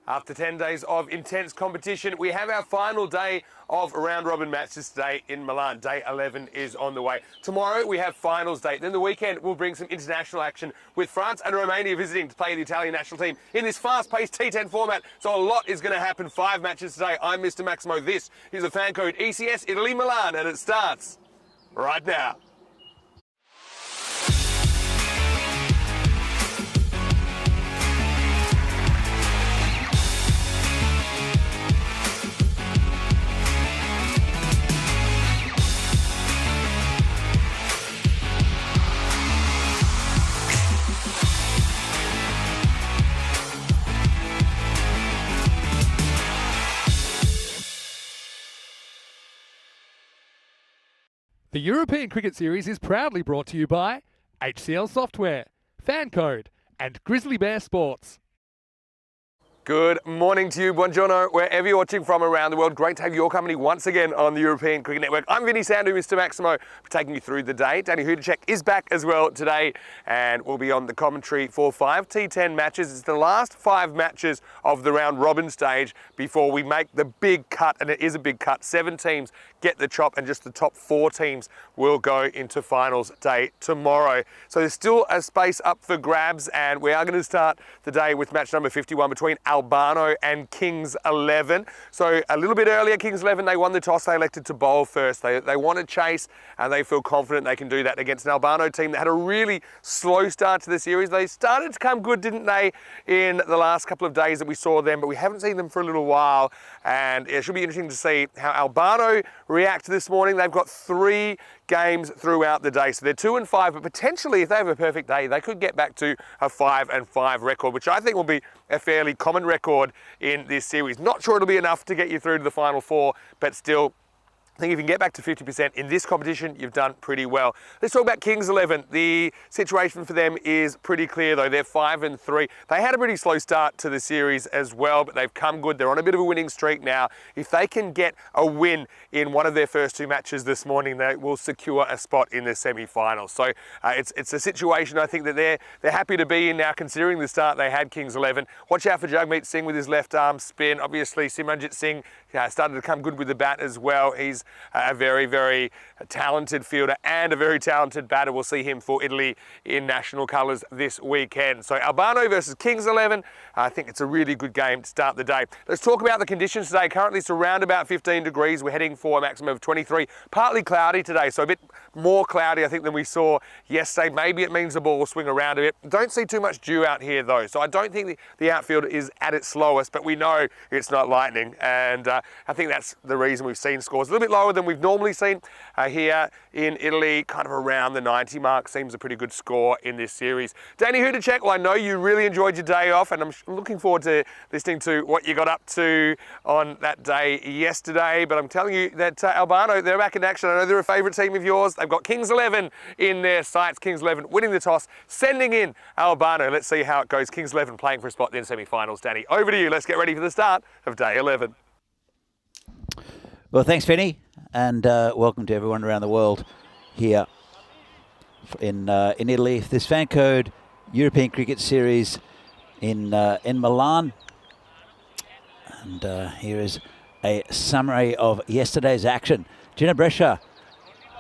After 10 days of intense competition, we have our final day of round-robin matches today in Milan. Day 11 is on the way. Tomorrow we have finals day. Then the weekend will bring some international action with France and Romania visiting to play the Italian national team in this fast-paced T10 format. So a lot is going to happen. 5 matches today. I'm Mr. Maximo. This is the FanCode ECS Italy Milan, and it starts right now. The European Cricket Series is proudly brought to you by HCL Software, FanCode, and Grizzly Bear Sports. Good morning to you, buongiorno, wherever you're watching from around the world. Great to have your company once again on the European Cricket Network. I'm Vinny Sandu, Mr. Maximo, taking you through the day. Danny Hudacek is back as well today, and we'll be on the commentary for 5 T10 matches. It's the last 5 matches of the round-robin stage before we make the big cut, and it is a big cut. 7 teams get the chop, and just the top 4 teams will go into finals day tomorrow. So there's still a space up for grabs, and we are going to start the day with match number 51 between Albano and Kings 11. So a little bit earlier, Kings 11, they won the toss. They elected to bowl first. They want to chase, and they feel confident they can do that against an Albano team that had a really slow start to the series. They started to come good, didn't they, in the last couple of days that we saw them, but we haven't seen them for a little while, and it should be interesting to see how Albano react this morning. They've got 3 games throughout the day, so they're 2 and 5, but potentially if they have a perfect day, they could get back to a 5 and 5 record, which I think will be a fairly common record in this series. Not sure it'll be enough to get you through to the final 4, but still, I think if you can get back to 50% in this competition, you've done pretty well. Let's talk about Kings 11. The situation for them is pretty clear though. They're 5 and 3. They had a pretty slow start to the series as well, but they've come good. They're on a bit of a winning streak now. If they can get a win in one of their first 2 matches this morning, they will secure a spot in the semi-finals. So it's a situation I think that they're happy to be in now, considering the start they had, Kings 11. Watch out for Jagmeet Singh with his left arm spin. Obviously, Simranjit Singh started to come good with the bat as well. He's a very, very talented fielder and a very talented batter. We'll see him for Italy in national colours this weekend. So Albano versus Kings 11. I think it's a really good game to start the day. Let's talk about the conditions today. Currently it's around about 15 degrees. We're heading for a maximum of 23. Partly cloudy today, so a bit more cloudy I think than we saw yesterday. Maybe it means the ball will swing around a bit. Don't see too much dew out here though, so I don't think the outfield is at its slowest, but we know it's not lightning, and I think that's the reason we've seen scores a little bit lower than we've normally seen here in Italy, kind of around the 90 mark. Seems a pretty good score in this series. Danny Hudacek, well, I know you really enjoyed your day off, and I'm looking forward to listening to what you got up to on that day yesterday, but I'm telling you that Albano, they're back in action. I know they're a favourite team of yours. They've got Kings 11 in their sights. Kings 11 winning the toss, sending in Albano. Let's see how it goes. Kings 11 playing for a spot in semi-finals. Danny, over to you. Let's get ready for the start of day 11. Well, thanks, Vinny, and welcome to everyone around the world here in Italy. This FanCode European Cricket Series in Milan, and here is a summary of yesterday's action. Gina Brescia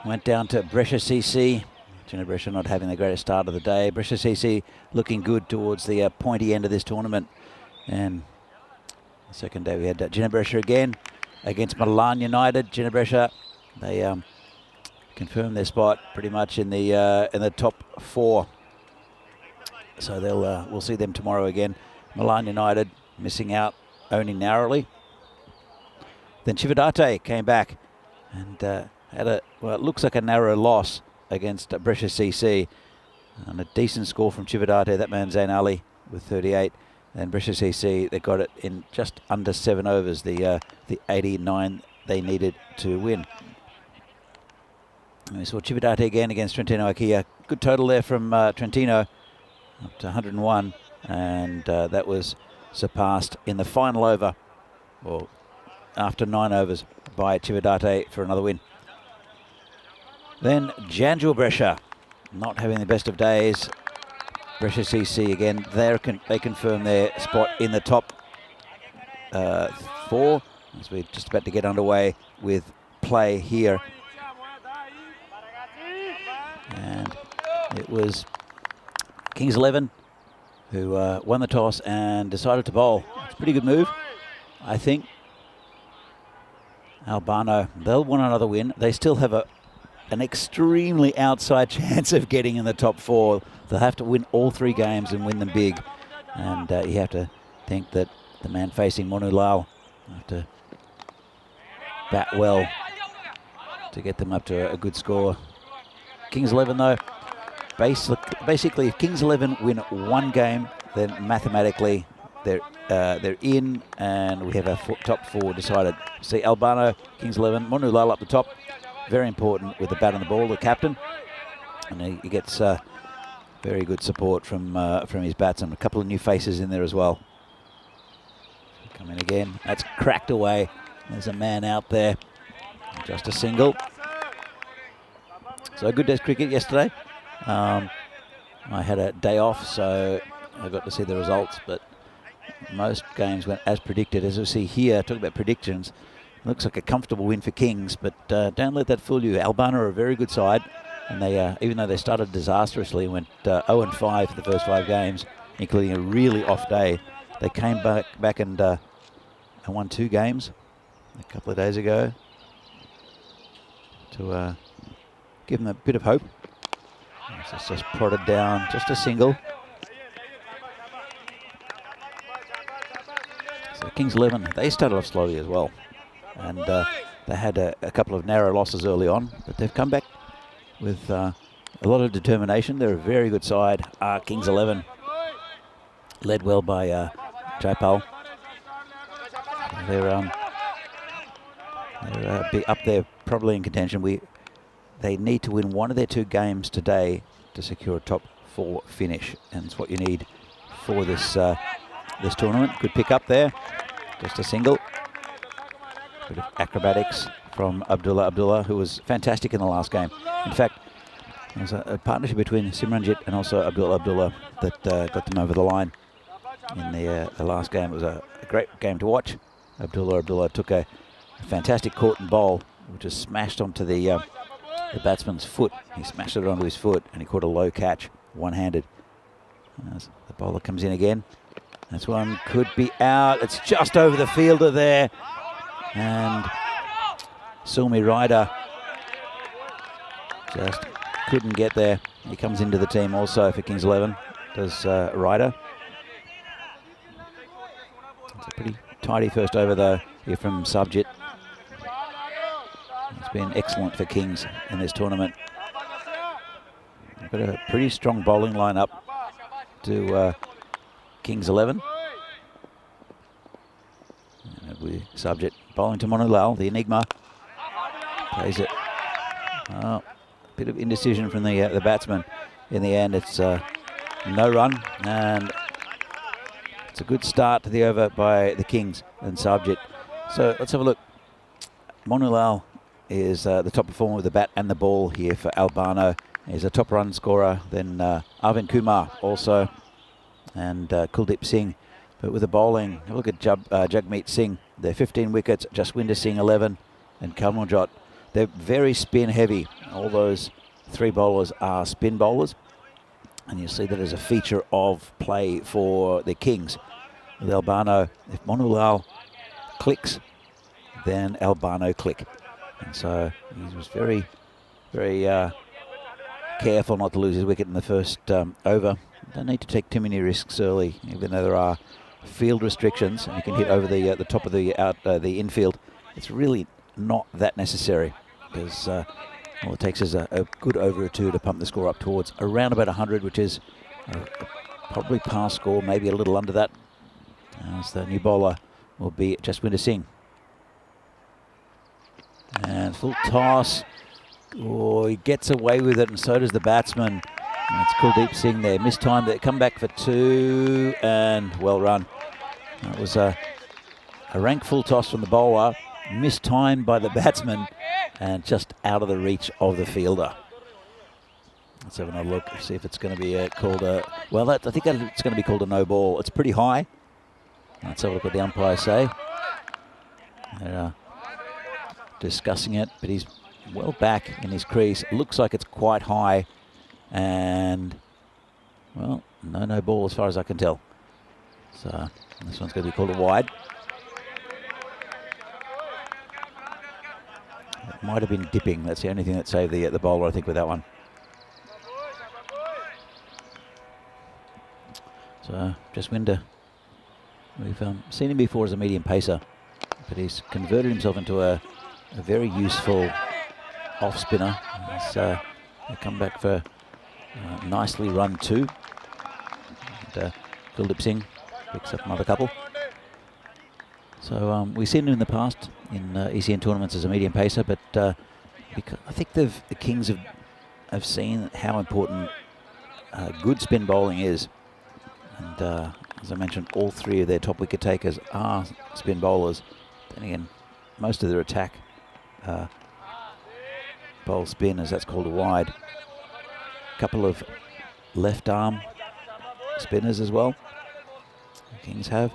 went down to Brescia CC. Gina Brescia not having the greatest start of the day. Brescia CC looking good towards the pointy end of this tournament, and the second day we had Gina Brescia again against Milan United. Gina Brescia, they confirmed their spot pretty much in the top 4. So we'll see them tomorrow again. Milan United missing out only narrowly. Then Cividate came back and had it looks like a narrow loss against Brescia CC, and a decent score from Cividate. That man Zain Ali with 38. And Brescia CC, they got it in just under 7 overs, the 89 they needed to win. And we saw Cividate again against Trentino Ikea. Good total there from Trentino, up to 101, and that was surpassed in the final over, or after 9 overs, by Cividate for another win. Then Janjul Brescia, not having the best of days. Brescia CC again, they confirm their spot in the top 4, as we're just about to get underway with play here. And it was Kings 11 who won the toss and decided to bowl. It's a pretty good move, I think. Albano, they'll want another win. They still have an extremely outside chance of getting in the top 4. They'll have to win all 3 games and win them big. And you have to think that the man facing Monu Lal will have to bat well to get them up to a good score. Kings 11 though, basically if Kings 11 win 1 game, then mathematically they're in, and we have our top 4 decided. See Albano, Kings 11, Monu Lal up the top, very important with the bat and the ball, the captain, and he gets very good support from his batsman. A couple of new faces in there as well. Come in again. That's cracked away. There's a man out there. Just a single. So good day's cricket yesterday. I had a day off, so I got to see the results, but most games went as predicted. As we see here, talk about predictions, looks like a comfortable win for Kings, but don't let that fool you. Albano are a very good side, and they, even though they started disastrously and went 0-5 for the first 5 games, including a really off day, they came back and won 2 games a couple of days ago to give them a bit of hope. It's just prodded down, just a single. So Kings 11, they started off slowly as well, and they had a couple of narrow losses early on, but they've come back with a lot of determination. They're a very good side. Kings 11, led well by Jaipal. They're up there, probably in contention. They need to win 1 of their 2 games today to secure a top 4 finish, and it's what you need for this this tournament. Good pick up there, just a single. Bit of acrobatics from Abdullah, who was fantastic in the last game. In fact, there was a partnership between Simranjit and also Abdullah that got them over the line in the last game. It was a great game to watch. Abdullah took a fantastic caught and bowl, which was smashed onto the batsman's foot. He smashed it onto his foot, and he caught a low catch, one-handed. As the bowler comes in again, this one could be out. It's just over the fielder there, and Sulmi Ryder just couldn't get there. He comes into the team also for Kings 11, does Ryder. It's a pretty tidy first over though here from Subjit. It's been excellent for Kings in this tournament. They've got a pretty strong bowling lineup to Kings 11. And we Subjit bowling to Monu Lal, the enigma. Plays it. Oh, bit of indecision from the batsman. In the end, it's no run, and it's a good start to the over by the Kings and Subjit. So let's have a look. Monu Lal is the top performer with the bat and the ball here for Albano. He's a top run scorer. Then Arvind Kumar also, and Kuldeep Singh. But with the bowling, have a look at Jagmeet Singh. They're 15 wickets. Jaswinder Singh 11, and Kamaljot. They're very spin heavy. All those 3 bowlers are spin bowlers, and you see that as a feature of play for the Kings. With Albano, if Monu Lal clicks, then Albano click. And so he was very, very careful not to lose his wicket in the first over. Don't need to take too many risks early, even though there are field restrictions and you can hit over the top of the infield. It's really not that necessary, because all it takes is a good over or 2 to pump the score up towards around about 100, which is probably par score, maybe a little under that. As the new bowler will be Jaswinder Singh. And full toss. Oh, he gets away with it, and so does the batsman. And it's Kuldeep Singh there. Mistimed. They come back for 2, and well run. That was a rank full toss from the bowler, mistimed by the batsman, and just out of the reach of the fielder. Let's have another look, see if it's going to be called a... Well, I think it's going to be called a no ball. It's pretty high. Let's have a look what the umpires say. They're discussing it, but he's well back in his crease. It looks like it's quite high, and well, no ball as far as I can tell. So this one's going to be called a wide. It might have been dipping. That's the only thing that saved the bowler, I think, with that one. So Jaswinder, we've seen him before as a medium pacer, but he's converted himself into a very useful off spinner. He's come back for nicely run 2. And Kuldeep Singh picks up another couple. So we've seen him in the past in ECN tournaments as a medium pacer, but I think the Kings have seen how important good spin bowling is. And as I mentioned, all 3 of their top wicket takers are spin bowlers. Then again, most of their attack bowl spin, as that's called a wide. A couple of left arm spinners as well, the Kings have.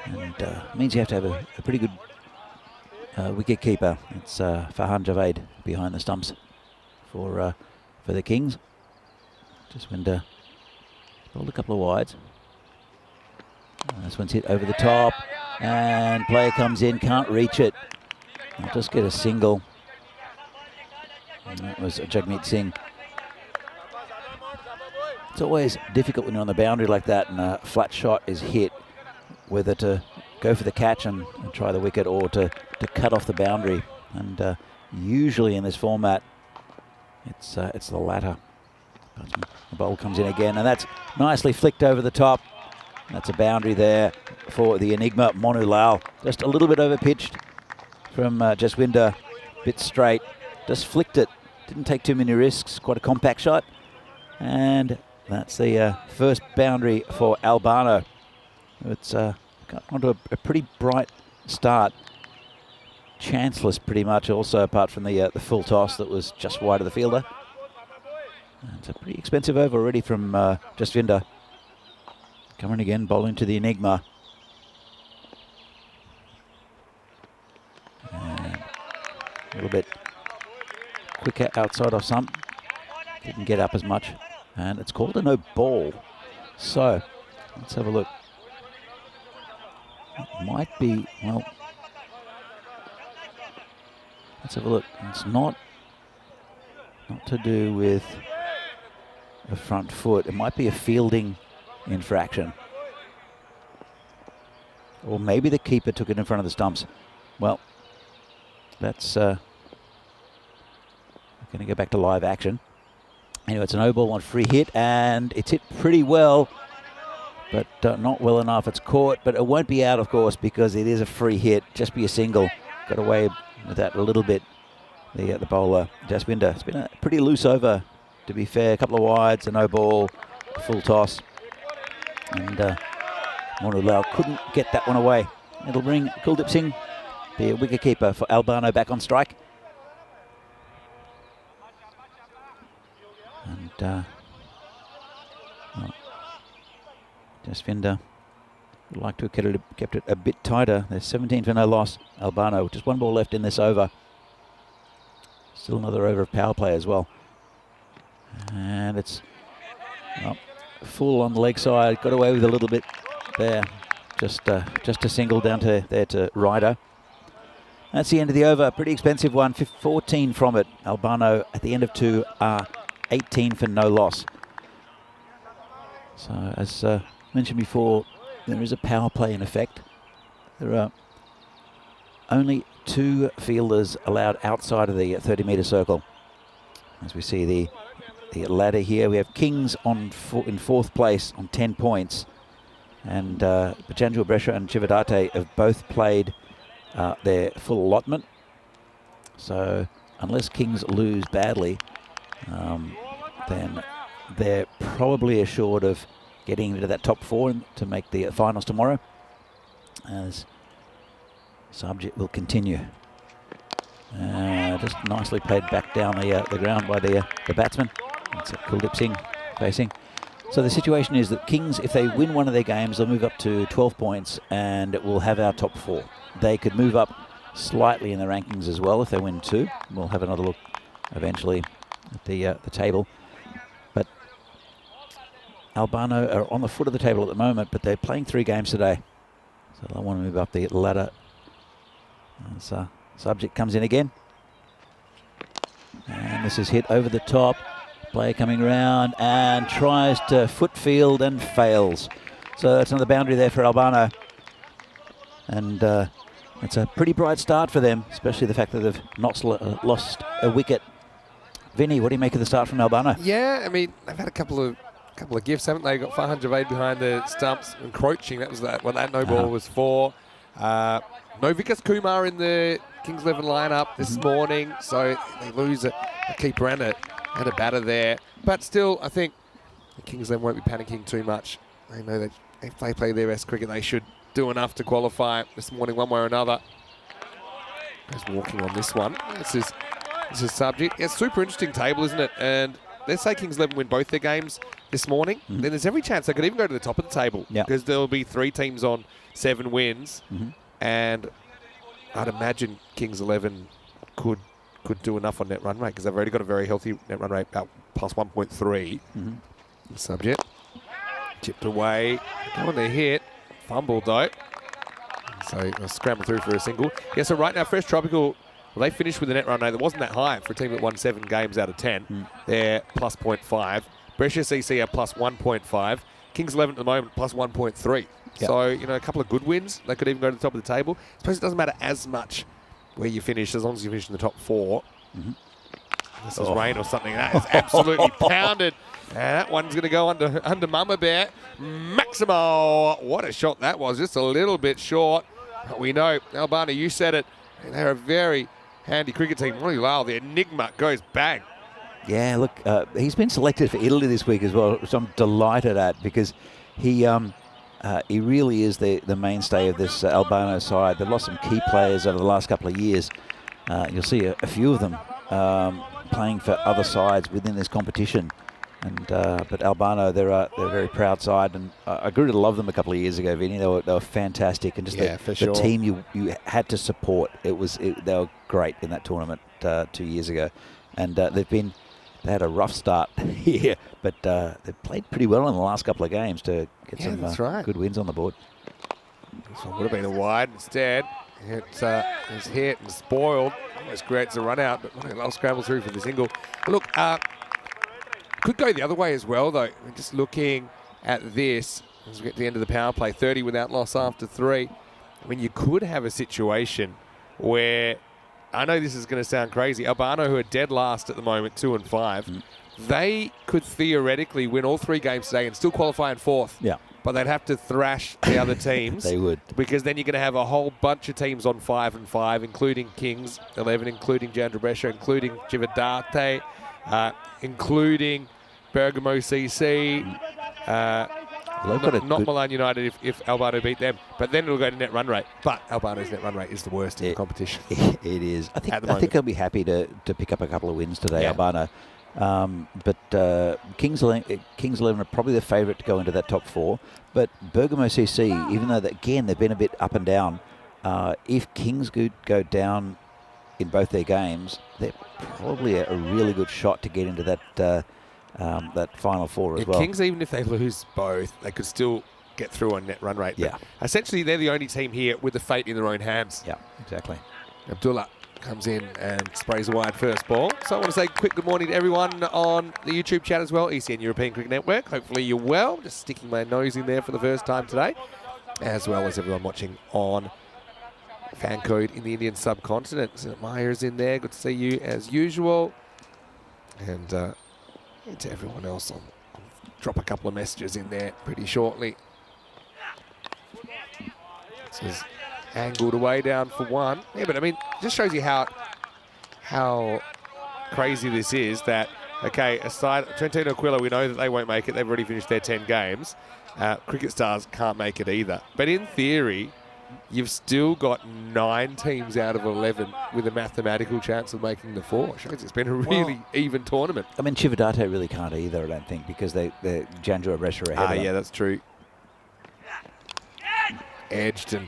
And it means you have to have a pretty good wicket keeper. It's Farhan Javed behind the stumps for the Kings. Jaswinder bowled a couple of wides. This one's hit over the top, and player comes in, can't reach it. I'll just get a single. And that was Jagmeet Singh. It's always difficult when you're on the boundary like that and a flat shot is hit, whether to go for the catch and try the wicket or to cut off the boundary. And usually in this format, it's the latter. The bowl comes in again, and that's nicely flicked over the top. That's a boundary there for the enigma, Monu Lal. Just a little bit over pitched from Jaswinder, bit straight. Just flicked it, didn't take too many risks, quite a compact shot. And that's the first boundary for Albano. It's got onto a pretty bright start. Chanceless pretty much also, apart from the full toss that was just wide of the fielder. And it's a pretty expensive over already from Jaswinder. Coming again, bowling to the enigma. And a little bit quicker outside of stump. Didn't get up as much. And it's called a no ball. So, let's have a look. It might be, well, let's have a look. It's not to do with a front foot. It might be a fielding infraction. Or maybe the keeper took it in front of the stumps. Well, that's going to go back to live action. Anyway, it's an no ball on free hit, and it's hit pretty well, but not well enough. It's caught, but it won't be out, of course, because it is a free hit. Just be a single. Got away with that a little bit. The bowler, Jaswinder. It's been a pretty loose over, to be fair. A couple of wides, a no ball, a full toss. And Monu Lal couldn't get that one away. It'll bring Kuldeep Singh, the wicketkeeper for Albano, back on strike. And well, Jaswinder would like to have kept it a bit tighter. There's 17 for no loss. Albano, just 1 ball left in this over. Still another over of power play as well. And it's full on the leg side. Got away with a little bit there. Just a single down to there to Ryder. That's the end of the over. Pretty expensive one. 14 from it. Albano at the end of 2 are 18 for no loss. So as mentioned before, there is a power play in effect. There are only 2 fielders allowed outside of the 30-metre circle. As we see the ladder here, we have Kings in 4th place on 10 points. And Pajanju Brescia and Chivadate have both played their full allotment. So unless Kings lose badly, then they're probably assured of getting into that top 4 to make the finals tomorrow, as subject will continue. Just nicely played back down the ground by the batsman. That's Kuldeep Singh facing. So the situation is that Kings, if they win one of their games, they'll move up to 12 points and it will have our top 4. They could move up slightly in the rankings as well if they win 2. We'll have another look eventually at the table. But Albano are on the foot of the table at the moment, but they're playing 3 games today. So they'll want to move up the ladder. As Subject comes in again. And this is hit over the top. Player coming round and tries to foot field and fails. So that's another boundary there for Albano. And it's a pretty bright start for them, especially the fact that they've not lost a wicket. Vinny, what do you make of the start from Albano? Yeah, I mean, they've had a couple of gifts, haven't they? Got Farhan behind the stumps, encroaching. That was what that no ball was for. No Vikas Kumar in the Kings 11 lineup this morning, so they lose a keeper and a batter there. But still, I think the Kings 11 won't be panicking too much. They know that if they play their best cricket, they should do enough to qualify this morning one way or another. Just walking on this one. This is Subject. It's a super interesting table, isn't it? And let's say Kings 11 win both their games this morning, then there's every chance they could even go to the top of the table, because there will be 3 teams on 7 wins. And I'd imagine Kings 11 could do enough on net run rate, because they've already got a very healthy net run rate, about plus 1.3. Subject chipped away, going to hit, fumbled though. So they'll scramble through for a single. Yeah, so right now Fresh Tropical, well, they finished with a net run rate that wasn't that high for a team that won 7 games out of 10. They're plus 0.5. Brescia CC are plus 1.5. Kings 11 at the moment plus 1.3. So, you know, a couple of good wins. They could even go to the top of the table. I suppose it doesn't matter as much where you finish, as long as you finish in the top 4. This is rain or something. That is absolutely pounded. And that one's going to go under Mama Bear. Maximo. What a shot that was. Just a little bit short. But we know, Albano, you said it. They're a very handy cricket team. Really loud. The enigma goes bang. Yeah, look, he's been selected for Italy this week as well, which I'm delighted at, because he really is the mainstay of this Albano side. They've lost some key players over the last couple of years. You'll see a few of them playing for other sides within this competition. And but Albano, they're a very proud side, and I grew to love them a couple of years ago, Vinny. They were fantastic, and just the team you had to support. They were great in that tournament 2 years ago, and they had a rough start here, but they've played pretty well in the last couple of games to get some good wins on the board. This one would have been a wide instead. It's hit and spoiled. Almost creates a run out, but they'll scramble through for the single. Look, could go the other way as well, though. We're just looking at this as we get to the end of the power play, 30 without loss after 3. I mean, you could have a situation where, I know this is going to sound crazy, Albano, who are dead last at the moment, 2 and 5, they could theoretically win all 3 games today and still qualify in 4th. Yeah. But they'd have to thrash the other teams. They would. Because then you're going to have a whole bunch of teams on 5 and 5, including Kings 11, including Jandra Brescia, including Chivadate, including Bergamo CC, not Milan United if Albano beat them. But then it'll go to net run rate. But Albano's net run rate is the worst in the competition. It is. I think they'll be happy to pick up a couple of wins today, Albano. But Kings 11 are probably the favourite to go into that top 4. But Bergamo CC, even though again they've been a bit up and down, if Kings could go down in both their games, they're probably a really good shot to get into that final 4 as well. Kings, even if they lose both, they could still get through on net run rate. Yeah. But essentially, they're the only team here with the fate in their own hands. Yeah, exactly. Abdullah comes in and sprays a wide first ball. So I want to say quick good morning to everyone on the YouTube chat as well, ECN European Cricket Network. Hopefully you're well. Just sticking my nose in there for the first time today, as well as everyone watching on FanCode in the Indian subcontinent. So Myers in there. Good to see you as usual. And to everyone else, I'll drop a couple of messages in there pretty shortly. This is angled away down for 1. Yeah, but I mean, just shows you how crazy this is that, okay, aside Trentino Aquila, we know that they won't make it. They've already finished their 10 games. Cricket Stars can't make it either. But in theory, you've still got 9 teams out of 11 with a mathematical chance of making the 4. Shows it's been a really even tournament. I mean, Chivadate really can't either, I don't think, because they're Janjo Abresh are ahead of them. Yeah, that's true. Edged, and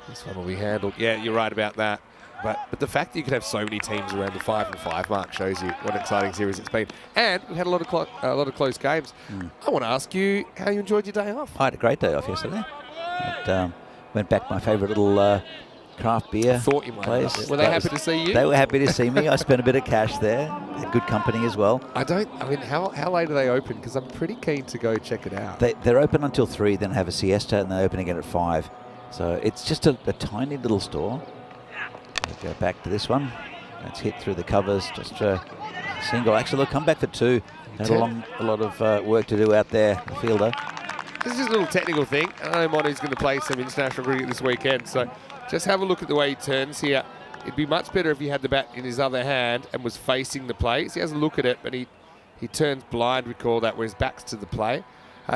this one will be handled. Yeah, you're right about that. But the fact that you could have so many teams around the 5 and 5 mark shows you what an exciting series it's been. And we had a lot of close games. I want to ask you how you enjoyed your day off. I had a great day off yesterday. Went back to my favourite little craft beer Thought you might. place. Were they happy to see you? They were happy to see me. I spent a bit of cash there. Had good company as well. I mean, how late are they open? Because I'm pretty keen to go check it out. They're open until 3, then have a siesta, and they open again at 5. So it's just a tiny little store. We'll go back to this one. Let's hit through the covers. Just a single. Actually, they'll come back for 2. Had a lot of work to do out there, the fielder. This is a little technical thing. I know Monu's going to play some international cricket this weekend, so just have a look at the way he turns here. It'd be much better if he had the bat in his other hand and was facing the play. So he has a look at it, and he turns blind, we call that, where his back's to the play.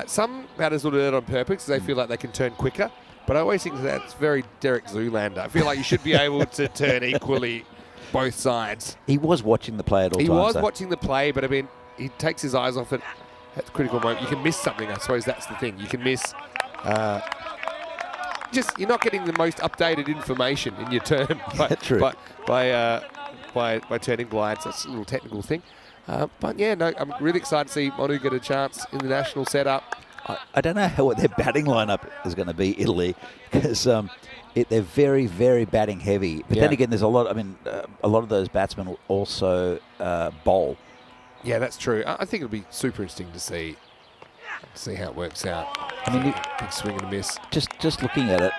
Some batters will do that on purpose because they feel like they can turn quicker. But I always think that's very Derek Zoolander. I feel like you should be able to turn equally both sides. He was watching the play at all times. He was watching the play, but I mean, he takes his eyes off it at the critical moment. You can miss something. I suppose that's the thing. You can miss. You're not getting the most updated information in your turn by turning blind. So that's a little technical thing. But yeah, no, I'm really excited to see Monu get a chance in the national setup. I don't know what their batting lineup is going to be, Italy, because they're very, very batting heavy. But then again, there's a lot. I mean, a lot of those batsmen will also bowl. Yeah, that's true. I think it'll be super interesting to see how it works out. I mean, big swing and a miss. Just looking at it,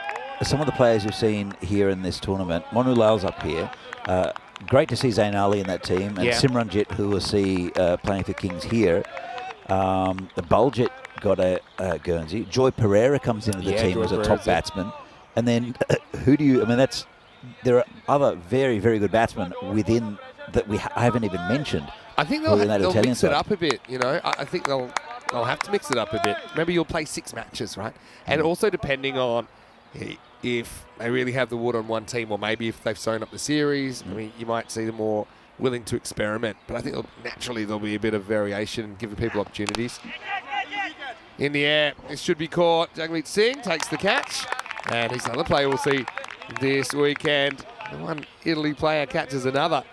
some of the players we've seen here in this tournament, Monu Lal's up here. Great to see Zain Ali in that team, and Simranjit, who we'll see playing for Kings here. The Baljit got a Guernsey. Joy Pereira comes into the team as a top batsman. And then there are other very, very good batsmen within that I haven't even mentioned. I think they'll mix it up a bit, you know. I think they'll have to mix it up a bit. Maybe you'll play 6 matches, right? And also depending on if they really have the wood on one team, or maybe if they've sewn up the series, I mean, you might see them more willing to experiment. But I think naturally there'll be a bit of variation, giving people opportunities. In the air, this should be caught. Jagmeet Singh takes the catch. And he's another player we'll see this weekend. The one Italy player catches another.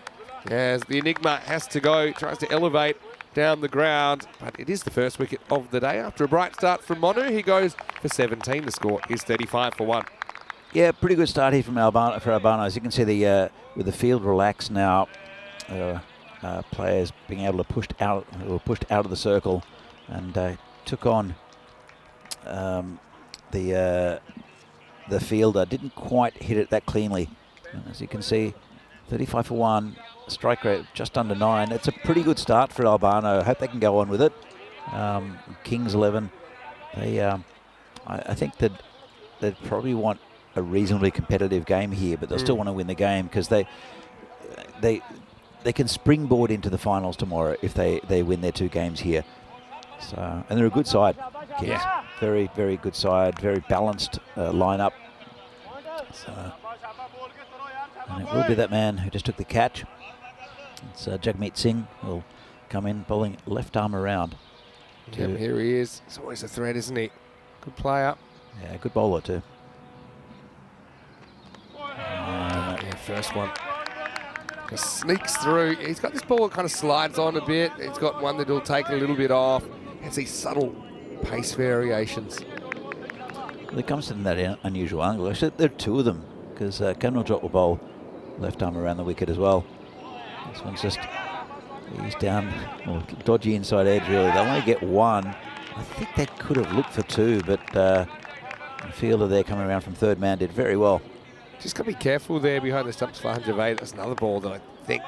As the Enigma has to go, tries to elevate down the ground. But it is the first wicket of the day. After a bright start from Monu, he goes for 17. The score is 35 for 1. Yeah, pretty good start here from Albano. As you can see, with the field relaxed now, players being able to push out of the circle and took on the fielder. Didn't quite hit it that cleanly. And as you can see, 35 for 1, strike rate just under 9. It's a pretty good start for Albano. I hope they can go on with it. Kings 11. I think that they'd probably want a reasonably competitive game here, but they'll still want to win the game because they can springboard into the finals tomorrow if they win their 2 games here. So, and they're a good side. Kings. Yeah. Very, very good side. Very balanced lineup. So, and it will be that man who just took the catch. It's Jagmeet Singh will come in bowling left arm around. Yep, here he is. It's always a threat, isn't he? Good player. Yeah, good bowler too. First one. Just sneaks through. He's got this ball that kind of slides on a bit. He's got one that will take a little bit off. It's these subtle pace variations. Well, it comes from that unusual angle. Actually, there are 2 of them because Kanwaljot will bowl left arm around the wicket as well. This one's just, he's down, dodgy inside edge really. They'll only get 1. I think they could have looked for 2, but the fielder there coming around from third man did very well. Just got to be careful there behind the stumps for 108. That's another ball that I think,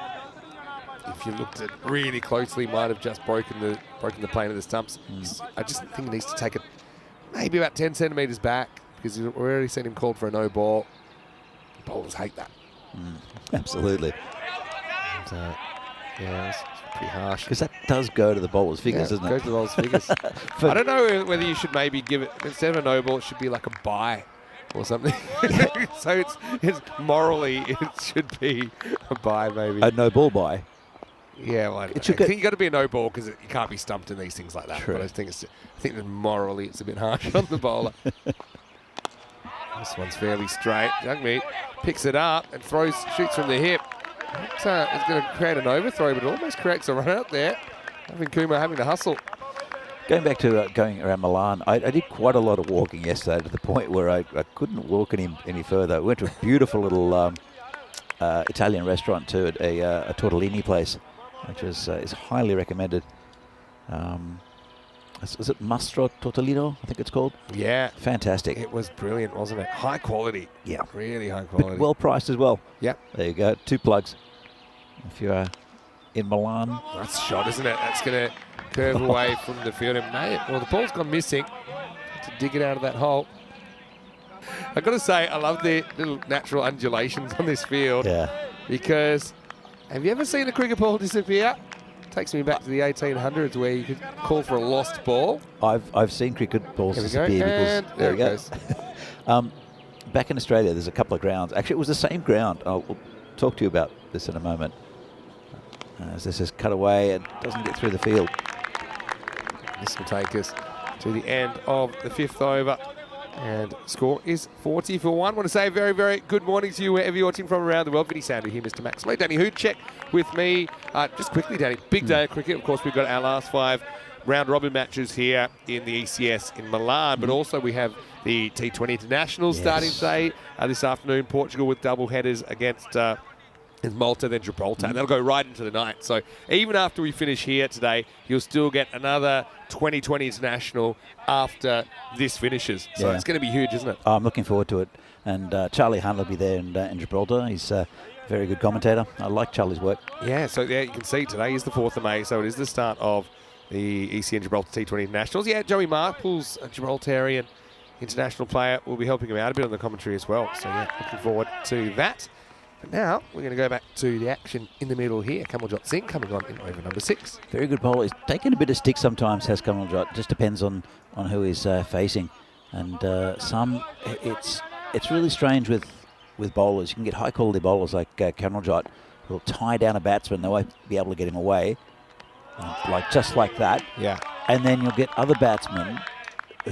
if you looked at really closely, might have just broken the plane of the stumps. I just think he needs to take it maybe about 10 centimetres back because we've already seen him called for a no ball. Bowlers hate that. Absolutely. And, yeah, it's pretty harsh. Because that does go to the bowler's figures, doesn't it? Goes to the bowler's figures. I don't know whether you should maybe give it, instead of a no ball, it should be like a bye. or something. So it's morally, it should be a bye, maybe. A no ball bye. Yeah, well, I It think you got to be a no ball because you can't be stumped in these things like that. True. But I think that morally it's a bit harsh on the bowler. This one's fairly straight. Jagmeet picks it up and shoots from the hip. It's going to create an overthrow, but it almost creates a run out there. Kuma having to hustle. Going back to going around Milan, I did quite a lot of walking yesterday to the point where I couldn't walk any further. I went to a beautiful little Italian restaurant too, at a tortellini place, which is highly recommended. Is it Mastro Tortellino, I think it's called? Yeah. Fantastic. It was brilliant, wasn't it? High quality. Yeah. Really high quality. But well priced as well. Yeah. There you go. 2 plugs. If you are in Milan. That's a shot, isn't it? That's going to curve away from the field. Well, the ball's gone missing. To dig it out of that hole. I've got to say, I love the little natural undulations on this field. Yeah. Because have you ever seen a cricket ball disappear? Takes me back to the 1800s where you could call for a lost ball. I've seen cricket balls disappear and because there it goes. Back in Australia, there's a couple of grounds. Actually, it was the same ground. We'll talk to you about this in a moment. As this is cut away and doesn't get through the field. This will take us to the end of the 5th over. And score is 40 for 1. I want to say a very, very good morning to you wherever you're watching from around the world. Vinny Sandu here, Mr. Maximo. Danny Hoodcheck with me. Just quickly, Danny, big day of cricket. Of course, we've got our last 5 round-robin matches here in the ECS in Milan, but also we have the T20 Internationals starting today, this afternoon. Portugal with double headers against Malta, then Gibraltar, and that'll go right into the night. So even after we finish here today, you'll still get another 2020 International after this finishes. So it's going to be huge, isn't it? I'm looking forward to it. And Charlie Hunt will be there in Gibraltar. He's a very good commentator. I like Charlie's work. Yeah, so yeah, you can see today is the 4th of May, so it is the start of the ECN Gibraltar T20 Internationals. Yeah, Joey Marple's a Gibraltarian international player. Will be helping him out a bit on the commentary as well. So yeah, looking forward to that. But now we're going to go back to the action in the middle here. Kamaljot Singh coming on in over number 6. Very good bowler. He's taken a bit of stick sometimes, has Kamaljot. Just depends on who he's facing. And it's really strange with bowlers. You can get high quality bowlers like Kamaljot who will tie down a batsman. They won't be able to get him away, just like that. Yeah. And then you'll get other batsmen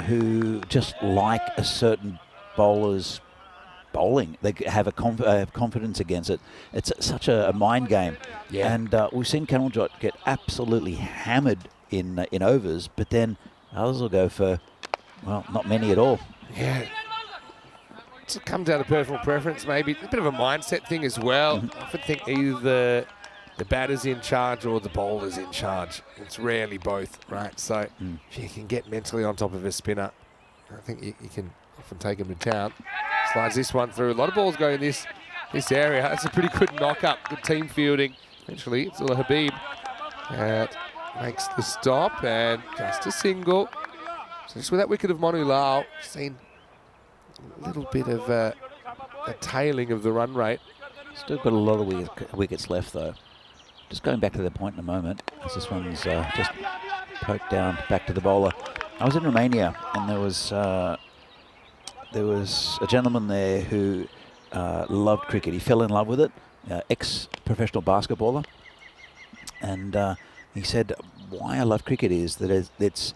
who just like a certain bowler's bowling. They have a confidence against it. It's such a mind game. Yeah. And we've seen Kamaljot get absolutely hammered in overs, but then others will go for, well, not many at all. Yeah. It comes down to personal preference, maybe. A bit of a mindset thing as well. I often think either the batter's in charge or the bowler's in charge. It's rarely both, right? So if you can get mentally on top of a spinner, I think you can often take him to town. Slides this one through. A lot of balls go in this area. That's a pretty good knock-up. Good team fielding. Eventually, it's Habib makes the stop and just a single. So just with that wicket of Manu Lau, seen a little bit of a tailing of the run rate. Still got a lot of wickets left, though. Just going back to the point in a moment, as this one's just poked down back to the bowler. I was in Romania, and there was a gentleman there who loved cricket. He fell in love with it, ex-professional basketballer. And he said, why I love cricket is that it's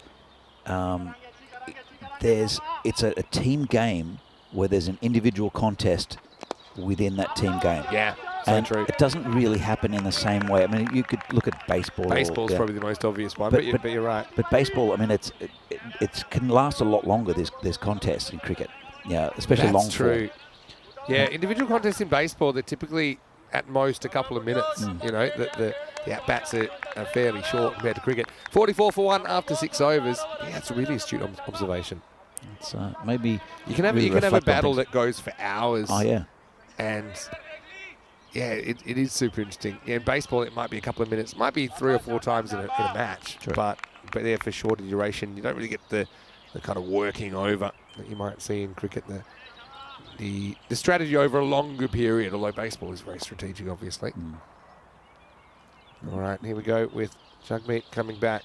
a team game where there's an individual contest within that team game. Yeah, so and true. It doesn't really happen in the same way. I mean, you could look at baseball. Baseball's probably the most obvious one, but you're right. But baseball, I mean, it can last a lot longer. There's contests in cricket, especially long. That's true. Yeah, individual contests in baseball, they're typically at most a couple of minutes. You know, the at-bats are fairly short compared to cricket. 44 for 1 after 6 overs. Yeah, it's a really astute observation. It's maybe you can have a battle that goes for hours. Oh yeah, and yeah, it is super interesting. Yeah, in baseball, it might be a couple of minutes, it might be 3 or 4 times in a match, True. but there for shorter duration, you don't really get the kind of working over that you might see in cricket. The strategy over a longer period, although baseball is very strategic, obviously. All right, here we go with Jagmeet coming back.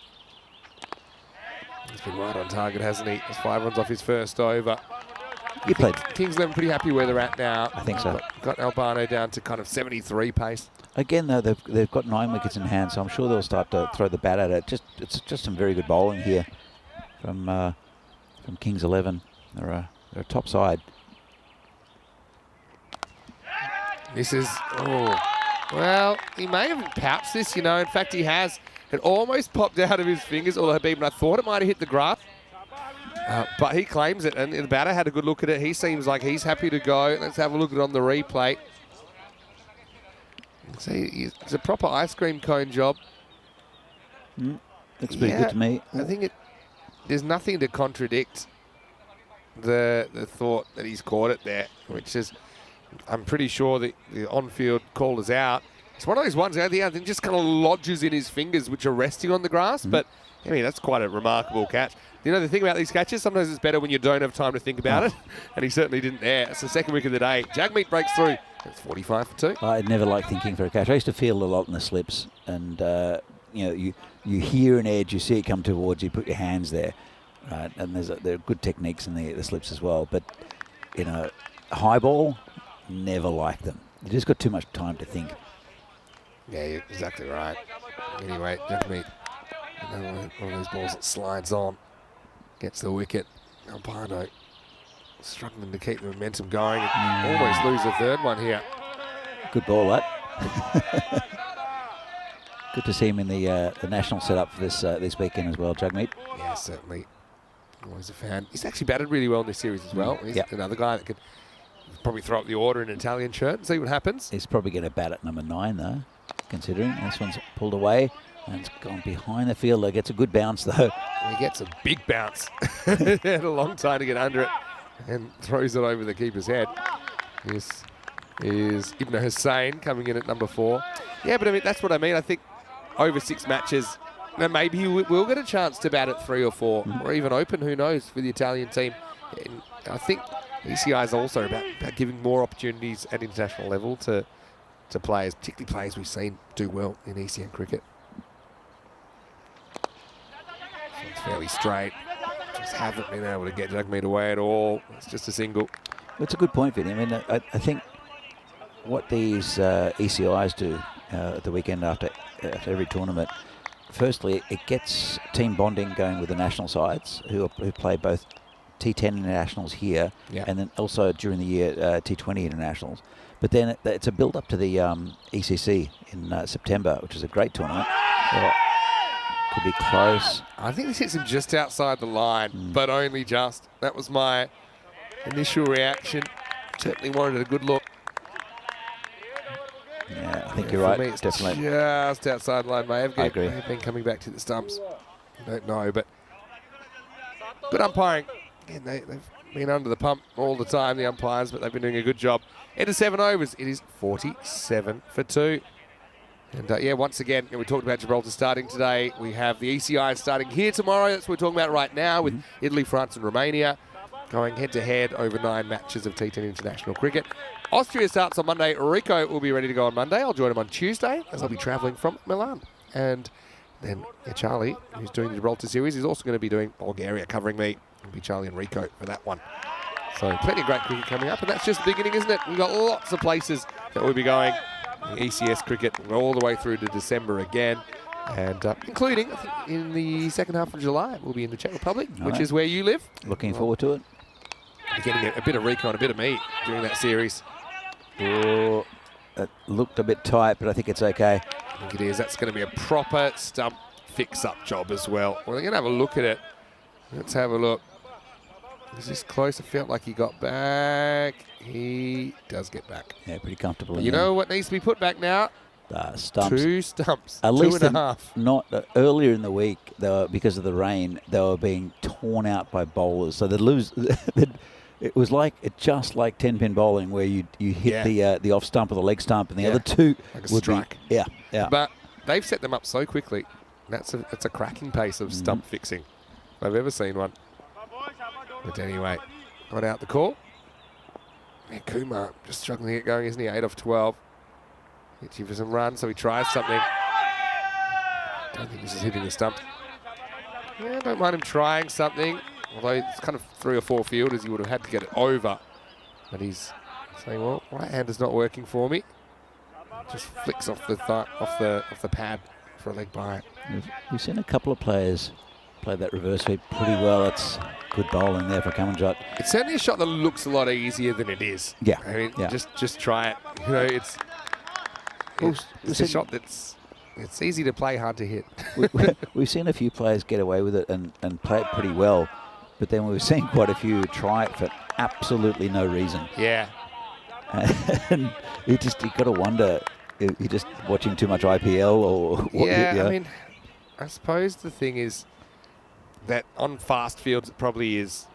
He's been right on target, hasn't he? That's 5 runs off his first over. You played. Kings 11 pretty happy where they're at now. I think so. Got Albano down to kind of 73 pace. Again, though, they've got 9 wickets in hand, so I'm sure they'll start to throw the bat at it. It's just some very good bowling here from Kings 11. They're a top side. This is, well, he may have pouched this, you know. In fact, he has. It almost popped out of his fingers, although Habib, and I thought it might have hit the grass. But he claims it, and the batter had a good look at it. He seems like he's happy to go. Let's have a look at it on the replay. See, it's a proper ice cream cone job. Looks pretty good to me. I think there's nothing to contradict the thought that he's caught it there, which is, I'm pretty sure that the on-field call is out. It's one of those ones out there that just kind of lodges in his fingers, which are resting on the grass. But, I mean, that's quite a remarkable catch. You know, the thing about these catches, sometimes it's better when you don't have time to think about it. And he certainly didn't there. It's the second wicket of the day. Jagmeet breaks through. It's 45 for 2. I never liked thinking for a catch. I used to feel a lot in the slips. And, you know, you hear an edge, you see it come towards you, put your hands there. Right? And there are good techniques in the slips as well. But, you know, high ball, never liked them. You just got too much time to think. Yeah, you're exactly right. Anyway, Jagmeet, one of those balls that slides on, gets the wicket. Albano struggling to keep the momentum going and almost lose the third one here. Good ball, that. Good to see him in the national setup for this weekend as well, Jagmeet. Yeah, certainly. Always a fan. He's actually batted really well in this series as well. He's another guy that could probably throw up the order in an Italian shirt and see what happens. He's probably going to bat at number 9, though, considering this one's pulled away and it's gone behind the fielder. Gets a good bounce, though. He gets a big bounce. He had a long time to get under it and throws it over the keeper's head. This is Ibn Hussain coming in at number 4. Yeah, but I mean, that's what I mean. I think over 6 matches, maybe he will get a chance to bat at 3 or 4, or even open, who knows, for the Italian team. And I think ECI is also about giving more opportunities at international level to players, particularly players we've seen do well in ECN cricket. It's fairly straight. Just haven't been able to get Jagmeet away at all. It's just a single. It's a good point, Vinny. I mean, I think what these ECIs do at the weekend after every tournament, firstly, it gets team bonding going with the national sides who play both T10 internationals here, and then also during the year T20 internationals. But then it's a build-up to the ECC in September, which is a great tournament. So could be close. I think this hits him just outside the line, but only just. That was my initial reaction. Certainly wanted a good look. Yeah, I think you're right. Me, it's definitely just outside the line. May have been coming back to the stumps. I don't know, but good umpiring. Again, they've been under the pump all the time, the umpires, but they've been doing a good job. Into 7 overs. It is 47 for 2. And yeah, once again, we talked about Gibraltar starting today. We have the ECI starting here tomorrow. That's what we're talking about right now with Italy, France and Romania going head-to-head over 9 matches of T10 international cricket. Austria starts on Monday. Rico will be ready to go on Monday. I'll join him on Tuesday as I'll be travelling from Milan. And then Charlie, who's doing the Gibraltar series, is also going to be doing Bulgaria, covering me. It'll be Charlie and Rico for that one. So plenty of great cricket coming up, and that's just the beginning, isn't it? We've got lots of places that we'll be going. ECS cricket all the way through to December again, and including, I think, in the second half of July, we'll be in the Czech Republic, which is where you live. Looking forward to it. We're getting a bit of Rico and a bit of me during that series. Oh, it looked a bit tight, but I think it's okay. I think it is. That's going to be a proper stump fix-up job as well. We're going to have a look at it. Let's have a look. Is this close? I felt like he got back. He does get back. Yeah, pretty comfortable. You know what needs to be put back now? Stumps. 2 stumps. At least 2.5. Not earlier in the week, they were, because of the rain, they were being torn out by bowlers. So they'd lose. It was just like 10-pin bowling, where you hit the off stump or the leg stump, and the other 2 like a would strike. Yeah. But they've set them up so quickly. That's a cracking pace of stump fixing if I've ever seen one. But anyway, got out the call. Yeah, Kumar just struggling to get going, isn't he? 8 off 12. Itchy for some runs, so he tries something. Don't think this is hitting the stump. Yeah, don't mind him trying something. although it's kind of 3 or 4 fielders, he would have had to get it over. But he's saying, well, right hand is not working for me. Just flicks off the pad for a leg by. We've seen a couple of players play that reverse sweep pretty well. It's good bowling there for Kamanjot. It's certainly a shot that looks a lot easier than it is. Yeah. I mean, yeah. just try it. You know, it's a shot it's easy to play, hard to hit. We've seen a few players get away with it and play it pretty well, but then we've seen quite a few try it for absolutely no reason. Yeah. And you got to wonder, you're just watching too much IPL or what? Yeah, I mean, I suppose the thing is that on fast fields it probably is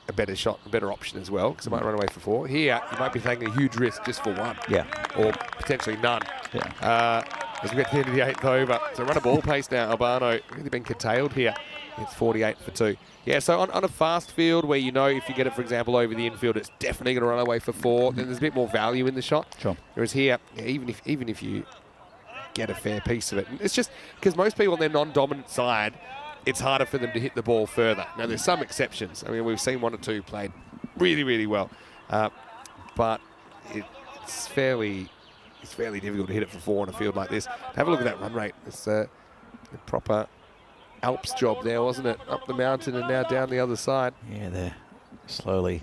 a better shot, a better option as well, because it might run away for 4. Here, you might be taking a huge risk just for 1. Yeah. Or potentially none. Yeah. As we get to the end of the 8th over. So run a ball pace now, Albano. Really been curtailed here. It's 48 for 2. Yeah, so on a fast field where you know if you get it, for example, over the infield, it's definitely going to run away for 4, then there's a bit more value in the shot. Sure. Whereas here, yeah, even if you get a fair piece of it, it's just because most people on their non-dominant side, it's harder for them to hit the ball further. Now, there's some exceptions. I mean, we've seen 1 or 2 played really, really well. But it's fairly difficult to hit it for 4 on a field like this. Have a look at that run rate. It's a proper Alps job there, wasn't it? Up the mountain and now down the other side. Yeah, they're slowly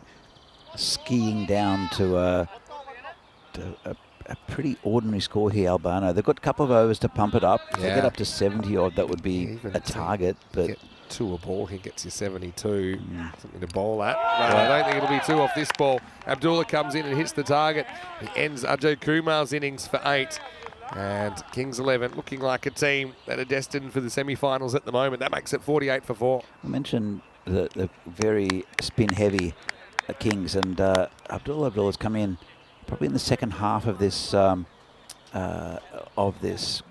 skiing down to a pretty ordinary score here, Albano. They've got a couple of overs to pump it up. If they get up to 70 odd, that would be a target. But get 2 a ball, he gets you 72. Something to bowl at. No, I don't think it'll be 2 off this ball. Abdullah comes in and hits the target. He ends Ajay Kumar's innings for 8. And Kings 11 looking like a team that are destined for the semi-finals at the moment. That makes it 48 for 4. I mentioned the very spin-heavy Kings, and Abdullah's come in probably in the second half of this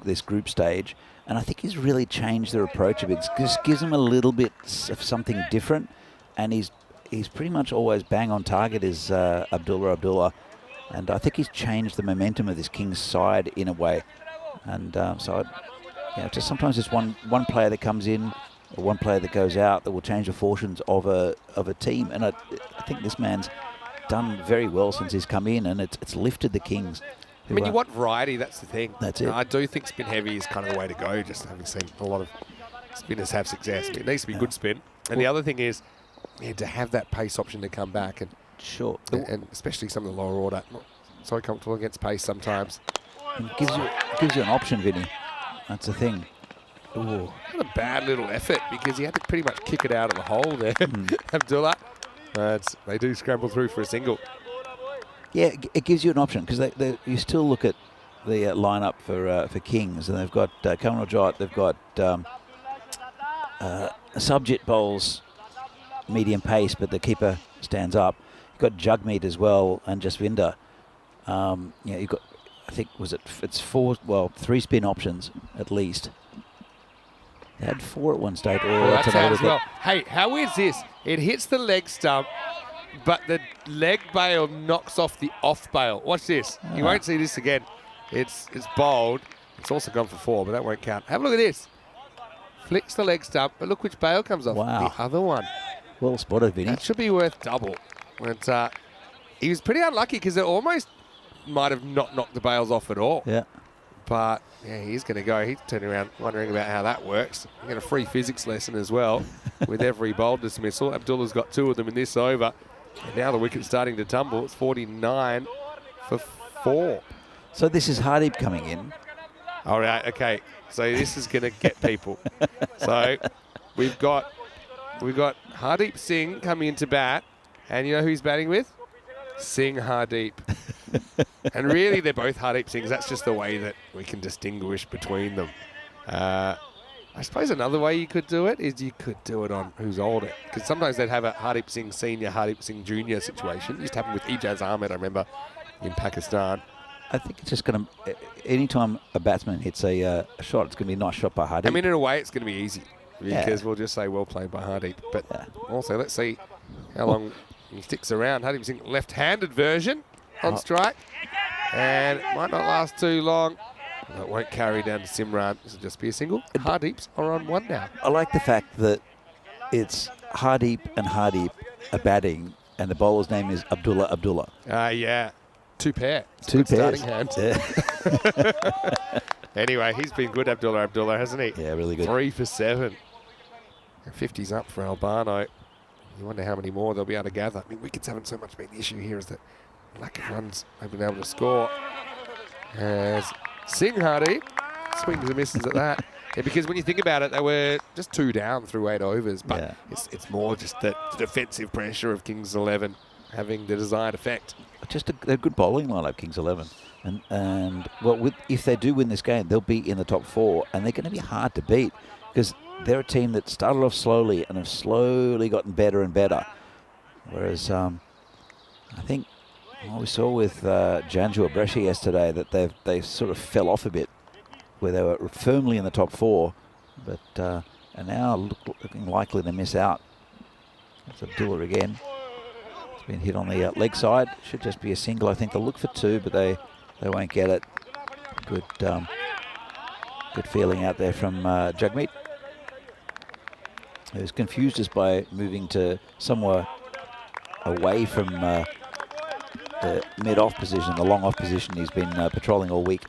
this group stage, and I think he's really changed their approach a bit. It just gives them a little bit of something different, and he's pretty much always bang on target is Abdullah. And I think he's changed the momentum of this Kings side in a way. And just sometimes it's one player that comes in or one player that goes out that will change the fortunes of a team. And I think this man's done very well since he's come in, and it's lifted the Kings. I mean, you want variety, that's the thing. That's it. I do think spin heavy is kind of the way to go, just having seen a lot of spinners have success. It needs to be good spin. And the other thing is to have that pace option to come back. And sure. And especially some of the lower order. Not so comfortable against pace sometimes. It gives you an option, Vinny. That's the thing. Ooh. Not a bad little effort, because he had to pretty much kick it out of the hole there, Abdullah. They do scramble through for a single. Yeah, it gives you an option, because you still look at the lineup for Kings, and they've got Kamanjot, they've got Subjit bowls medium pace, but the keeper stands up. You've got Jugmeet as well, and Jasvinder. You've got, I think, it's 3 spin options at least. They had 4 at one stage. That's as well. Hey, how is this? It hits the leg stump, but the leg bail knocks off the off bail. Watch this. You won't see this again. It's bowled. It's also gone for 4, but that won't count. Have a look at this. Flicks the leg stump, but look which bail comes off. Wow. The other one. Well spotted, Vinny. That should be worth double. But he was pretty unlucky, because it almost might have not knocked the bails off at all. Yeah. But yeah, he's going to go. He's turning around wondering about how that works. You get a free physics lesson as well with every bowl dismissal. Abdullah's got 2 of them in this over. And now the wicket's starting to tumble. It's 49 for 4. So this is Hardeep coming in. All right, okay. So this is going to get people. So we've got Hardeep Singh coming into bat. And you know who he's batting with? Singh Hardeep. And really, they're both Hardeep Singhs. That's just the way that we can distinguish between them. I suppose another way you could do it is you could do it on who's older. Because sometimes they'd have a Hardeep Singh Senior, Hardeep Singh Junior situation. It used to happen with Ijaz Ahmed, I remember, in Pakistan. I think it's just going to, anytime a batsman hits a shot, it's going to be a nice shot by Hardeep. I mean, in a way, it's going to be easy. Because we'll just say, well played by Hardeep. But also, let's see how long he sticks around. Hardeep Singh, left-handed version on strike. And it might not last too long. It won't carry down to Simran. This will just be a single. Hardeeps are on 1 now. I like the fact that it's Hardeep and Hardeep are batting, and the bowler's name is Abdullah. Yeah. Two pair. Two pairs. Starting hand. Yeah. Anyway, he's been good, Abdullah, hasn't he? Yeah, really good. 3 for 7. 50's up for Albano. You wonder how many more they'll be able to gather. I mean, wickets haven't so much been the issue here, is that lack of runs they've been able to score. As Singh Hardy swings and misses at that. Yeah, because when you think about it, they were just 2 down through 8 overs, but it's more just the defensive pressure of Kings 11 having the desired effect. Just a good bowling lineup, Kings 11. And well, if they do win this game, they'll be in the top 4, and they're going to be hard to beat because they're a team that started off slowly and have slowly gotten better and better. Whereas I think we saw with Janju Abreshi yesterday that they sort of fell off a bit, where they were firmly in the top 4, but are now looking likely to miss out. It's Abdullah again. It's been hit on the leg side. Should just be a single. I think they'll look for 2, but they won't get it. Good feeling out there from Jagmeet. He was confused just by moving to somewhere away from the mid-off position, the long-off position he's been patrolling all week.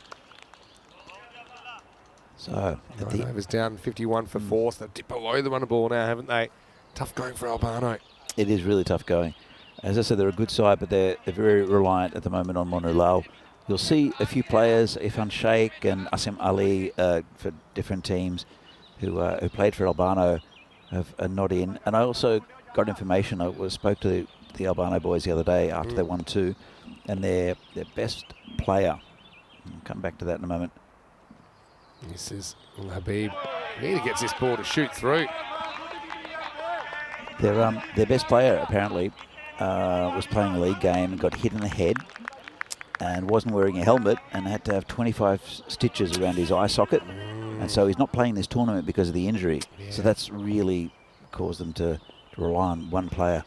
So, Overs down 51 for 4, so they've dipped below the run ball now, haven't they? Tough going for Albano. It is really tough going. As I said, they're a good side, but they're very reliant at the moment on Monu Lal. You'll see a few players, Irfan Sheikh and Asim Ali for different teams who played for Albano are not in. And I also got information, spoke to the Albano boys the other day after they won 2, and their best player, I'll come back to that in a moment. This is Habib. He gets this ball to shoot through. Their best player apparently was playing a league game and got hit in the head and wasn't wearing a helmet and had to have 25 stitches around his eye socket. And so he's not playing this tournament because of the injury. Yeah. So that's really caused them to rely on one player.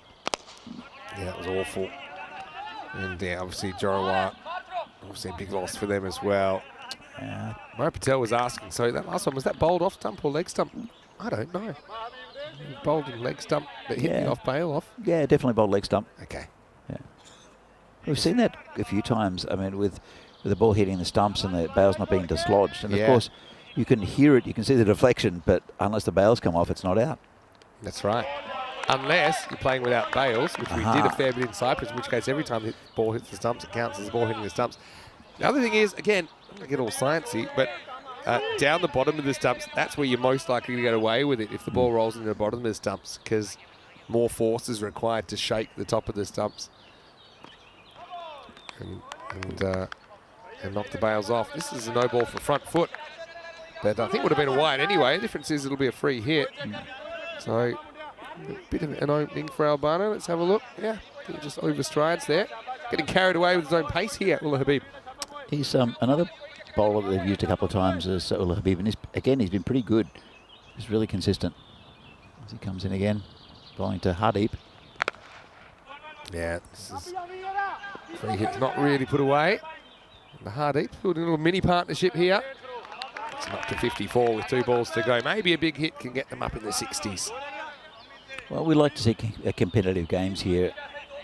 Yeah, that was awful. And yeah, obviously Jorawat, obviously a big loss for them as well. Mo Patel was asking, so that last one, was that bowled off stump or leg stump? I don't know. Bowled in leg stump, but hit the off bail off. Yeah, definitely bowled leg stump. Okay. Yeah. We've seen that a few times. I mean, with the ball hitting the stumps and the bails not being dislodged. And of course, you can hear it, you can see the deflection, but unless the bails come off, it's not out. That's right. Unless you're playing without bails, which we did a fair bit in Cyprus, in which case every time the ball hits the stumps, it counts as the ball hitting the stumps. The other thing is, again, I'm going to get all sciencey, but down the bottom of the stumps, that's where you're most likely to get away with it if the ball rolls into the bottom of the stumps, because more force is required to shake the top of the stumps and knock the bails off. This is a no ball for front foot, but I think would have been a wide anyway. The difference is it'll be a free hit. So a bit of an opening for Albano. Let's have a look. Yeah, he just overstrides there. Getting carried away with his own pace here, Ullah Habib. He's another bowler that they've used a couple of times is Ullah Habib, and he's been pretty good. He's really consistent. As he comes in again, bowling to Hardeep. Yeah, this is free hit's not really put away. The Hardeep building a little mini partnership here. It's up to 54 with 2 balls to go. Maybe a big hit can get them up in the 60s. Well, we like to see competitive games here,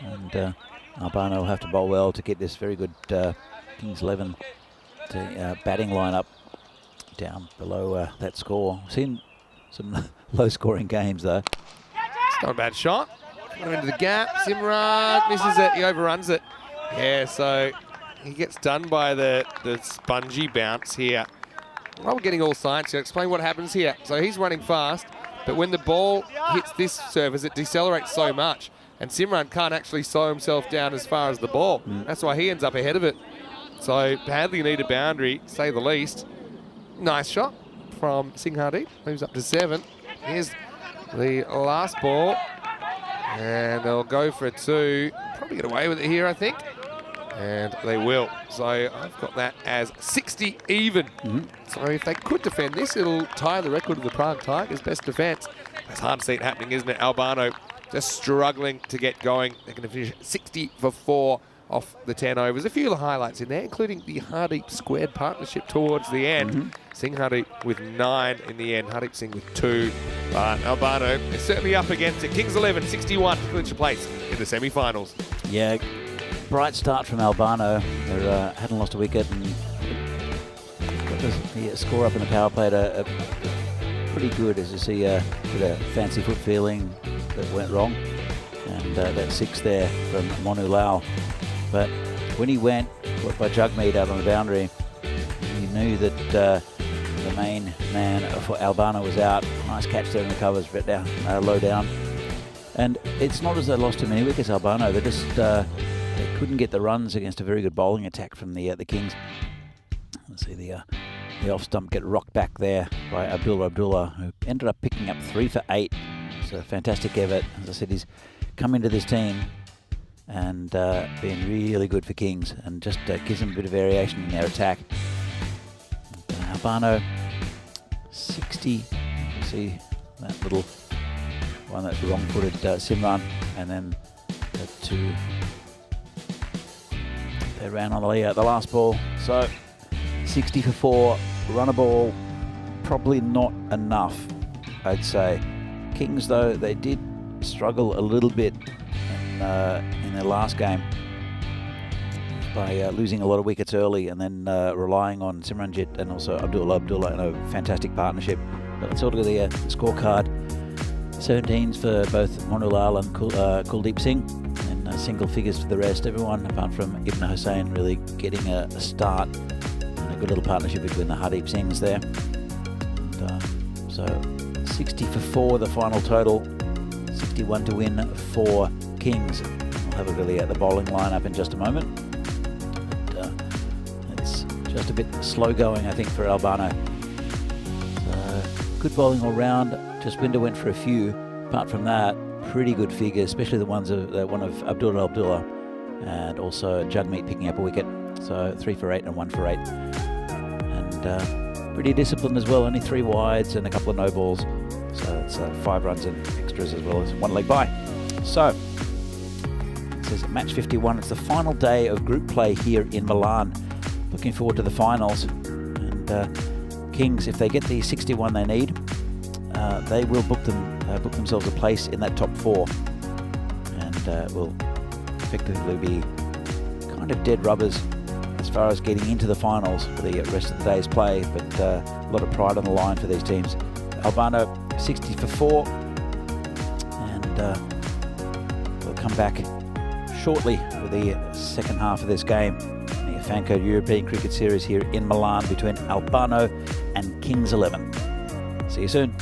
and Albano will have to bowl well to get this very good Kings 11 batting lineup down below that score. We've seen some low-scoring games, though. It's not a bad shot. Into the gap. Simran misses it. He overruns it. Yeah, so he gets done by the spongy bounce here. While we're getting all science, I'll explain what happens here. So he's running fast, but when the ball hits this surface, it decelerates so much. And Simran can't actually slow himself down as far as the ball. That's why he ends up ahead of it. So badly need a boundary, to say the least. Nice shot from Singh Hardeep. Moves up to 7. Here's the last ball. And they'll go for a 2. Probably get away with it here, I think. And they will. So I've got that as 60 even. So if they could defend this, it'll tie the record of the Prague Tigers' best defence. It's hard to see it happening, isn't it? Albano just struggling to get going. They're going to finish 60 for 4 off the 10 overs. A few of the highlights in there, including the Hardeep squared partnership towards the end. Singh Hardeep with 9 in the end, Hardeep Singh with 2. But Albano is certainly up against it. Kings 11, 61 to clinch a place in the semi-finals. Yeah, bright start from Albano. They hadn't lost a wicket and got the score up in the power play at pretty good, as you see a bit of fancy foot feeling that went wrong. And that 6 there from Monu Lal. But when he went, caught by Jugmeet out on the boundary, you knew that the main man for Albano was out. Nice catch there in the covers, but down, low down. And it's not as they lost too many wickets, Albano. They just they couldn't get the runs against a very good bowling attack from the Kings. Let's see the off stump get rocked back there by Abdullah, who ended up picking up 3 for 8. It's a fantastic effort. As I said, he's come into this team and been really good for Kings, and just gives them a bit of variation in their attack. Albano 60. See that little one, that's wrong-footed Simran, and then the 2 they ran on the last ball. So 60 for 4, run a ball, probably not enough, I'd say. Kings, though, they did struggle a little bit in their last game by losing a lot of wickets early and then relying on Simranjit and also Abdullah in a fantastic partnership. But let's look at the scorecard. 17s for both Monu Lal and Kuldeep Singh, and single figures for the rest. Everyone apart from Ibn Hussain really getting a start, and a good little partnership between the Hardeep Singhs there. And, so 60 for 4 the final total, 61 to win for Kings. We'll have a look at the bowling lineup in just a moment. But, it's just a bit slow going, I think, for Albano. So, good bowling all round. Jaswinder went for a few. Apart from that, pretty good figures, especially the ones of one of Abdullah, and also Jugmeet picking up a wicket. So 3 for 8 and 1 for 8. And pretty disciplined as well. Only 3 wides and a couple of no balls. So it's 5 runs and extras as well as 1 leg bye. So it says match 51. It's the final day of group play here in Milan. Looking forward to the finals. And Kings, if they get the 61 they need, they will book themselves a place in that top 4, and will effectively be kind of dead rubbers as far as getting into the finals for the rest of the day's play. But a lot of pride on the line for these teams. Albano 60 for 4, and we'll come back shortly for the second half of this game. The FanCode European Cricket Series here in Milan between Albano and Kings 11. See you soon.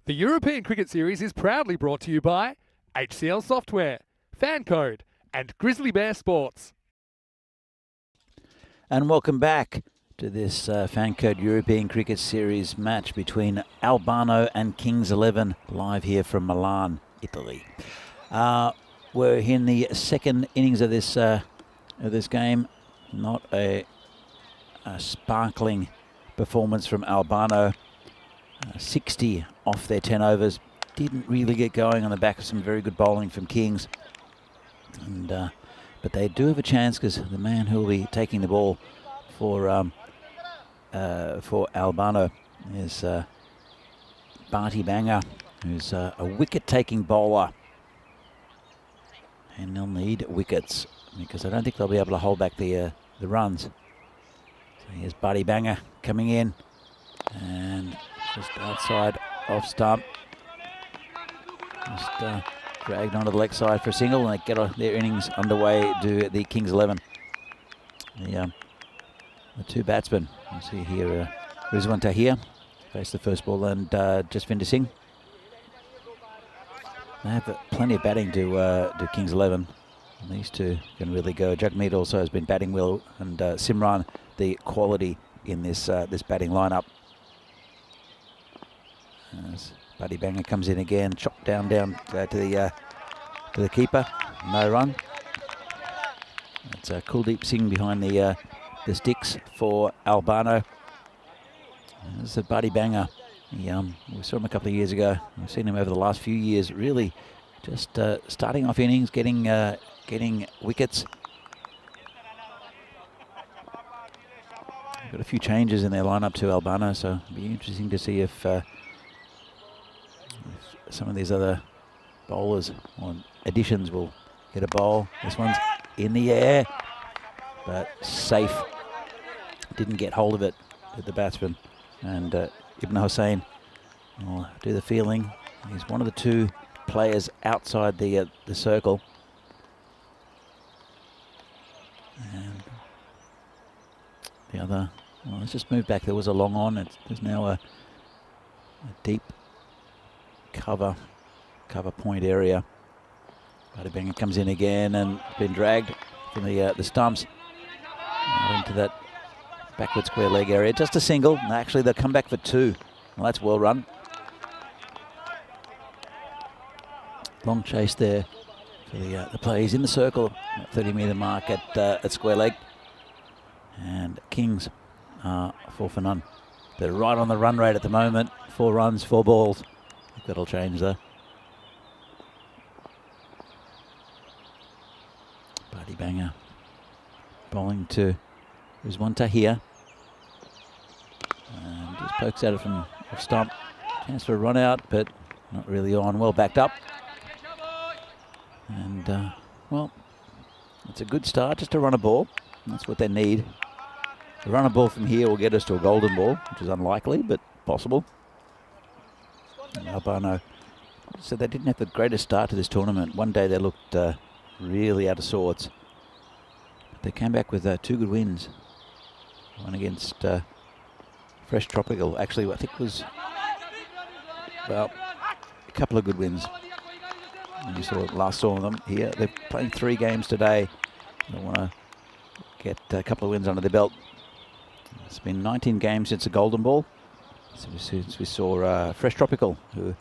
The European Cricket Series is proudly brought to you by HCL Software, FanCode, and Grizzly Bear Sports. And welcome back to this FanCode European Cricket Series match between Albano and Kings 11, live here from Milan, Italy. We're in the second innings of this game. Not a sparkling performance from Albano. 60 off their 10 overs. Didn't really get going on the back of some very good bowling from Kings. And but they do have a chance, because the man who will be taking the ball for Albano is Barty Banger, who's a wicket-taking bowler. And they'll need wickets, because I don't think they'll be able to hold back the runs. So here's Barty Banger coming in, and just outside off stump. Just dragged onto the leg side for a single, and they get their innings underway to the Kings 11. The two batsmen, you see here, Rizwan Tahir faced the first ball, and Jasvinder Singh. They have plenty of batting to Kings 11. And these two can really go. Jagmeet also has been batting well, and Simran, the quality in this batting lineup. As Barty Banger comes in again, chopped down to the keeper, no run. It's Kuldeep Singh behind the sticks for Albano. This is Barty Banger. We saw him a couple of years ago. We've seen him over the last few years, really just starting off innings, getting wickets. Got a few changes in their lineup to Albano, so it'll be interesting to see if some of these other bowlers or additions will get a bowl. This one's in the air, but safe. Didn't get hold of it with the batsman. And Ibn Hussain will do the fielding. He's one of the two players outside the circle. And the other, well, let's just move back. There was a long on. There's now a deep cover point area. Barty Banger comes in again and been dragged from the stumps into that backward square leg area. Just a single, and actually they'll come back for two. Well, that's well run. Long chase there for the play. He's in the circle, 30-metre mark at square leg. And Kings are 4 for none. They're right on the run rate at the moment. 4 runs, 4 balls. That'll change though. Barty Banger bowling to Rizwan Tahir. And just pokes at it from off stump. Chance for a run out, but not really on. Well backed up. And, well, it's a good start just to run a ball. That's what they need. To run a ball from here will get us to a golden ball, which is unlikely, but possible. And Albano said they didn't have the greatest start to this tournament. One day they looked really out of sorts. They came back with 2 good wins. One against Fresh Tropical. Actually, I think it was, well, a couple of good wins. And you saw them here. They're playing 3 games today. They want to get a couple of wins under their belt. It's been 19 games since the Golden Ball. Since we saw Fresh Tropical, who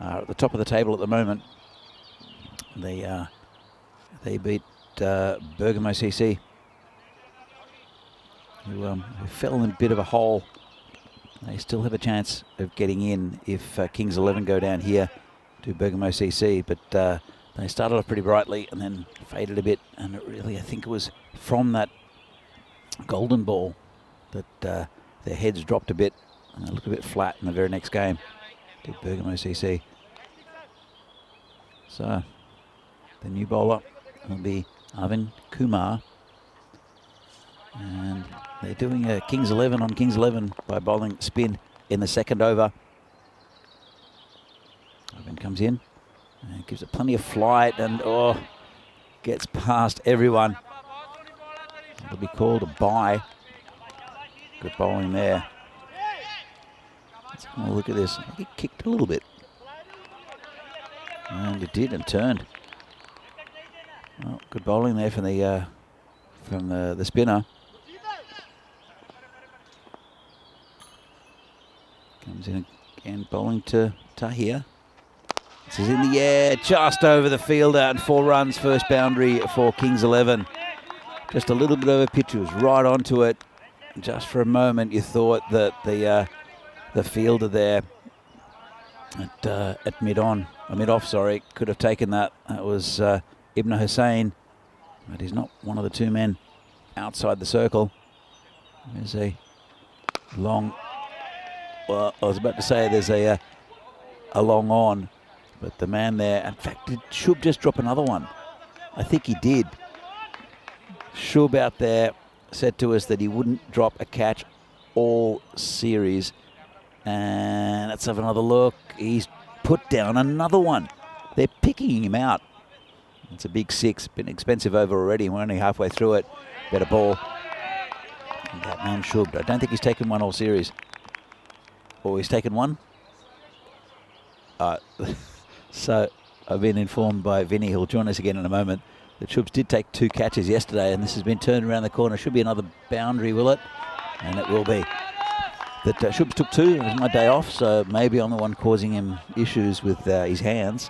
are at the top of the table at the moment. They beat Bergamo CC, who fell in a bit of a hole. They still have a chance of getting in if Kings 11 go down here to Bergamo CC, but they started off pretty brightly and then faded a bit, and it really, I think it was from that Golden Ball that their heads dropped a bit and they looked a bit flat in the very next game to Bergamo CC. So the new bowler will be Arvind Kumar, and they're doing a Kings 11 on Kings 11 by bowling spin in the second over. Arvind comes in and gives it plenty of flight, and gets past everyone. It'll be called a bye. Good bowling there. Let's have a look at this. He kicked a little bit. And it did and turned. Well, good bowling there from the spinner. Comes in again, bowling to Tahir. This is in the air, just over the fielder, and 4 runs, first boundary for Kings 11. Just a little bit over pitch, was right onto it. Just for a moment, you thought that the fielder there at mid-off, sorry, could have taken that. That was Ibn Hussain, but he's not one of the 2 men outside the circle. There's a long, well, I was about to say there's a long on, but the man there, in fact, did Shub just drop another one? I think he did. Shub out there said to us that he wouldn't drop a catch all series. And let's have another look. He's put down another one. They're picking him out. It's a big 6. Been expensive over already. We're only halfway through it. Better ball. And that man Shub. I don't think he's taken one all series. Or he's taken one. So I've been informed by Vinny, who'll join us again in a moment, that Shubs did take 2 catches yesterday, and this has been turned around the corner. Should be another boundary, will it? And it will be. That Shubs took 2. It was my day off, so maybe I'm the one causing him issues with his hands.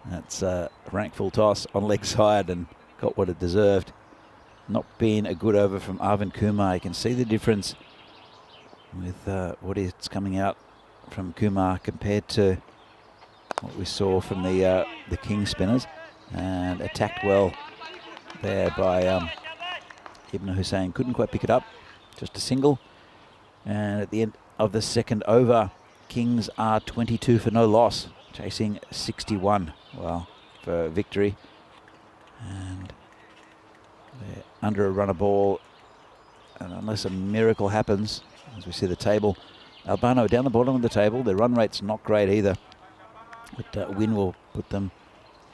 That's a rank full toss on leg side and got what it deserved. Not being a good over from Arvind Kumar. You can see the difference with what is coming out from Kumar compared to what we saw from the King spinners, and attacked well there by Ibn Hussain. Couldn't quite pick it up, just a single. And at the end of the second over, Kings are 22 for no loss, chasing 61. Well, for victory. And they're under a run of ball, and unless a miracle happens, as we see the table, Albano down the bottom of the table. Their run rate's not great either, but a win will put them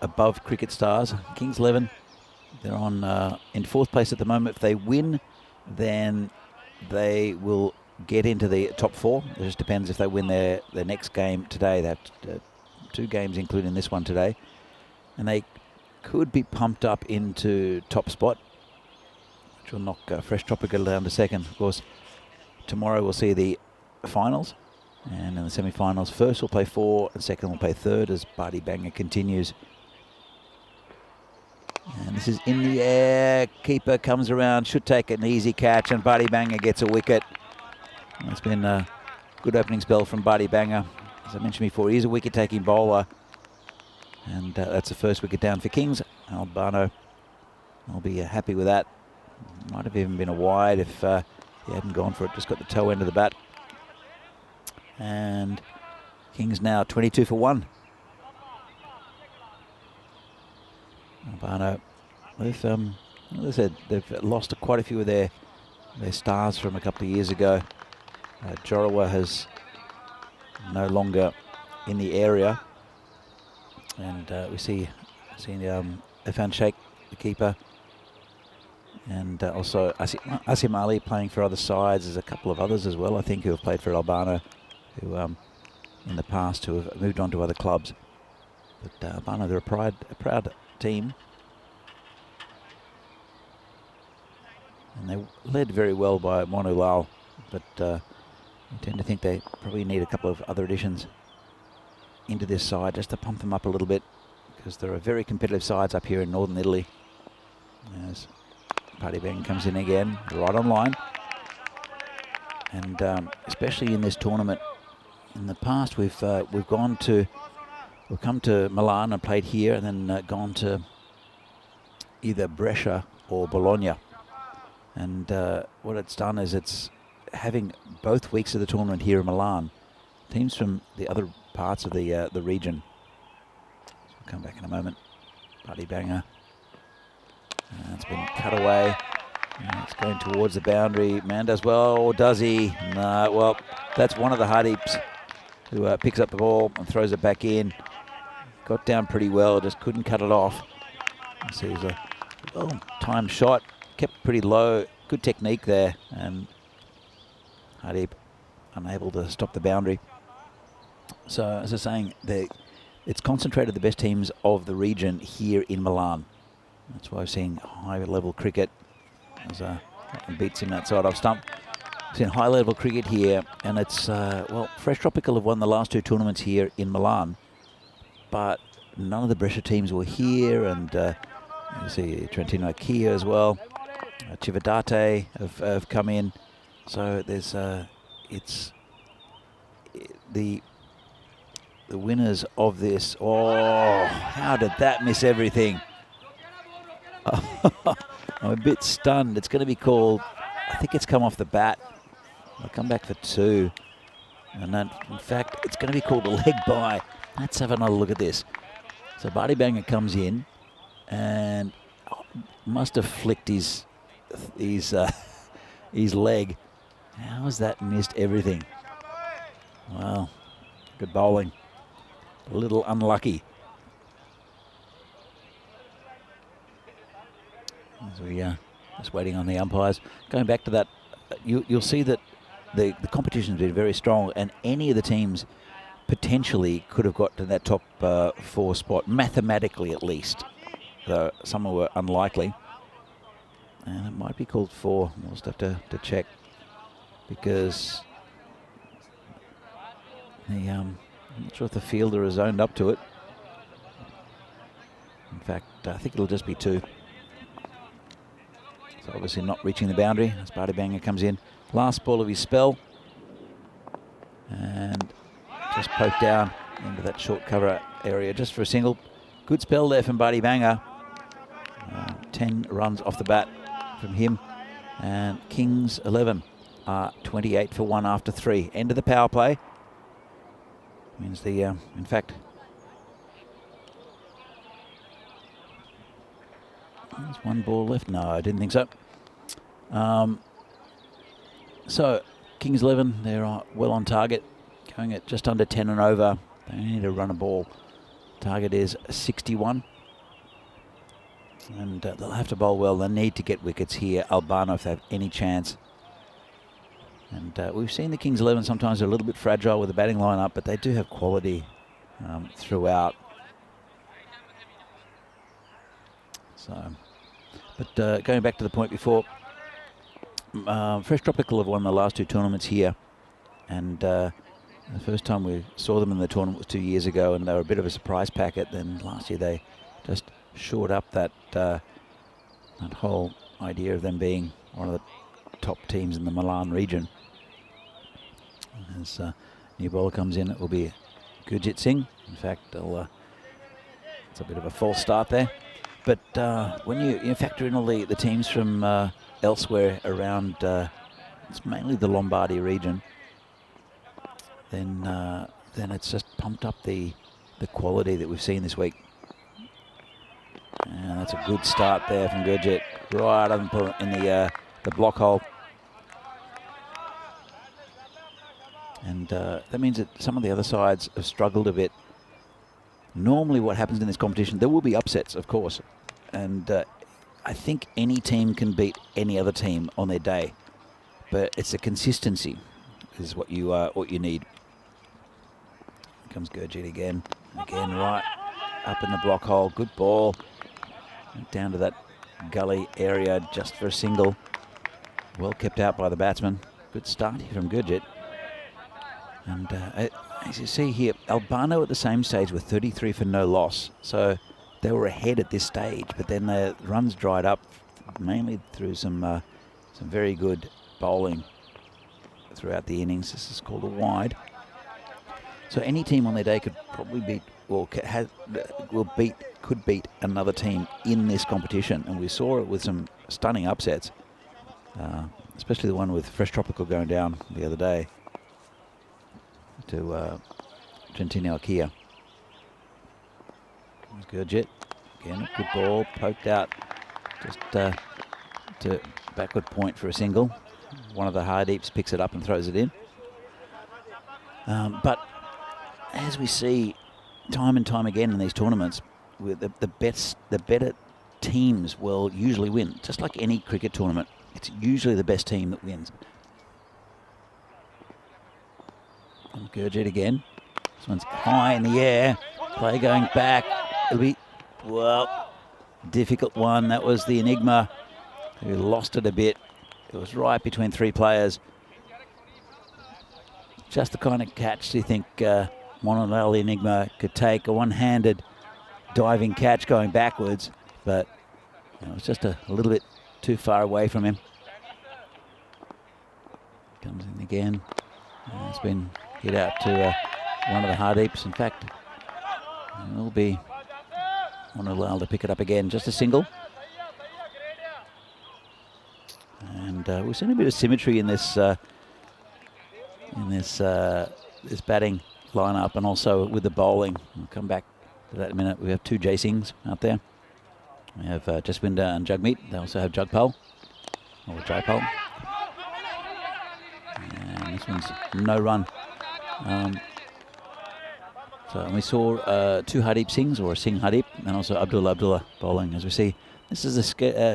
above Cricket Stars. Kings 11, they're on in 4th place at the moment. If they win, then they will get into the top 4. It just depends if they win their next game today. They have 2 games, including this one today, and they could be pumped up into top spot, which will knock Fresh Tropical down to 2nd. Of course, tomorrow we'll see the finals, and in the semi-finals, first will play 4 and second will play 3rd as Badi Banger continues. And this is in the air. Keeper comes around, should take an easy catch, and Badi Banger gets a wicket. It's been a good opening spell from Badi Banger. As I mentioned before, he is a wicket-taking bowler, and that's the first wicket down for Kings. Albano will be happy with that. Might have even been a wide if he hadn't gone for it. Just got the toe end of the bat. And Kings now 22 for 1. Albano, as I said, they've lost quite a few of their stars from a couple of years ago. Jorawa has no longer in the area, and we see Irfan Sheikh, the keeper, and also Asim Ali playing for other sides. There's a couple of others as well, I think, who have played for Albano, who in the past who have moved on to other clubs. But Albano, they're a proud team, and they led very well by Monu Lal, but I tend to think they probably need a couple of other additions into this side just to pump them up a little bit, because there are very competitive sides up here in northern Italy. As Badi Banger comes in again, right on line, and especially in this tournament. In the past, we've come to Milan and played here, and then gone to either Brescia or Bologna. And what it's done is it's having both weeks of the tournament here in Milan. Teams from the other parts of the region. I'll come back in a moment. Badi Banger. It's been cut away. And it's going towards the boundary. Man does well, or does he? No, well, that's one of the Hardeeps who picks up the ball and throws it back in. Got down pretty well, just couldn't cut it off. See, it was a well-timed shot, kept pretty low, good technique there, and Hardeep unable to stop the boundary. So, as I was saying, the it's concentrated the best teams of the region here in Milan. That's why I've seen high-level cricket. As beats him outside off stump. We've seen high-level cricket here, and it's, well, Fresh Tropical have won the last 2 tournaments here in Milan, but none of the Brescia teams were here, and you see Trentino Kia as well. Cividate have come in. So there's, it's the winners of this. Oh, how did that miss everything? I'm a bit stunned. It's going to be called, I think it's come off the bat. I'll come back for 2. And then, in fact, it's going to be called a leg by. Let's have another look at this. So Barty Banger comes in and must have flicked his leg. How has that missed everything? Wow, good bowling. A little unlucky. As we just waiting on the umpires. Going back to that, you'll see that the competition's been very strong, and any of the teams potentially could have got to that top 4 spot, mathematically at least. Though some were unlikely. And it might be called 4. We'll just have to check, because I'm not sure if the fielder has owned up to it. In fact, I think it'll just be 2. So obviously not reaching the boundary as Barty Banger comes in. Last ball of his spell. And just poked down into that short cover area just for a single. Good spell there from Barty Banger. 10 runs off the bat from him. And Kings 11 are 28 for 1 after 3. End of the power play. Means the, in fact, there's 1 ball left. No, I didn't think so. So, Kings 11, they're well on target, going at just under 10 and over. They need to run a ball. Target is 61. And they'll have to bowl well. They need to get wickets here, Albano, if they have any chance. And we've seen the Kings 11 sometimes are a little bit fragile with the batting lineup, but they do have quality throughout. So, but going back to the point before, Fresh Tropical have won the last 2 tournaments here, and the first time we saw them in the tournament was 2 years ago, and they were a bit of a surprise packet. Then last year they just shored up that that whole idea of them being one of the top teams in the Milan region. As new bowler comes in, it will be Gurjit Singh. In fact, it's a bit of a false start there. But when you factor in all the teams from elsewhere around, it's mainly the Lombardy region, then it's just pumped up the quality that we've seen this week. And that's a good start there from Gurjit, right up in the block hole. And that means that some of the other sides have struggled a bit. Normally what happens in this competition, there will be upsets, of course. And I think any team can beat any other team on their day. But it's the consistency is what you need. Here comes Gurjit again. Again, right up in the block hole. Good ball. Down to that gully area just for a single. Well kept out by the batsman. Good start here from Gurjit. And as you see here, Albano at the same stage were 33 for no loss. So they were ahead at this stage, but then the runs dried up, mainly through some very good bowling throughout the innings. This is called a wide. So any team on their day could probably beat, or could beat another team in this competition. And we saw it with some stunning upsets, especially the one with Fresh Tropical going down the other day to Trentino Kia. Gurjit, again, a good ball, poked out just to backward point for a single. One of the Hardeeps picks it up and throws it in. But as we see time and time again in these tournaments, with the better teams will usually win. Just like any cricket tournament, it's usually the best team that wins. And Gurjit again. This one's high in the air. Play going back. It'll be, well, difficult one. That was the Enigma who lost it a bit. It was right between three players. Just the kind of catch you think Monolal Enigma could take. A one-handed diving catch going backwards, but it was just a little bit too far away from him. Comes in again. It's been hit out to one of the hard heaps. In fact, it will be Monolal to pick it up again. Just a single. And we've seen a bit of symmetry in this this batting lineup, and also with the bowling. We'll come back to that in a minute. We have two Jaisings out there. We have Jaswinder and Jagmeet. They also have Jagpal, or Jaipal. And this one's no run. So we saw two Hardeep Singhs, or a Singh Hardeep, and also Abdullah bowling. As we see, this is the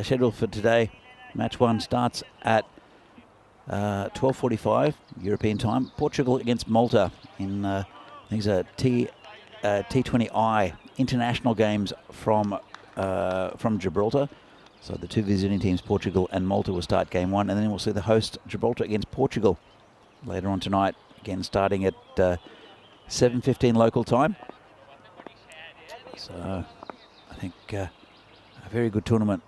schedule for today. Match 1 starts at 12:45 European time. Portugal against Malta in these are T20I international games from Gibraltar. So the two visiting teams, Portugal and Malta, will start game 1, and then we'll see the host Gibraltar against Portugal later on tonight. Again, starting at 7:15 local time. So I think a very good tournament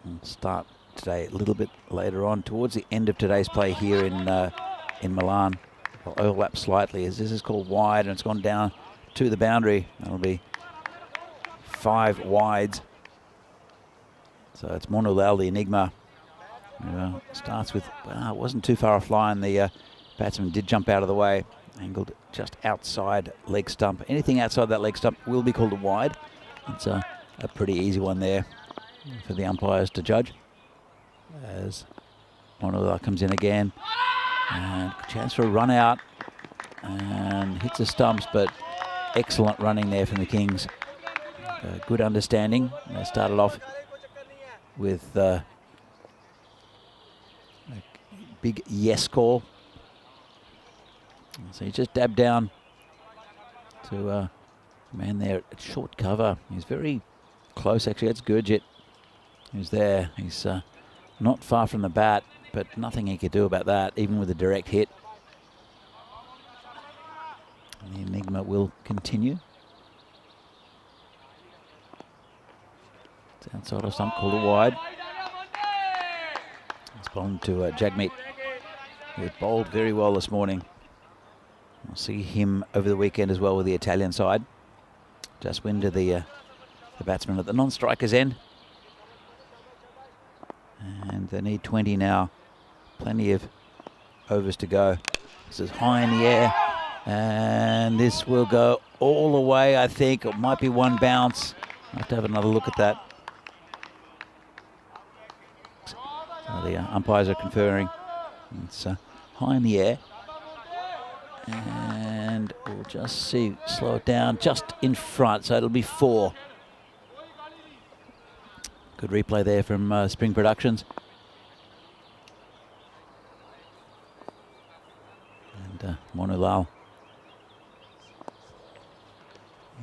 will start today, a little bit later on, towards the end of today's play here in Milan. I'll overlap slightly as this is called wide, and it's gone down to the boundary. That'll be 5 wides. So it's Monolal, the Enigma. Starts with, it wasn't too far offline. The batsman did jump out of the way, angled just outside leg stump. Anything outside that leg stump will be called a wide. It's a pretty easy one there for the umpires to judge. As Monolal comes in again, and chance for a run out, and hits the stumps, but excellent running there from the Kings. Good understanding. They started off with a big yes call. So he just dabbed down to a man there at short cover. He's very close, actually. That's Gurjit who's there. He's not far from the bat, but nothing he could do about that, even with a direct hit. And the Enigma will continue. It's outside of stump, called a wide. It's bowled to Jagmeet, who bowled very well this morning. We'll see him over the weekend as well with the Italian side. Jaswinder, the batsman at the non-striker's end. And they need 20 now. Plenty of overs to go. This is high in the air. And this will go all the way, I think. It might be one bounce. I'll have to have another look at that. So the umpires are conferring. It's high in the air. And we'll just see, slow it down, just in front. So it'll be 4. Good replay there from Spring Productions. And Monolal.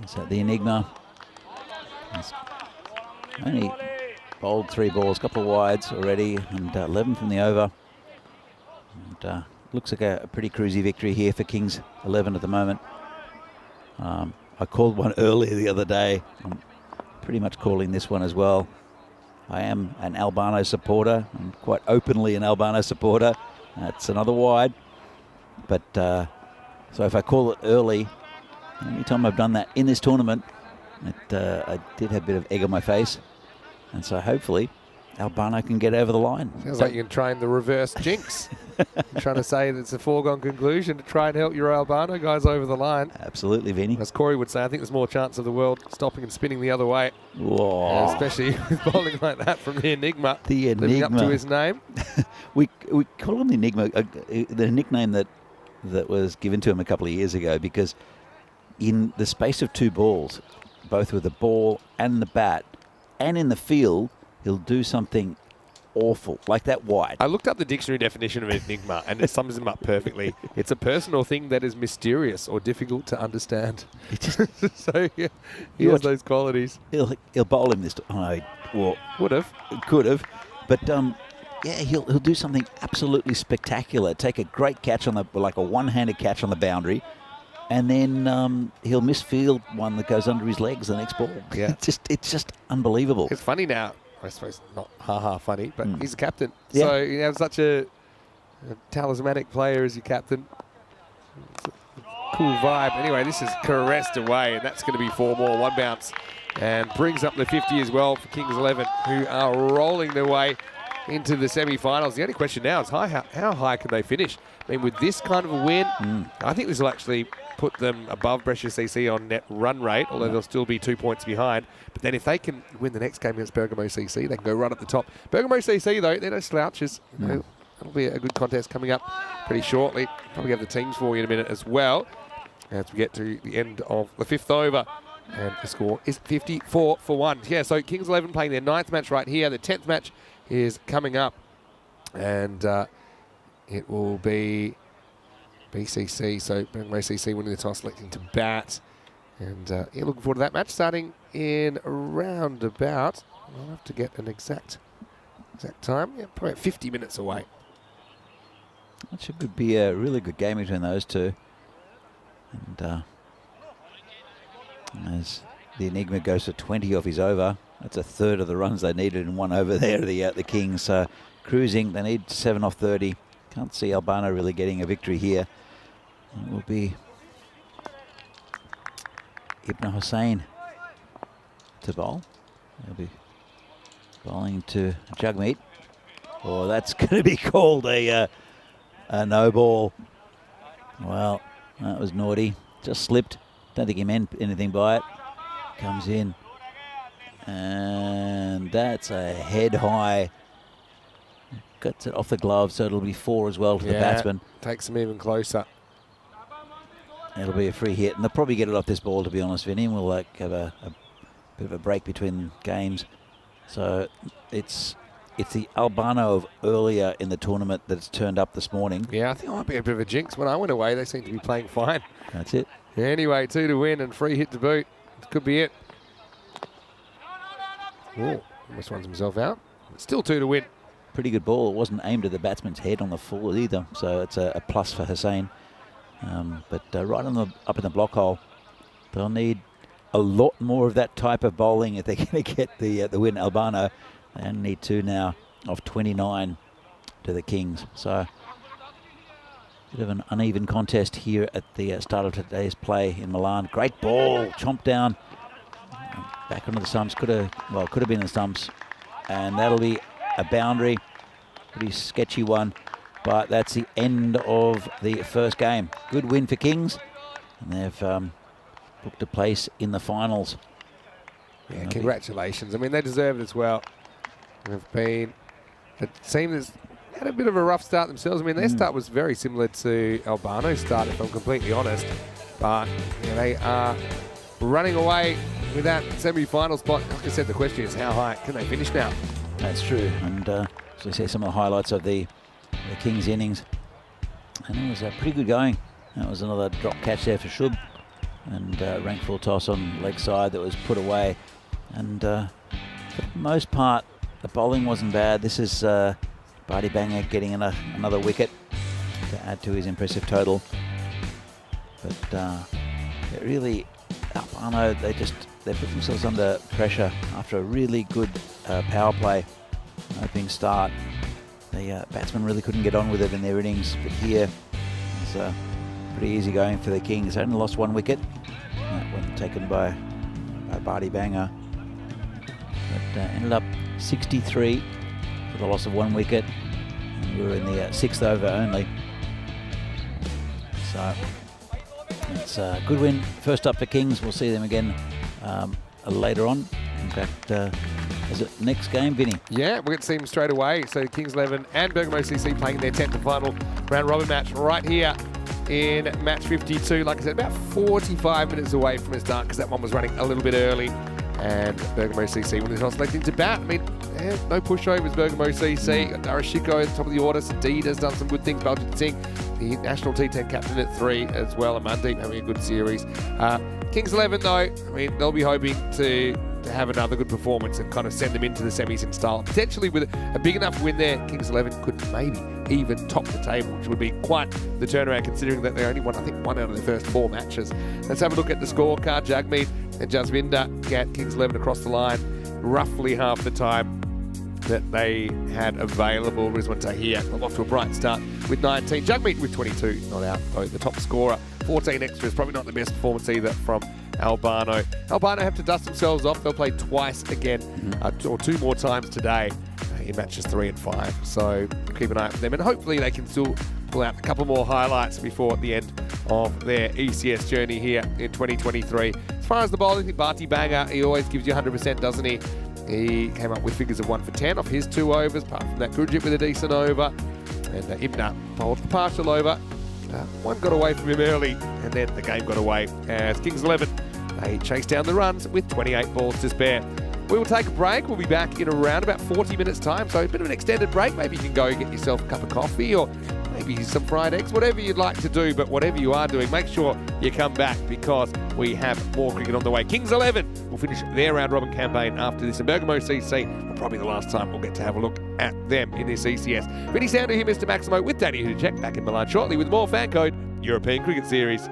Is that the Enigma? He's only bowled 3 balls, a couple of wides already, and 11 from the over. And looks like a pretty cruisy victory here for Kings 11 at the moment. I called one earlier the other day. I'm pretty much calling this one as well. I am an Albano supporter. I'm quite openly an Albano supporter. That's another wide. But so if I call it early, any time I've done that in this tournament, I did have a bit of egg on my face. And so hopefully Albano can get over the line. Sounds like you can train the reverse jinx. You're trying to say that it's a foregone conclusion to try and help your Albano guys over the line. Absolutely, Vinny. As Corey would say, I think there's more chance of the world stopping and spinning the other way. Whoa. Especially with bowling like that from the Enigma. The Enigma. Living up to his name. we call him the Enigma, the nickname that was given to him a couple of years ago, because in the space of 2 balls, both with the ball and the bat, and in the field, he'll do something awful, like that wide. I looked up the dictionary definition of enigma, and it sums them up perfectly. It's a person or thing that is mysterious or difficult to understand. So yeah, he has those qualities. He'll bowl him this time. Oh, well, Would have. could have, but yeah, he'll do something absolutely spectacular. Take a great catch on like a one-handed catch on the boundary, and then he'll misfield one that goes under his legs the next ball. Yeah, it's just unbelievable. It's funny now. I suppose not funny, but he's a captain. Yeah. So you have such a talismanic player as your captain. It's a cool vibe. Anyway, this is caressed away, and that's going to be 4 more. 1 bounce, and brings up the 50 as well for Kings 11, who are rolling their way into the semi-finals. The only question now is how high can they finish? I mean, with this kind of a win, I think this will actually put them above Brescia CC on net run rate, although they'll still be 2 points behind. But then if they can win the next game against Bergamo CC, they can go right at the top. Bergamo CC, though, they're no slouches. That'll be a good contest coming up pretty shortly. Probably have the teams for you in a minute as well, as we get to the end of the 5th over. And the score is 54-1. Yeah, so Kings 11 playing their 9th match right here. The 10th match is coming up, and it will be BCC, so Bergamo CC winning the toss, selecting to bat. And yeah, looking forward to that match starting in around about, I'll have to get an exact time, yeah, probably 50 minutes away. That should be a really good game between those two. And as the Enigma goes to 20 off his over, that's a third of the runs they needed in one over there. The Kings cruising. They need 7 off 30. Can't see Albano really getting a victory here. It will be Ibn Hussein to bowl. They'll be bowling to Jagmeet. Oh, that's going to be called a no ball. Well, that was naughty. Just slipped. Don't think he meant anything by it. Comes in. And that's a head high. Gets it off the glove, so it'll be 4 as well to the batsman. Takes them even closer. It'll be a free hit, and they'll probably get it off this ball, to be honest, Vinny. We'll have a bit of a break between games. So it's the Albano of earlier in the tournament that's turned up this morning. Yeah, I think it might be a bit of a jinx. When I went away, they seemed to be playing fine. That's it. Anyway, 2 to win and free hit to boot. Could be it. Oh, almost runs himself out. Still 2 to win. Pretty good ball. It wasn't aimed at the batsman's head on the full either, so it's a plus for Hussein. But right up in the block hole, they'll need a lot more of that type of bowling if they're going to get the win. Albano, they only need 2 now of 29 to the Kings. So bit of an uneven contest here at the start of today's play in Milan. Great ball, chomped down, back onto the stumps. Could have been the stumps, and that'll be a boundary. Pretty sketchy one, but that's the end of the first game. Good win for Kings, and they've booked a place in the finals. Yeah, congratulations. I mean, they deserve it as well. They've been a team that's had a bit of a rough start themselves. I mean, their start was very similar to Albano's start, if I'm completely honest. But you know, they are running away with that semi-final spot. Like I said, the question is how high can they finish now? That's true. And as I say, some of the highlights of the Kings innings. And it was pretty good going. That was another drop catch there for Shub. And rank full toss on leg side that was put away. And for the most part, the bowling wasn't bad. This is Barty Banger getting another wicket to add to his impressive total. But it really, Albano, they put themselves under pressure after a really good power play opening start. The batsmen really couldn't get on with it in their innings, but here it's pretty easy going for the Kings. They only lost 1 wicket. That one taken by Barty Banger. But ended up 63 for the loss of 1 wicket. And we were in the 6th over only. So it's a good win. First up for Kings. We'll see them again later on. In fact, is it next game, Vinny? Yeah, we'll get to see them straight away. So Kings 11 and Bergamo CC playing their 10th and final round robin match right here in match 52. Like I said, about 45 minutes away from its start because that one was running a little bit early. and Bergamo CC when they're not selecting to bat. I mean, no pushovers, Bergamo CC. Darashiko at the top of the order. Sadid has done some good things. Baljit Singh, the national T10 captain at 3 as well. Amandeep having a good series. Kings 11 though, I mean, they'll be hoping to have another good performance and kind of send them into the semis in style. Potentially with a big enough win there, Kings 11 could maybe even top the table, which would be quite the turnaround considering that they only won, I think, 1 out of their first 4 matches. Let's have a look at the scorecard. Jagmeet and Jasvinder get Kings 11 across the line roughly half the time that they had available. Rizwan Tahir off to a bright start with 19. Jagmeet with 22, not out though, the top scorer. 14 extras, probably not the best performance either from Albano. Albano have to dust themselves off. They'll play twice again, or 2 more times today in matches 3 and 5. So keep an eye out for them, and hopefully they can still pull out a couple more highlights before the end of their ECS journey here in 2023. As far as the bowling, I think Bharti Banger, he always gives you 100%, doesn't he? He came up with figures of 1 for 10 off his 2 overs. Apart from that, Gurjit with a decent over, and Ibna bowled the partial over. 1 got away from him early, and then the game got away as Kings 11, they chased down the runs with 28 balls to spare. We will take a break. We'll be back in around about 40 minutes time, so a bit of an extended break. Maybe you can go get yourself a cup of coffee or maybe some fried eggs, whatever you'd like to do. But whatever you are doing, make sure you come back because we have more cricket on the way. Kings 11 will finish their round-robin campaign after this, and Bergamo CC will probably the last time we'll get to have a look at them in this ECS. Vinny Sandu here, Mr. Maximo, with Danny Hudacek back in Milan shortly with more FanCode European Cricket Series.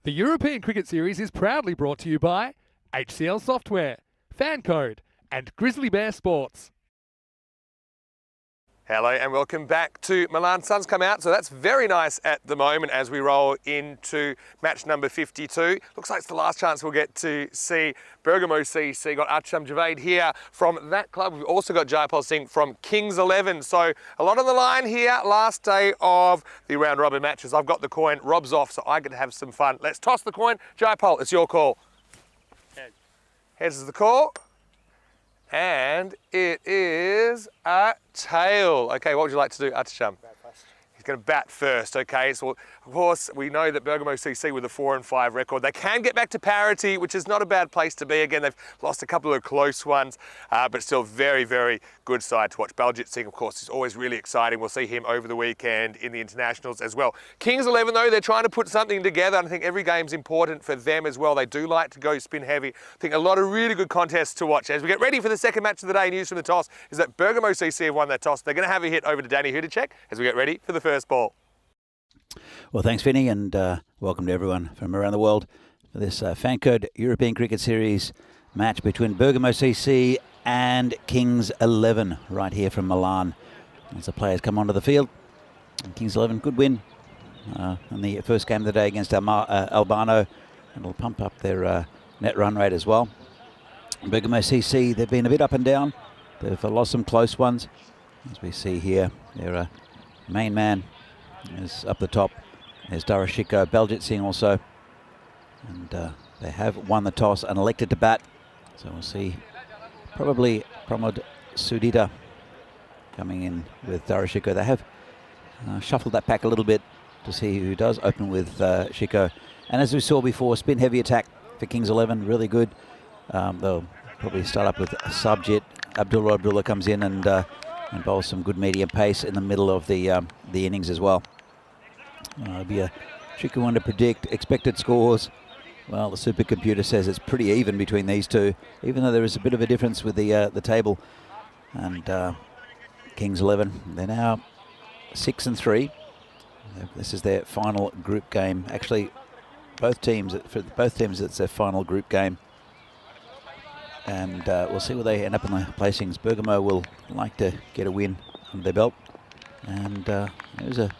The European Cricket Series is proudly brought to you by HCL Software, FanCode, and Grizzly Bear Sports. Hello and welcome back to Milan. Sun's come out, so that's very nice at the moment as we roll into match number 52. Looks like it's the last chance we'll get to see Bergamo CC. Got Archam Javed here from that club. We've also got Jayapal Singh from Kings 11. So a lot on the line here. Last day of the round robin matches. I've got the coin. Rob's off, so I get to have some fun. Let's toss the coin. Jayapal, it's your call. Heads is the call. And it is a tail. Okay, what would you like to do, Atacham? He's going to bat first, okay? So, of course, we know that Bergamo CC with a 4-5 record, they can get back to parity, which is not a bad place to be. Again, they've lost a couple of close ones, but still very, very good side to watch. Baljit Singh, of course, is always really exciting. We'll see him over the weekend in the internationals as well. Kings 11, though, they're trying to put something together, and I think every game's important for them as well. They do like to go spin heavy. I think a lot of really good contests to watch. As we get ready for the second match of the day, news from the toss is that Bergamo CC have won that toss. They're going to have a hit over to Danny Hudacek as we get ready for the first ball. Well, thanks, Vinny, and welcome to everyone from around the world for this FanCode European Cricket Series match between Bergamo CC and Kings 11 right here from Milan. As the players come onto the field, and Kings 11, good win in the first game of the day against Albano, and it'll pump up their net run rate as well. Bergamo CC, they've been a bit up and down. They've lost some close ones. As we see here, their main man is up the top. There's Darashiko, Baljit Singh also. And they have won the toss and elected to bat. So we'll see probably Pramod Sudhita coming in with Darashiko. They have shuffled that pack a little bit to see who does open with Shiko. And as we saw before, spin heavy attack for Kings 11, really good. They'll probably start up with Sabjit. Abdullah comes in and bowls some good medium pace in the middle of the innings as well. It'll be a tricky one to predict. Expected scores, well, the supercomputer says it's pretty even between these two, even though there is a bit of a difference with the table. And Kings 11, they're now 6-3. This is their final group game. Actually, for both teams, it's their final group game. And we'll see where they end up in the placings. Bergamo will like to get a win under their belt. And there's a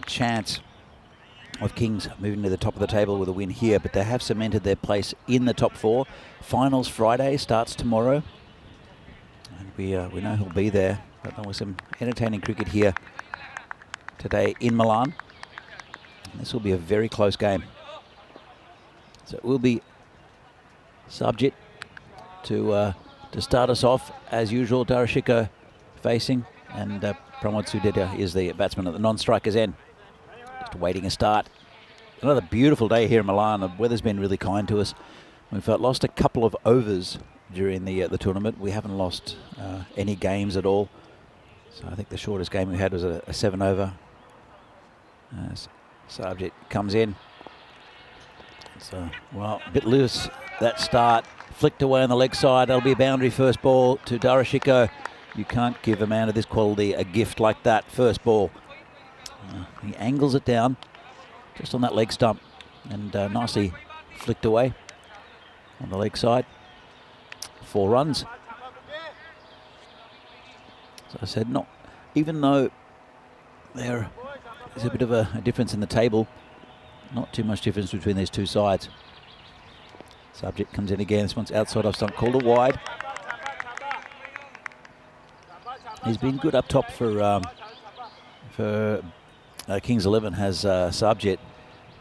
chance of Kings moving to the top of the table with a win here, but they have cemented their place in the top four. Finals Friday starts tomorrow. And we know he'll be there. But there was some entertaining cricket here today in Milan. And this will be a very close game. So it will be Sabjit to start us off as usual. Darashiko facing, and Pramod Sudhita is the batsman at the non-striker's end. Just awaiting a start. Another beautiful day here in Milan. The weather's been really kind to us. We've lost a couple of overs during the tournament. We haven't lost any games at all. So I think the shortest game we had was a 7-over. Sabjit comes in. So, well, a bit loose that start. Flicked away on the leg side. That'll be a boundary first ball to Darashiko. You can't give a man of this quality a gift like that first ball. He angles it down just on that leg stump and nicely flicked away on the leg side. 4 runs. As I said, not even though there is a bit of a difference in the table, not too much difference between these two sides. Subject comes in again. This one's outside off stump, called a wide. He's been good up top for Kings 11 has Sabjit.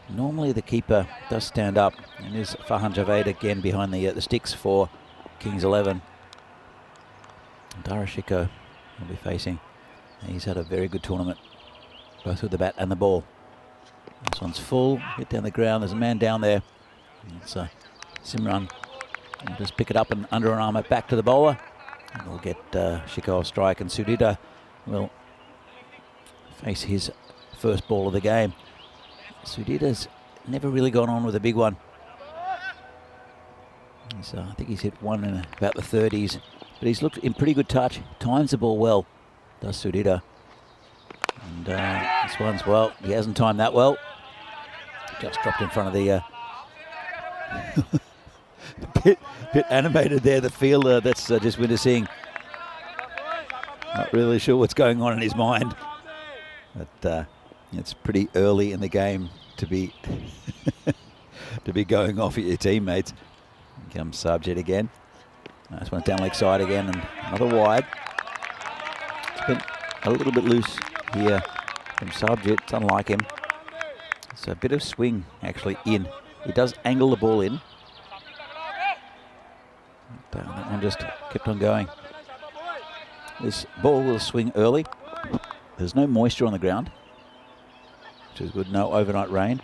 Normally the keeper does stand up, and is Farhan Javed again behind the sticks for Kings 11. Darashiko will be facing. He's had a very good tournament, both with the bat and the ball. This one's full, hit down the ground. There's a man down there. It's Simran. We'll just pick it up and under an arm it back to the bowler. And we'll get Shiko off strike, and Sudhita will face his first ball of the game. Sudhita's never really gone on with a big one. I think he's hit one in about the 30s, but he's looked in pretty good touch. Times the ball well, does Sudhita. And this one's, well, he hasn't timed that well. Just dropped in front of the bit animated there, the fielder. That's just Winter Singh. Not really sure what's going on in his mind. But it's pretty early in the game to be to be going off at your teammates. Here comes Sabjit again. Nice one down leg side again, and another wide. It's been a little bit loose here from Sabjit. It's unlike him. It's a bit of swing actually in. He does angle the ball in. But that one just kept on going. This ball will swing early. There's no moisture on the ground, which is good. No overnight rain.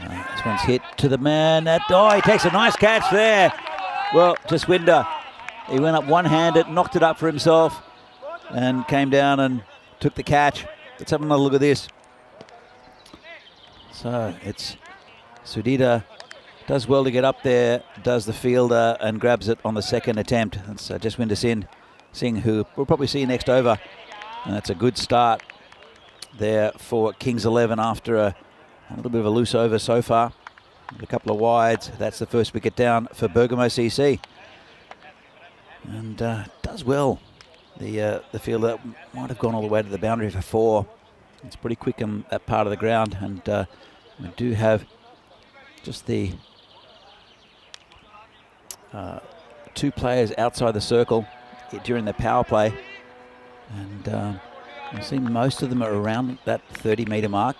This one's hit to the man. He takes a nice catch there. Well, Jaswinder, he went up one-handed, knocked it up for himself, and came down and took the catch. Let's have another look at this. So it's Sudhita does well to get up there, does the fielder, and grabs it on the second attempt. That's Jaswinder Singh, who we'll probably see next over. And that's a good start there for Kings 11 after a little bit of a loose over so far. A couple of wides. That's the first wicket down for Bergamo CC. And does well. The fielder might have gone all the way to the boundary for 4. It's pretty quick in that part of the ground. And we do have just the 2 players outside the circle during the power play. And I've seen most of them are around that 30-metre mark.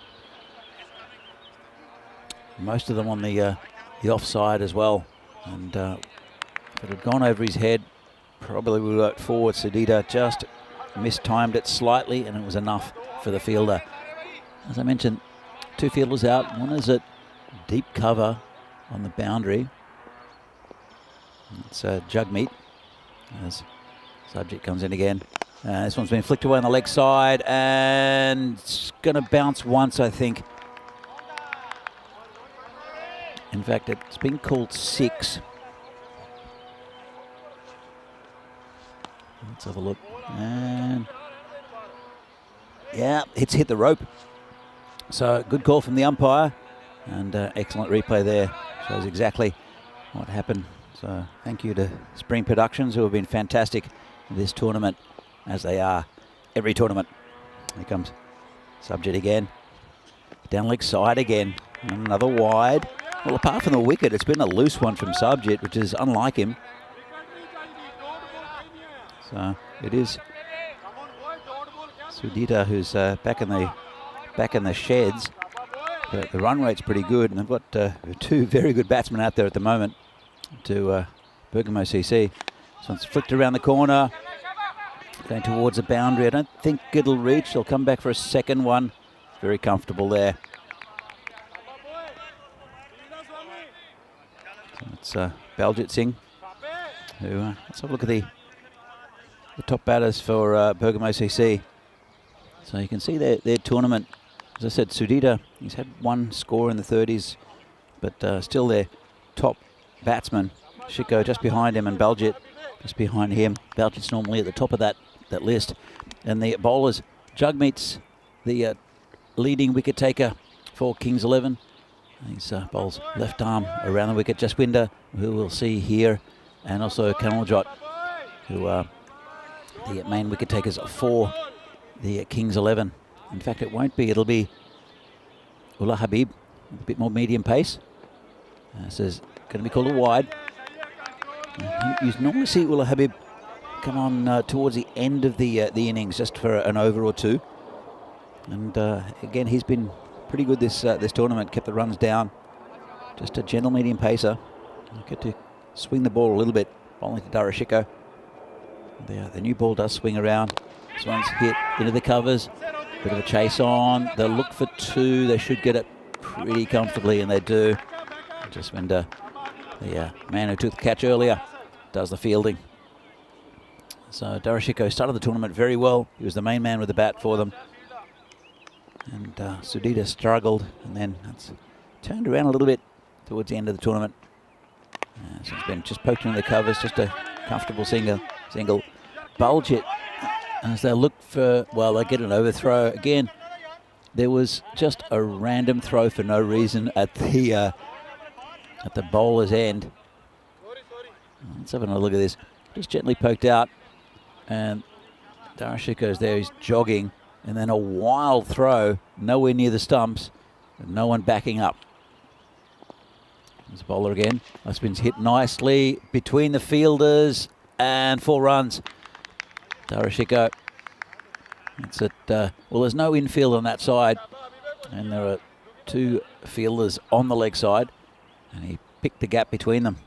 Most of them on the offside as well. And if it had gone over his head, probably would have got forward. Sudhita just mistimed it slightly, and it was enough for the fielder. As I mentioned, 2 fielders out. One is at deep cover on the boundary. It's Jagmeet as Sabjit comes in again. This one's been flicked away on the leg side, and it's going to bounce once, I think. In fact, it's been called 6. Let's have a look. And yeah, it's hit the rope. So good call from the umpire, and excellent replay there. Shows exactly what happened. So thank you to Spring Productions, who have been fantastic in this tournament, as they are every tournament. Here comes Sabjit again. Down leg side again. Another wide. Well, apart from the wicket, it's been a loose one from Sabjit, which is unlike him. So it is Sudhita who's back in the sheds. But the run rate's pretty good, and they've got 2 very good batsmen out there at the moment to Bergamo CC. So it's flicked around the corner, going towards the boundary. I don't think it'll reach. They'll come back for a second one. Very comfortable there. So it's Baljit Singh, who, let's have a look at the top batters for Bergamo CC. So you can see their tournament. As I said, Sudhita, he's had 1 score in the 30s, but still their top batsman. Shiko just behind him, and Baljit just behind him. Baljit's normally at the top of that list. And the bowlers, Jagmeet's the leading wicket taker for Kings 11. He's bowls left arm around the wicket. Jaswinder, who we'll see here, and also Kanaljot, who are the main wicket takers for the Kings 11. In fact, it won't be. It'll be Ullah Habib, a bit more medium pace. This is going to be called a wide. You normally see Ullah Habib come on towards the end of the innings, just for an over or 2. And again, he's been pretty good this tournament. Kept the runs down. Just a gentle medium pacer. Get to swing the ball a little bit, bowling to Darashiko. The new ball does swing around. This one's hit into the covers. Bit of a chase on. They'll look for 2. They should get it pretty comfortably, and they do. Jaswinder, the man who took the catch earlier, does the fielding. So Darashiko started the tournament very well. He was the main man with the bat for them. And Sudhita struggled, and then it's turned around a little bit towards the end of the tournament. So it's been just poked into the covers, just a comfortable single. Baljit, as they look for, well, they get an overthrow. Again, there was just a random throw for no reason at the at the bowler's end. Let's have another look at this. Just gently poked out, and Darashiko's there. He's jogging, and then a wild throw, nowhere near the stumps, and no one backing up. There's the bowler again. That spin's hit nicely between the fielders, and 4 runs. Darashiko. It's at, well, there's no infield on that side, and there are 2 fielders on the leg side, and he picked the gap between them.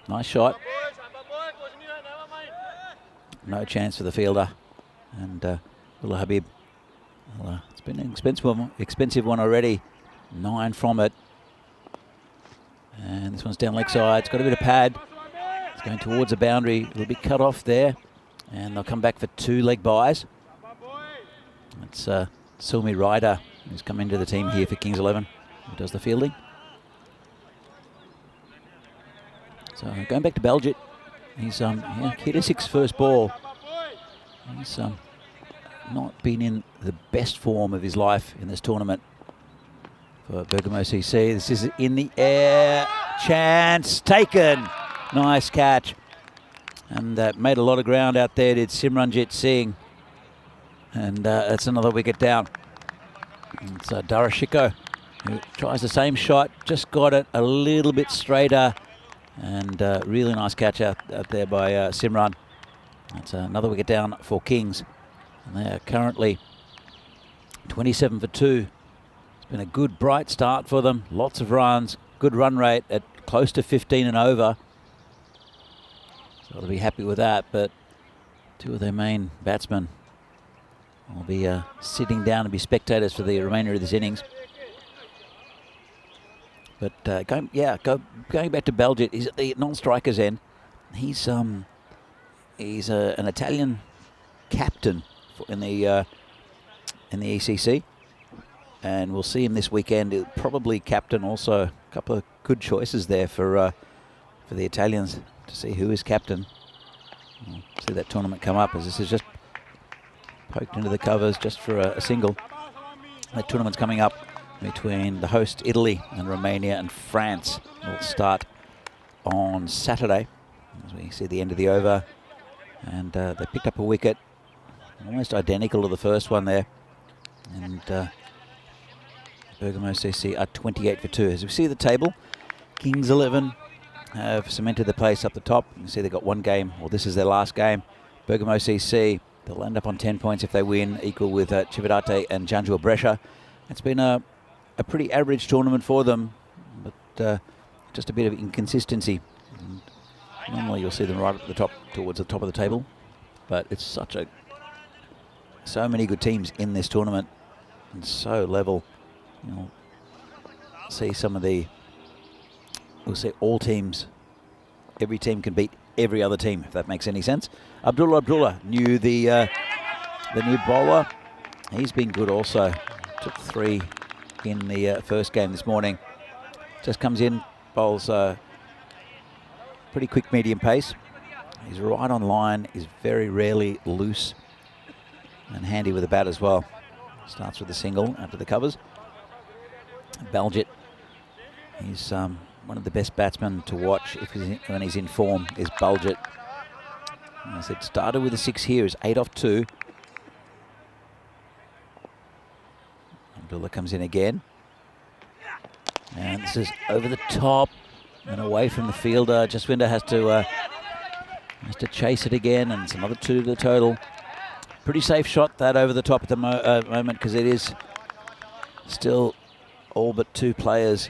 Nice shot. No chance for the fielder, and Will Habib. Well, it's been an expensive one already. 9 from it, and this one's down leg side. It's got a bit of pad. It's going towards the boundary. It'll be cut off there, and they'll come back for 2 leg byes. It's Silmi Ryder, who's come into the team here for Kings 11, who does the fielding. So going back to Belgit, he's hit a 6 first ball. He's not been in the best form of his life in this tournament for Bergamo CC. This is in the air, chance taken, nice catch, and made a lot of ground out there. Did Simranjit Singh, and that's another wicket down. It's Darashiko who tries the same shot, just got it a little bit straighter. And really nice catch out there by Simran. That's another wicket down for Kings. And they are currently 27 for 2. It's been a good, bright start for them. Lots of runs, good run rate at close to 15 and over. So they'll be happy with that. But 2 of their main batsmen will be sitting down and be spectators for the remainder of this innings. But going back to Belgit, he's at the non-strikers end. He's an Italian captain in the ECC, and we'll see him this weekend. He'll probably captain also. A couple of good choices there for the Italians to see who is captain. We'll see that tournament come up, as this is just poked into the covers just for a single. That tournament's coming up between the host Italy and Romania and France. Will start on Saturday, as we see the end of the over, and they picked up a wicket almost identical to the first one there, and Bergamo CC are 28 for 2. As we see the table, Kings 11 have cemented the place up the top. You can see they've got 1 game, or this is their last game. Bergamo CC, they'll end up on 10 points if they win, equal with Cividate and Janjua Brescia. It's been a pretty average tournament for them, but just a bit of inconsistency. And normally you'll see them right at the top, towards the top of the table, but it's so many good teams in this tournament, and so level. You'll see we'll see all teams. Every team can beat every other team, if that makes any sense. Abdullah knew the new bowler. He's been good also. Took 3 in the first game this morning. Just comes in, bowls pretty quick medium pace. He's right on line, is very rarely loose, and handy with the bat as well. Starts with a single after the covers. Belgit, he's one of the best batsmen to watch when he's in form, is Belgit. As I said, started with a 6 here, is 8 off 2. Abdullah comes in again, and this is over the top and away from the fielder. Jaswinder has to chase it again, and it's another 2 to the total. Pretty safe shot that over the top at the moment, because it is still all but 2 players,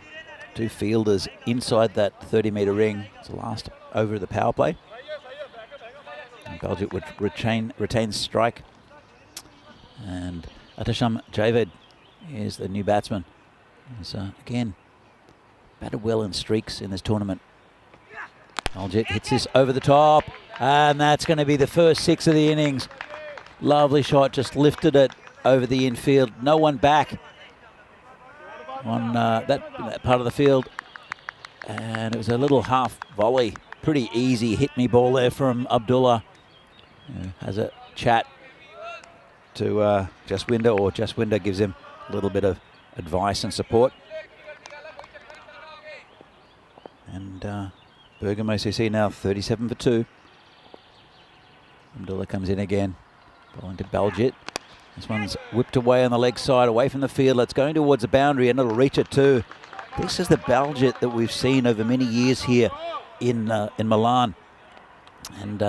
2 fielders inside that 30-metre ring. It's the last over of the power play. And Belgium would retain strike, and Atasham Javed is the new batsman. He's again batted well in streaks in this tournament. Belgium hits this over the top, and that's going to be the first 6 of the innings. Lovely shot, just lifted it over the infield. No one back on that part of the field, and it was a little half volley. Pretty easy hit-me ball there from Abdullah, who has a chat to Jaswinder, or Jaswinder gives him a little bit of advice and support. And Bergamo CC now 37 for 2. Abdullah comes in again. Bowling to Baljeet. This one's whipped away on the leg side, away from the field. It's going towards the boundary, and it'll reach it too. This is the Baljeet that we've seen over many years here in Milan, and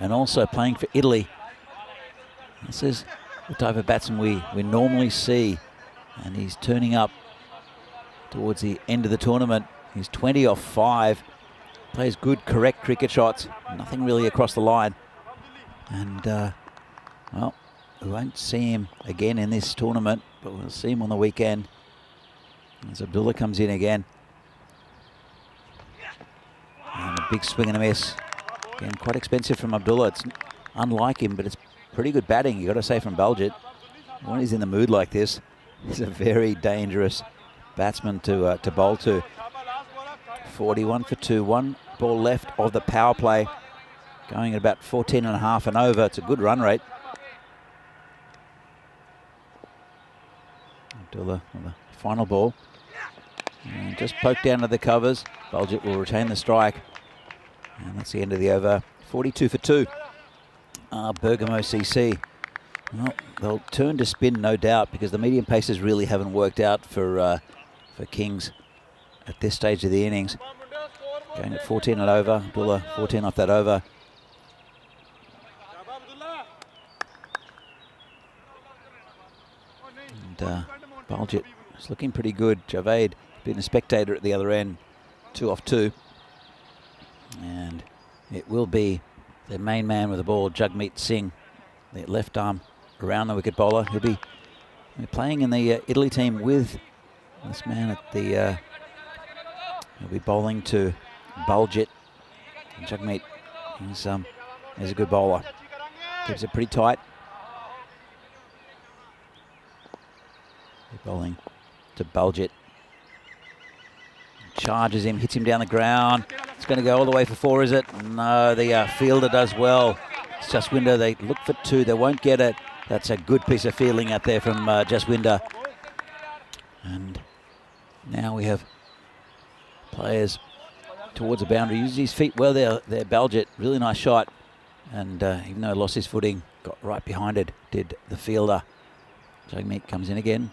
also playing for Italy. This is the type of batsman we normally see, and he's turning up towards the end of the tournament. He's 20 off 5, plays good, correct cricket shots, nothing really across the line. And, well, we won't see him again in this tournament, but we'll see him on the weekend as Abdullah comes in again. And a big swing and a miss. Again, quite expensive from Abdullah. It's unlike him, but it's pretty good batting, you got to say, from Baljeet. When he's in the mood like this, he's a very dangerous batsman to bowl to. 41 for 2, 1 ball left of the power play. Going at about 14.5 and over. It's a good run rate. Abdullah on the final ball. And just poked down to the covers. Baljeet will retain the strike. And that's the end of the over. 42 for 2. Bergamo CC. Well, they'll turn to spin, no doubt, because the medium paces really haven't worked out for Kings at this stage of the innings. Going at 14 and over. Abdullah 14 off that over. And Baljeet is looking pretty good. Javed been a spectator at the other end. 2 off 2. And it will be the main man with the ball, Jagmeet Singh, the left arm around the wicket bowler. He'll be playing in the Italy team with this man at the... he'll be bowling to Baljeet. Jagmeet, he's a good bowler. Keeps it pretty tight. Bowling to Baljeet. Charges him, hits him down the ground. It's going to go all the way for 4, is it? No, the fielder does well. It's Jaswinder. They look for 2. They won't get it. That's a good piece of fielding out there from Jaswinder. And now we have players towards the boundary. Uses his feet well there. Baljeet, really nice shot. And even though he lost his footing, got right behind it, did the fielder. Jagmeet comes in again.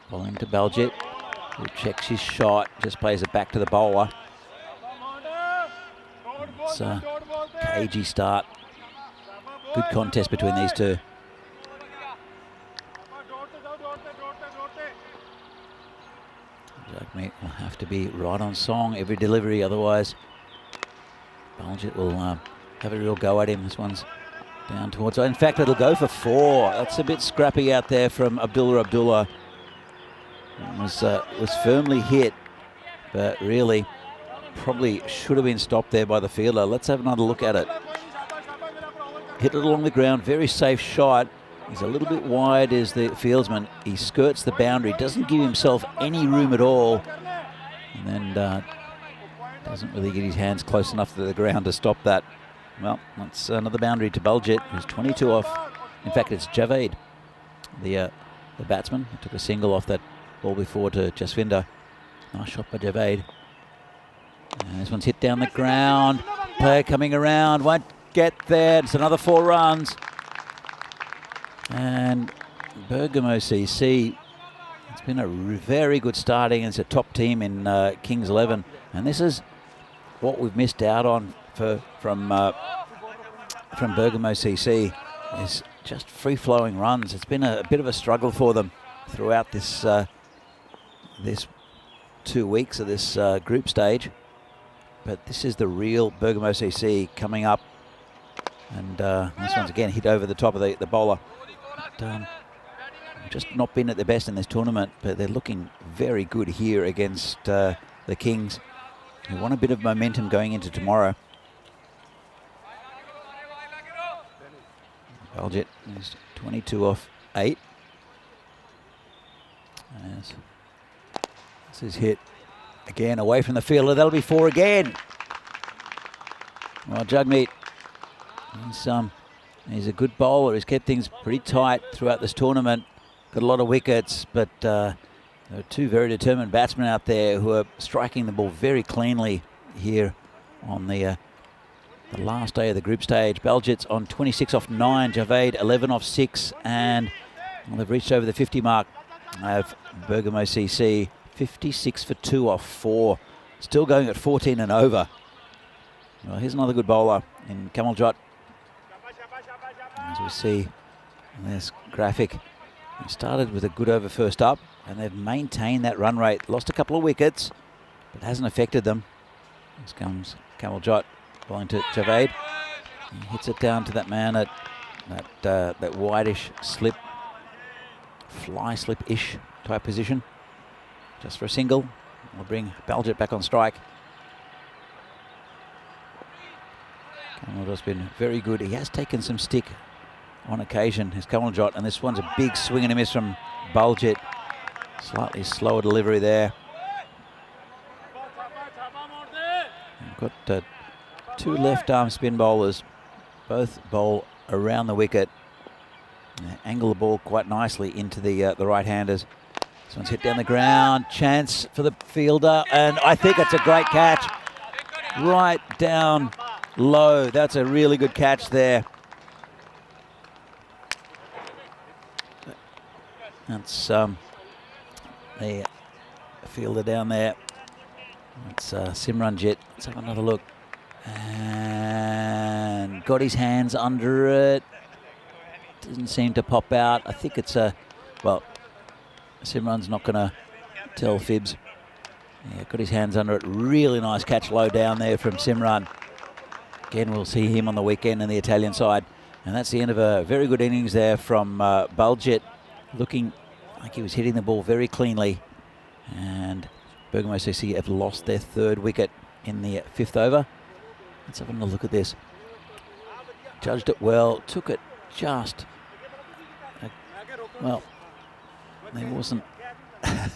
Bowling to Baljeet, who checks his shot, just plays it back to the bowler. It's a cagey start. Good contest between these two. Jagmeet will have to be right on song every delivery, otherwise Baljeet will have a real go at him. This one's down towards... In fact, it'll go for 4. That's a bit scrappy out there from Abdullah. Was firmly hit, but really probably should have been stopped there by the fielder. Let's have another look at it. Hit it along the ground, very safe shot. He's a little bit wide as the fieldsman. He skirts the boundary, doesn't give himself any room at all, and then doesn't really get his hands close enough to the ground to stop that. Well, that's another boundary to Baljeet, who's 22 off. In fact, it's Javed, the batsman, who took a single off that ball before to Jaswinder. Nice shot by Javed. And this one's hit down the ground. Player coming around, won't get there. It's another 4 runs. And Bergamo CC, it's been a very good starting. It's a top team in Kings 11. And this is what we've missed out on from Bergamo CC, is just free-flowing runs. It's been a bit of a struggle for them throughout this 2 weeks of this group stage, but this is the real Bergamo CC coming up, and this one's again hit over the top of the bowler. But, just not been at their best in this tournament, but they're looking very good here against the Kings, who want a bit of momentum going into tomorrow. Baljeet is 22 off 8. As this is hit again away from the fielder. That'll be 4 again. Well, Jagmeet, he's a good bowler. He's kept things pretty tight throughout this tournament. Got a lot of wickets, but there are 2 very determined batsmen out there who are striking the ball very cleanly here on the last day of the group stage. Baljit's on 26 off 9, Javed 11 off 6, and they've reached over the 50 mark. Bergamo CC 56 for 2 off 4, still going at 14 and over. Well, here's another good bowler in Kamaljot. As we see in this graphic, they started with a good over first up, and they've maintained that run rate. Lost a couple of wickets, but hasn't affected them. Here comes Kamaljot bowling to Javed. He hits it down to that man at that whitish slip, fly slip-ish type position. Just for a single. We'll bring Baljit back on strike. Kamaljot's been very good. He has taken some stick on occasion, his Kamaljot, and this one's a big swing and a miss from Baljit. Slightly slower delivery there. We've got 2 left-arm spin bowlers, both bowl around the wicket. They angle the ball quite nicely into the right-handers. This one's hit down the ground. Chance for the fielder, and I think it's a great catch. Right down low. That's a really good catch there. That's the fielder down there. It's Simranjit. Let's have another look. And got his hands under it. Didn't seem to pop out. I think it's well, Simran's not going to tell fibs. Yeah, got his hands under it. Really nice catch low down there from Simran. Again, we'll see him on the weekend in the Italian side. And that's the end of a very good innings there from Baljit. Looking like he was hitting the ball very cleanly. And Bergamo CC have lost their 3rd wicket in the 5th over. Let's have a look at this. Judged it well, took it just, well, there wasn't a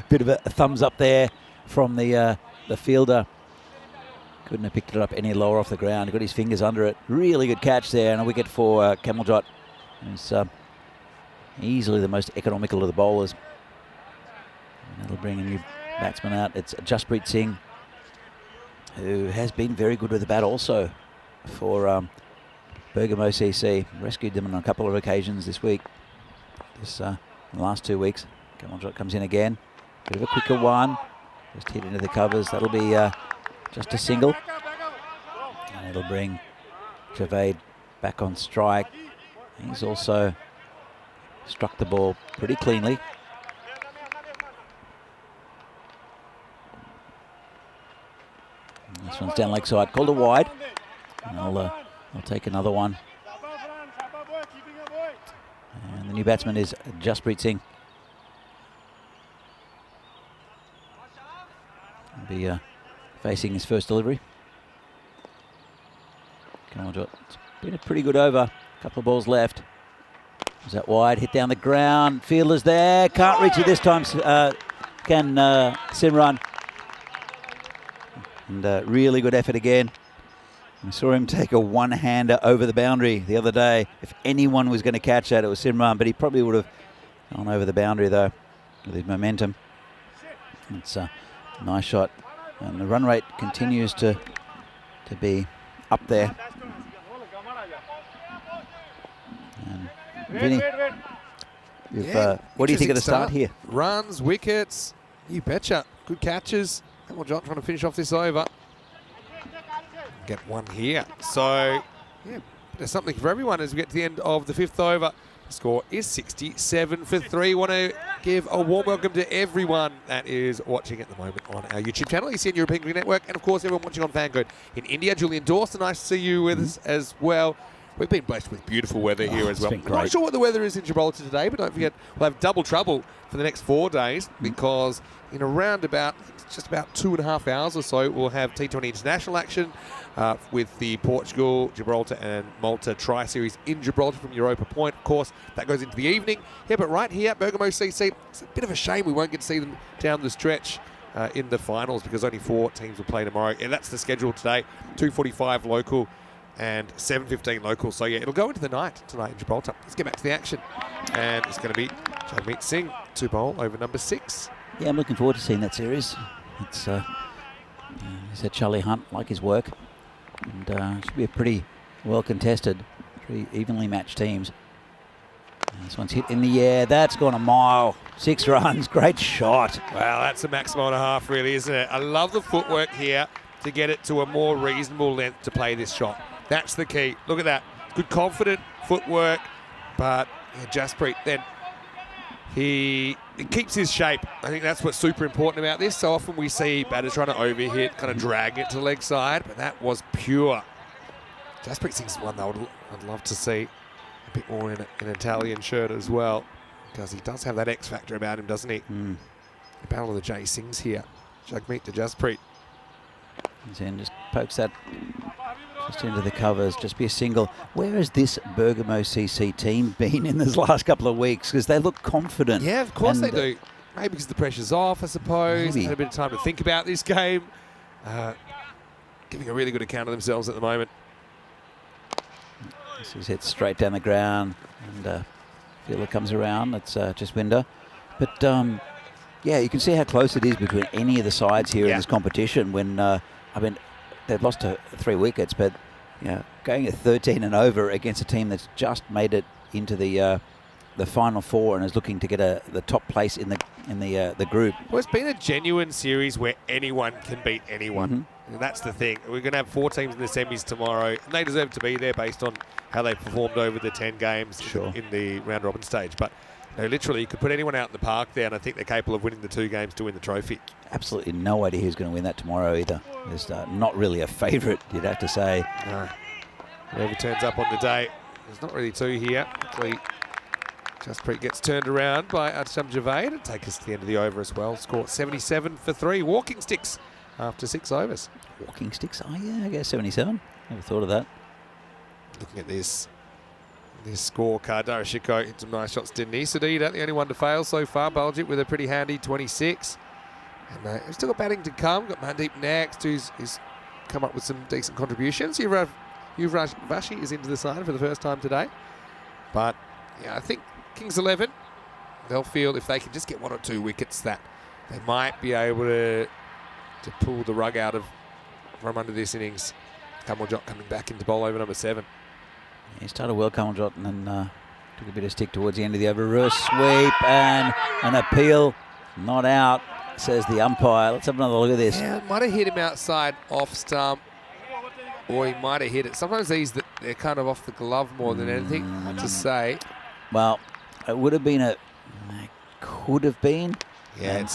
bit of a thumbs up there from the fielder. Couldn't have picked it up any lower off the ground. Got his fingers under it. Really good catch there, and a wicket for Kamaljot. He's easily the most economical of the bowlers. And that'll bring a new batsman out. It's Jasprit Singh, who has been very good with the bat also for Bergamo CC. Rescued them on a couple of occasions this week. The last 2 weeks. Kamaljot comes in again. Bit of a quicker one. Just hit into the covers. That'll be just a single. And it'll bring Javed back on strike. He's also struck the ball pretty cleanly. This one's down leg side, called a wide. And I'll take another one. And the new batsman is Jasprit Singh. He'll be facing his first delivery. Kamaljot, it's been a pretty good over. A couple of balls left. Was that wide? Hit down the ground. Fielder's there. Can't reach it this time. Can Simran. And really good effort again. We saw him take a one-hander over the boundary the other day. If anyone was going to catch that, it was Simran, but he probably would have gone over the boundary though with his momentum. It's a nice shot, and the run rate continues to be up there. And Vinny, what do you think of the start here? Runs, wickets, you betcha. Good catches. Kamaljot trying to finish off this over. Get one here. So, yeah, there's something for everyone as we get to the end of the 5th over. The score is 67 for 3. Want to give a warm welcome to everyone that is watching at the moment on our YouTube channel, ECN European Cricket Network, and of course everyone watching on FanCode in India. Julian Dawson, nice to see you with us as well. We've been blessed with beautiful weather here as well. Been great. Not sure what the weather is in Gibraltar today, but don't forget we'll have double trouble for the next 4 days because in around about just about 2.5 hours or so, we'll have T10 international action with the Portugal, Gibraltar and Malta Tri-Series in Gibraltar from Europa Point. Of course, that goes into the evening. Yeah, but right here at Bergamo CC, it's a bit of a shame we won't get to see them down the stretch in the finals because only 4 teams will play tomorrow. And that's the schedule today, 2:45 local and 7:15 local. So yeah, it'll go into the night tonight in Gibraltar. Let's get back to the action. And it's going to be Jasprit Singh to bowl over number 6. Yeah, I'm looking forward to seeing that series. It's said Charlie Hunt, like his work. And should be a pretty well contested, 3 evenly matched teams. And this one's hit in the air. That's gone a mile. 6 runs. Great shot. Well, that's a maximum and a half, really, isn't it? I love the footwork here to get it to a more reasonable length to play this shot. That's the key. Look at that. Good, confident footwork. But Jaspreet then, he keeps his shape. I think that's what's super important about this. So often we see batters trying to overhit, kind of drag it to the leg side, but that was pure. Jaspreet Singh's one that I'd love to see a bit more in an Italian shirt as well, because he does have that X factor about him, doesn't he? The battle of the Jay Singhs here. Jagmeet to Jaspreet. And just pokes that just into the covers, just be a single. Where has this Bergamo CC team been in this last couple of weeks? Because they look confident. Yeah, of course they do. Maybe because the pressure's off, I suppose. Maybe. Had a bit of time to think about this game. Giving a really good account of themselves at the moment. This is hit straight down the ground, and fielder comes around. It's just Winder. But yeah, you can see how close it is between any of the sides here in this competition. When I mean, they've lost to 3 wickets, but you know, going at 13 and over against a team that's just made it into the final 4 and is looking to get the top place in the group. Well, it's been a genuine series where anyone can beat anyone. And that's the thing. We're going to have 4 teams in the semis tomorrow, and they deserve to be there based on how they performed over the 10 games in the round-robin stage. But you know, literally, you could put anyone out in the park there, and I think they're capable of winning the 2 games to win the trophy. Absolutely no idea who's going to win that tomorrow either. There's not really a favourite, you'd have to say. No. Whoever turns up on the day, there's not really 2 here. Luckily, Jaspreet gets turned around by Arsham Javed. It'll take us to the end of the over as well. Score 77 for 3. Walking sticks after 6 overs. Walking sticks? Oh, yeah, I guess 77. Never thought of that. Looking at this scorecard, Darashiko hit some nice shots, didn't he? Sadida, the only one to fail so far. Baljit with a pretty handy 26. And we've still got batting to come. Got Mandeep next, who's come up with some decent contributions. Yuvraj Vashi is into the side for the first time today. But yeah, I think Kings 11, they'll feel if they can just get 1 or 2 wickets that they might be able to pull the rug out from under this innings. Kamaljot coming back into bowl over number 7. He started well, Kamaljot, and then took a bit of stick towards the end of the over. Reverse sweep and an appeal. Not out, says the umpire. Let's have another look at this. Yeah, might have hit him outside off stump, or he might have hit it. Sometimes they're kind of off the glove more than anything. Hard to say. Well, it would have been it could have been. Yeah,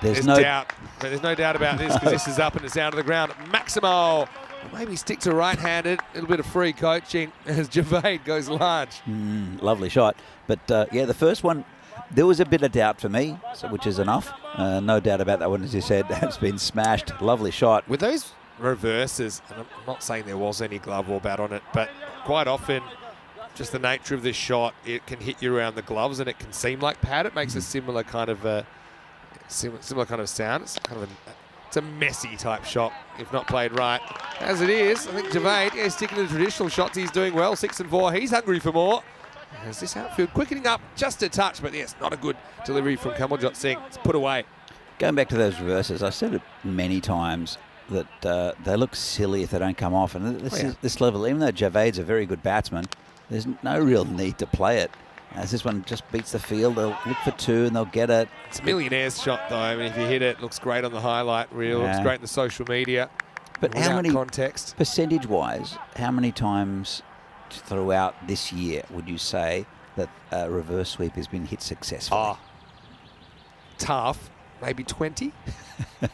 there's no doubt. But there's no doubt about this because this is up and it's down to the ground. Maximo. Maybe stick to right-handed. A little bit of free coaching as Javed goes large. Lovely shot. But yeah, the first one, there was a bit of doubt for me, which is enough. No doubt about that one, as you said. It's been smashed. Lovely shot. With those reverses, and I'm not saying there was any glove or bat on it, but quite often, just the nature of this shot, it can hit you around the gloves and it can seem like pad. It makes a similar kind of similar kind of sound. It's kind of it's a messy type shot if not played right. As it is, I think Javed, sticking to the traditional shots, he's doing well. 6 and 4, he's hungry for more. As this outfield quickening up just a touch, but yes, not a good delivery from Kamaljot Singh. It's put away. Going back to those reverses, I've said it many times that they look silly if they don't come off. And this level, even though Javed's a very good batsman, there's no real need to play it. As this one just beats the field, they'll look for 2 and they'll get it. It's a millionaire's shot though. I mean, if you hit it, looks great on the highlight reel. Looks great in the social media. But how many context? Percentage-wise, how many times throughout this year would you say that a reverse sweep has been hit successfully? Tough. Maybe 20. If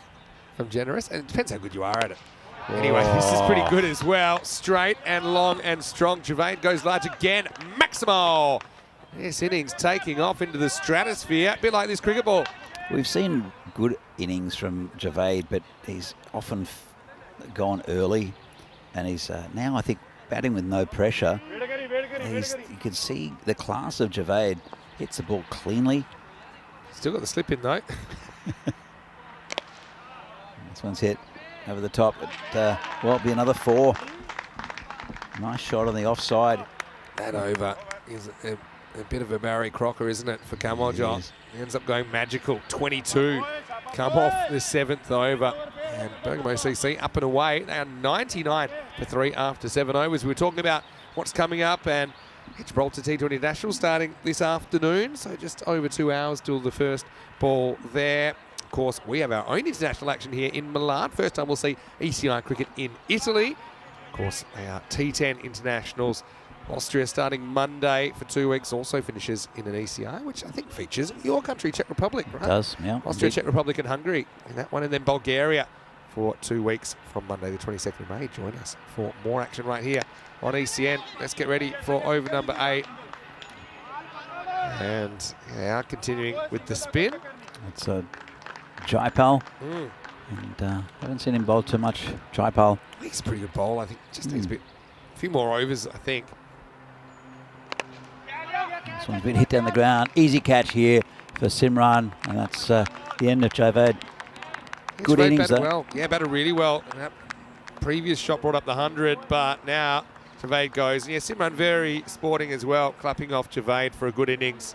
I'm generous. And it depends how good you are at it. Anyway, this is pretty good as well. Straight and long and strong. Javed goes large again. Maximo. This innings taking off into the stratosphere. A bit like this cricket ball. We've seen good innings from Javed, but he's often gone early. And he's now, I think, batting with no pressure. You can see the class of Javed. Hits the ball cleanly. Still got the slip in, though. This one's hit over the top. Well, it'll be another 4. Nice shot on the offside. That over is a bit of a Barry Crocker, isn't it, for Kamaljot? He ends up going magical. 22. Come off the 7th over. And Bergamo CC up and away. They are 99 for 3 after 7 overs. We were talking about what's coming up, and Gibraltar T10 International starting this afternoon. So just over 2 hours till the first ball there. Of course, we have our own international action here in Milan. First time we'll see ECI cricket in Italy. Of course, they are T10 internationals. Austria starting Monday for 2 weeks, also finishes in an ECI, which I think features your country, Czech Republic, right? It does, yeah. Austria, Czech Republic and Hungary in that one, and then Bulgaria for 2 weeks from Monday the 22nd of May. Join us for more action right here on ECN. Let's get ready for over number 8. And they are continuing with the spin. It's a Jaipal. And haven't seen him bowl too much, Jaipal. He's a pretty good bowl. I think just needs a few more overs, I think. This one's been hit down the ground. Easy catch here for Simran, and that's the end of Javed. Good Javed innings, batted though. well. Yeah, batted really well. And that previous shot brought up the 100, but now Javed goes. Yeah, Simran very sporting as well, clapping off Javed for a good innings.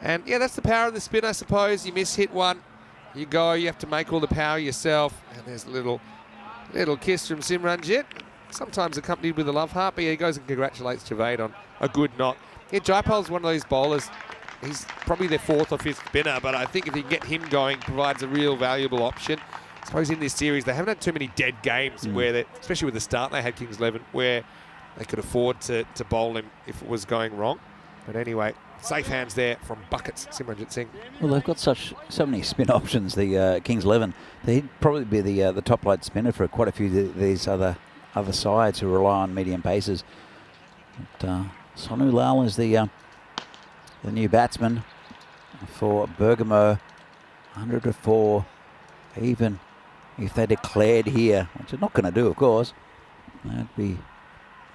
And yeah, that's the power of the spin, I suppose. You miss-hit one, you go, you have to make all the power yourself. And there's a little kiss from Simranjit, sometimes accompanied with a love heart, but yeah, he goes and congratulates Javed on a good knock. Yeah, Jaipal's one of those bowlers. He's probably their 4th or 5th spinner, but I think if you can get him going, provides a real valuable option. I suppose in this series, they haven't had too many dead games where they, especially with the start they had Kings 11, where they could afford to bowl him if it was going wrong. But anyway, safe hands there from Buckets, Simranjit Singh. Well, they've got so many spin options, the Kings 11. They'd probably be the top light spinner for quite a few of these other sides who rely on medium paces. But, Sonu Lal is the new batsman for Bergamo. 104, even if they declared here, which they're not going to do, of course. That'd be a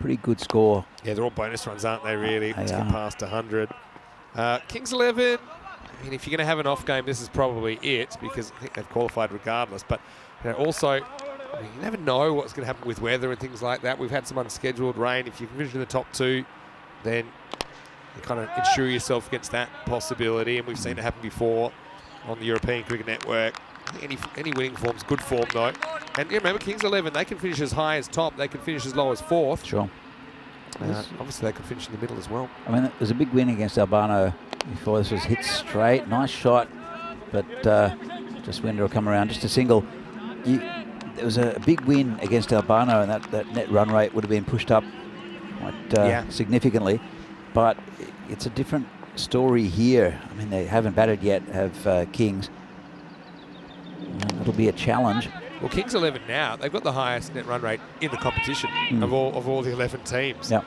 pretty good score. Yeah, they're all bonus runs, aren't they, really? They to get are. past 100. Kings 11, I mean, if you're going to have an off game, this is probably it, because I think they've qualified regardless. But you know, also, I mean, you never know what's going to happen with weather and things like that. We've had some unscheduled rain. If you can finish in the top 2, then you kind of insure yourself against that possibility. And we've seen it happen before on the European Cricket Network. Any winning form's good form, though. And you remember, Kings 11, they can finish as high as top. They can finish as low as 4th. Sure. Obviously, they could finish in the middle as well. I mean, there's a big win against Albano before. This was hit straight. Nice shot, but just Winder will come around. Just a single. There was a big win against Albano, and that net run rate would have been pushed up quite significantly. But it's a different story here. I mean, they haven't batted yet, have Kings. It'll be a challenge. Well, Kings 11 now, they've got the highest net run rate in the competition of all the 11 teams. Yep.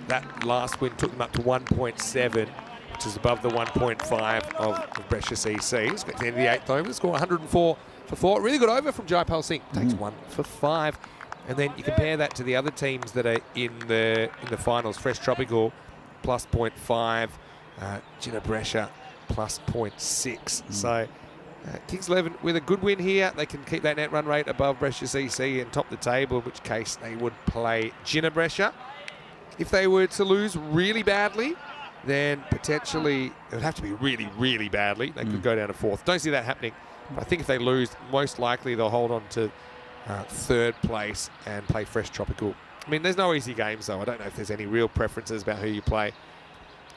That last win took them up to 1.7, which is above the 1.5 of Brescia CC. It's got to the end of the 8th over, score 104 for 4. Really good over from Jaipal Singh. Takes 1 for 5. And then you compare that to the other teams that are in the finals. Fresh Tropical plus 0.5, Gina Brescia plus 0.6. So Kings 11 with a good win here. They can keep that net run rate above Brescia CC and top the table, in which case they would play Gina Brescia. If they were to lose really badly, then potentially it would have to be really, really badly. They could go down to 4th. Don't see that happening. But I think if they lose, most likely they'll hold on to 3rd place and play Fresh Tropical. I mean, there's no easy games, though. I don't know if there's any real preferences about who you play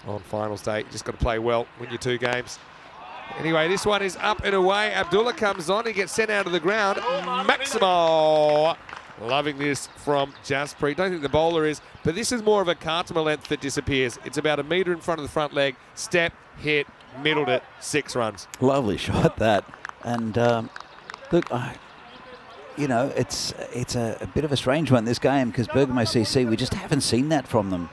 on finals day. You just got to play well, win your 2 games. Anyway, this one is up and away. Abdullah comes on. He gets sent out of the ground. Maximo loving this from Jasprit. Don't think the bowler is, but this is more of a Kartima length that disappears. It's about 1 metre in front of the front leg. Step, hit, middled it, 6 runs. Lovely shot, that. And look, you know, it's a bit of a strange one, this game, because Bergamo CC, we just haven't seen that from them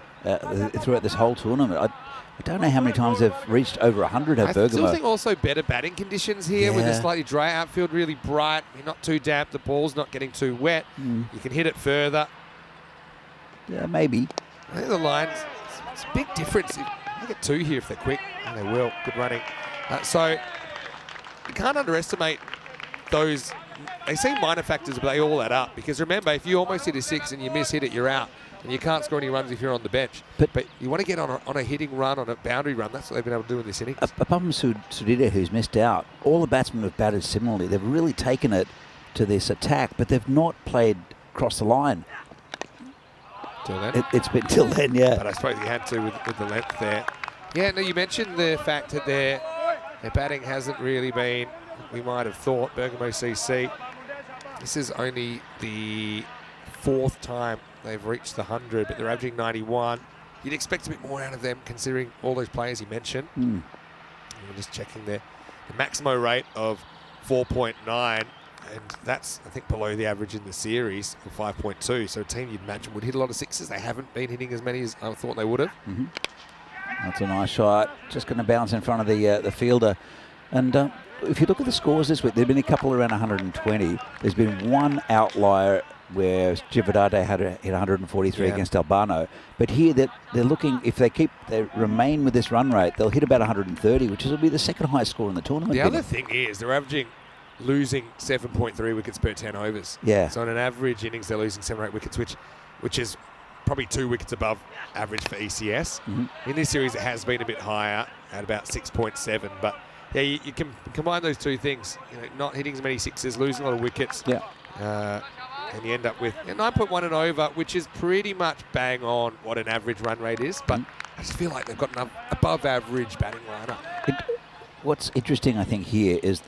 throughout this whole tournament. I don't know how many times they've reached over 100 at Bergamo. I still think also better batting conditions here with a slightly dry outfield, really bright. You're not too damp. The ball's not getting too wet. You can hit it further. Yeah, maybe. I think the lines, it's a big difference. They get 2 here if they're quick, and they will. Good running. So you can't underestimate those. They seem minor factors, but they all add up. Because remember, if you almost hit a 6 and you miss-hit it, you're out. And you can't score any runs if you're on the bench. But you want to get on a hitting run, on a boundary run. That's what they've been able to do in this innings. Apart from Sudhir, who's missed out, all the batsmen have batted similarly. They've really taken it to this attack, but they've not played across the line. Till then. It's been till then, yeah. But I suppose you had to with the length there. Yeah, no, you mentioned the fact that their batting hasn't really been, we might have thought, Bergamo CC. This is only the 4th time they've reached the 100, but they're averaging 91. You'd expect a bit more out of them considering all those players you mentioned. Mm. I'm just checking the Maximo rate of 4.9, and that's, I think, below the average in the series of 5.2. So a team you'd imagine would hit a lot of sixes. They haven't been hitting as many as I thought they would have. Mm-hmm. That's a nice shot. Just going to bounce in front of the fielder. And if you look at the scores this week, there have been a couple around 120. There's been one outlier where Givadate had hit 143 against Albano. But here they're looking, if they remain with this run rate, they'll hit about 130, which will be the second highest score in the tournament. The other thing is they're losing 7.3 wickets per 10 overs. Yeah. So on an average innings, they're losing 7 or 8 wickets, which is probably 2 wickets above average for ECS. Mm-hmm. In this series, it has been a bit higher at about 6.7. But yeah, you can combine those two things. You know, not hitting as many sixes, losing a lot of wickets. Yeah. And you end up with 9.1 and over, which is pretty much bang on what an average run rate is. But I just feel like they've got an above average batting lineup. What's interesting, I think, here is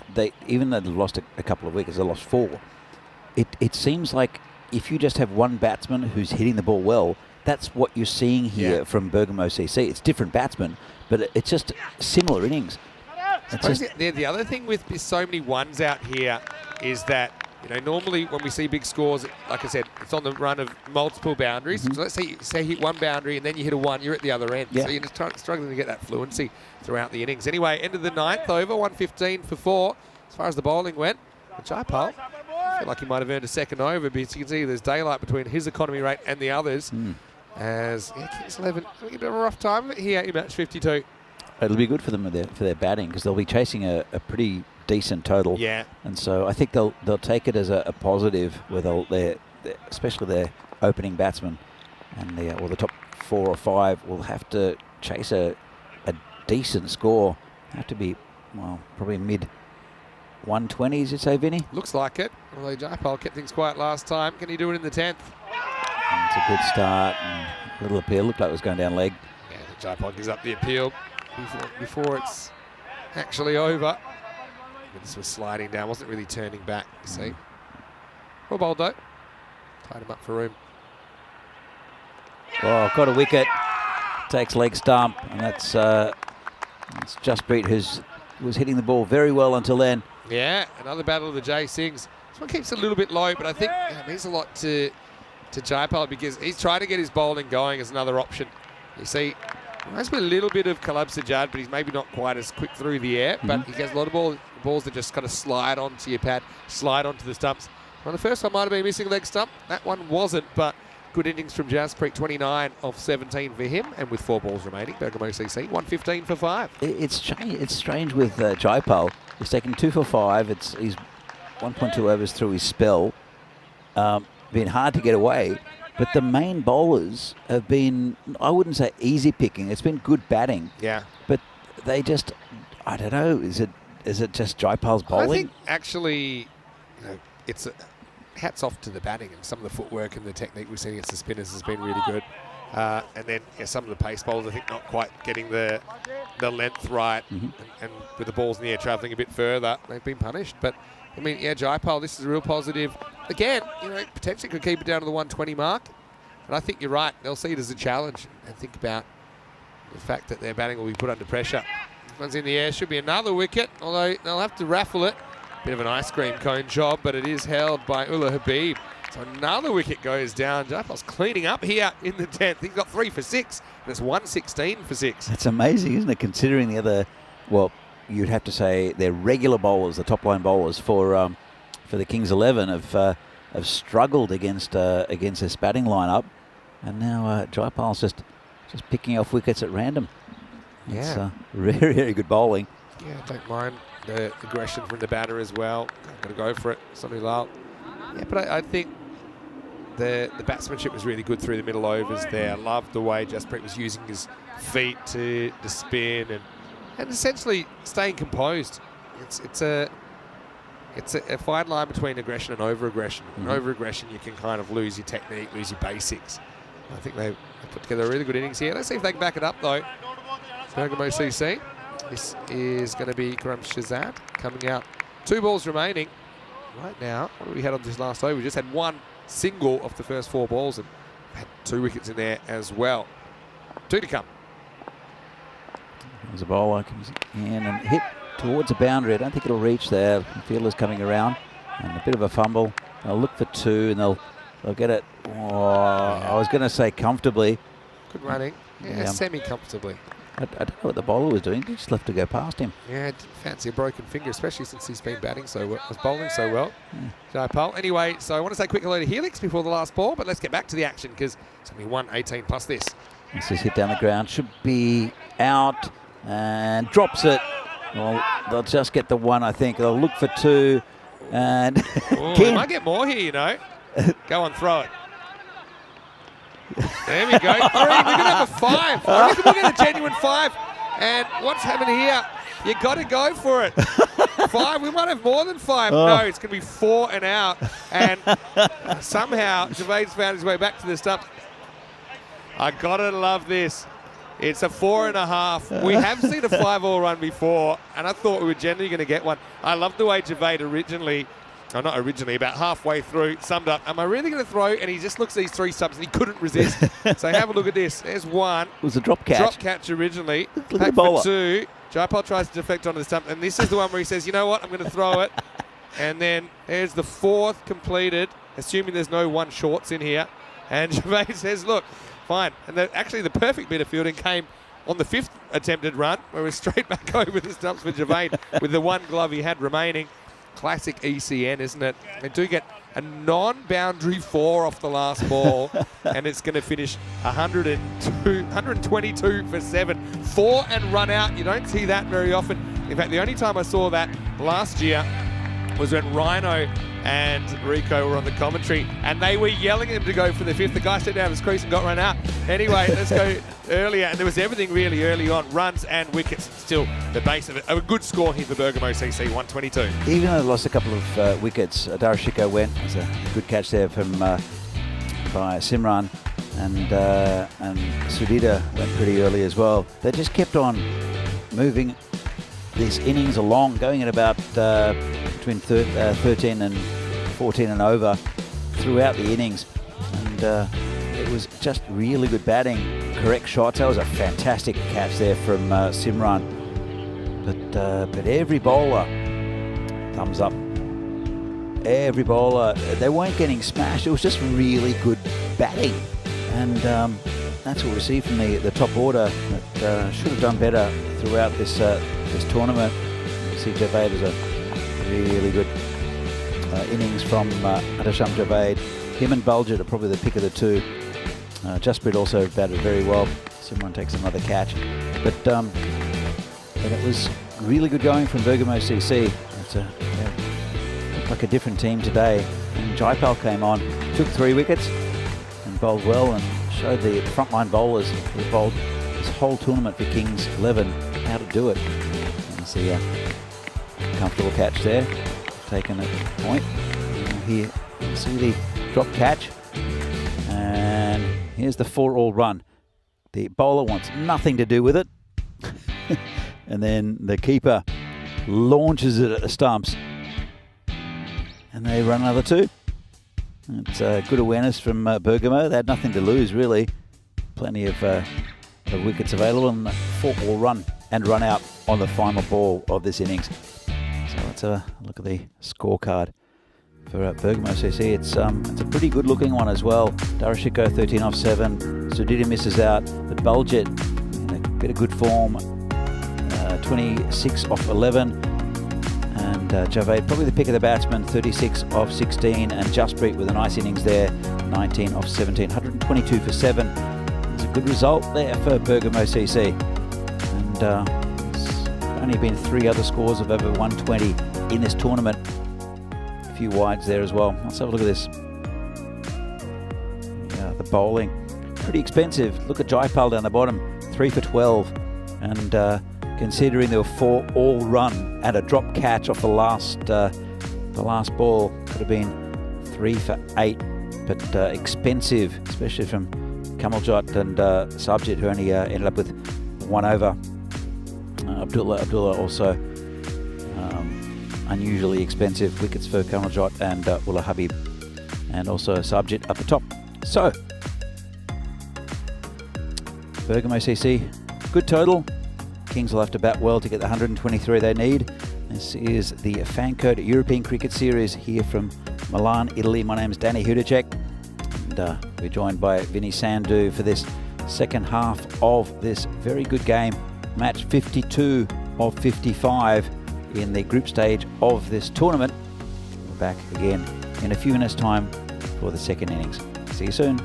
even though they've lost a couple of wickets, they lost 4. It seems like if you just have one batsman who's hitting the ball well, that's what you're seeing here from Bergamo CC. It's different batsmen, but it's just similar innings. The other thing with so many ones out here is that, you know, normally when we see big scores, like I said, it's on the run of multiple boundaries. Mm-hmm. So let's say you hit one boundary and then you hit a 1, you're at the other end. So you're just struggling to get that fluency throughout the innings. Anyway, end of the 9th over, 115 for 4. As far as the bowling went, Jaipal, I feel like he might have earned a second over, because you can see there's daylight between his economy rate and the others. As Kings 11 having a bit of a rough time here in match 52. It'll be good for them for their batting, because they'll be chasing a pretty decent total. Yeah. And so I think they'll take it as a positive, where especially their opening batsmen and the top 4 or 5 will have to chase a decent score. Have to be, well, probably mid 120s, you'd say, Vinny? Looks like it. Although Jaipal kept things quiet last time. Can he do it in the 10th? And it's a good start. And a little appeal. Looked like it was going down leg. Yeah, Jaipal gives up the appeal before it's actually over. But this was sliding down. Wasn't really turning back, you see. Well bowled, though. Tied him up for room. Oh, got a wicket. Takes leg stump. And that's Jasprit, who was hitting the ball very well until then. Yeah, another battle of the J Sings. This one keeps it a little bit low, but I think it means a lot to Jaipal, because he's trying to get his bowling going as another option. You see, reminds me a little bit of Kalab Sajjad, but he's maybe not quite as quick through the air. But he has a lot of balls that just kind of slide onto your pad, slide onto the stumps. Well, the first one might have been missing leg stump. That one wasn't, but good innings from Jasprit, 29 of 17 for him, and with 4 balls remaining. Bergamo CC, 115 for 5. It's strange with Jaipal. He's taken 2 for 5. He's 1.2 overs through his spell. Been hard to get away. But the main bowlers have been, I wouldn't say easy picking. It's been good batting. Yeah. But they just, I don't know. Is it just Jaipal's bowling? I think actually, it's hats off to the batting, and some of the footwork and the technique we've seen against the spinners has been really good. And then some of the pace bowls, I think, not quite getting the length right, and with the balls in the air travelling a bit further, they've been punished. But I mean, Jaipal, this is a real positive. Again, potentially could keep it down to the 120 mark. But I think you're right. They'll see it as a challenge and think about the fact that their batting will be put under pressure. One's in the air, should be another wicket, although they'll have to raffle it. Bit of an ice cream cone job, but it is held by Ullah Habib. So another wicket goes down. Jaipal's cleaning up here in the 10th. He's got 3 for 6, and it's 116 for 6. That's amazing, isn't it? Considering the other, well, you'd have to say their regular bowlers, the top line bowlers for the Kings 11 have struggled against this batting lineup, and now Jaipal's just picking off wickets at random. It's very, very good bowling. Yeah, don't mind the aggression from the batter as well. Got to go for it, Sonny Lal. Yeah, but I think the batsmanship was really good through the middle overs there. I loved the way Jasprit was using his feet to spin and essentially staying composed. it's a fine line between aggression and over-aggression. Mm-hmm. Over-aggression, you can kind of lose your technique, lose your basics. I think they put together a really good innings here. Let's see if they can back it up, though. Bergamo CC. This is going to be Karam Shazad coming out. 2 balls remaining. Right now, what have we had on this last over? We just had 1 single off the first 4 balls and had 2 wickets in there as well. 2 to come. There's a bowler comes in and hit towards a boundary. I don't think it'll reach there. The fielder's coming around and a bit of a fumble. They'll look for 2 and they'll get it. Oh, I was going to say comfortably. Good running. Yeah, semi-comfortably. I don't know what the bowler was doing. He just left to go past him. Yeah, didn't fancy a broken finger, especially since he's been batting so well, was bowling so well. Jaipal. Anyway, so I want to say quick hello to Helix before the last ball, but let's get back to the action because it's only 118 plus this. This is hit down the ground. Should be out and drops it. Well, they'll just get the 1, I think. They'll look for 2 and they might get more here, you know. Go on, throw it. There we go. 3. We're going to have a 5. I reckon we'll get a genuine 5. And what's happening here? You got to go for it. 5. We might have more than 5. Oh. No, it's going to be 4 and out. And somehow Javaid's found his way back to the stump. I got to love this. It's a 4.5. We have seen a 5-all run before, and I thought we were generally going to get one. I love the way Javaid about halfway through, summed up, am I really going to throw? And he just looks at these 3 stumps and he couldn't resist. So have a look at this. There's 1. It was a drop catch. Drop catch originally. Look at Back the bowler. for 2. Jaipal tries to deflect onto the stump, and this is the one where he says, you know what, I'm going to throw it. And then there's the 4th completed, assuming there's no 1 shorts in here. And Javaid says, look, fine. And actually the perfect bit of fielding came on the 5th attempted run, where we're straight back over the stumps for Javaid with the 1 glove he had remaining. Classic ECN, isn't it? They do get a non-boundary 4 off the last ball, and it's going to finish 122 for 7. 4 and run out. You don't see that very often. In fact, the only time I saw that last year was when Rhino and Rico were on the commentary, and they were yelling at him to go for the 5th. The guy stepped down his crease and got run out. Anyway, let's go earlier, and there was everything really early on. Runs and wickets, still the base of it. A good score here for Bergamo CC, 122. Even though they lost a couple of wickets, Darashiko went. It was a good catch there from by Simran, and Sudhita went pretty early as well. They just kept on moving this innings along, going at about between 13 and 14 and over throughout the innings, and it was just really good batting, correct shots. That was a fantastic catch there from Simran, but every bowler, thumbs up, every bowler, they weren't getting smashed. It was just really good batting, and that's what we see from the top order that should have done better throughout this tournament. You see Javaid as a really good innings from Adasham Javaid. Him and Bulgett are probably the pick of the 2. Jasprit also batted very well. Someone takes another catch. But it was really good going from Bergamo CC. It's looked like a different team today. And Jaipal came on, took 3 wickets and bowled well, and showed the frontline bowlers who bowled this whole tournament for Kings 11 how to do it. You see a comfortable catch there, taken at the point. Here you see the drop catch, and here's the 4-all run. The bowler wants nothing to do with it, and then the keeper launches it at the stumps, and they run another 2. It's good awareness from Bergamo. They had nothing to lose, really. Plenty of wickets available, and 4-all run and run out on the final ball of this innings. So let's have a look at the scorecard for Bergamo CC. It's a pretty good looking one as well. Darashiko 13 off 7. Sudhita misses out, but Bulgett in a bit of good form, 26 off 11. And Javaid, probably the pick of the batsman, 36 off 16. And Jasprit with a nice innings there, 19 off 17. 122 for 7. It's a good result there for Bergamo CC. And it's only been 3 other scores of over 120 in this tournament. A few wides there as well. Let's have a look at this. Yeah, the bowling, pretty expensive. Look at Jaipal down the bottom, 3 for 12. And considering there were 4 all run and a drop catch off the last The last ball could have been 3 for 8, but expensive, especially from Kamaljot and Subjit, who only ended up with 1 over. Abdullah also unusually expensive wickets for Kamaljot and Ullah Habib, and also Subjit up the top. So, Bergamo CC, good total. Kings will have to bat well to get the 123 they need. This is the FanCode European Cricket Series here from Milan, Italy. My name is Danny Hudacek, and we're joined by Vinny Sandhu for this second half of this very good game. Match 52 of 55 in the group stage of this tournament. We're back again in a few minutes' time for the second innings. See you soon.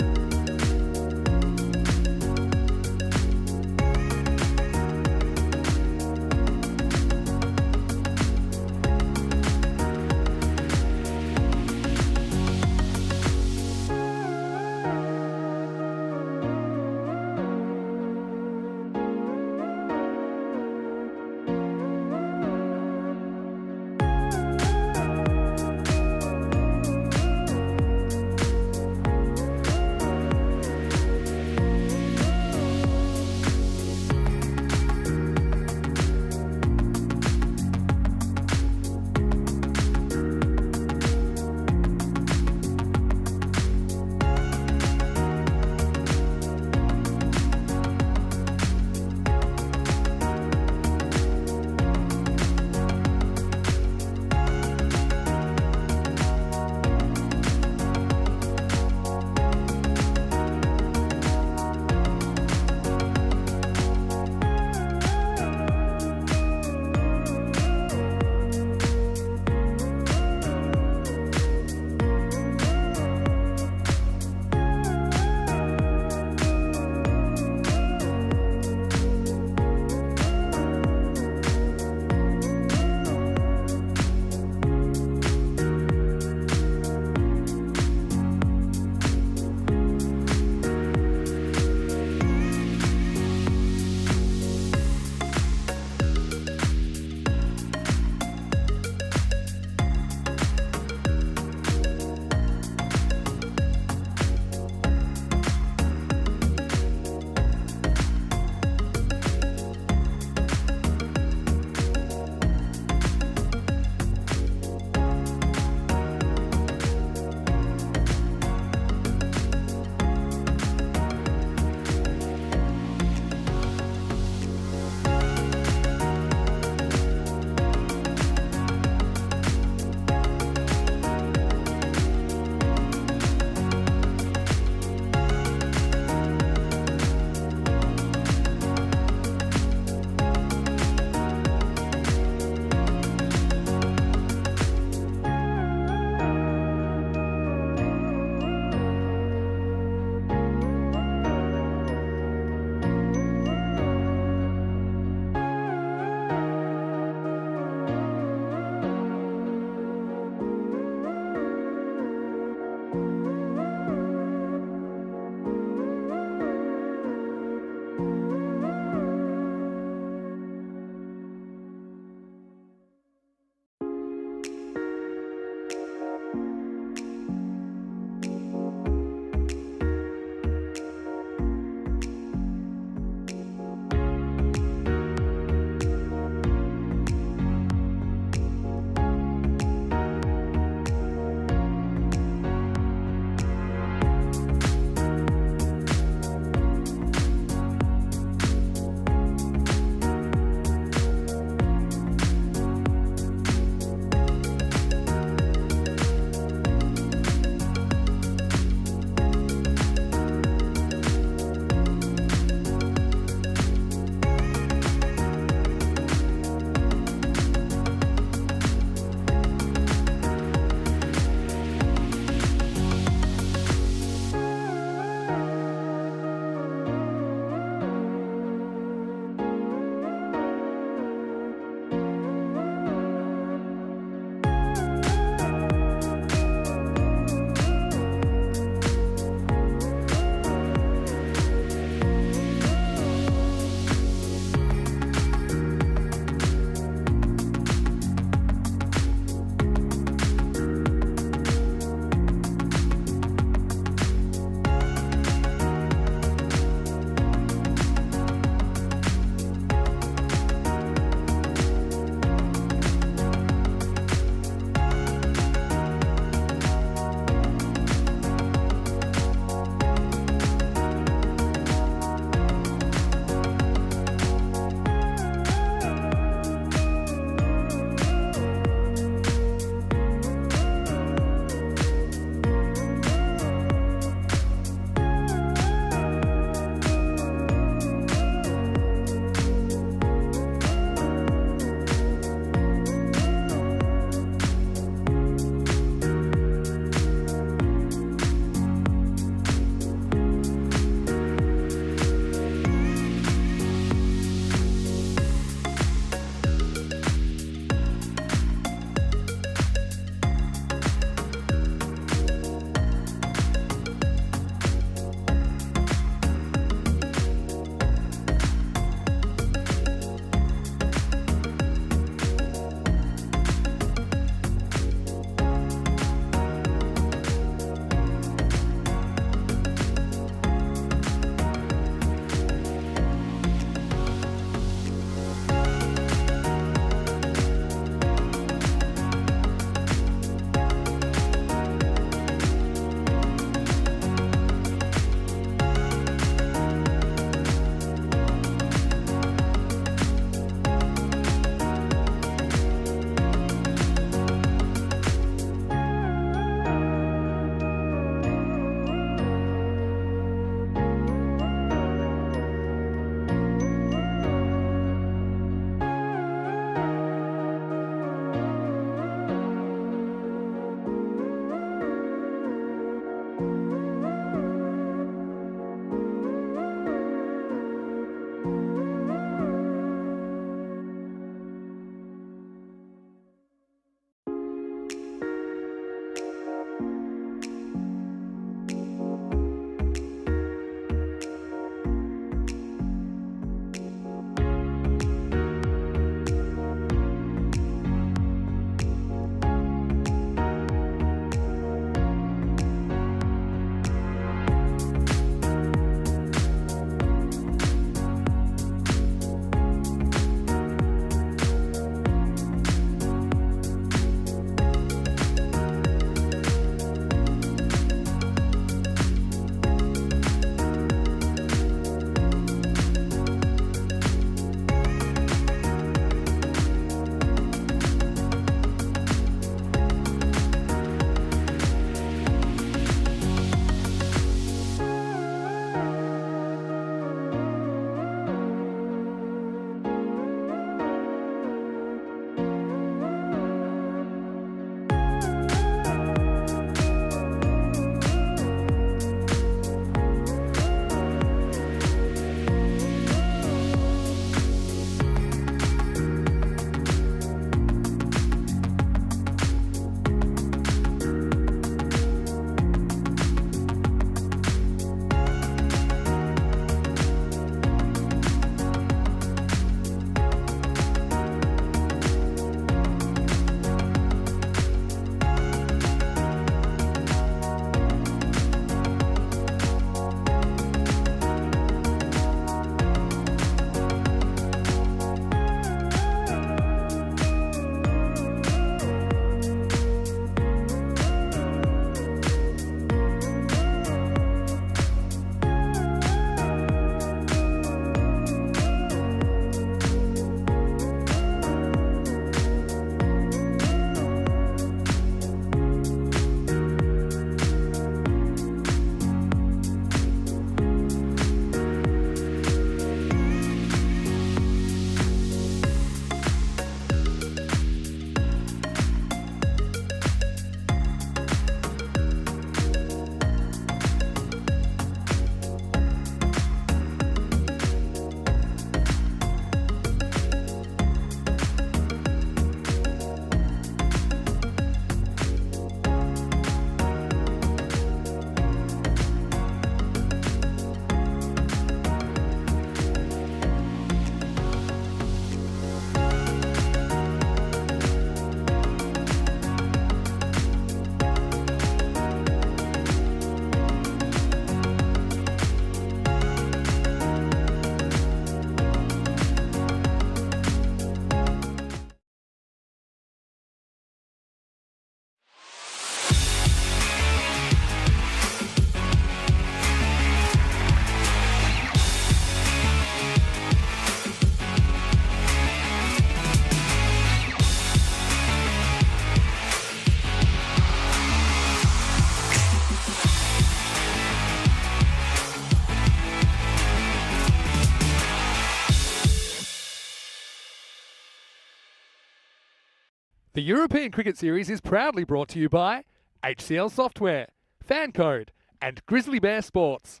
The European Cricket Series is proudly brought to you by HCL Software, FanCode, and Grizzly Bear Sports.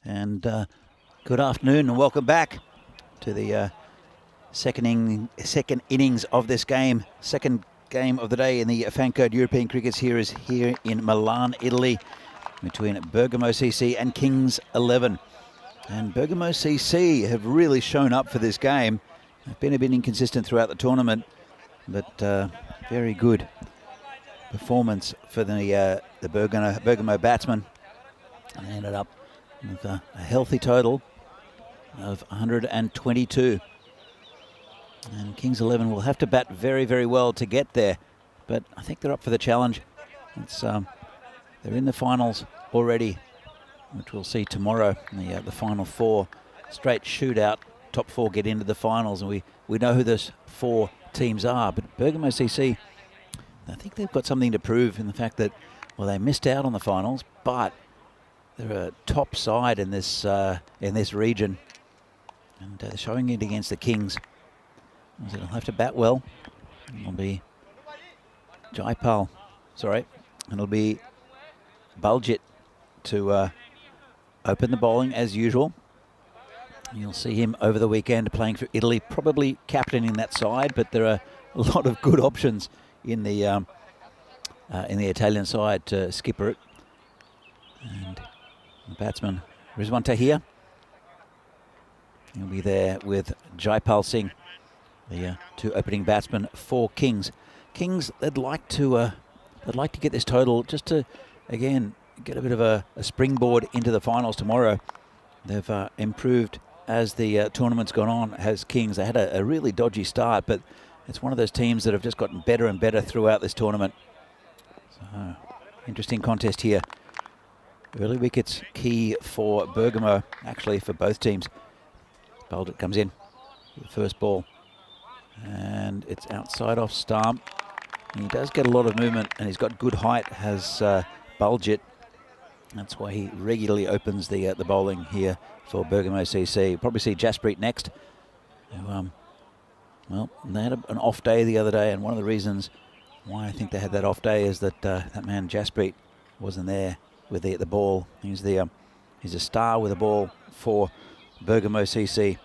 And good afternoon and welcome back to the second innings of this game. Second game of the day in the FanCode European Cricket Series here in Milan, Italy, between Bergamo CC and Kings 11. And Bergamo CC have really shown up for this game. They've been a bit inconsistent throughout the tournament, but very good performance for the Bergamo batsmen. And they ended up with a healthy total of 122. And Kings 11 will have to bat very, very well to get there, but I think they're up for the challenge. It's they're in the finals already, which we'll see tomorrow in the final four. Straight shootout, top four get into the finals, and we know who those four teams are. But Bergamo CC, I think they've got something to prove in the fact that, well, they missed out on the finals, but they're a top side in this region, and they're showing it against the Kings. So they'll have to bat well. It'll be Jaipal, and it'll be Baljit to open the bowling as usual. You'll see him over the weekend playing for Italy, probably captaining that side, but there are a lot of good options in the Italian side to skipper it. And the batsman Rizwan Tahir, he'll be there with Jaipal Singh, the two opening batsmen for Kings. Kings, they'd like to get this total just to, again, get a bit of a springboard into the finals tomorrow. They've improved as the tournament's gone on, has Kings. They had a really dodgy start, but it's one of those teams that have just gotten better and better throughout this tournament. So, interesting contest here. Early wickets key for Bergamo, actually for both teams. Baljit comes in with the first ball, and it's outside off stump. And he does get a lot of movement, and he's got good height, has Baljit. That's why he regularly opens the bowling here for Bergamo CC. You'll probably see Jasprit next. Who, well, they had an off day the other day, and one of the reasons why I think they had that off day is that that man Jasprit wasn't there with the ball. He's a star with the ball for Bergamo CC.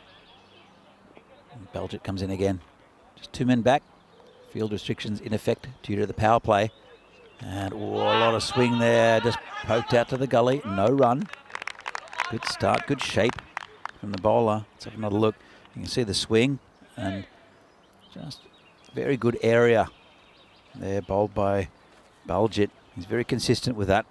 Baljit comes in again. Just two men back. Field restrictions in effect due to the power play. And a lot of swing there. Just poked out to the gully. No run. Good start. Good shape from the bowler. Let's have another look. You can see the swing. And just very good area there, bowled by Baljit. He's very consistent with that.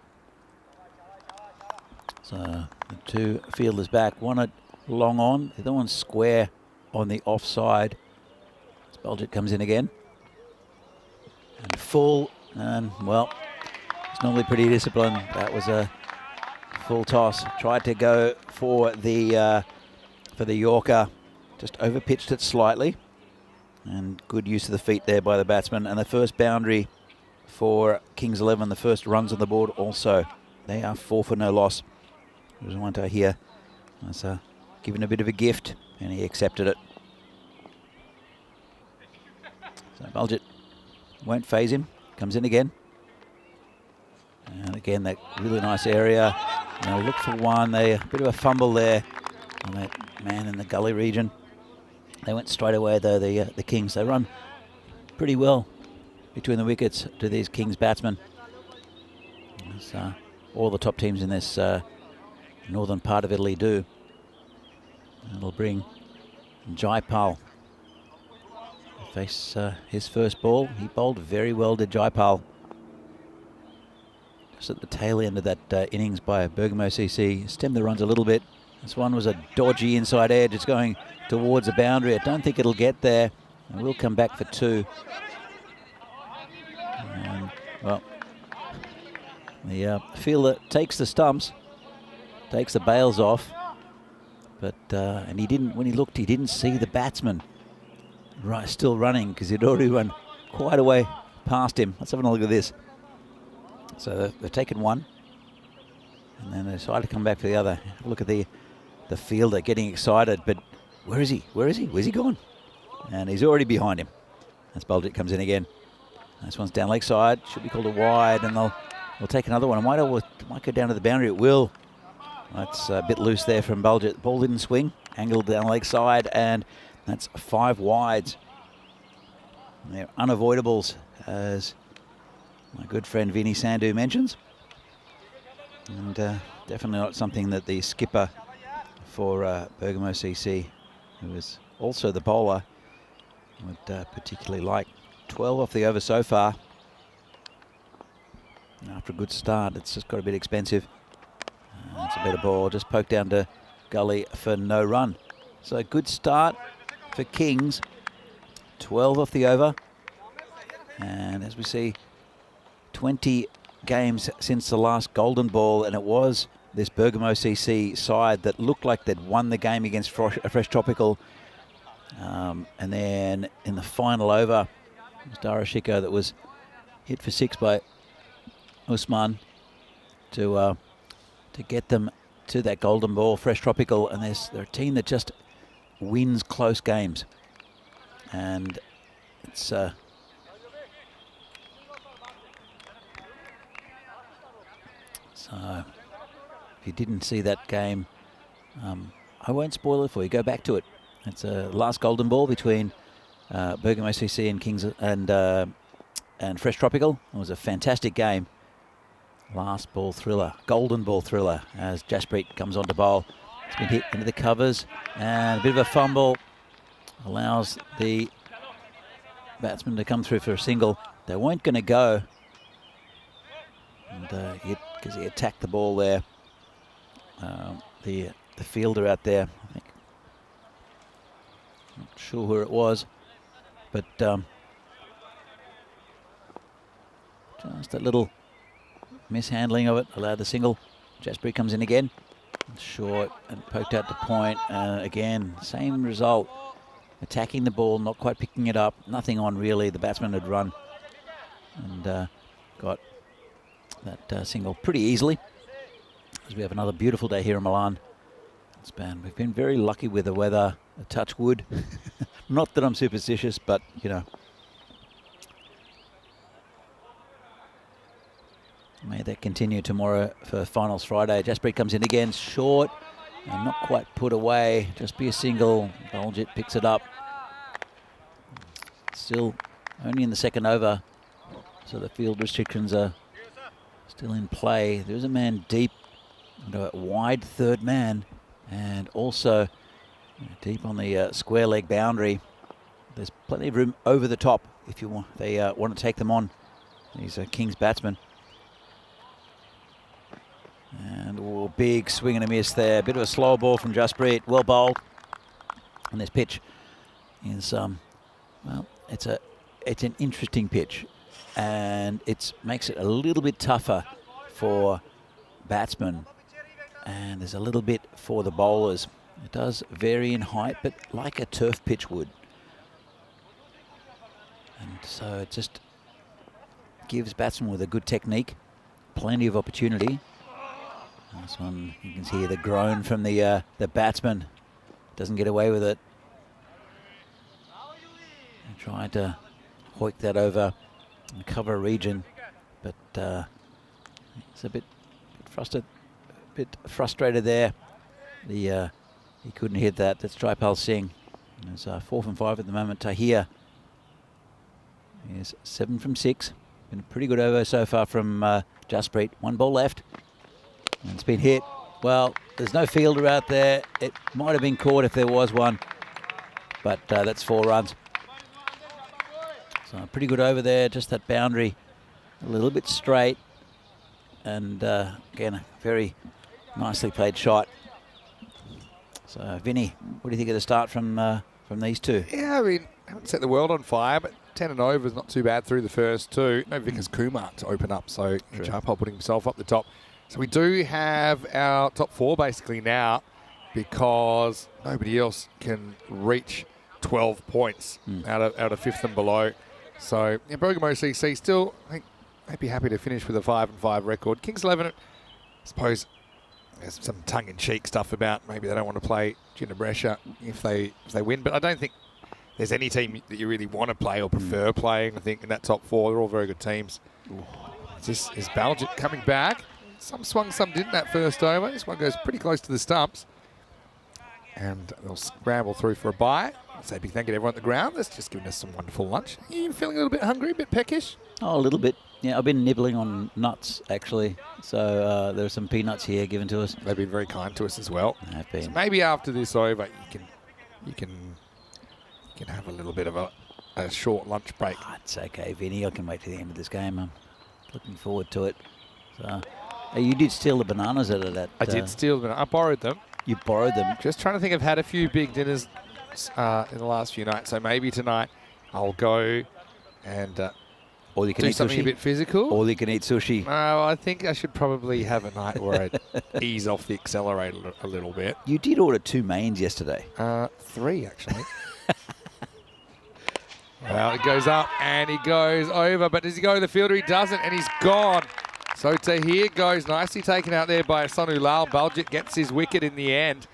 So the two fielders back. One at long on. The other one's square on the offside. As Baljit comes in again. And full. And, well, it's normally pretty disciplined. That was a full toss. Tried to go for the Yorker. Just overpitched it slightly. And good use of the feet there by the batsman. And the first boundary for Kings 11, the first runs on the board also. They are 4 for no loss. There's one to here. That's given a bit of a gift, and he accepted it. So Baljit won't phase him. Comes in again. And again, that really nice area. Now look for one. A bit of a fumble there on that man in the gully region. They went straight away though, the Kings. They run pretty well between the wickets to these Kings batsmen. As, all the top teams in this northern part of Italy do. And it'll bring Jaipal face his first ball. He bowled very well to Jaipal. Just at the tail end of that innings by Bergamo CC. Stemmed the runs a little bit. This one was a dodgy inside edge. It's going towards the boundary. I don't think it'll get there. And we'll come back for 2. And, well, the fielder takes the stumps, takes the bails off, but and he didn't. When he looked, he didn't see the batsman still running because he'd already run quite a way past him. Let's have a look at this. So they've taken one, and then they decided to come back for the other. Have a look at the fielder getting excited, but where is he? Where is he? Where's he gone? And he's already behind him. As Bulgett comes in again. This one's down leg side. Should be called a wide, and they'll take another one. It might go down to the boundary. It will. That's a bit loose there from Bulgett. The ball didn't swing. Angled down leg side, and that's 5 wides. And they're unavoidables, as my good friend Vinny Sandhu mentions. And definitely not something that the skipper for Bergamo CC, who is also the bowler, would particularly like. 12 off the over so far. After a good start, it's just got a bit expensive. It's a better ball, just poked down to gully for no run. So a good start for Kings. 12 off the over. And as we see, 20 games since the last golden ball, and it was this Bergamo CC side that looked like they'd won the game against Fresh Tropical. And then in the final over, it was Darashiko that was hit for 6 by Usman to get them to that golden ball. Fresh Tropical, and they're a team that just wins close games. And it's so if you didn't see that game, I won't spoil it for you. Go back to it. It's a last golden ball between Bergamo CC and Kings and Fresh Tropical. It was a fantastic game. Last ball thriller, golden ball thriller, as Jaspreet comes on to bowl. It's been hit into the covers, and a bit of a fumble allows the batsman to come through for a single. They weren't going to go, and because he attacked the ball there. The fielder out there, I think, not sure who it was, but just a little mishandling of it allowed the single. Jaspreet comes in again, short and poked out to point. Again, same result. Attacking the ball, not quite picking it up. Nothing on really. The batsman had run and got that single pretty easily. As we have another beautiful day here in Milan. We've been very lucky with the weather. A touch wood. Not that I'm superstitious, but you know. May that continue tomorrow for finals Friday. Jaspreet comes in again, short and not quite put away. Just be a single. Bulgett picks it up. Still only in the second over, so the field restrictions are still in play. There's a man deep, a wide third man, and also deep on the square leg boundary. There's plenty of room over the top if you want. They want to take them on. These are Kings batsmen. And big swing and a miss there. Bit of a slow ball from Jaspreet. Well bowled. And this pitch is well, it's an interesting pitch, and it makes it a little bit tougher for batsmen, and there's a little bit for the bowlers. It does vary in height, but like a turf pitch would. And so it just gives batsmen with a good technique plenty of opportunity. This one, you can hear the groan from the batsman. Doesn't get away with it. He tried to hoik that over and cover a region, but it's a bit frustrated there. He couldn't hit that. That's Tripal Singh. It's 4 from 5 at the moment. Tahir is 7 from 6. Been a pretty good over so far from Jaspreet. 1 ball left. And it's been hit. Well, there's no fielder out there. It might have been caught if there was one, but that's 4 runs. So pretty good over there. Just that boundary, a little bit straight, and again, a very nicely played shot. So Vinny, what do you think of the start from these two? Yeah, I mean, haven't set the world on fire, but 10 and over is not too bad through the first 2. No Vickers Kumar to open up, so Tripal putting himself up the top. So we do have our top 4 basically now, because nobody else can reach 12 points out of 5th and below. So yeah, Bergamo CC still, I think, they'd be happy to finish with a 5 and 5 record. Kings 11, I suppose there's some tongue-in-cheek stuff about maybe they don't want to play Ginebrescia if they win, but I don't think there's any team that you really want to play or prefer playing, I think, in that top 4, they're all very good teams. Is Baljet coming back? Some swung, some didn't that first over. This one goes pretty close to the stumps. And they'll scramble through for a bye. Say a big thank you to everyone at the ground. That's just giving us some wonderful lunch. Are you feeling a little bit hungry, a bit peckish? Oh, a little bit. Yeah, I've been nibbling on nuts, actually. So there are some peanuts here given to us. They've been very kind to us as well. Have been. So maybe after this over, you can have a little bit of a short lunch break. Oh, it's okay, Vinny. I can wait to the end of this game. I'm looking forward to it. So, you did steal the bananas out of that. I did steal them. I borrowed them. You borrowed them. Just trying to think. I've had a few big dinners in the last few nights, so maybe tonight I'll go and Or you can do eat something sushi. a bit physical. Or you can eat sushi. I think I should probably have a night where I ease off the accelerator a little bit. You did order 2 mains yesterday. 3, actually. Well, it goes up and he goes over, but does he go to the fielder? He doesn't, and he's gone. So Tahir goes nicely taken out there by Sonu Lal. Baljet gets his wicket in the end.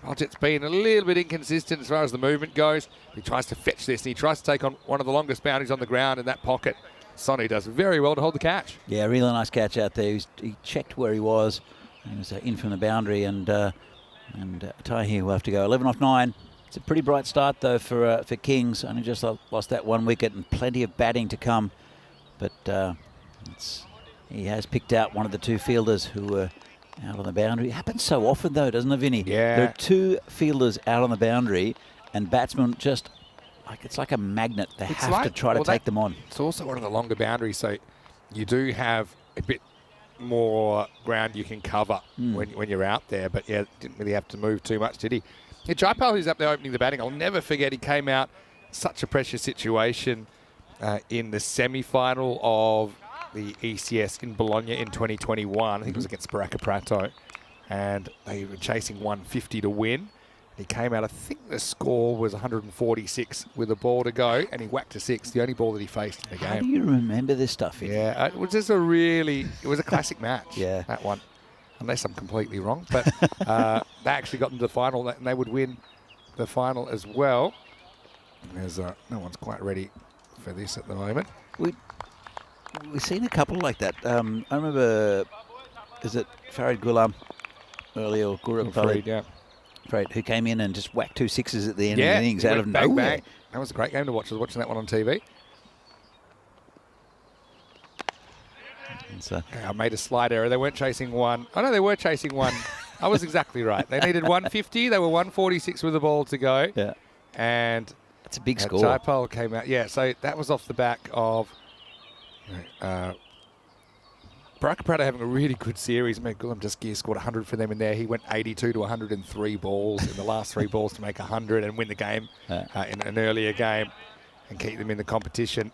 Baljet's been a little bit inconsistent as far as the movement goes. He tries to fetch this, and he tries to take on one of the longest boundaries on the ground in that pocket. Sonu does very well to hold the catch. Yeah, really nice catch out there. He checked where he was. He was in from the boundary, and Tahir will have to go 11 off 9. It's a pretty bright start, though, for Kings. Only just lost that 1 wicket and plenty of batting to come. But he has picked out one of the 2 fielders who were out on the boundary. It happens so often, though, doesn't it, Vinny? Yeah. There are 2 fielders out on the boundary, and batsmen just, it's like a magnet. They have to try to take them on. It's also one of the longer boundaries, so you do have a bit more ground you can cover when you're out there. But, yeah, didn't really have to move too much, did he? Yeah, Jaipal, who's up there opening the batting, I'll never forget he came out such a pressure situation in the semi-final of the ECS in Bologna in 2021. I think it was against Baraka Prato. And they were chasing 150 to win. He came out, I think the score was 146 with a ball to go, and he whacked a 6, the only ball that he faced in the game. How do you remember this stuff? Yeah, it was just it was a classic match, Yeah. that one. Unless I'm completely wrong. But they actually got into the final, and they would win the final as well. And there's no one's quite ready for this at the moment. We've seen a couple like that. I remember, is it Farid Ghulam earlier, or Ghuram Farid, yeah. Farid, who came in and just whacked 2 6s at the end of Yeah, the innings it out went of bang, nowhere. bang. That was a great game to watch. I was watching that one on TV. So, Okay, I made a slight error. They weren't chasing 1. Oh, no, they were chasing 1. I was exactly right. They needed 150. They were 146 with the ball to go. yeah, And that's a big score. Jaipal came out. Yeah, so that was off the back of Baraka Prato having a really good series. Gulam Jaskir scored 100 for them in there. He went 82 to 103 balls in the last 3 balls to make 100 and win the game in an earlier game and keep them in the competition.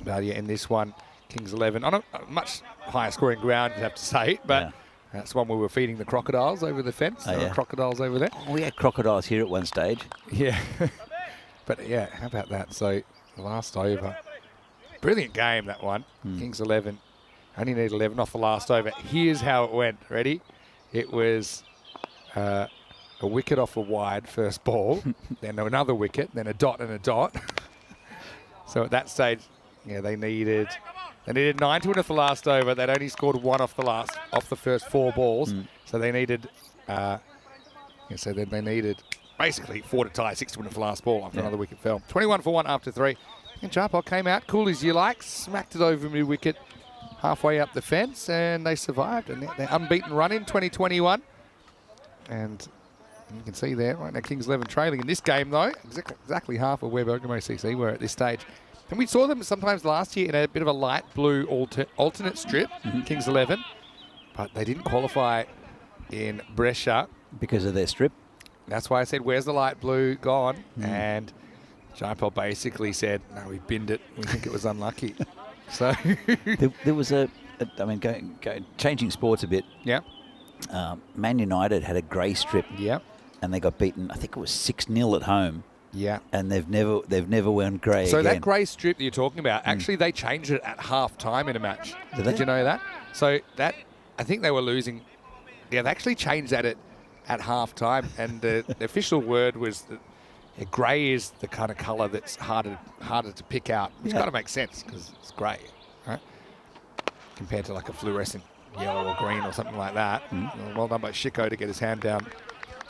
But yeah, in this one, Kings 11 on a much higher scoring ground, you have to say, but that's one where we were feeding the crocodiles over the fence. There were crocodiles over there. Oh, we had crocodiles here at one stage. Yeah. But yeah, how about that? So the last over. Brilliant game, that one. Kings 11. Only need 11 off the last over. Here's how it went. Ready? It was a wicket off a wide first ball, then another wicket, then a dot and a dot. So at that stage, yeah, they needed 9 to win off the last over. They'd only scored 1 off the first 4 balls. So they needed, they needed basically 4 to tie, 6 to win off the last ball after another wicket fell. 21 for 1 after 3. And Jaipal came out cool as you like, smacked it over mid-wicket halfway up the fence, and they survived. And they're unbeaten run in 2021. And you can see there, right now, Kings 11 trailing in this game, though. Exactly half of where Bergamo CC were at this stage. And we saw them sometimes last year in a bit of a light blue alternate strip, Kings 11. But they didn't qualify in Brescia. Because of their strip? That's why I said, where's the light blue gone? And Jaipal basically said, no, we binned it. We think it was unlucky. So there was changing sports a bit. Yeah. Man United had a grey strip. Yeah. And they got beaten, I think it was 6-0 at home. Yeah. And they've never won grey So again. that grey strip that you're talking about, actually they changed it at half time in a match. Did you know that? So that, I think they were losing. Yeah, they actually changed that at half time. And the official word was that grey is the kind of colour that's harder to pick out, which kind of makes sense because it's grey, right? Compared to like a fluorescent yellow or green or something like that. Well done by Chico to get his hand down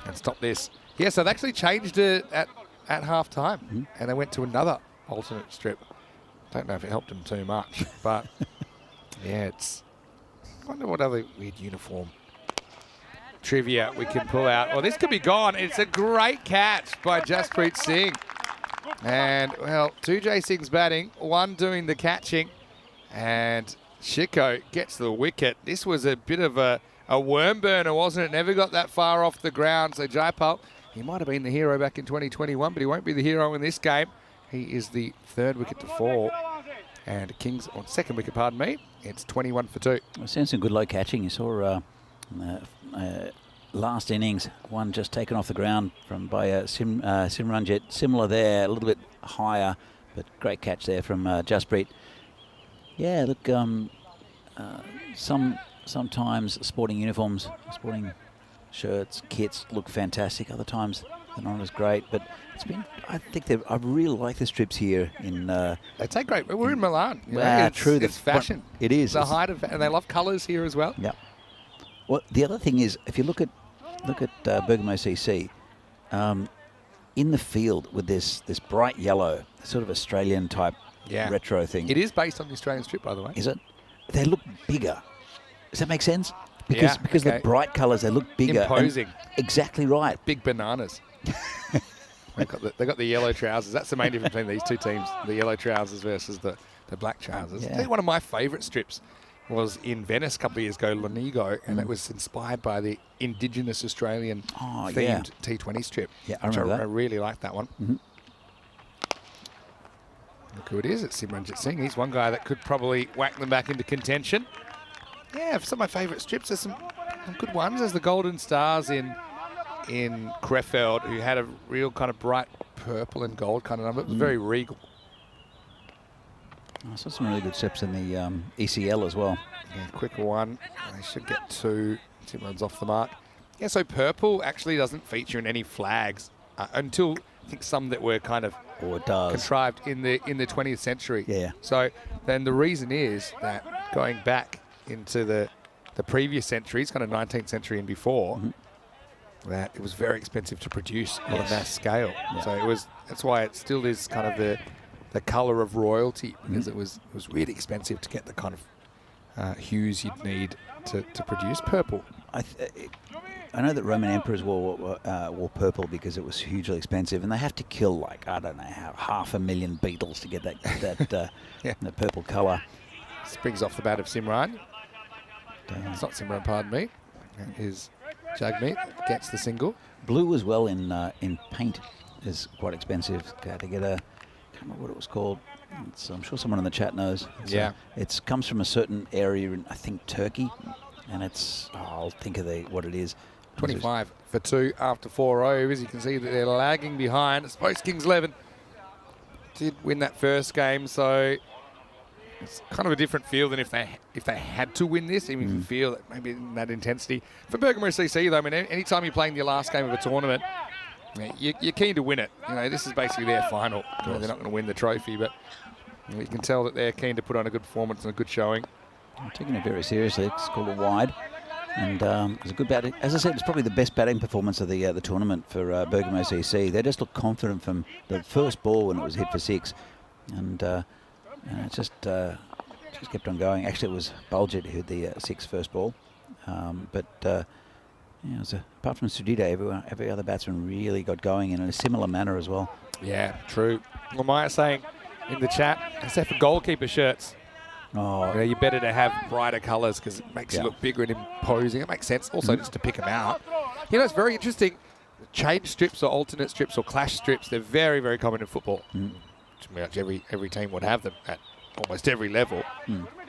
and stop this. Yeah, so they actually changed it at half time and they went to another alternate strip. Don't know if it helped them too much, but yeah, I wonder what other weird uniform trivia we can pull out. Well, this could be gone. It's a great catch by Jaspreet Singh. And, well, 2J Singh's batting, 1 doing the catching, and Chico gets the wicket. This was a bit of a worm burner, wasn't it? Never got that far off the ground. So Jaipal, he might have been the hero back in 2021, but he won't be the hero in this game. He is the 3rd wicket to fall. And Kings on 2nd wicket, pardon me. It's 21 for 2. I've seen some good low catching. You saw last innings, one just taken off the ground by Simranjit. Similar there, a little bit higher, but great catch there from Jaspreet. Yeah, look, sometimes sporting uniforms, sporting shirts, kits look fantastic. Other times they're not as great, but it's been. I think I really like the strips here in. They take great. We're in Milan. True. It's fashion. It is. The height of, and they love colours here as well. Yeah. Well, the other thing is, if you look at Bergamo CC, in the field with this bright yellow, sort of Australian type retro thing. It is based on the Australian strip, by the way. Is it? They look bigger. Does that make sense? Because the bright colours, they look bigger. Imposing. Exactly right. Big bananas. They got the yellow trousers. That's the main difference between these two teams: the yellow trousers versus the black trousers. Yeah. I think one of my favourite strips was in Venice a couple of years ago, Lonigo, and it was inspired by the Indigenous Australian themed T20 strip. Yeah, I remember that. I really like that one. Look who it is. It's Simranjit Singh. He's one guy that could probably whack them back into contention. Yeah, some of my favourite strips. There's some good ones. There's the Golden Stars in Krefeld, who had a real kind of bright purple and gold kind of number. It was very regal. I saw some really good strips in the ECL as well. Yeah, quicker one. They should get 2. Simran's off the mark. Yeah, so purple actually doesn't feature in any flags until I think some that were kind of contrived in the 20th century. Yeah. So then the reason is that going back into the previous centuries, kind of 19th century and before, that it was very expensive to produce on a mass scale. Yeah. So that's why it still is kind of the colour of royalty, because it was really expensive to get the kind of hues you'd need to produce purple. I know that Roman emperors wore purple because it was hugely expensive, and they have to kill like, I don't know, 500,000 beetles to get that purple colour. Springs off the bat of Simran. It's not Simran, pardon me. It is Jagmeet gets the single. Blue as well in paint is quite expensive. To get a, I can't remember what it was called. I'm sure someone in the chat knows. It comes from a certain area in, I think, Turkey, and I'll think of what it is. 25 for 2 after 4 overs. You can see that they're lagging behind. I suppose Kings 11 did win that first game, so it's kind of a different feel than if they had to win this, even if you feel that maybe in that intensity. For Bergamo CC, though, I mean, anytime you're playing your last game of a tournament, you're keen to win it. This is basically their final. They're not going to win the trophy, but you can tell that they're keen to put on a good performance and a good showing. I'm taking it very seriously. It's called a wide. And it's a good batting. As I said, it's probably the best batting performance of the tournament for Bergamo CC. They just looked confident from the first ball when it was hit for 6. And it just kept on going. Actually, it was Baljit who had the 6 first ball. But it was apart from Sudhita, every other batsman really got going in a similar manner as well. Yeah, true. Well, Maya saying in the chat, except for goalkeeper shirts, you're better to have brighter colours because it makes you look bigger and imposing. It makes sense. Also, just to pick them out. It's very interesting. Change strips or alternate strips or clash strips, they're very, very common in football. Pretty much every team would have them at almost every level.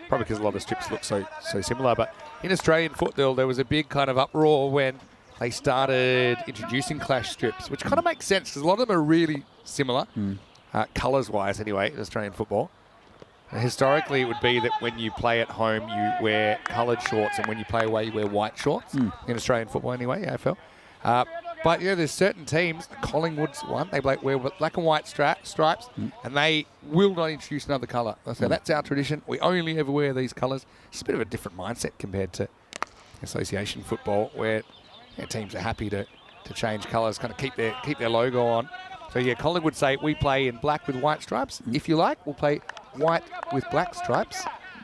Probably because a lot of strips look so similar. But in Australian football, there was a big kind of uproar when they started introducing clash strips, which kind of makes sense because a lot of them are really similar, colours-wise anyway, in Australian football. And historically, it would be that when you play at home, you wear coloured shorts, and when you play away, you wear white shorts. In Australian football anyway, AFL. But, you know, there's certain teams, Collingwood's one, they wear black and white stripes, and they will not introduce another colour. They say, that's our tradition. We only ever wear these colours. It's a bit of a different mindset compared to association football, where teams are happy to change colours, kind of keep their logo on. So, yeah, Collingwood say, we play in black with white stripes. If you like, we'll play white with black stripes.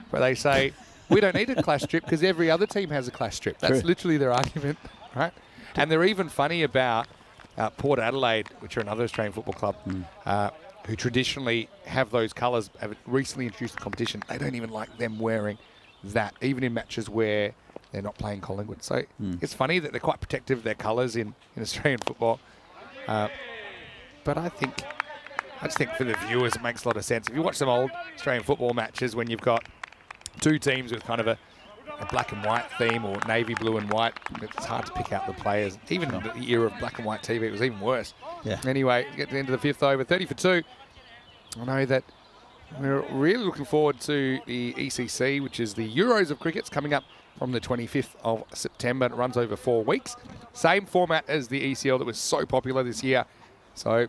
But they say, we don't need a clash strip because every other team has a clash strip. That's literally their argument, right? And they're even funny about Port Adelaide, which are another Australian football club, who traditionally have those colours, have recently introduced the competition. They don't even like them wearing that, even in matches where they're not playing Collingwood. So it's funny that they're quite protective of their colours in Australian football. But I just think for the viewers it makes a lot of sense. If you watch some old Australian football matches when you've got two teams with kind of a black and white theme or navy blue and white, it's hard to pick out the players. Even in the era of black and white TV, it was even worse. Yeah. Anyway, get to the end of the fifth over, 30 for 2. I know that we're really looking forward to the ECC, which is the Euros of Cricket's coming up from the 25th of September. It runs over 4 weeks. Same format as the ECL that was so popular this year. So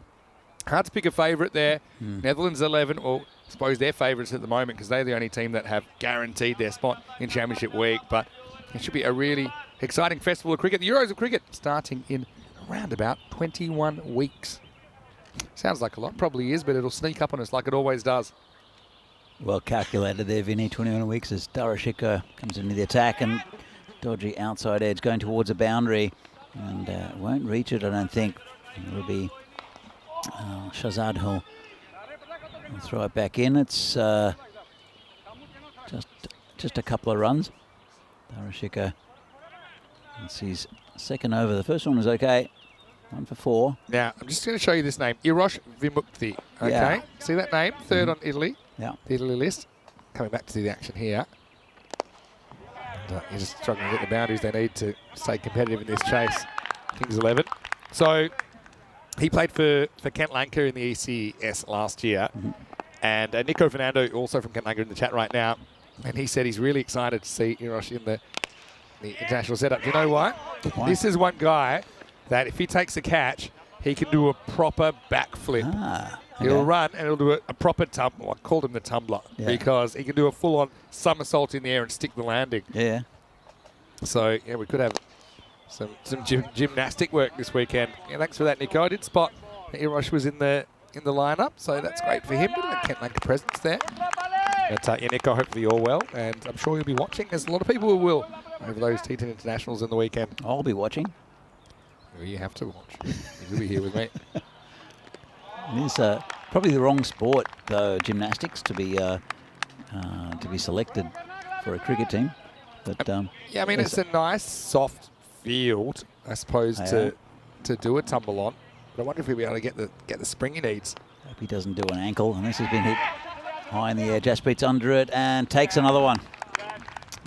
hard to pick a favourite there. Netherlands 11, well, I suppose they're favourites at the moment because they're the only team that have guaranteed their spot in Championship Week. But it should be a really exciting festival of cricket. The Euros of Cricket starting in around about 21 weeks. Sounds like a lot, probably is, but it'll sneak up on us like it always does. Well calculated there, Vinny. 21 weeks as Darashika comes into the attack and dodgy outside edge going towards a boundary and won't reach it, I don't think. It'll be Shazad who'll throw it back in. It's just a couple of runs. Darashika, it's his second over. The first one was okay. 1 for 4. Now, I'm just going to show you this name. Irosh Vimukthi. Okay. Yeah. See that name? Third on Italy. Yeah. The Italy list. Coming back to the action here. And, you're just struggling to get the boundaries they need to stay competitive in this chase. Kings 11. So he played for Kent Lanka in the ECS last year. And Nico Fernando, also from Kent Lanka, in the chat right now. And he said he's really excited to see Irosh in the international setup. Do you know why? This is one guy that if he takes a catch, he can do a proper backflip. He'll run and he'll do a proper tumble. I called him the tumbler because he can do a full-on somersault in the air and stick the landing. Yeah. So, yeah, we could have some gymnastic work this weekend. Yeah, thanks for that, Nico. I did spot that Irosh was in the lineup, so that's great for him. Bit of a Kent Lanka presence there. But, yeah, Nico, hopefully you're well, and I'm sure you'll be watching. There's a lot of people who will over those T10 internationals in the weekend. I'll be watching. Well, you have to watch. You'll be here with me. It is probably the wrong sport, though, gymnastics, to be selected for a cricket team. But yeah, I mean it's a nice soft field, I suppose, to do a tumble on. But I wonder if he'll be able to get the spring he needs. Hope he doesn't do an ankle, and this has been hit high in the air. Jaspreet's under it and takes another one.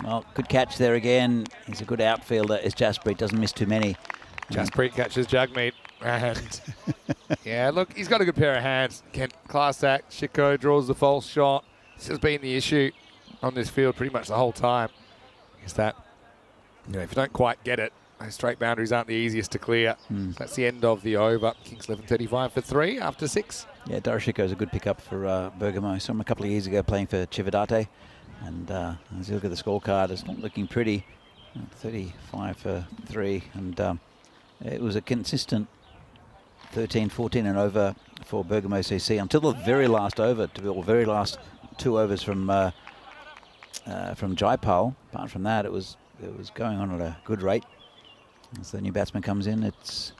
Well, good catch there again. He's a good outfielder. As Jaspreet doesn't miss too many. Jaspreet catches Jagmeet. And yeah, look, he's got a good pair of hands. Kent, class act. Shiko draws the false shot. This has been the issue on this field pretty much the whole time. Is that, you know, if you don't quite get it, those straight boundaries aren't the easiest to clear. So that's the end of the over. Kings 11:35 for 3 after 6. Yeah, Darashiko is a good pickup for Bergamo. Saw him a couple of years ago playing for Chivadate. And as you look at the scorecard, it's not looking pretty. 35 for 3. And it was a consistent 13, 14 and over for Bergamo CC until the very last over, very last 2 overs from Jaipal. Apart from that, it was going on at a good rate. As the new batsman comes in, it's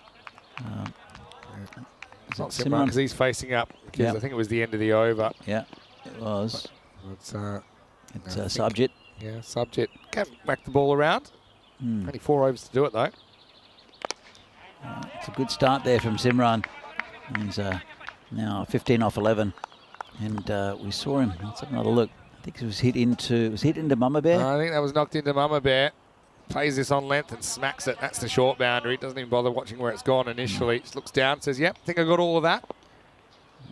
not Simran because he's facing up. Because I think it was the end of the over. Yeah, it was. It's Subjit. Yeah, Subjit. Can't whack the ball around. Only 4 overs to do it though. It's a good start there from Simran. He's now 15 off 11, and we saw him. Let's have another look. I think it was hit into Mama Bear. I think that was knocked into Mama Bear. Plays this on length and smacks it. That's the short boundary. Doesn't even bother watching where it's gone initially. Just looks down, says, "Yep, think I got all of that."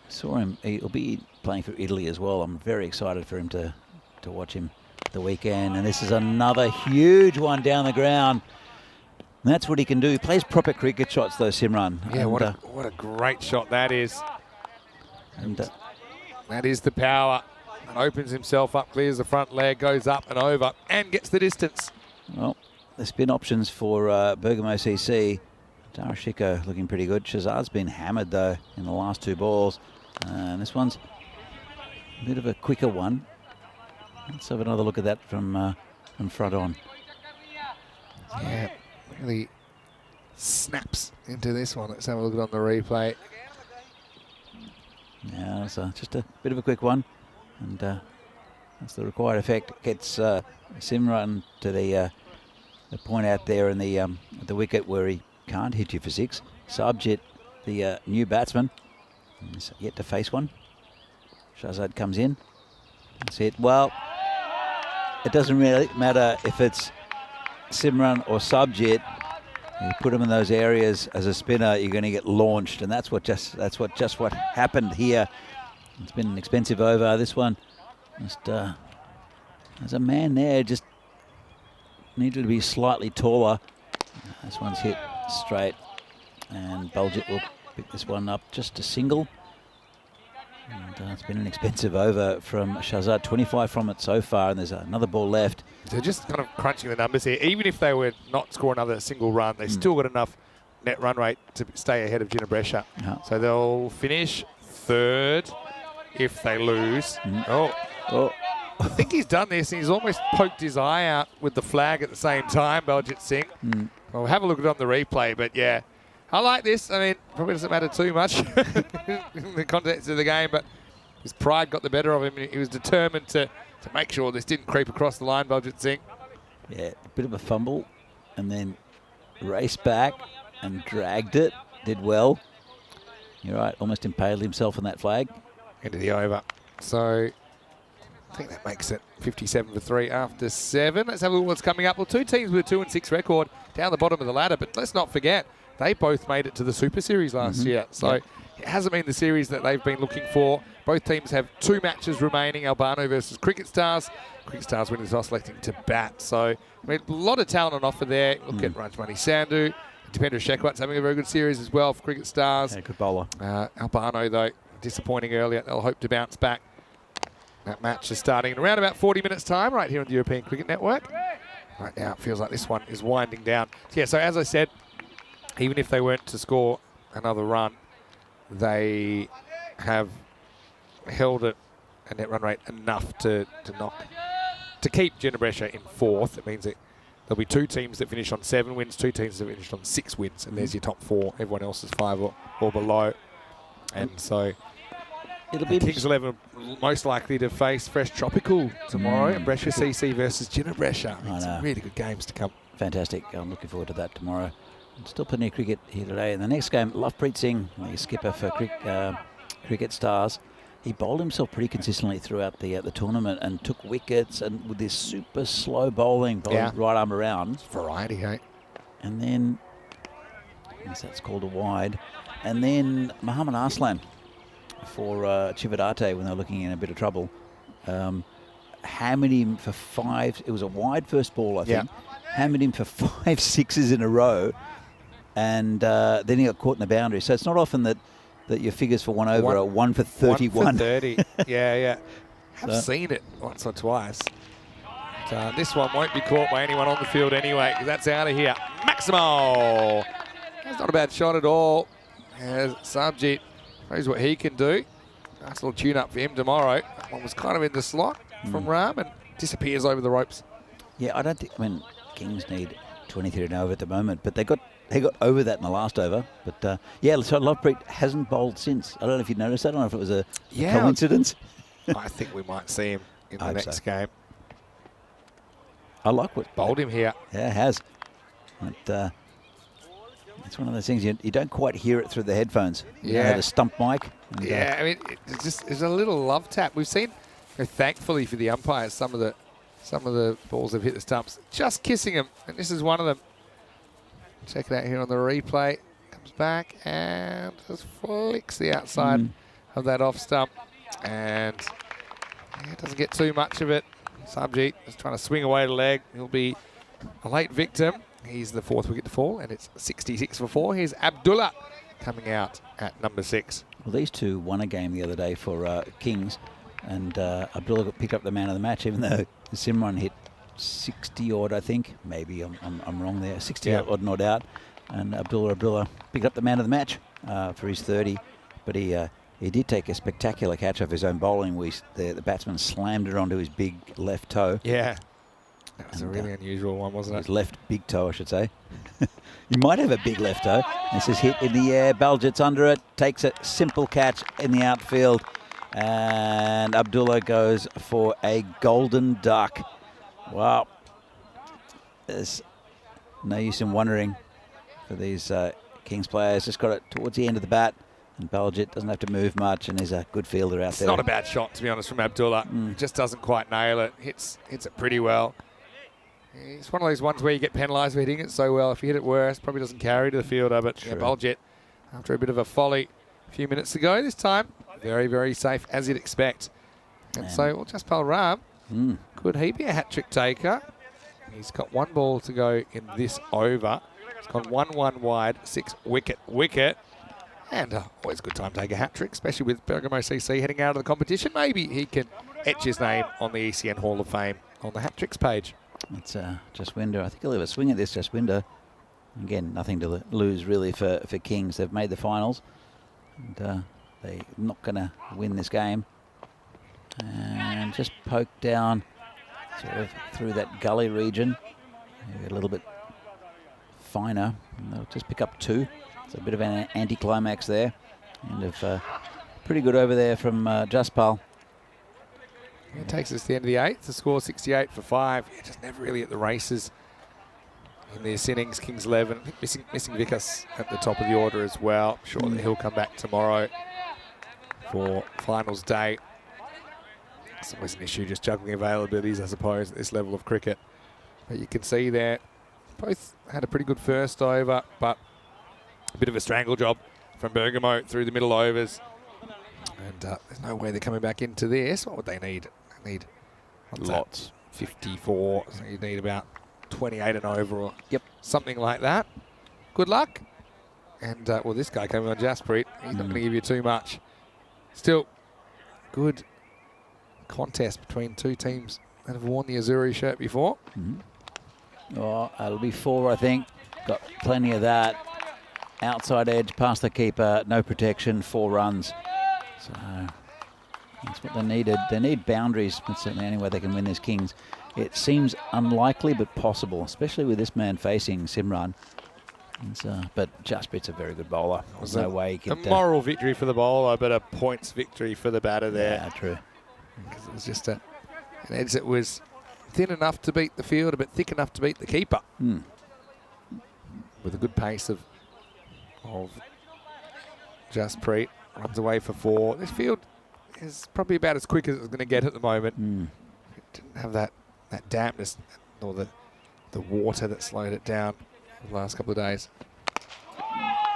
Saw him. He'll be playing for Italy as well. I'm very excited for him to watch him the weekend. And this is another huge one down the ground. And that's what he can do. He plays proper cricket shots, though, Simran. Yeah, and, what a great shot that is. and That is the power. And opens himself up, clears the front leg, goes up and over, and gets the distance. well, the spin options for Bergamo CC. Darashiko looking pretty good. Shazad's been hammered, though, in the last 2 balls. And this one's a bit of a quicker one. Let's have another look at that from front on. Yeah, really snaps into this one. Let's have a look at it on the replay. Yeah, so just a bit of a quick one. And that's the required effect. Gets Simran to the point out there in the at the wicket where he can't hit you for 6. Sabjit, the new batsman, is yet to face one. Shahzad comes in. That's it. Well, it doesn't really matter if it's Simran or Sabjit. You put them in those areas as a spinner, you're going to get launched, and that's what happened here. It's been an expensive over. This one, just there's a man there, just needed to be slightly taller. This one's hit straight, and Baljit will pick this one up just a single. And it's been an expensive over from Shahzad, 25 from it so far, and there's another ball left. They're just kind of crunching the numbers here. Even if they were not score another single run, they still got enough net run rate to stay ahead of Ginebrescia. So they'll finish 3rd if they lose. Oh. I think he's done this, and he's almost poked his eye out with the flag at the same time, Baljit Singh. We'll have a look at it on the replay, but yeah. I like this. I mean, probably doesn't matter too much in the context of the game, but his pride got the better of him. He was determined to make sure this didn't creep across the line, Baljit Singh. Yeah, a bit of a fumble, and then raced back and dragged it. Did well. You're right, almost impaled himself on that flag. Into the over. So I think that makes it 57 for 3 after 7. Let's have a look at what's coming up. Well, 2 teams with a 2-6 record down the bottom of the ladder, but let's not forget, they both made it to the Super Series last year. So it hasn't been the series that they've been looking for. Both teams have 2 matches remaining, Albano versus Cricket Stars. Cricket Stars winning the toss, selecting to bat. So I mean, a lot of talent on offer there. Look at Rajmani Sandhu. Dipendra Shekhawat's having a very good series as well for Cricket Stars. Yeah, good bowler. Albano, though, disappointing earlier. They'll hope to bounce back. That match is starting in around about 40 minutes' time right here on the European Cricket Network. Right now, it feels like this one is winding down. Yeah, so as I said, even if they weren't to score another run, they have held it a net run rate enough to keep Ginebrescia in 4th. It means that there'll be 2 teams that finish on 7 wins, 2 teams that finish on 6 wins, and there's your top 4. Everyone else is 5 or below. And so It'll be Kings 11 most likely to face Fresh Tropical tomorrow. Brescia CC versus Ginebrescia. Some really good games to come. fantastic. I'm looking forward to that tomorrow. Still plenty of cricket here today. In the next game, Lovepreet Singh, the skipper for Cricket Stars, he bowled himself pretty consistently throughout the tournament and took wickets, and with this super slow bowling right arm around. Variety, hey? And then, I guess that's called a wide. And then Muhammad Arslan for Chivadate, when they were looking in a bit of trouble, hammered him for 5. It was a wide first ball, I think. Hammered him for 5 sixes in a row. And then he got caught in the boundary. So it's not often that your figures for 1 over are 1 for 31. 1 for 30. yeah. I've seen it once or twice. But, this one won't be caught by anyone on the field anyway, because that's out of here. Maximo! That's not a bad shot at all. As Sabjit knows what he can do. Nice little tune-up for him tomorrow. That one was kind of in the slot from Ram and disappears over the ropes. Yeah, I don't think... I mean, Kings need 23 and over at the moment, but they got over that in the last over. But, yeah, so Lovepreet hasn't bowled since. I don't know if you noticed that. I don't know if it was a coincidence. I think we might see him in the next game. I like what... Bowled him here. Yeah, it has. But, it's one of those things, you don't quite hear it through the headphones. You know, the stump mic. And, I mean, it's a little love tap. We've seen, thankfully for the umpires, some of the balls have hit the stumps, just kissing them, and this is one of them. Check it out here on the replay. Comes back and just flicks the outside of that off stump, and it doesn't get too much of it. Sabjit is trying to swing away the leg. He'll be a late victim. He's the 4th wicket to fall, and it's 66 for 4. Here's Abdullah coming out at number 6. Well, these two won a game the other day for Kings, and Abdullah got picked up the man of the match, even though Simran hit 60 odd, I think. Maybe I'm wrong there. 60 odd not out, and Abdullah picked up the man of the match for his 30. But he did take a spectacular catch off his own bowling. The batsman slammed it onto his big left toe. Yeah. That was a really unusual one, wasn't it? His left big toe, I should say. He might have a big left toe. This is hit in the air. Baljit's under it. Takes a simple catch in the outfield. And Abdullah goes for a golden duck. Wow. There's no use in wondering for these Kings players. Just got it towards the end of the bat. And Baljit doesn't have to move much and is a good fielder out there. It's not a bad shot, to be honest, from Abdullah. Just doesn't quite nail it. Hits it pretty well. It's one of those ones where you get penalised for hitting it so well. If you hit it worse, probably doesn't carry to the fielder. But yeah, Baljit, after a bit of a folly a few minutes ago, this time very, very safe, as you'd expect. And so, well, Jaspal Ram, could he be a hat-trick taker? He's got one ball to go in this over. He's gone 1-1 wide, 6-wicket. And always a good time to take a hat-trick, especially with Bergamo CC heading out of the competition. Maybe he can etch his name on the ECN Hall of Fame on the hat-tricks page. It's Jaswinder. I think he'll have a swing at this, Jaswinder. Again, nothing to lose really for Kings. They've made the finals. And they're not going to win this game. And just poke down sort of through that gully region. Maybe a little bit finer. And they'll just pick up 2. It's a bit of an anticlimax there. And pretty good over there from Jaspal. It takes us to the end of the 8th. The score 68 for 5. Yeah, just never really at the races in this innings. Kings 11. I think missing Vickers at the top of the order as well. I'm sure that he'll come back tomorrow for finals day. It's always an issue just juggling availabilities, I suppose, at this level of cricket. But you can see there, both had a pretty good first over, but a bit of a strangle job from Bergamo through the middle overs. And there's no way they're coming back into this. What would they need? They need lots. 54. So you need about 28 and over or something like that. Good luck. And, well, this guy coming on Jasprit. He's not going to give you too much. Still, good contest between two teams that have worn the Azuri shirt before. Oh, it'll be 4, I think. Got plenty of that. Outside edge, past the keeper, no protection, 4 runs. So that's what they needed. They need boundaries. That's certainly the only way they can win this Kings. It seems unlikely but possible, especially with this man facing Simran. But Jasprit's a very good bowler. There's no way he could... A moral victory for the bowler, but a points victory for the batter there. Yeah, true. Because it was just an edge that was thin enough to beat the fielder, but thick enough to beat the keeper. With a good pace of Jasprit. Runs away for 4. This field is probably about as quick as it's going to get at the moment. It didn't have that dampness or the water that slowed it down the last couple of days.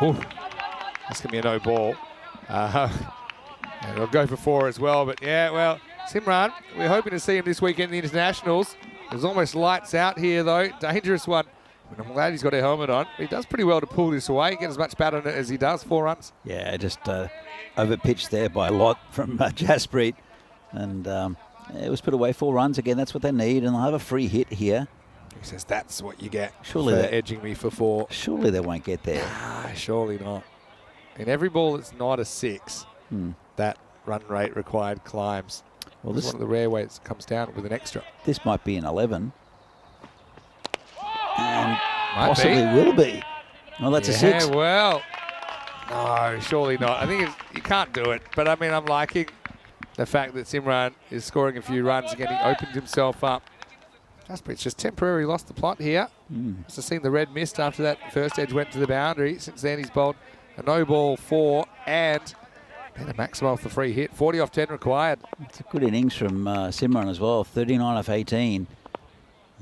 Ooh, that's going to be a no ball. And it'll go for 4 as well. But yeah, well, Simran, we're hoping to see him this weekend in the internationals. It was almost lights out here though. Dangerous one. And I'm glad he's got a helmet on. He does pretty well to pull this away, get as much bat on it as he does. 4 runs. Yeah, just over-pitched there by a lot from Jasprit. And it was put away 4 runs. Again, that's what they need. And they'll have a free hit here. He says, that's what you get surely for edging me for 4. Surely they won't get there. Surely not. In every ball that's not a 6, that run rate required climbs. Well, this is one of the rare ways it comes down with an extra. This might be an 11. And possibly will be. Well, that's a 6. Yeah, well, no, surely not. I think you can't do it. But, I mean, I'm liking the fact that Simran is scoring a few runs again. He opened himself up. Jasprit's just temporarily lost the plot here. Must have seen the red mist after that first edge went to the boundary. Since then, he's bowled a no ball 4 and a maximum off the free hit. 40 off 10 required. It's a good innings from Simran as well. 39 off 18.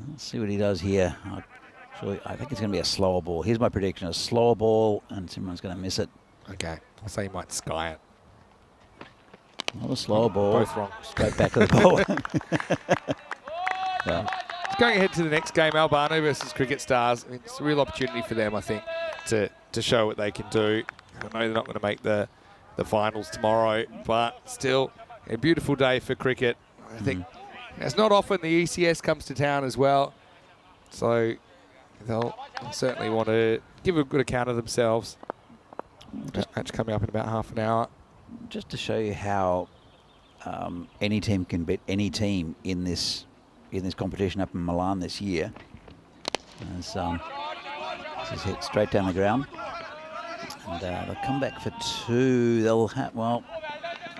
Let's see what he does here. I think it's going to be a slower ball. Here's my prediction. A slower ball, and Simran's going to miss it. Okay. I'll say he might sky it. Not a slower ball. Both wrong. Straight back to the ball. Well, going ahead to the next game, Albano versus Cricket Stars. I mean, it's a real opportunity for them, I think, to show what they can do. I know they're not going to make the finals tomorrow, but still a beautiful day for cricket. I think it's not often the ECS comes to town as well, so they'll certainly want to give a good account of themselves. Match coming up in about half an hour. Just to show you how any team can beat any team in this competition up in Milan this year. As this is hit straight down the ground, and they'll come back for 2. They'll have, well,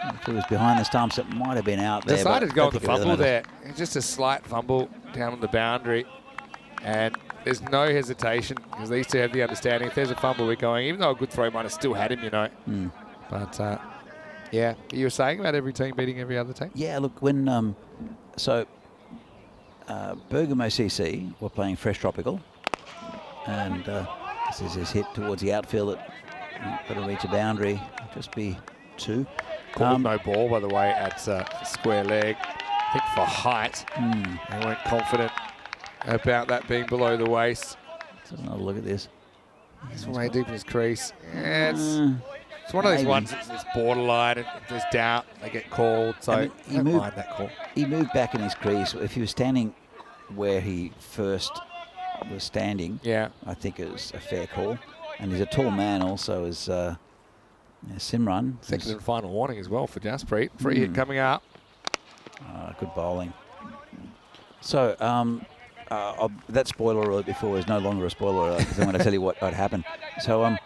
if it was behind the stumps, it might have been out there. Decided to go on the fumble there. Just a slight fumble down on the boundary, and there's no hesitation because these two have the understanding if there's a fumble, we're going. Even though a good throw might have still had him, you know. But yeah, you were saying about every team beating every other team. Yeah, look, when Bergamo CC were playing Fresh Tropical, and this is his hit towards the outfield. It got to reach a boundary, just be 2. Called no ball, by the way, at square leg. I think for height. They weren't confident about that being below the waist. Let's have another look at this. It's way deep in his crease. Yeah, it's one of those ones that's borderline, and if there's doubt, they get called. So I don't mind that call. He moved back in his crease. If he was standing where he first was standing, I think it was a fair call. And he's a tall man also, as Simran. Second and final warning as well for Jaspreet. Free hit coming up. Good bowling. So that spoiler alert before is no longer a spoiler alert, because I'm going to tell you what happened. So I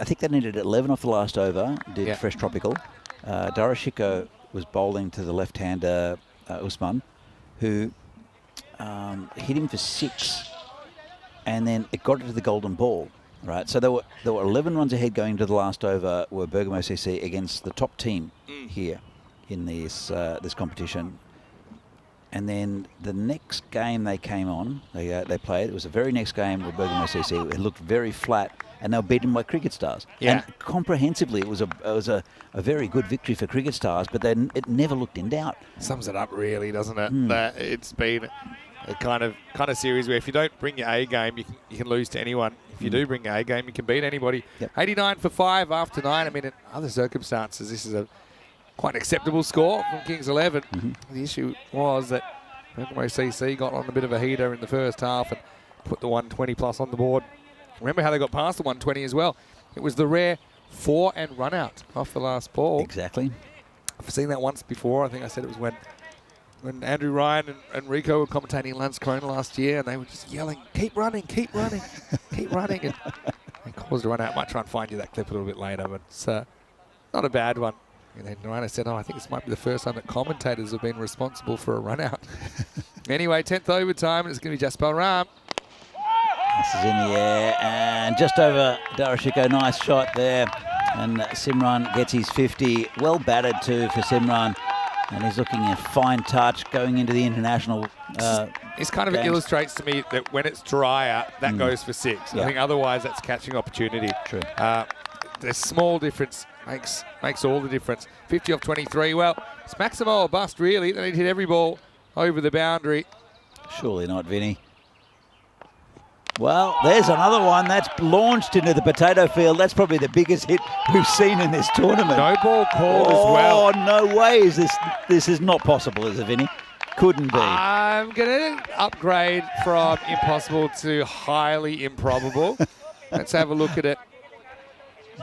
think they needed 11 off the last over, did Fresh Tropical. Darashiko was bowling to the left-hander Usman, who hit him for 6, and then it got into the golden ball. Right, so there were 11 runs ahead going to the last over. Were Bergamo CC against the top team here in this competition, and then the next game they came on, they played. It was the very next game with Bergamo CC. It looked very flat, and they were beaten by Cricket Stars. And comprehensively, it was a very good victory for Cricket Stars, but then it never looked in doubt. Sums it up really, doesn't it? That it's been a kind of series where if you don't bring your A game, you can lose to anyone. If you do bring your A game, you can beat anybody. 89 for 5 after 9. I mean, in other circumstances, this is a quite an acceptable score from Kings 11. The issue was that Bergamo CC got on a bit of a heater in the first half and put the 120 plus on the board. Remember how they got past the 120 as well? It was the rare 4 and run out off the last ball. Exactly. I've seen that once before. I think I said it was when Andrew Ryan and Rico were commentating Lance Corona last year, and they were just yelling, keep running, keep running, keep running. And it caused a run out. I might try and find you that clip a little bit later, but it's not a bad one. And then Ryan said, I think this might be the first time that commentators have been responsible for a run out. Anyway, 10th overtime, and it's going to be Jaspal Ram. This is in the air, and just over Darashiko. Nice shot there. And Simran gets his 50. Well batted too for Simran. And he's looking at fine touch going into the international. This kind of illustrates to me that when it's drier, that goes for 6. I think otherwise that's catching opportunity. True. The small difference makes all the difference. 50 off 23. Well, it's Maximo or bust, really. They need to hit every ball over the boundary. Surely not, Vinny. Well, there's another one that's launched into the potato field. That's probably the biggest hit we've seen in this tournament. No ball called as well. Oh, no way is this is not possible, is it, Vinny? Couldn't be. I'm going to upgrade from impossible to highly improbable. Let's have a look at it.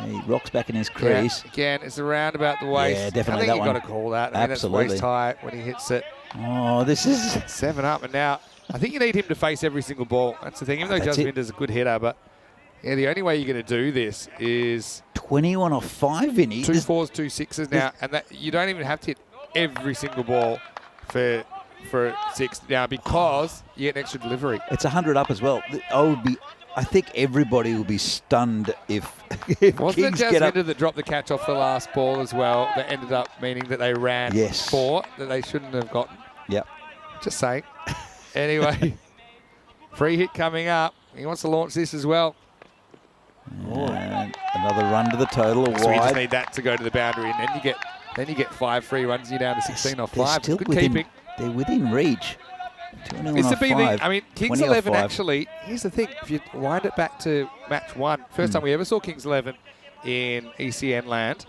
He rocks back in his crease. Yeah, again, it's around about the waist. Yeah, definitely I think that you've one. got to call that. I mean, Absolutely. that's waist high when he hits it. Oh, this is... 7 up, and now I think you need him to face every single ball. That's the thing. Even though Jasminder's a good hitter, but yeah, the only way you're going to do this is 21 off 5, Vinny. 2 4s, 2 6s now, and that you don't even have to hit every single ball for 6 now because you get an extra delivery. It's 100 up as well. I think everybody will be stunned if Wasn't Kings it get up. Jasminder that dropped the catch off the last ball as well? That ended up meaning that they ran 4 that they shouldn't have gotten. Yep. Just saying. Anyway, free hit coming up. He wants to launch this as well. And another run to the total, So we just wide. need that to go to the boundary, and then you get 5 free runs. You're down to 16 off They're 5. still Good within, keeping. They're within reach. This would be the, 5. Kings 20 off 11 5. actually, here's the thing, if you wind it back to match 1, first time we ever saw Kings 11 in ECN land,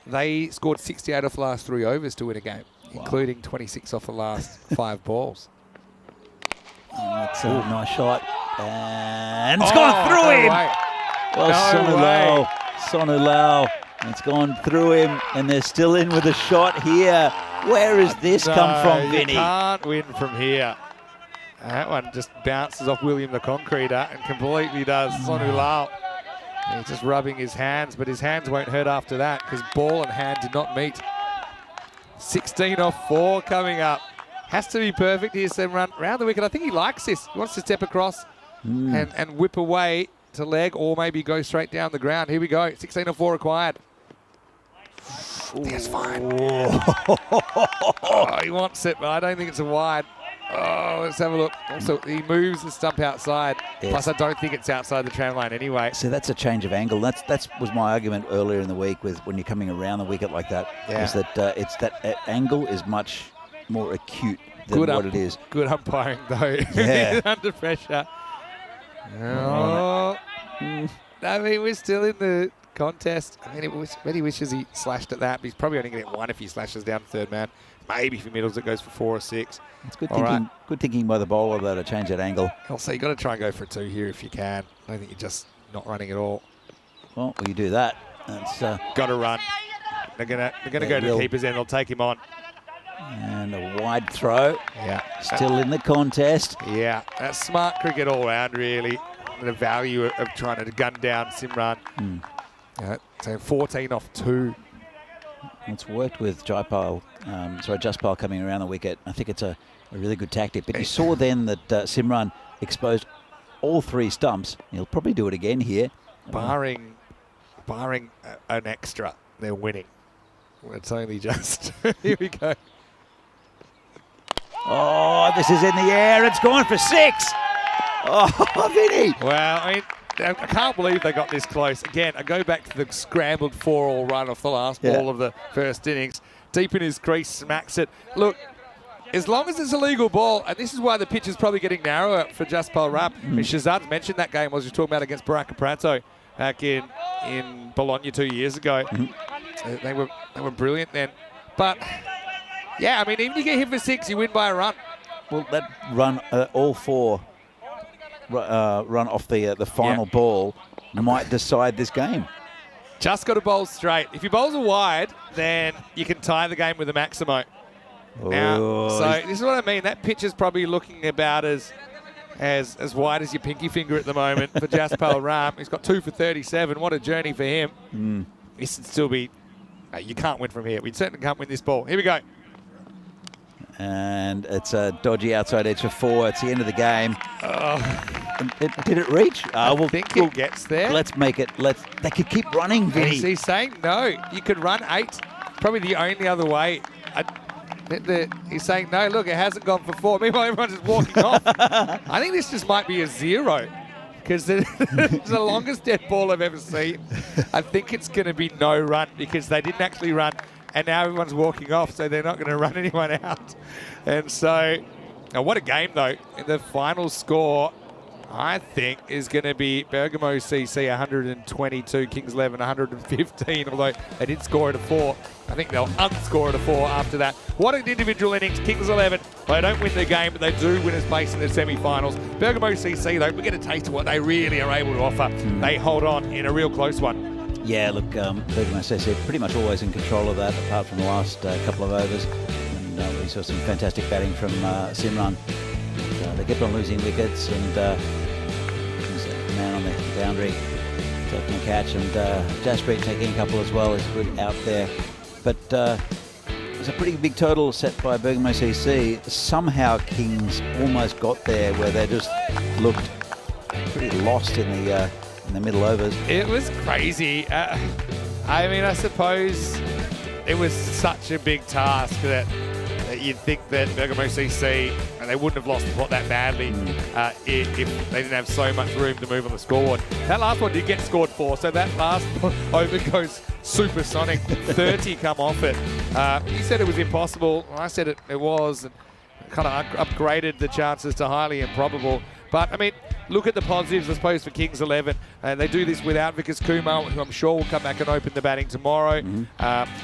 they scored 68 off the last 3 overs to win a game, including 26 off the last 5 balls. That's a nice shot. And it's gone through him. Way. Well, Sonu Lau. It's gone through him, and they're still in with a shot here. Where has this come from, Vinny? You can't win from here. That one just bounces off William the Concreter and completely does Sonu Lau. He's just rubbing his hands, but his hands won't hurt after that because ball and hand did not meet. 16 off 4 coming up. Has to be perfect here, Simran. Round the wicket. I think he likes this. He wants to step across and whip away to leg or maybe go straight down the ground. Here we go. 16 off 4 required. That's fine. Oh, he wants it, but I don't think it's a wide. Oh, let's have a look. Also, he moves the stump outside. Yes. Plus, I don't think it's outside the tram line anyway. So that's a change of angle. That was my argument earlier in the week with when you're coming around the wicket like that. Yeah. Is that it's that angle is much more acute than what it is. Good umpiring, though. Yeah. Under pressure. Oh. I mean, we're still in the contest. I mean, he wishes he slashed at that, but he's probably only going to get 1 if he slashes down the third man. Maybe if he middles it goes for 4 or 6. It's good thinking. Right. Good thinking by the bowler though to change that angle. Also, you got to try and go for a 2 here if you can. I don't think you're just not running at all. Well, you do that. That's got to run. They're gonna go to the keeper's end. They'll take him on. And a wide throw. Yeah. Still in the contest. Yeah. That's smart cricket all round, really. The value of trying to gun down Simran. So 14 off 2. It's worked with Jaspal coming around the wicket. I think it's a really good tactic. But you saw then that Simran exposed all 3 stumps. He'll probably do it again here. Barring an extra, they're winning. It's only just... Here we go. Oh, this is in the air. It's gone for 6. Oh, Vinny. Well, I mean, I can't believe they got this close. Again, I go back to the scrambled 4-all run off the last ball of the first innings. Deep in his crease, smacks it. Look, as long as it's a legal ball, and this is why the pitch is probably getting narrower for Jaspal Ram. I mean, Shazad's mentioned that game, was he was talking about against Baraka Prato back in Bologna 2 years ago. They were brilliant then. But, yeah, I mean, even if you get hit for 6, you win by a run. Well, that run, all 4 run off the final ball might decide this game. Just got to bowl straight. If your bowls are wide, then you can tie the game with a Maximo. Now, so this is what I mean. That pitch is probably looking about as wide as your pinky finger at the moment for Jaspal Ram. He's got 2 for 37. What a journey for him. This would still be... you can't win from here. We certainly can't win this ball. Here we go. And it's a dodgy outside edge for 4. It's the end of the game. Did it reach? I think it gets there. Let's make it. They could keep running, Vinny. He's saying no. You could run 8. Probably the only other way. He's saying no. Look, it hasn't gone for 4. Meanwhile, everyone's just walking off. I think this just might be a 0 because it's the longest dead ball I've ever seen. I think it's going to be no run because they didn't actually run. And now everyone's walking off, so they're not going to run anyone out. And so, what a game, though. In the final score, I think, is going to be Bergamo CC 122, Kings 11 115, although they did score at a 4. I think they'll unscore at a 4 after that. What an individual innings. Kings 11, they don't win the game, but they do win its place in the semi-finals. Bergamo CC, though, we get a taste of what they really are able to offer. They hold on in a real close one. Yeah, look, Bergamo CC pretty much always in control of that, apart from the last couple of overs. And we saw some fantastic batting from Simran. They kept on losing wickets, and the man on the boundary taking a catch, and Jasprit taking a couple as well. Is good out there. But it was a pretty big total set by Bergamo CC. Somehow Kings almost got there, where they just looked pretty lost in the middle overs. It was crazy. I mean, I suppose it was such a big task that you'd think that Bergamo CC, and they wouldn't have lost the plot that badly if they didn't have so much room to move on the scoreboard. That last one did get scored for, so that last over goes supersonic. 30 come off it. You said it was impossible. I said it was. And kind of upgraded the chances to highly improbable. But, I mean, look at the positives, I suppose, for Kings 11. They do this without Vikas Kumar, who I'm sure will come back and open the batting tomorrow.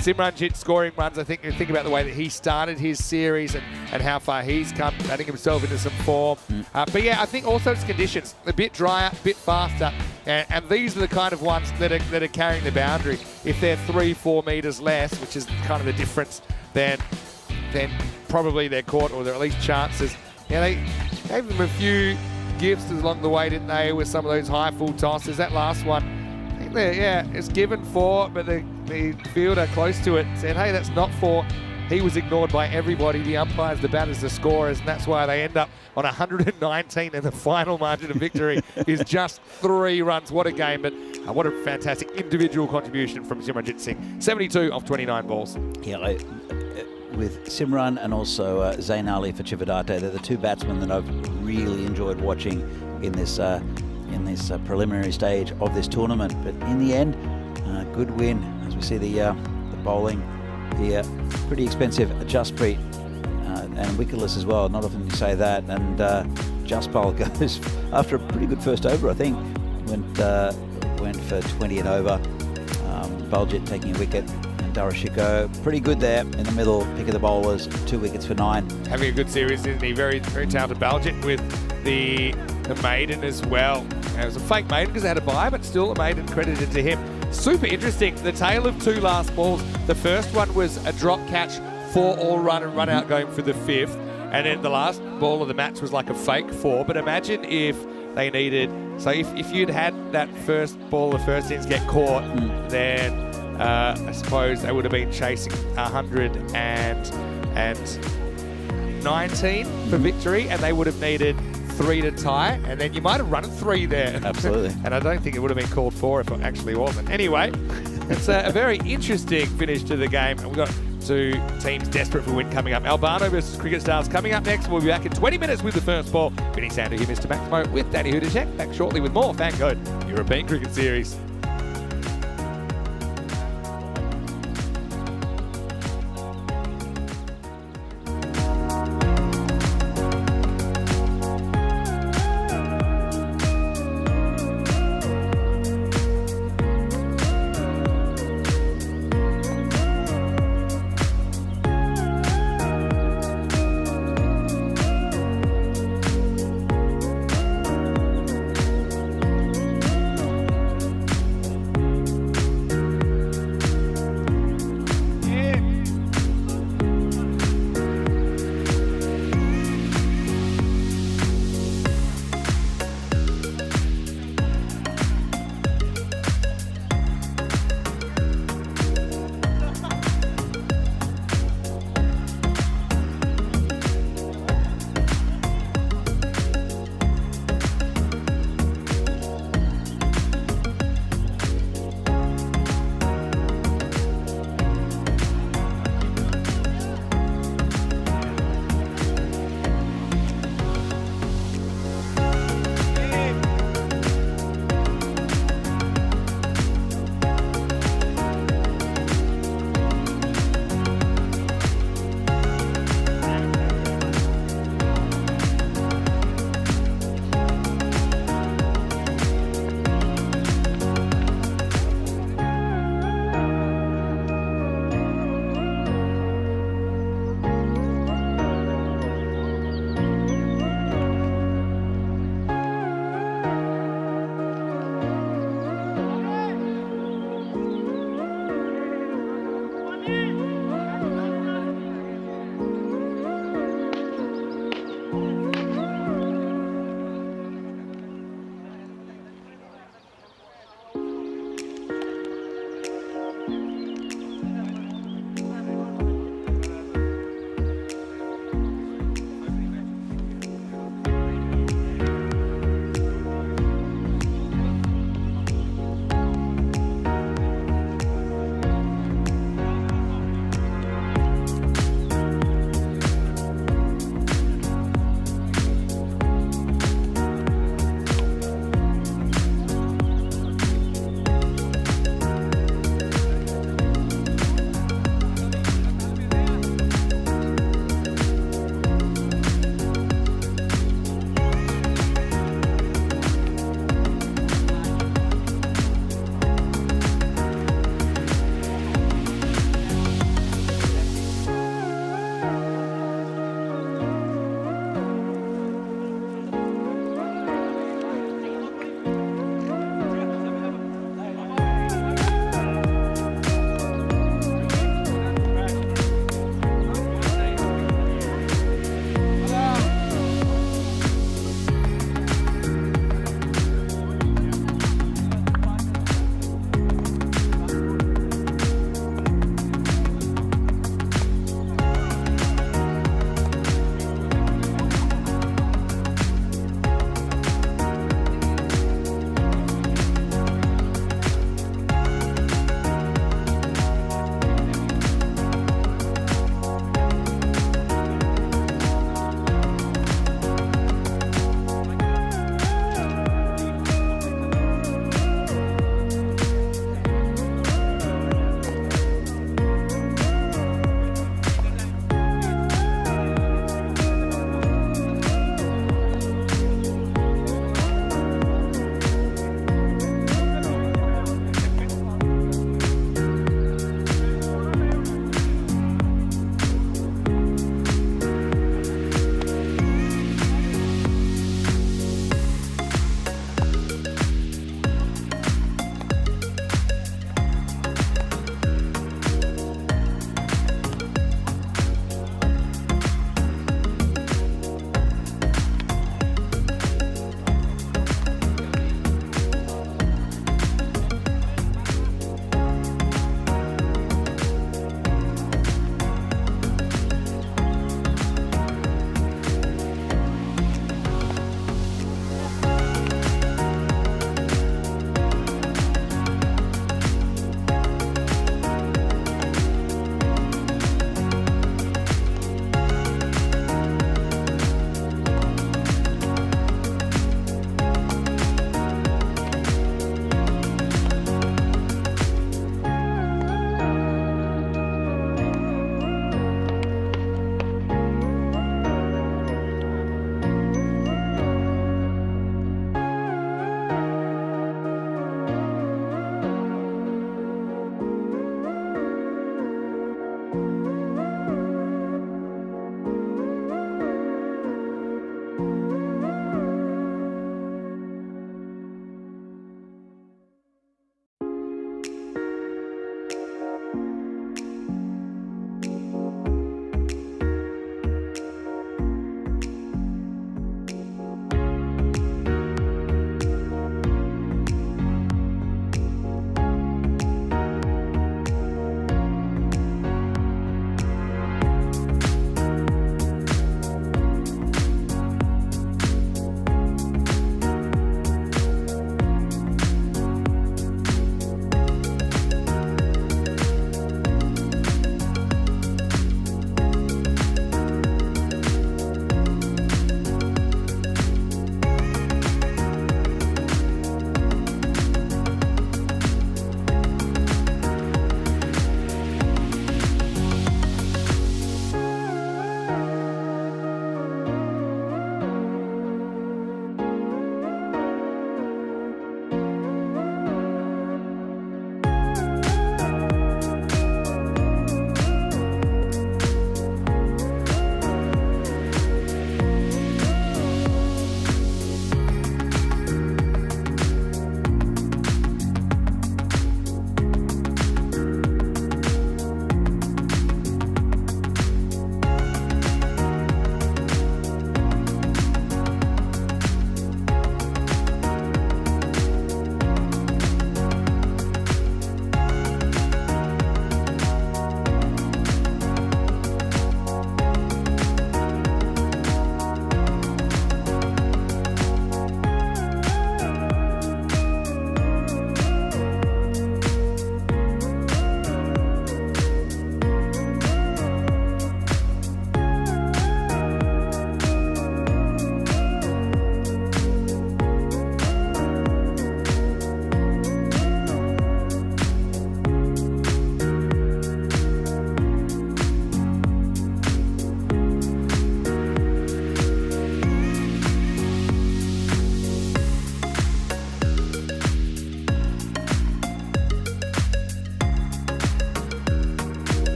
Simranjit scoring runs. I think about the way that he started his series and how far he's come, batting himself into some form. But, yeah, I think also it's conditions. A bit drier, a bit faster. And these are the kind of ones that are carrying the boundary. If they're 3-4 metres less, which is kind of the difference, then probably they're caught, or they're at least chances. Yeah, they gave them a few gifts along the way, didn't they, with some of those high full tosses. That last one, I think it's given 4, but the fielder close to it said, hey, that's not 4. He was ignored by everybody, the umpires, the batters, the scorers, and that's why they end up on 119, and the final margin of victory is just 3 runs. What a game, but what a fantastic individual contribution from Simranjit Singh. 72 off 29 balls. Yeah, with Simran and also Zain Ali for Chivadate, they're the 2 batsmen that I've really enjoyed watching in this preliminary stage of this tournament. But in the end, good win. As we see the bowling here, pretty expensive. Jasprit and wicketless as well. Not often you say that. And Jaspal goes after a pretty good first over, I think. Went for 20 and over. Baljit taking a wicket. Darashiko, pretty good there in the middle, pick of the bowlers, 2 wickets for 9. Having a good series, isn't he? Very, very talented. Baljit with the maiden as well. It was a fake maiden because they had a bye, but still a maiden credited to him. Super interesting. The tale of 2 last balls. The first one was a drop catch, 4 all run and run out going for the 5th. And then the last ball of the match was like a fake 4. But imagine if they needed, so if you'd had that first ball, the first innings get caught, then I suppose they would have been chasing 119 for victory, and they would have needed 3 to tie, and then you might have run 3 there. Absolutely. And I don't think it would have been called 4 if it actually wasn't. Anyway, it's a very interesting finish to the game, and we've got 2 teams desperate for a win coming up. Albano versus Cricket Stars coming up next. We'll be back in 20 minutes with the first ball. Vinny Sandu here, Mr. Maximo, with Danny Hudacek. Back shortly with more FanCode European Cricket Series.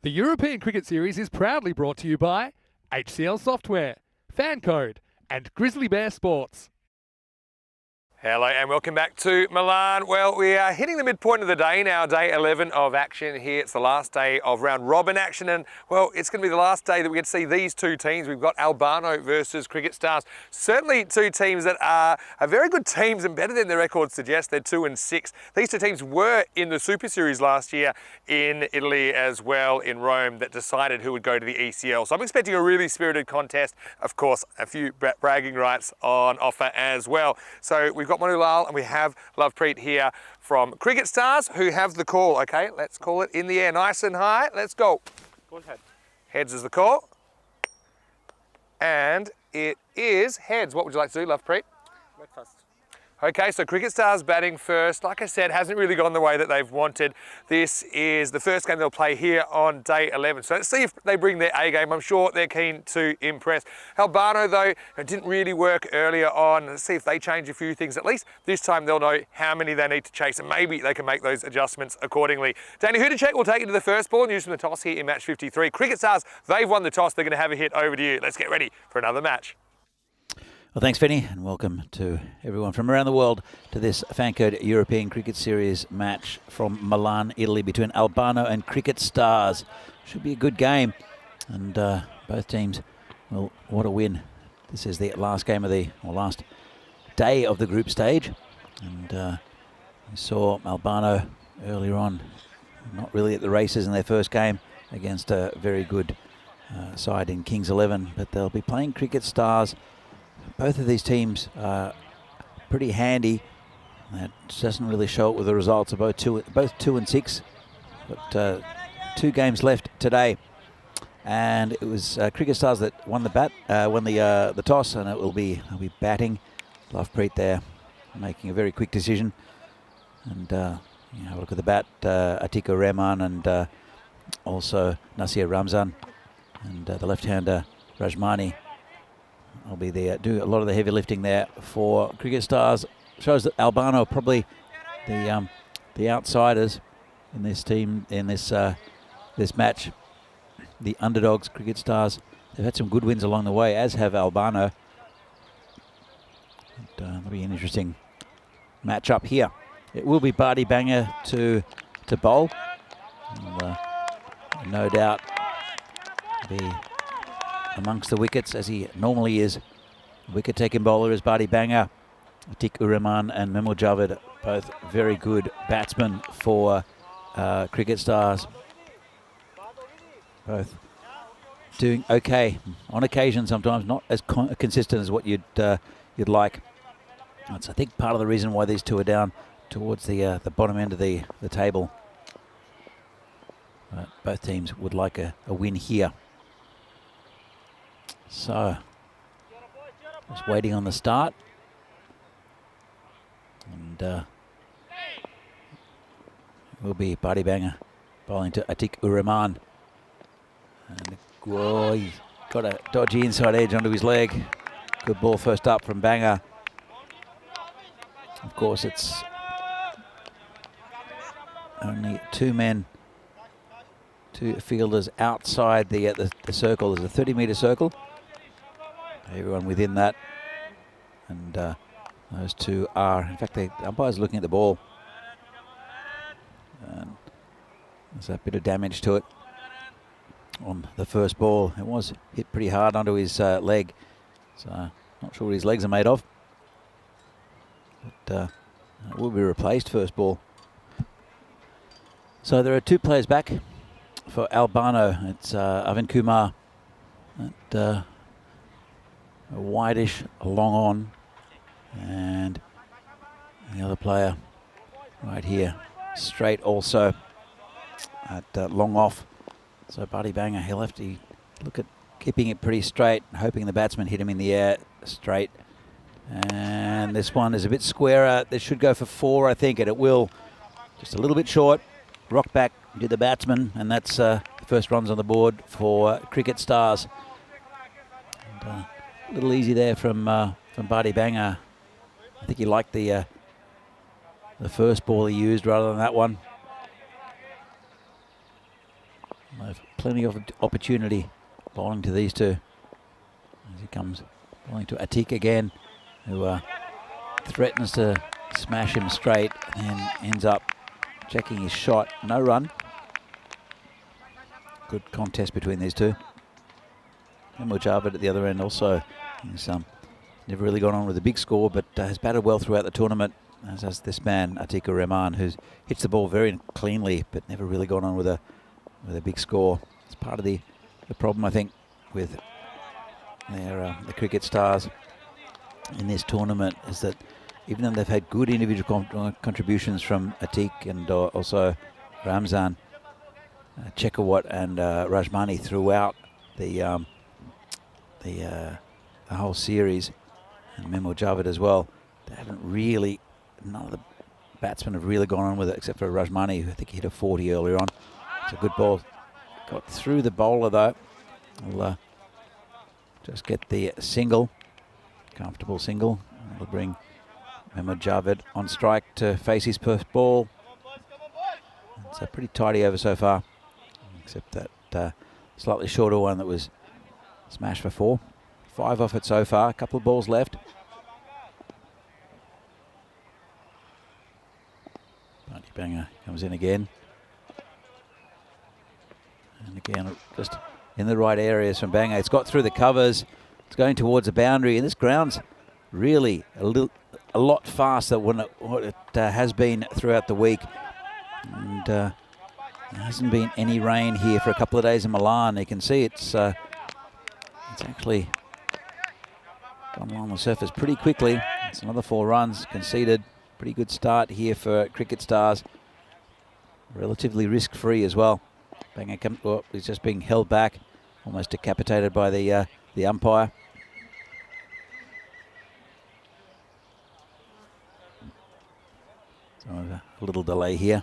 The European Cricket Series is proudly brought to you by HCL Software, FanCode, and Grizzly Bear Sports. Hello and welcome back to Milan. Well, we are hitting the midpoint of the day now, day 11 of action here. It's the last day of round robin action, and well, it's going to be the last day that we get to see these two teams. We've got Albano versus Cricket Stars. Certainly two teams that are very good teams and better than their records suggest. They're 2-6. These two teams were in the Super Series last year in Italy as well, in Rome, that decided who would go to the ECL. So I'm expecting a really spirited contest. Of course, a few bragging rights on offer as well. So we've got Manulal and we have Lovepreet here from Cricket Stars who have the call. Okay, let's call it in the air, nice and high. Let's go. Go ahead. Heads is the call. And it is heads. What would you like to do, Lovepreet? Bat first. Okay, so Cricket Stars batting first. Like I said, hasn't really gone the way that they've wanted. This is the first game they'll play here on day 11. So let's see if they bring their A game. I'm sure they're keen to impress. Albano, though, it didn't really work earlier on. Let's see if they change a few things. At least this time they'll know how many they need to chase, and maybe they can make those adjustments accordingly. Danny Hudacek will take you to the first ball, news from the toss here in match 53. Cricket Stars, they've won the toss. They're going to have a hit. Over to you. Let's get ready for another match. Well, thanks, Vinny, and welcome to everyone from around the world to this FanCode European Cricket Series match from Milan, Italy, between Albano and Cricket Stars. Should be a good game, and both teams will want to win. This is the last game of last day of the group stage, and we saw Albano earlier on, not really at the races in their first game against a very good side in Kings 11, but they'll be playing Cricket Stars. Both of these teams are pretty handy. That doesn't really show it with the results of both 2-6. But 2 games left today, and it was Cricket Stars that won the toss, and it'll be batting. Lovepreet there, making a very quick decision. And you have a look at the bat, Atiko Rahman and also Nasir Ramzan, and the left-hander Rajmani. I'll be there, do a lot of the heavy lifting there for Cricket Stars. Shows that Albano are probably the outsiders in this team, in this match. The underdogs, Cricket Stars, they've had some good wins along the way, as have Albano. It'll be an interesting match up here. It will be Barty Banger to bowl. And, no doubt be amongst the wickets, as he normally is. Wicket-taking bowler is Barty Banger. Atik Uraman and Memul Javed, both very good batsmen for Cricket Stars. Both doing okay on occasion, sometimes not as consistent as what you'd like. That's, I think, part of the reason why these two are down towards the bottom end of the table. But both teams would like a win here. So, just waiting on the start. And it will be Barty Banger bowling to Atik Uraman. And whoa, he's got a dodgy inside edge onto his leg. Good ball first up from Banger. Of course, it's only 2 men, 2 fielders outside the circle. There's a 30-metre circle. Everyone within that, and those 2 are, in fact, the umpire's looking at the ball, and there's a bit of damage to it on the first ball. It was hit pretty hard onto his leg, so not sure what his legs are made of, but it will be replaced first ball. So there are 2 players back for Albano. It's Avin Kumar at a whitish long on, and the other player right here straight also at long off. So Barty Banger, he'll have to look at keeping it pretty straight, hoping the batsman hit him in the air straight. And this one is a bit squarer. This should go for 4, I think, and it will. Just a little bit short. Rock back to the batsman, and that's the first runs on the board for Cricket Stars. And, a little easy there from Barty Banger. I think he liked the first ball he used rather than that one. They've plenty of opportunity bowling to these two. As he comes bowling to Atik again, who threatens to smash him straight and ends up checking his shot. No run. Good contest between these two. And Mujabid at the other end also. He's never really gone on with a big score, but has batted well throughout the tournament, as has this man, Atikur Rahman, who hits the ball very cleanly, but never really gone on with a big score. It's part of the problem, I think, with the cricket stars in this tournament, is that even though they've had good individual contributions from Atik and also Ramzan, Chekawat and Rajmani throughout the whole series, and Memo Javed as well, they haven't really, none of the batsmen have really gone on with it except for Rajmani, who I think he hit a 40 earlier on. It's a good ball. Got through the bowler though. We'll just get the single, comfortable single. We'll bring Memo Javed on strike to face his first ball. It's a pretty tidy over so far, except that slightly shorter one that was smashed for 4. 5 off it so far, a couple of balls left. Bunty Banger comes in again. And again, just in the right areas from Banger. It's got through the covers. It's going towards the boundary, and this ground's really a lot faster than what it has been throughout the week. And there hasn't been any rain here for a couple of days in Milan. You can see it's actually gone along the surface pretty quickly. It's another 4 runs conceded. Pretty good start here for cricket stars. Relatively risk-free as well. Banger is just being held back, almost decapitated by the umpire. So a little delay here.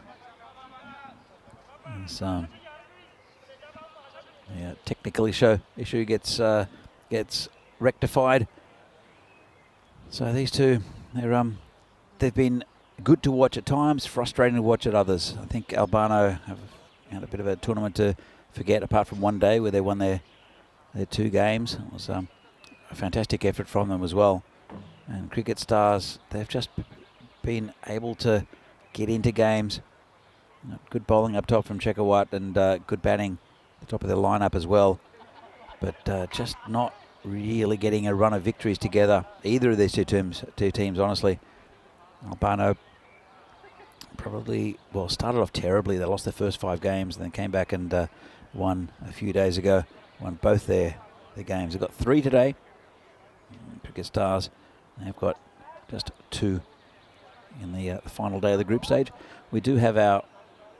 Technical issue gets rectified. So these two, they've been good to watch at times, frustrating to watch at others. I think Albano have had a bit of a tournament to forget, apart from one day where they won their 2 games. It was a fantastic effort from them as well. And cricket stars, they've just been able to get into games. Good bowling up top from Chekawat and good batting at the top of their lineup as well. But just not really getting a run of victories together, either of these two teams, honestly. Albano probably, started off terribly. They lost their first 5 games and then came back and won a few days ago. Won both their games. They've got 3 today. Cricket stars, they've got just 2 in the final day of the group stage. We do have our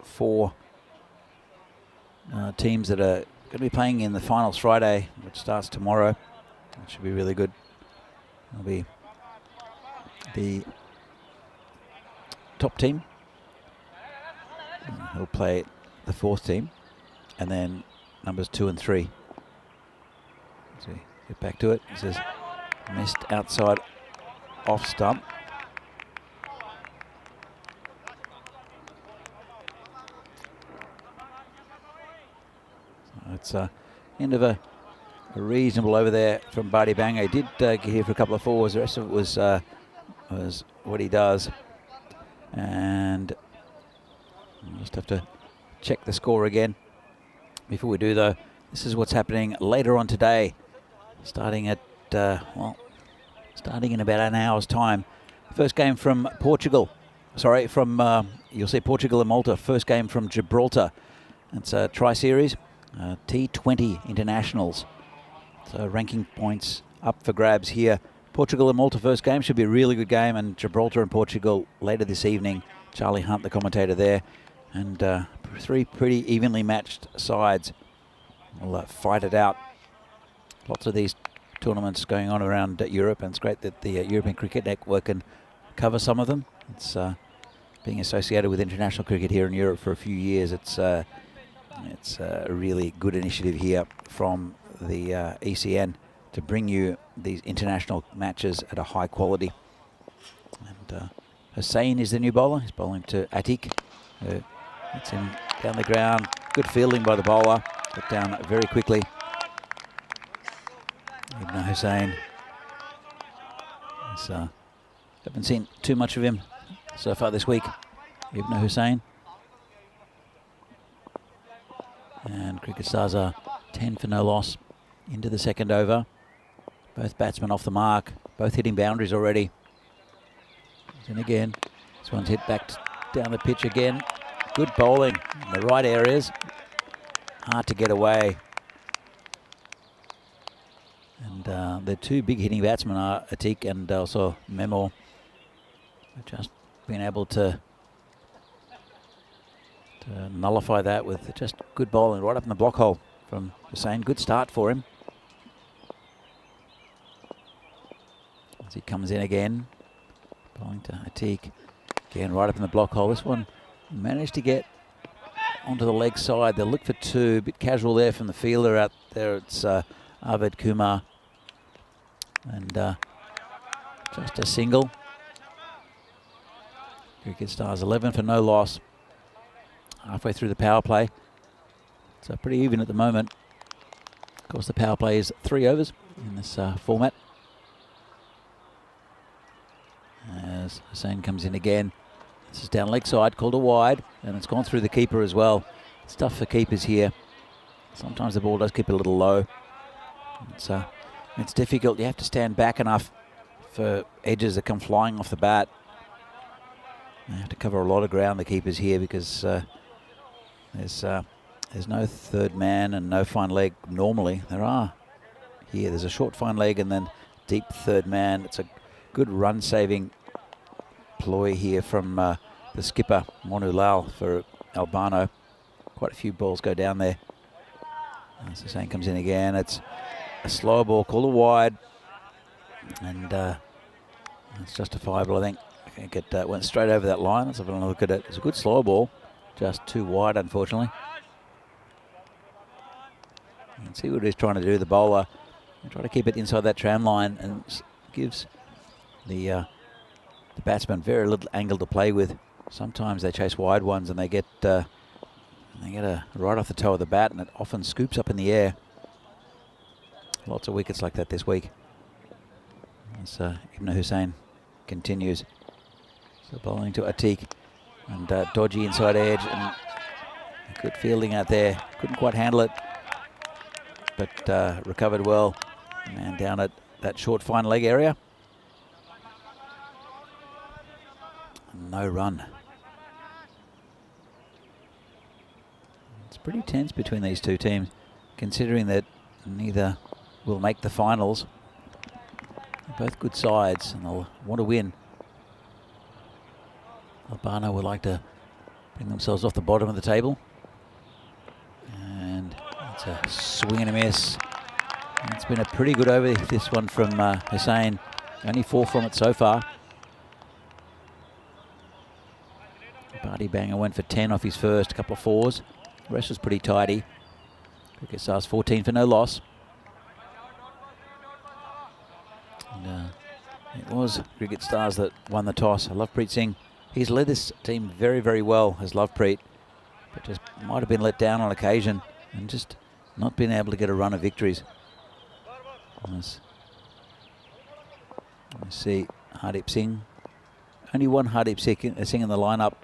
4 teams that are going to be playing in the finals Friday, which starts tomorrow. It should be really good. It'll be the top team. He'll play the 4th team, and then numbers 2 and 3. So get back to it. This is missed outside off stump. So it's end of a reasonable over there from Badi Banga. He did get here for a couple of 4s. The rest of it was what he does. And we'll just have to check the score again. Before we do though, this is what's happening later on today. Starting at, starting in about an hour's time. First game from Portugal. Sorry, you'll see Portugal and Malta. First game from Gibraltar. It's a tri-series, T20 internationals. So ranking points up for grabs here. Portugal and Malta first game should be a really good game, and Gibraltar and Portugal later this evening. Charlie Hunt, the commentator there, and 3 pretty evenly matched sides will fight it out. Lots of these tournaments going on around Europe, and it's great that the European Cricket Network can cover some of them. It's being associated with international cricket here in Europe for a few years. It's a really good initiative here from the ECN to bring you these international matches at a high quality. And Hussain is the new bowler. He's bowling to Atik. Hits him down the ground. Good fielding by the bowler. Put down very quickly. Ibn Hussein. Haven't seen too much of him so far this week. Ibn Hussein. And Cricket Stars are 10 for no loss into the second over. Both batsmen off the mark, both hitting boundaries already. And again, this one's hit back down the pitch again. Good bowling in the right areas. Hard to get away. And the two big hitting batsmen are Atik and also Memo. They've just been able to nullify that with just good bowling right up in the block hole from Hussein. Good start for him. As he comes in again, bowling to Atik. Again, right up in the block hole. This one managed to get onto the leg side. They'll look for two. A bit casual there from the fielder out there. It's Arvid Kumar. And just a single. Cricket Stars 11 for no loss. Halfway through the power play. So pretty even at the moment. Of course, the power play is 3 overs in this format. As Hussein comes in again. This is down leg side, called a wide, and it's gone through the keeper as well. It's tough for keepers here. Sometimes the ball does keep a little low. It's difficult. You have to stand back enough for edges that come flying off the bat. They have to cover a lot of ground, the keepers here, because there's no third man and no fine leg normally. There are here. There's a short fine leg and then deep third man. It's a good run-saving ploy here from the skipper, Monu Lal, for Albano. Quite a few balls go down there. As Hussein comes in again, it's a slow ball, called a wide. And it's justifiable, I think. I think it went straight over that line. Let's have a look at it. It's a good slow ball, just too wide, unfortunately. You can see what he's trying to do, the bowler. Try to keep it inside that tram line, and gives the batsman very little angle to play with. Sometimes they chase wide ones and they get right off the toe of the bat, and it often scoops up in the air. Lots of wickets like that this week. As Ibn Hussein continues. So bowling to Atik, and dodgy inside edge, and good fielding out there. Couldn't quite handle it, but recovered well. And down at that short fine leg area. No run. It's pretty tense between these two teams, considering that neither will make the finals. They're both good sides and they'll want to win. Albano would like to bring themselves off the bottom of the table. And it's a swing and a miss. And it's been a pretty good over, this one from Hussein. Only 4 from it so far. Barty Banger went for 10 off his first, a couple of 4s. The rest was pretty tidy. Cricket Stars 14 for no loss. And, it was Cricket Stars that won the toss. Lovepreet Singh, he's led this team very, very well as Lovepreet, but just might have been let down on occasion and just not been able to get a run of victories. Let's see, Hardeep Singh. Only one Hardeep Singh in the lineup.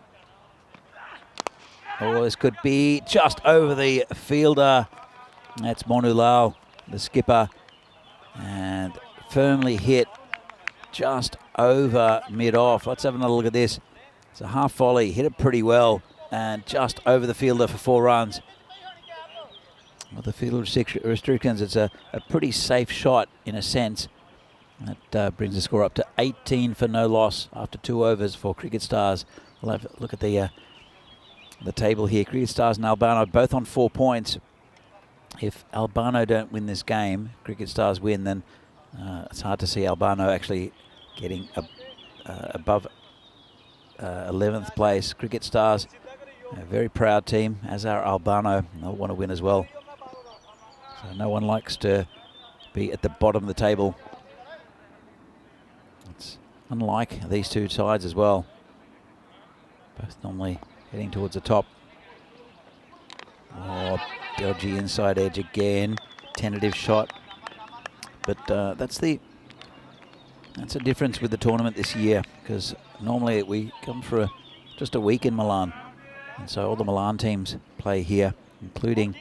Oh, this could be just over the fielder. That's Monu Lal, the skipper. And firmly hit just over mid-off. Let's have another look at this. It's a half volley, hit it pretty well, and just over the fielder for 4 runs. With the field restrictions, it's a pretty safe shot in a sense. That brings the score up to 18 for no loss after 2 overs for Cricket Stars. We'll have a look at the table here. Cricket Stars and Albano both on 4 points. If Albano don't win this game, Cricket Stars win, then it's hard to see Albano actually getting above 11th place. Cricket Stars, a very proud team, as are Albano. They'll want to win as well. So no one likes to be at the bottom of the table. It's unlike these two sides as well. Both normally heading towards the top. Oh, Dodgy inside edge again. Tentative shot. But that's a difference with the tournament this year, because normally we come for just a week in Milan. And so all the Milan teams play here, including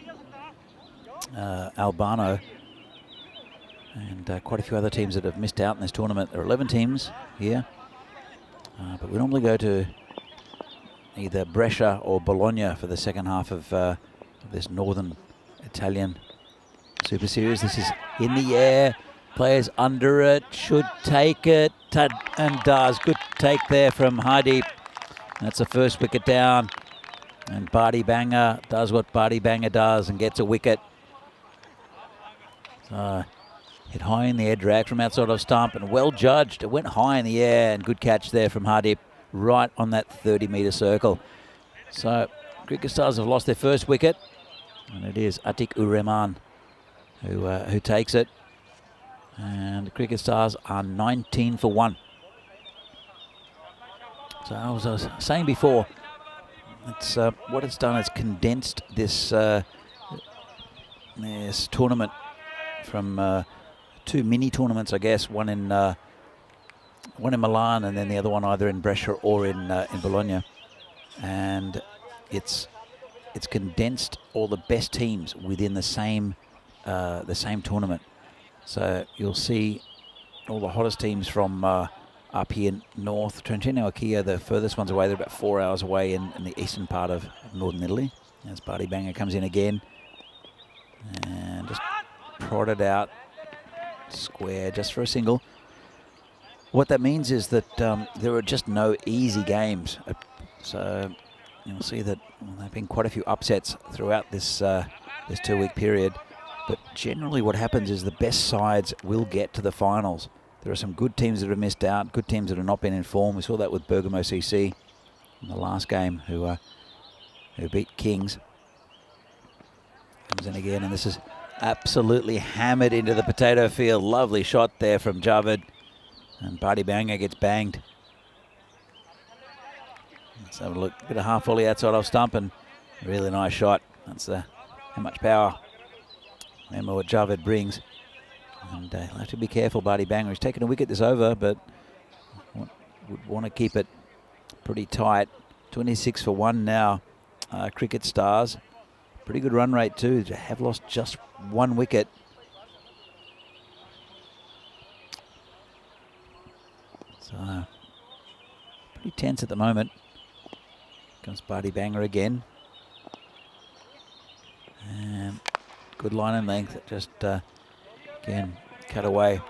Albano and quite a few other teams that have missed out in this tournament. There are 11 teams here, but we normally go to either Brescia or Bologna for the second half of this northern Italian Super Series. This is in the air, players under it, should take it, and does. Good take there from Hardeep. That's the first wicket down. And Badi Banga does what Badi Banga does and gets a wicket. So, hit high in the air, drag from outside of stump, and well judged. It went high in the air, and good catch there from Hardeep, right on that 30-metre circle. So, Cricket Stars have lost their first wicket, and it is Atik Ureman who takes it. And the Cricket Stars are 19 for 1. So, as I was saying before, it's what it's done is condensed this this tournament from 2 mini tournaments, I guess. One in Milan, and then the other one either in Brescia or in Bologna. And it's condensed all the best teams within the same tournament. So you'll see all the hottest teams from up here north. Trentino Akia, the furthest ones away, they're about 4 hours away in the eastern part of northern Italy. As Badi Banga comes in again and just prodded out square just for a single. What that means is that there are just no easy games. So you'll see that there have been quite a few upsets throughout this 2-week period. But generally what happens is the best sides will get to the finals. There are some good teams that have missed out, good teams that have not been in form. We saw that with Bergamo CC in the last game, who beat Kings. Comes in again, and this is absolutely hammered into the potato field. Lovely shot there from Javed, and Badi Banga gets banged. Let's have a look. Bit of half volley outside off stump, and really nice shot. That's how much power. Remember what Javed brings. And he'll have to be careful, Badi Banga. He's taken a wicket this over, but would want to keep it pretty tight. 26 for 1 now, Cricket Stars. Pretty good run rate too. They have lost just 1 wicket. So, pretty tense at the moment. Comes Badi Banga again. And good line and length. Just again, cut away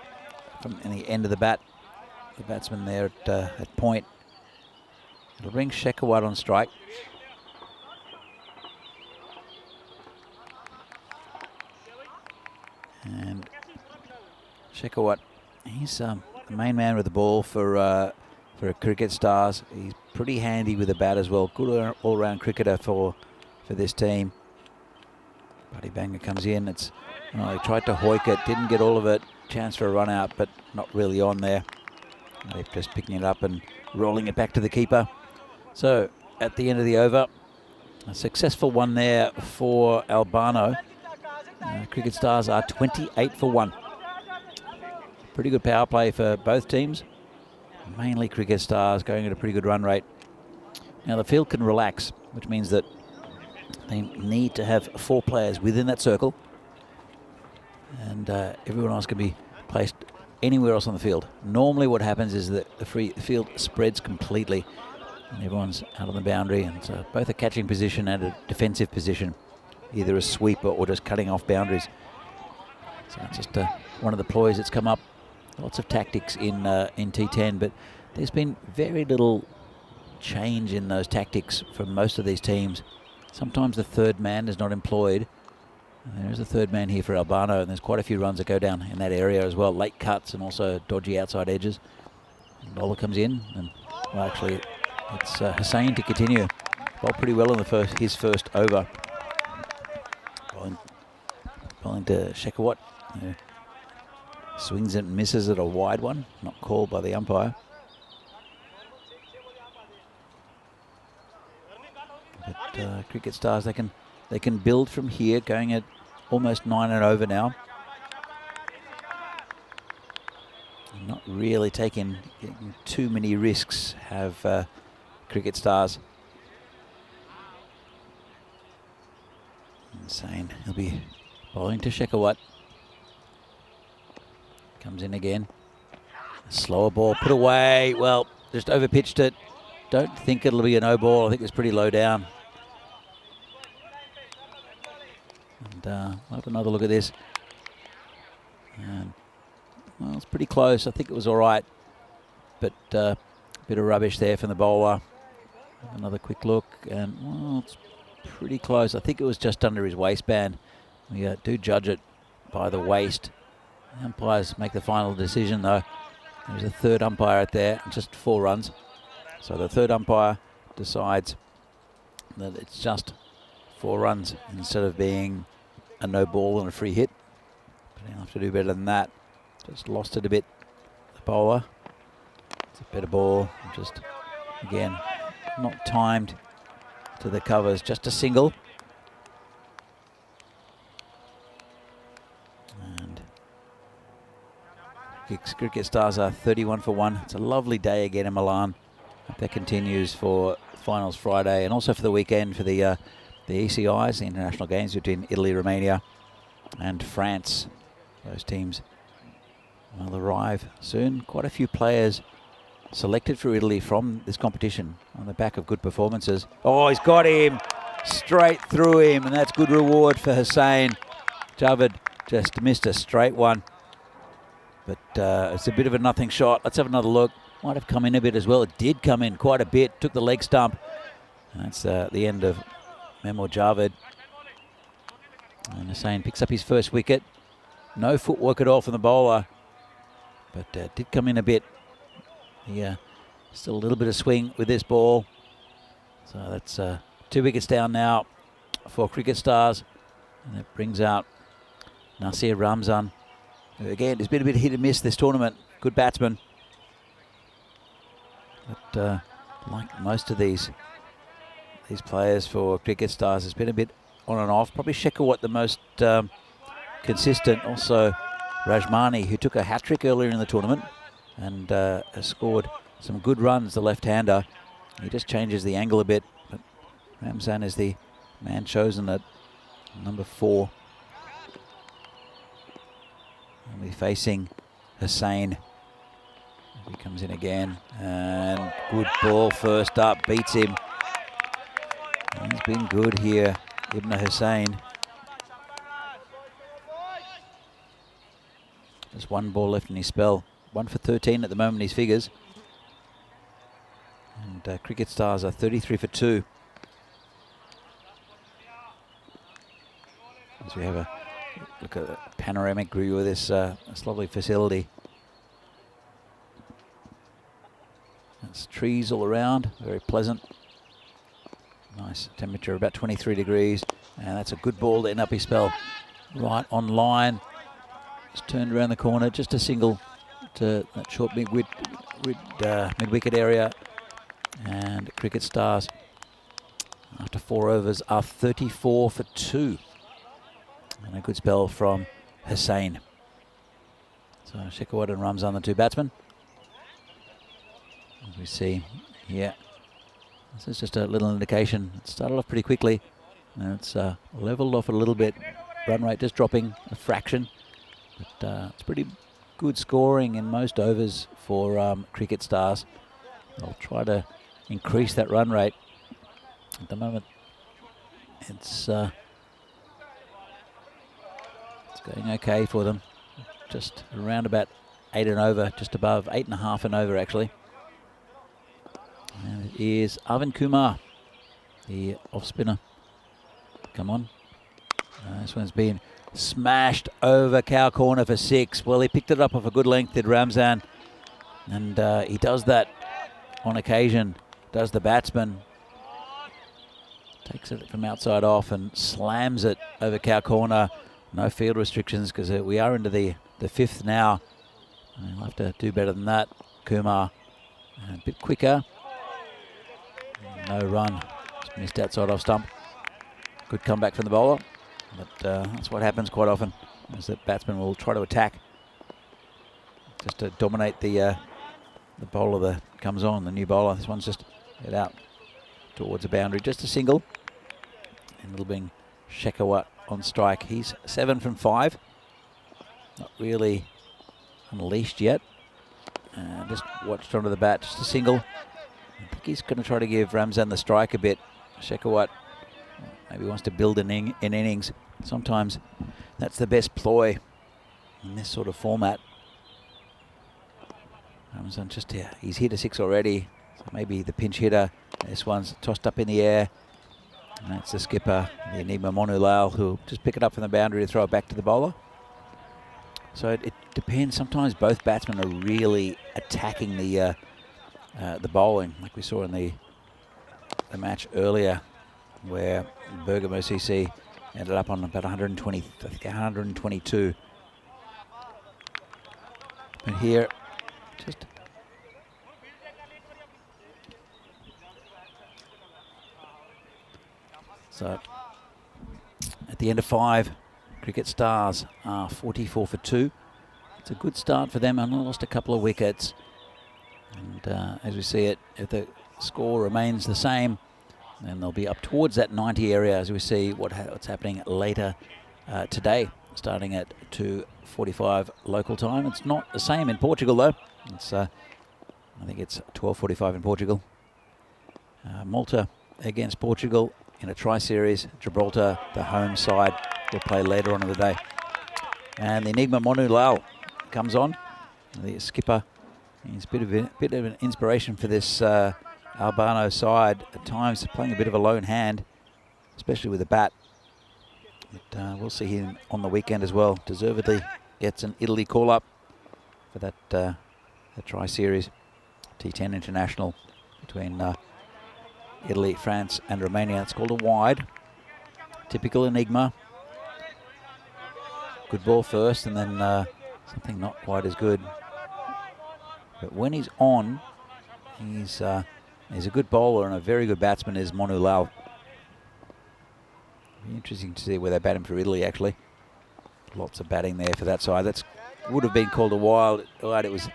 from the end of the bat. The batsman there at point. It'll bring Shekhawat on strike. And Shekhawat, he's the main man with the ball for Cricket Stars. He's pretty handy with the bat as well. Good all-round cricketer for this team. Badi Banga comes in. He tried to hoik it, didn't get all of it. Chance for a run out, but not really on there. They're just picking it up and rolling it back to the keeper. So at the end of the over, a successful one there for Albano. Cricket Stars are 28 for 1. Pretty good power play for both teams. Mainly Cricket Stars going at a pretty good run rate. Now the field can relax, which means that they need to have 4 players within that circle, and everyone else can be placed anywhere else on the field. Normally what happens is that the field spreads completely and everyone's out on the boundary, and so both a catching position and a defensive position, either a sweeper or just cutting off boundaries. So it's just one of the ploys that's come up. Lots of tactics in T10, but there's been very little change in those tactics from most of these teams. Sometimes the third man is not employed. And there is a third man here for Albano, and there's quite a few runs that go down in that area as well. Late cuts and also dodgy outside edges. And Lola comes in, and well, actually it's Hussain to continue. Bowled pretty well in his first over. Bowling to Shekhawat. Swings it and misses it, a wide one, not called by the umpire. But Cricket Stars, they can they can build from here, going at almost 9 and over now. Not really taking too many risks, have Cricket Stars. Insane. He'll be bowling to Shekhawat. Comes in again. A slower ball put away. Well, just overpitched it. Don't think it'll be a no ball. I think it's pretty low down. And I'll have another look at this. And, well, it's pretty close. I think it was all right. But a bit of rubbish there from the bowler. Another quick look. And, well, it's pretty close. I think it was just under his waistband. We do judge it by the waist. The umpires make the final decision, though. There's a third umpire out there, just 4 runs. So the third umpire decides that it's just 4 runs instead of being a no ball and a free hit. But he'll have to do better than that. Just lost it a bit, the bowler. It's a better ball. Just, again, not timed to the covers, just a single. And Cricket Stars are 31 for 1. It's a lovely day again in Milan. Hope that continues for finals Friday and also for the weekend for the ECIs, the international games between Italy, Romania and France. Those teams will arrive soon. Quite a few players selected for Italy from this competition on the back of good performances. Oh, he's got him straight through him, and that's good reward for Hussain. Javed just missed a straight one, but it's a bit of a nothing shot. Let's have another look. Might have come in a bit as well. It did come in quite a bit. Took the leg stump. That's the end of Memo Javed. And Hussain picks up his first wicket. No footwork at all from the bowler, but did come in a bit. Yeah, still a little bit of swing with this ball. So that's 2 wickets down now for Cricket Stars. And it brings out Nasir Ramzan, who again has been a bit hit and miss this tournament. Good batsman. But like most of these players for Cricket Stars, has been a bit on and off. Probably Shekhawat the most consistent. Also Rajmani, who took a hat-trick earlier in the tournament and has scored some good runs, the left-hander. He just changes the angle a bit, but Ramzan is the man chosen at number 4. He'll be facing Hussain. He comes in again, and good ball first up, beats him. He's been good here, Ibn Hussain. Just 1 ball left in his spell. 1 for 13 at the moment, his figures. And Cricket Stars are 33 for 2. As we have a look at the panoramic view of this lovely facility. There's trees all around, very pleasant. Nice temperature, about 23 degrees. And that's a good ball to end up his spell. Right on line. Just turned around the corner, just a single to that short mid-wicket area. And Cricket Stars, after 4 overs, are 34 for 2. And a good spell from Hussain. So Shekhawat and Ramzan, the 2 batsmen. As we see here, this is just a little indication. It started off pretty quickly, and it's leveled off a little bit. Run rate just dropping a fraction, but it's pretty good scoring in most overs for Cricket Stars. They'll try to increase that run rate. At the moment, it's going okay for them. Just around about 8 and over, just above 8.5 and over actually. And it is Arvind Kumar, the off spinner. Come on. This one's been smashed over cow corner for 6. Well, he picked it up off a good length, did Ramzan. And he does that on occasion, does the batsman. Takes it from outside off and slams it over cow corner. No field restrictions because we are into the 5th now. And he'll have to do better than that, Kumar. A bit quicker. No run. Just missed outside off stump. Good comeback from the bowler, but that's what happens quite often, is that batsmen will try to attack just to dominate the bowler that comes on, the new bowler. This one's just head out towards the boundary, just a single. And it'll bring Shekhawat on strike. He's 7 from 5. Not really unleashed yet. Just watched onto the bat, just a single. I think he's going to try to give Ramzan the strike a bit. Shekhawat maybe wants to build an innings. Sometimes that's the best ploy in this sort of format. Ramzan just here. He's hit a 6 already. So maybe the pinch hitter. This one's tossed up in the air. And that's the skipper, the Enigma Monu Lal, who'll just pick it up from the boundary to throw it back to the bowler. So it depends. Sometimes both batsmen are really attacking the bowling, like we saw in the match earlier, where Bergamo CC ended up on about 120, I think 122. But here, just so at the end of 5, Cricket Stars are 44 for 2. It's a good start for them, and lost a couple of wickets. And as we see it, if the score remains the same, then they'll be up towards that 90 area as we see what's happening later today, starting at 2:45 local time. It's not the same in Portugal though. It's I think it's 12:45 in Portugal. Malta against Portugal in a tri-series. Gibraltar, the home side, will play later on in the day. And the Enigma Monu Lal comes on, the skipper. He's a bit of an inspiration for this Albano side. At times playing a bit of a lone hand, especially with the bat. But we'll see him on the weekend as well. Deservedly gets an Italy call-up for that tri-series T10 international between Italy, France and Romania. It's called a wide. Typical Enigma. Good ball first, and then something not quite as good. But when he's on, he's a good bowler and a very good batsman is Monu Lal. Be interesting to see where they bat him for Italy, actually. Lots of batting there for that side. That would have been called a wild. It was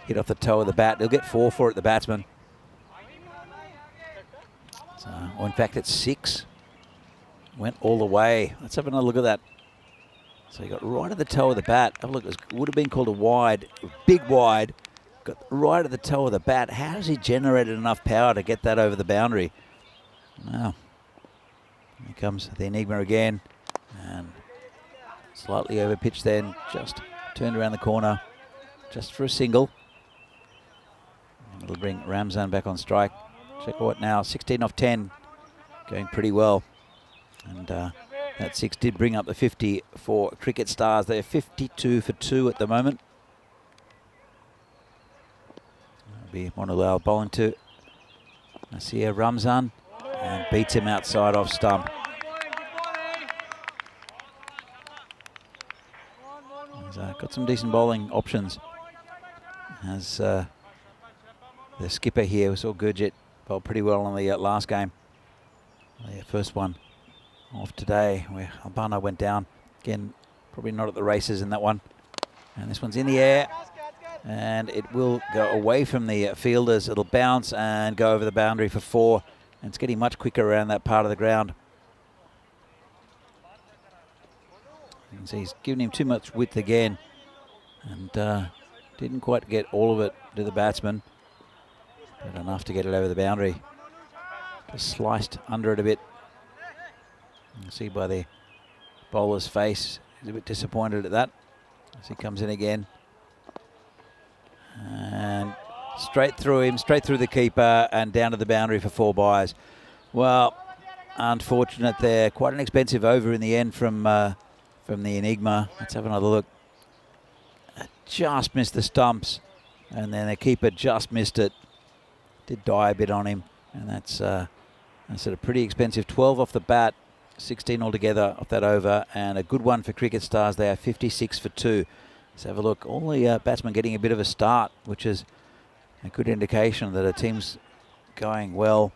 hit off the toe of the bat. They'll get 4 for it, the batsman. So, or in fact, it's 6. Went all the way. Let's have another look at that. So he got right at the toe of the bat. Have a look. It would have been called a wide, big wide. Got right at the toe of the bat. How has he generated enough power to get that over the boundary? Wow. Here comes the Enigma again. And slightly over pitch then. Just turned around the corner. Just for a single. And it'll bring Ramzan back on strike. Check what now. 16 off 10. Going pretty well. And that 6 did bring up the 50 for Cricket Stars. They're 52 for 2 at the moment. That'll be Monu Lal bowling to Nasir Ramzan and beats him outside off stump. He's got some decent bowling options. As the skipper here, we saw Gurjit bowled pretty well on the last game. The first one off today, where Albano went down. Again, probably not at the races in that one. And this one's in the air, and it will go away from the fielders. It'll bounce and go over the boundary for 4. And it's getting much quicker around that part of the ground. You can see he's given him too much width again, and didn't quite get all of it to the batsman, but enough to get it over the boundary. Just sliced under it a bit. You can see by the bowler's face, he's a bit disappointed at that as he comes in again. And straight through him, straight through the keeper and down to the boundary for 4 byes. Well, unfortunate there. Quite an expensive over in the end from the Enigma. Let's have another look. Just missed the stumps, and then the keeper just missed it. Did die a bit on him, and that's a pretty expensive 12 off the bat. 16 altogether off that over, and a good one for Cricket Stars. They are 56 for 2. Let's have a look. All the batsmen getting a bit of a start, which is a good indication that a team's going well.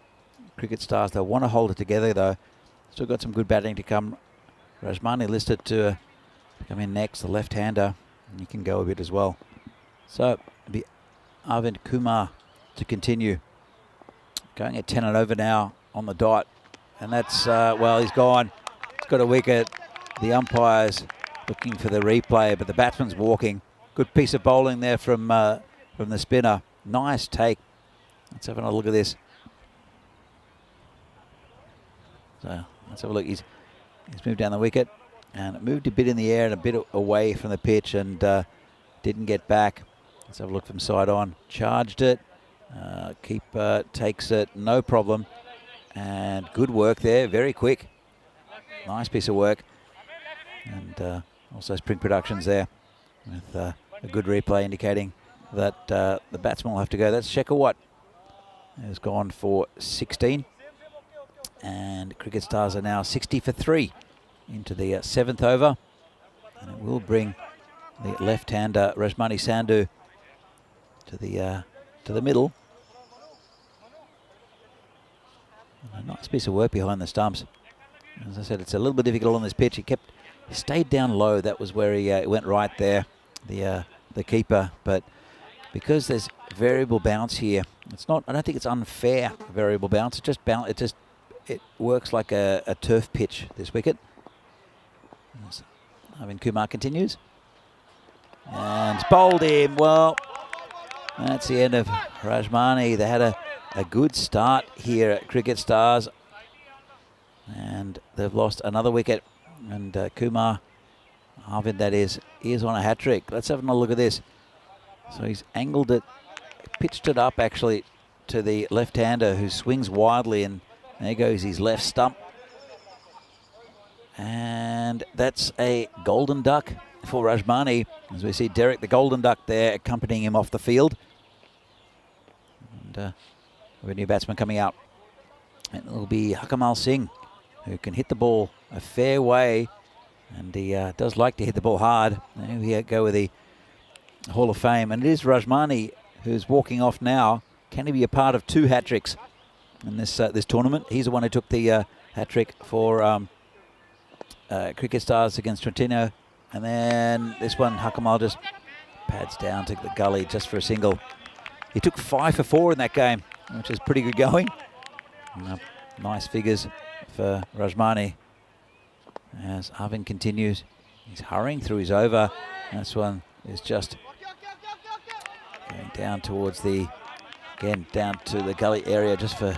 Cricket Stars, they want to hold it together though, Still got some good batting to come. Rajmani listed to come in next, the left-hander, and he can go a bit as well. So it'll be Arvind Kumar to continue. Going at 10 and over now on the dot. And that's, well, he's gone. He's got a wicket. The umpire's looking for the replay, but the batsman's walking. Good piece of bowling there from the spinner. Nice take. Let's have another look at this. So let's have a look. He's moved down the wicket, and it moved a bit in the air and a bit away from the pitch, and didn't get back. Let's have a look from side on. Charged it. Keeper takes it, no problem. And good work there, very quick. Nice piece of work. And also Spring Productions there with a good replay indicating that the batsman will have to go. That's Shekhawat, who's gone for 16. And Cricket Stars are now 60 for 3 into the 7th over. And it will bring the left-hander Rajmani Sandhu to the middle. A nice piece of work behind the stumps. As I said, it's a little bit difficult on this pitch. He stayed down low. That was where he went right there, the keeper. But because there's variable bounce here, it's not. I don't think it's unfair variable bounce. It works like a turf pitch. This wicket. Arvind Kumar continues, and it's bowled him. Well, that's the end of Rajmani. They had a good start here at Cricket Stars, and they've lost another wicket. And Kumar, Arvind that is on a hat-trick. Let's have another look at this. So he's angled it, pitched it up actually to the left-hander who swings wildly, and there goes his left stump. And that's a golden duck for Rajmani, as we see Derek the golden duck there accompanying him off the field. And a new batsman coming out. And it'll be Hakamal Singh, who can hit the ball a fair way, and he does like to hit the ball hard. There we go with the Hall of Fame, and it is Rajmani who's walking off now. Can he be a part of 2 hat-tricks in this tournament? He's the one who took the hat-trick for Cricket Stars against Trentino, and then this one Hakamal just pads down to the gully just for a single. He took 5 for 4 in that game, which is pretty good going. Nice figures for Rajmani as Arvind continues. He's hurrying through his over. This one is just going down towards down to the gully area just for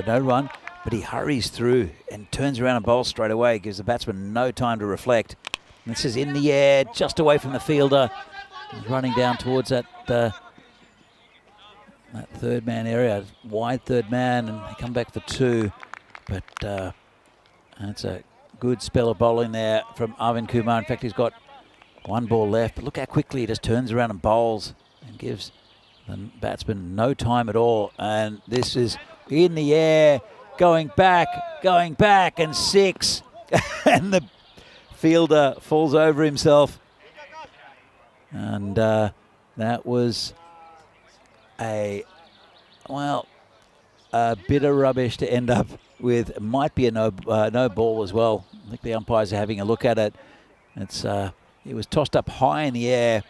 no run. But he hurries through and turns around and bowls straight away. Gives the batsman no time to reflect. And this is in the air, just away from the fielder. He's running down towards that third man area, wide third man, and they come back for 2. But it's a good spell of bowling there from Arvind Kumar. In fact, he's got 1 ball left, but look how quickly he just turns around and bowls and gives the batsman no time at all. And this is in the air, going back, and 6. And the fielder falls over himself. And that was a bit of rubbish to end up with. It might be a no ball as well. I think the umpires are having a look at it. It was tossed up high in the air.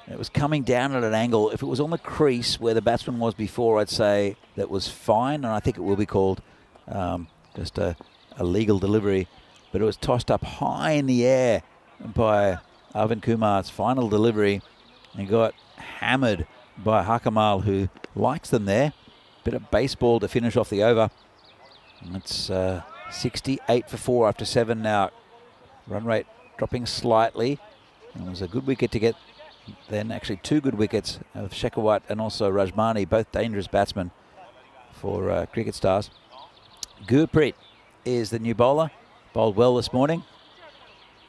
It was coming down at an angle. If it was on the crease where the batsman was before, I'd say that was fine, and I think it will be called just a legal delivery. But it was tossed up high in the air by Arvind Kumar's final delivery, and got hammered by Hakamal, who likes them there. Bit of baseball to finish off the over. And it's 68 for 4 after 7 now. Run rate dropping slightly. And it was a good wicket to get. Then actually 2 good wickets of Shekhawat and also Rajmani, both dangerous batsmen for Cricket Stars. Gurpreet is the new bowler. Bowled well this morning.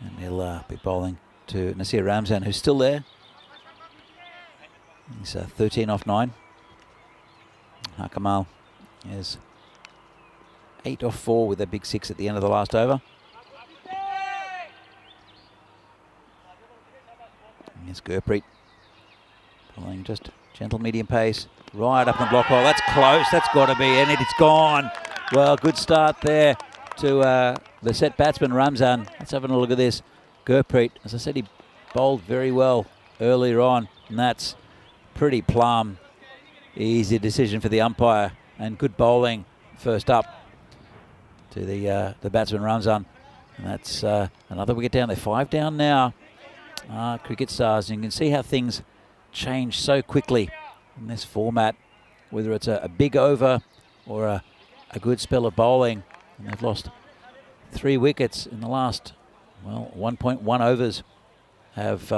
And he'll be bowling to Nasir Ramzan, who's still there. He's 13 off 9. Hakamal is 8 off 4 with a big 6 at the end of the last over. Here's Gurpreet. Pulling just gentle medium pace. Right up in the block hole. That's close. That's got to be. And it's gone. Well, good start there to the set batsman, Ramzan. Let's have a look at this. Gurpreet, as I said, he bowled very well earlier on, and that's pretty plumb. Easy decision for the umpire, and good bowling first up to the batsman, Ramzan. And that's another wicket down. They're 5 down now. Cricket Stars, and you can see how things change so quickly in this format, whether it's a big over or a good spell of bowling. And they've lost 3 wickets in the last, well, 1.1 overs have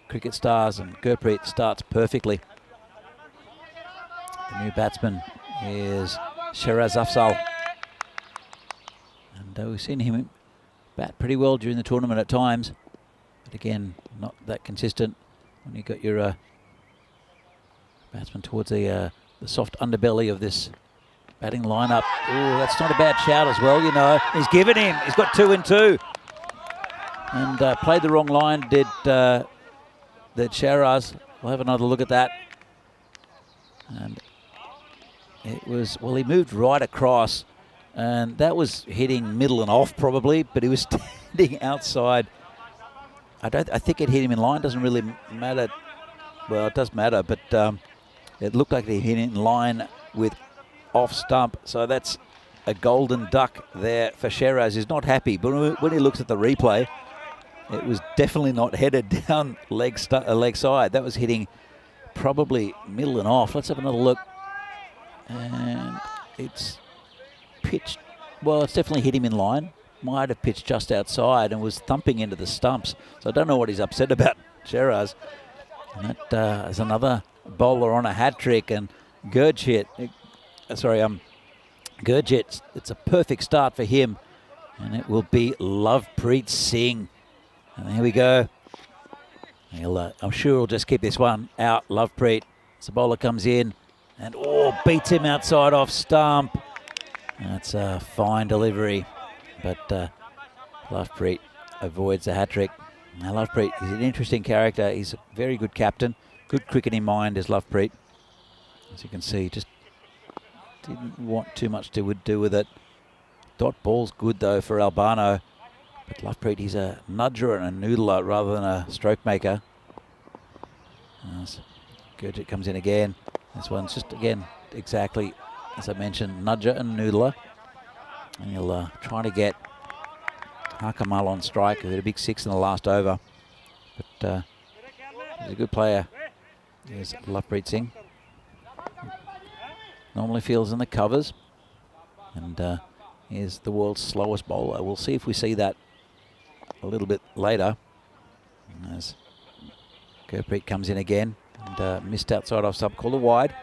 Cricket Stars, and Gurpreet starts perfectly. The new batsman is Sheraz Afzal. And we've seen him bat pretty well during the tournament at times. But again, not that consistent when you got your batsman towards the soft underbelly of this batting lineup. Oh, that's not a bad shout as well, you know. He's given him. He's got 2 and 2. And played the wrong line, did Sheraz. We'll have another look at that. And it was, well, he moved right across, and that was hitting middle and off probably, but he was standing outside. I think it hit him in line. Doesn't really matter. Well, it does matter, but it looked like he hit it in line with off stump. So that's a golden duck there for Sheraz. He's not happy, but when he looks at the replay, it was definitely not headed down leg side. That was hitting probably middle and off. Let's have another look. And it's pitched, well, it's definitely hit him in line. Might have pitched just outside and was thumping into the stumps. So I don't know what he's upset about, Sheraz. And that is another bowler on a hat trick. And Gurjit, Gurjit, it's a perfect start for him. And it will be Lovepreet Singh. And here we go. I'm sure he'll just keep this one out, Lovepreet. As the bowler comes in and, beats him outside off stump. That's a fine delivery. But Lovepreet avoids the hat-trick. Now Lovepreet, he's an interesting character. He's a very good captain. Good cricket in mind is Lovepreet. As you can see, just didn't want too much to do with it. Dot ball's good though for Albano. But Lovepreet, he's a nudger and a noodler rather than a stroke maker. As Gurjit comes in again. This one's just, again, exactly as I mentioned, nudger and noodler. And he'll try to get Hakamal on strike. He had a big 6 in the last over. But he's a good player. There's Lovepreet Singh. Normally fields in the covers. And here's the world's slowest bowler. We'll see if we see that a little bit later. As Gurpreet comes in again. And missed outside off stump, called a wide.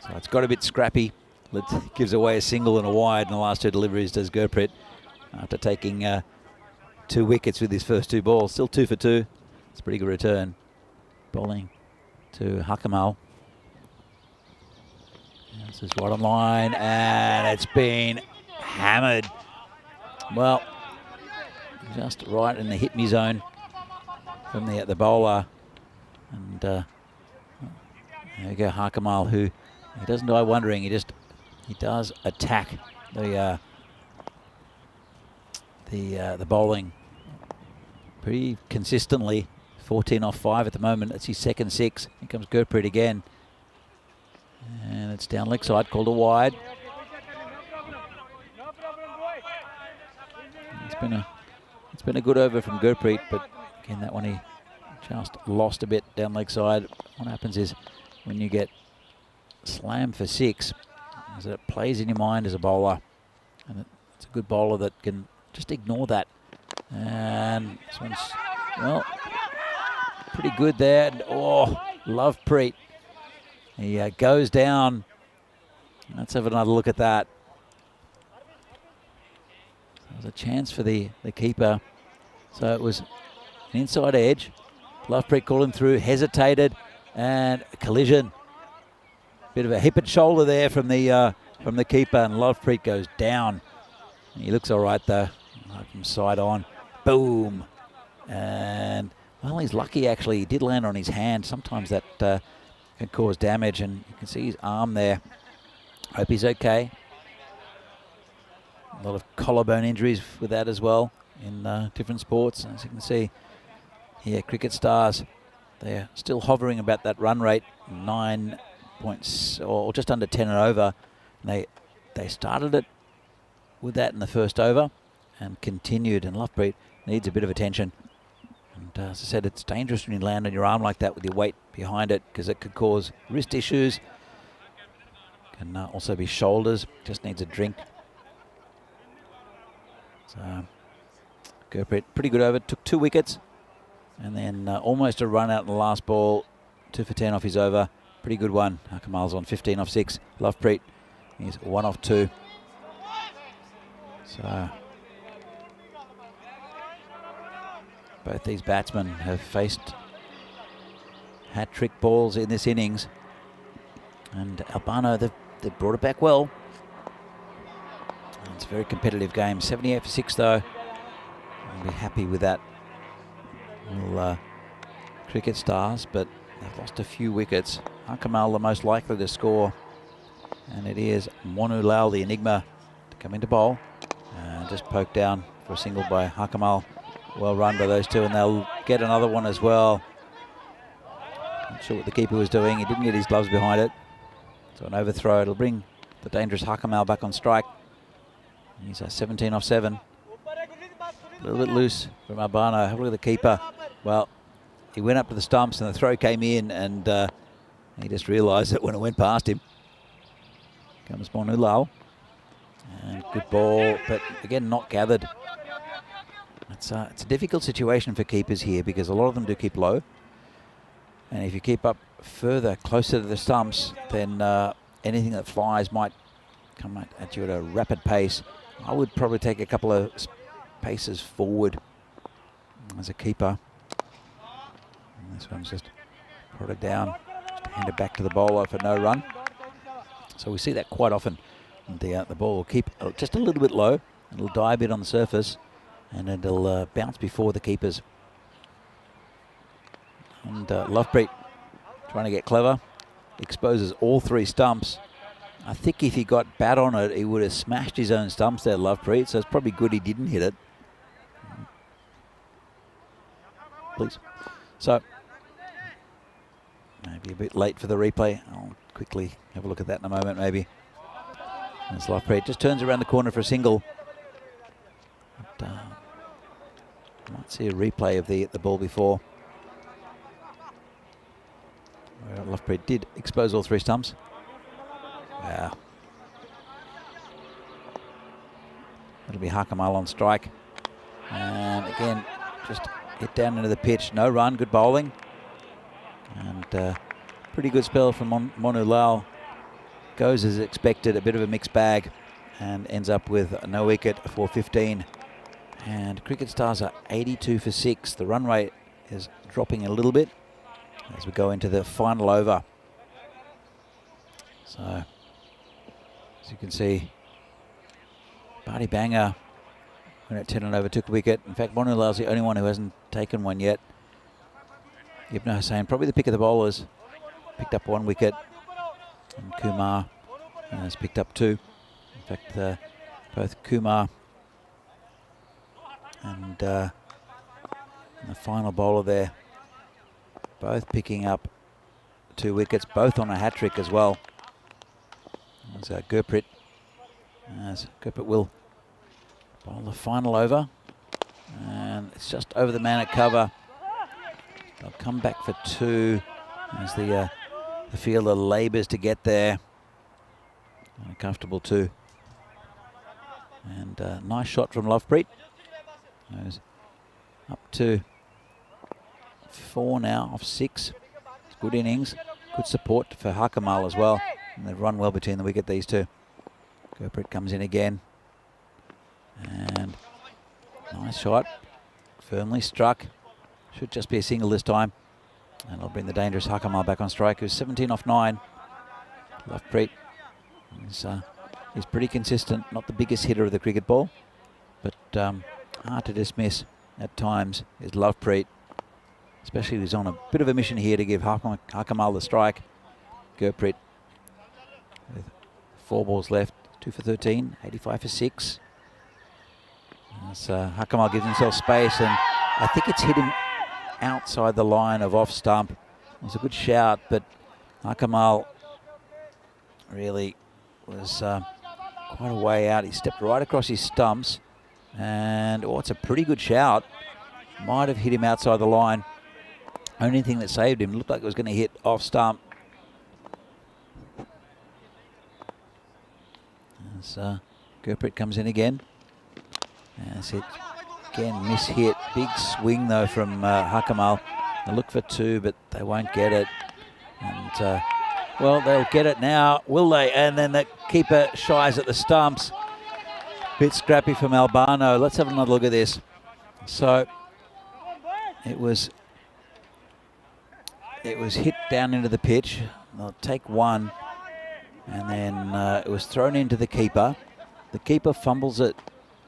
So it's got a bit scrappy. Gives away a single and a wide in the last 2 deliveries, does Gurpreet, after taking 2 wickets with his first 2 balls. Still 2 for 2. It's a pretty good return. Bowling to Hakamal. This is right on line, and it's been hammered. Well, just right in the hit me zone from the bowler. And there you go, Hakamal, who he doesn't die wondering. He does attack the bowling pretty consistently. 14 off 5 at the moment. That's his second 6. Here comes Gurpreet again, and it's down leg side, called a wide. It's been a good over from Gurpreet, but again that one he just lost a bit down leg side. What happens is when you get slam for 6, is that it plays in your mind as a bowler, and it's a good bowler that can just ignore that. And this one's, well, pretty good there. And, Lovepreet, he goes down. Let's have another look at that. There's a chance for the keeper. So it was an inside edge. Lovepreet called him through, hesitated, and a collision. Bit of a hip and shoulder there from the keeper, and Lovepreet goes down. He looks all right though, from side on. Boom. And, well, he's lucky actually. He did land on his hand. Sometimes that can cause damage, and you can see his arm there Hope he's okay. A lot of collarbone injuries with that as well in different sports. As you can see here, Cricket Stars, they're still hovering about that run rate, 9 points or just under 10 and over. And they started it with that in the first over and continued, and Lovepreet needs a bit of attention. And as I said, it's dangerous when you land on your arm like that with your weight behind it, because it could cause wrist issues. Can also be shoulders, just needs a drink. So Gurpreet, pretty good over, took 2 wickets, and then almost a run out in the last ball, 2 for 10 off his over. Pretty good one. Kamal's on 15 off 6. Lovepreet, he's 1 off 2. So both these batsmen have faced hat-trick balls in this innings, and Albano, they've brought it back well. It's a very competitive game. 78 for 6 though. I'll be happy with that. Well, Cricket Stars, but they've lost a few wickets. Kamal the most likely to score, and it is Monu Lal, the enigma, to come into bowl. Just poked down for a single by Kamal. Well run by those two, and they'll get another one as well. Not sure what the keeper was doing. He didn't get his gloves behind it. So an overthrow. It'll bring the dangerous Kamal back on strike. He's 17 off 7. A little bit loose from Albano. Have a look at the keeper. Well, he went up to the stumps and the throw came in, and he just realised it when it went past him. Comes Monu Lal. And good ball, but again not gathered. It's a difficult situation for keepers here, because a lot of them do keep low. And if you keep up further, closer to the stumps, then anything that flies might come at you at a rapid pace. I would probably take a couple of paces forward as a keeper. And this one's just prodded down, just handed back to the bowler for no run. So we see that quite often. The ball will keep just a little bit low. It'll die a bit on the surface, and it'll bounce before the keepers. And Lovepreet trying to get clever, exposes all 3 stumps. I think if he got bat on it, he would have smashed his own stumps there, Lovepreet, so it's probably good he didn't hit it. Please. So, maybe a bit late for the replay. I'll quickly have a look at that in a moment, maybe. As Lovepreet just turns around the corner for a single. But, might see a replay of the ball before. Lovepreet did expose all 3 stumps. Wow. It'll be Kamal on strike. And again, just hit down into the pitch. No run, good bowling. And pretty good spell from Monu Lal. Goes as expected, a bit of a mixed bag, and ends up with no wicket for 15. And Cricket Stars are 82 for 6. The run rate is dropping a little bit as we go into the final over. So, as you can see, Barty Banger went at 10 and over, took a wicket. In fact, Monu Lal's the only one who hasn't taken one yet. Ibn Hussain, probably the pick of the bowlers, picked up 1 wicket. And Kumar has picked up 2. In fact, both Kumar and the final bowler there, both picking up 2 wickets, both on a hat-trick as well. There's Gurpreet. As Gurpreet will bowl the final over. And it's just over the man at cover. They'll come back for 2 as the fielder labours to get there. Comfortable 2. And nice shot from Lovepreet. Goes up to 4 now off 6. It's good innings. Good support for Kamal as well. And they've run well between the wicket, these two. Gurpreet comes in again. And nice shot. Firmly struck. Should just be a single this time. And it'll bring the dangerous Kamal back on strike, who's 17 off 9. Lovepreet is pretty consistent. Not the biggest hitter of the cricket ball, but hard to dismiss at times is Lovepreet. Especially he's on a bit of a mission here to give Kamal the strike. Gurpreet with 4 balls left. 2 for 13, 85 for 6. As Hakamal gives himself space, and I think it's hit him outside the line of off stump. It was a good shout, but Hakamal really was quite a way out. He stepped right across his stumps, and it's a pretty good shout. Might have hit him outside the line. Only thing that saved him looked like it was going to hit off stump. As Gurpreet comes in again. As it again mishit. Big swing though from Hakamal. They look for 2, but they won't get it. And well, they'll get it now, will they? And then the keeper shies at the stumps. Bit scrappy from Albano. Let's have another look at this. So it was hit down into the pitch. They'll take 1. And then it was thrown into the keeper. The keeper fumbles it.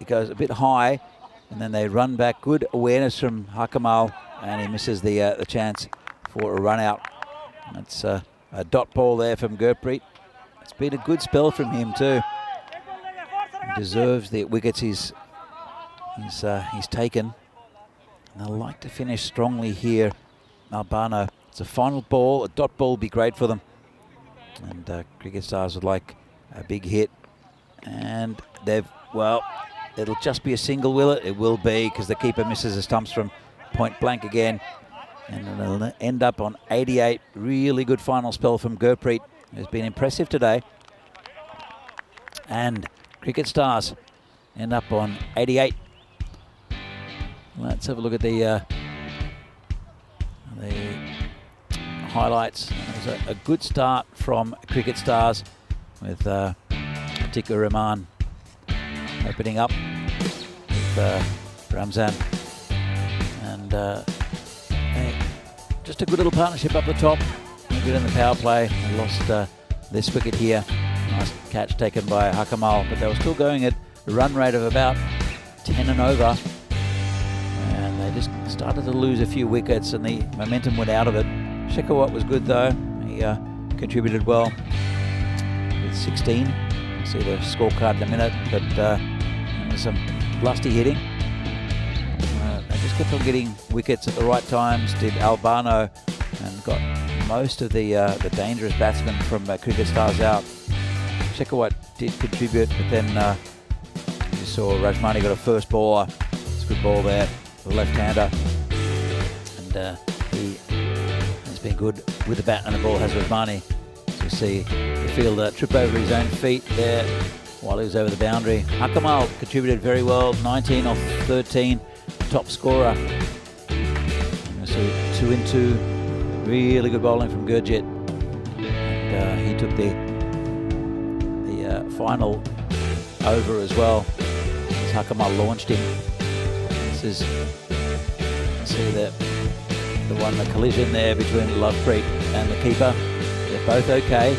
It goes a bit high, and then they run back. Good awareness from Hakamal, and he misses the chance for a run out. That's a dot ball there from Gurpreet. It's been a good spell from him too. He deserves the wickets he's taken. And they'll like to finish strongly here, Albano. It's a final ball. A dot ball would be great for them. And Cricket Stars would like a big hit. And it'll just be a single, will it? It will be, because the keeper misses the stumps from point blank again. And it'll end up on 88. Really good final spell from Gurpreet, who's been impressive today. And Cricket Stars end up on 88. Let's have a look at the highlights. It was a good start from Cricket Stars with Atikur Rahman opening up with Ramzan. And just a good little partnership up the top. Good in the power play. They lost this wicket here. Nice catch taken by Hakamal, but they were still going at a run rate of about 10 and over. And they just started to lose a few wickets, and the momentum went out of it. Shekhawat was good though. He contributed well with 16. You'll see the scorecard in a minute, but there was some lusty hitting. They just kept on getting wickets at the right times, did Albano, and got most of the dangerous batsmen from Cricket Stars out. Shekhawat did contribute, but then you saw Rajmani got a first bowler. It's a good ball there, the left-hander. And he has been good with the bat, and the ball has Rajmani. So you see the fielder trip over his own feet there while he was over the boundary. Hakamal contributed very well, 19 off 13, top scorer. And so 2 in 2, really good bowling from Gurjit. And he took the final over as well, as Hakamal launched him. This is, see the collision there between Lovepreet and the keeper. They're both okay.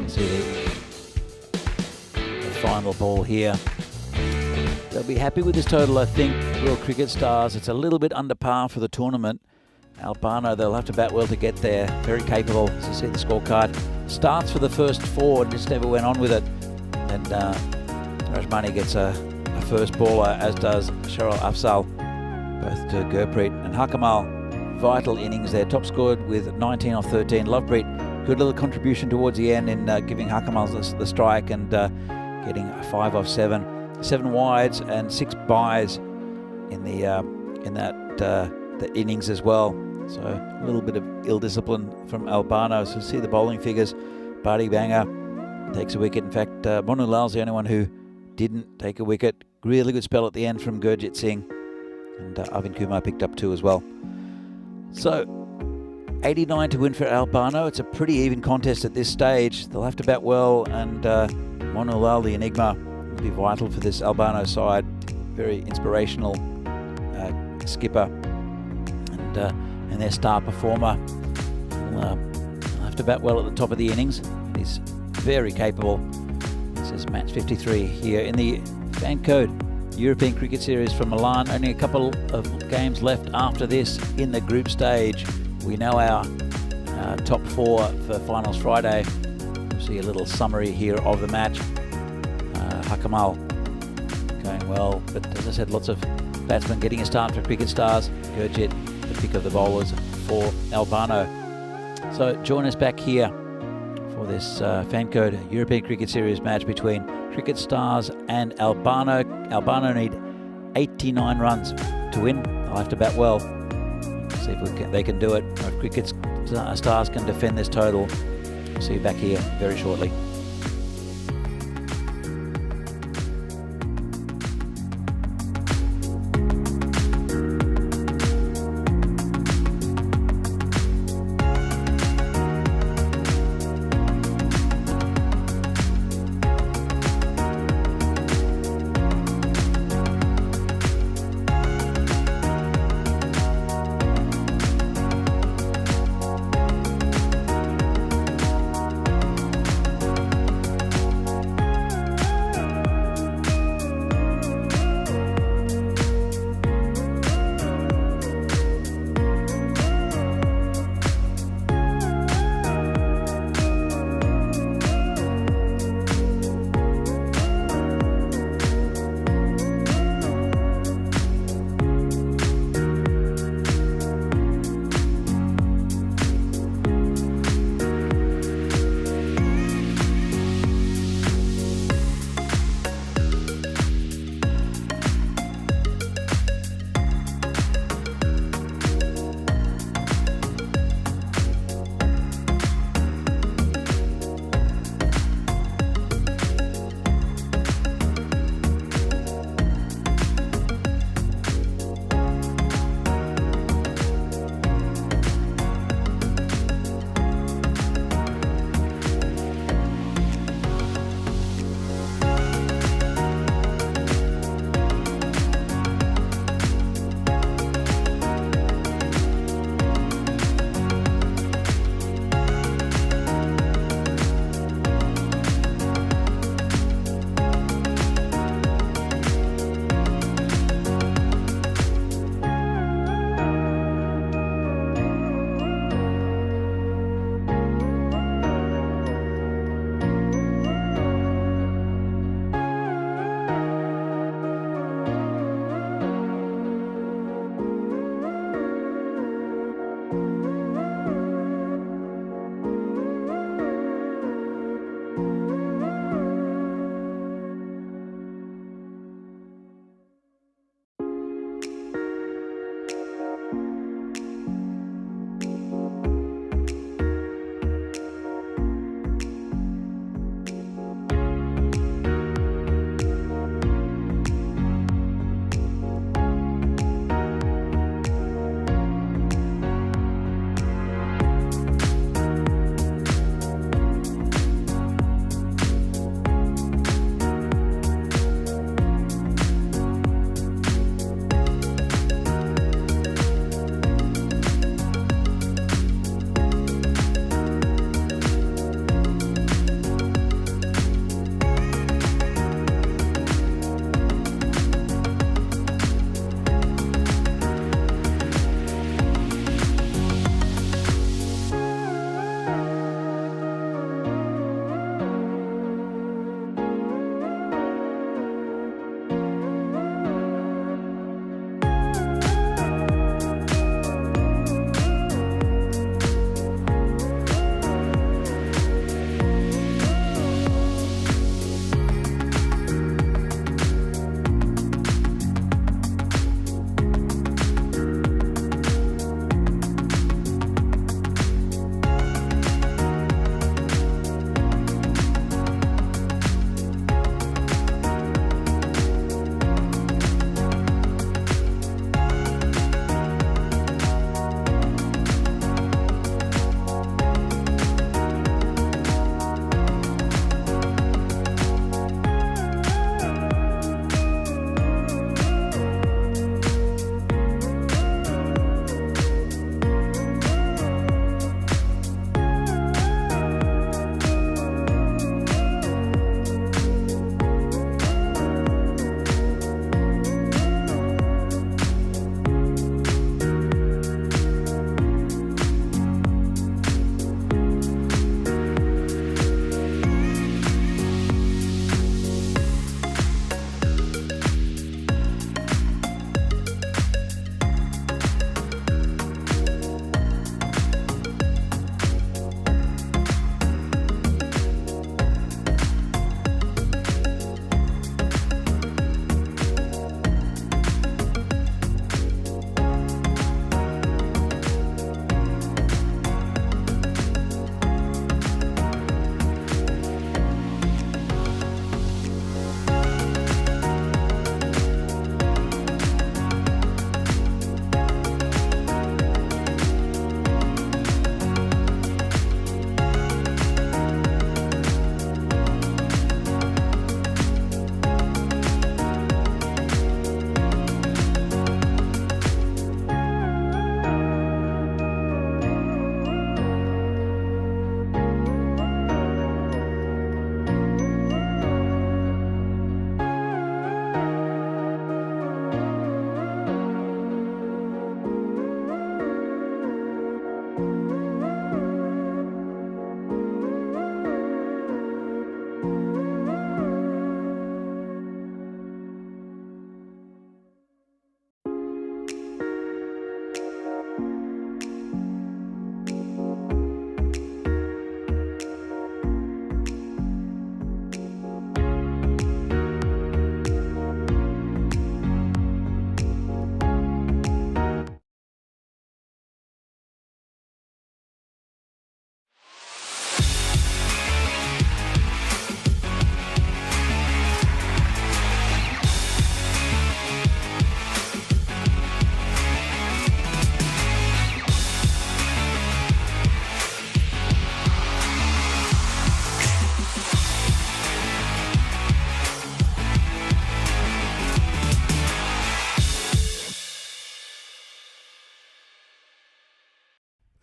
See the final ball here. They'll be happy with this total, I think. World Cricket Stars. It's a little bit under par for the tournament. Albano, they'll have to bat well to get there. Very capable, as you see the scorecard. Starts for the first 4, just never went on with it. And Rajmani gets a first baller, as does Sharul Afzal, both to Gurpreet. And Hakamal, vital innings there, top scored with 19 off 13. Lovepreet, good little contribution towards the end in giving Hakamal the strike and getting 5 off 7. 7 wides and 6 byes in the innings as well. So a little bit of ill discipline from Albano. So see the bowling figures. Badi Banger takes a wicket. In fact, Monu Lal's the only one who didn't take a wicket. Really good spell at the end from Gurjit Singh. And Arvind Kumar picked up 2 as well. So 89 to win for Albano. It's a pretty even contest at this stage. They'll have to bat well, and Monu Lal, the enigma, will be vital for this Albano side. Very inspirational skipper. And their star performer will have to bat well at the top of the innings. He's very capable. This is match 53 here in the FanCode European Cricket Series from Milan. Only a couple of games left after this in the group stage. We know our top 4 for Finals Friday. See a little summary here of the match. Hakamal going well, but as I said, lots of batsmen getting a start for Cricket Stars. Gurjit, the pick of the bowlers for Albano. So join us back here for this FanCode European Cricket Series match between Cricket Stars and Albano. Albano need 89 runs to win. They'll have to bat well. See if they can do it. Or if Cricket Stars can defend this total. See you back here very shortly.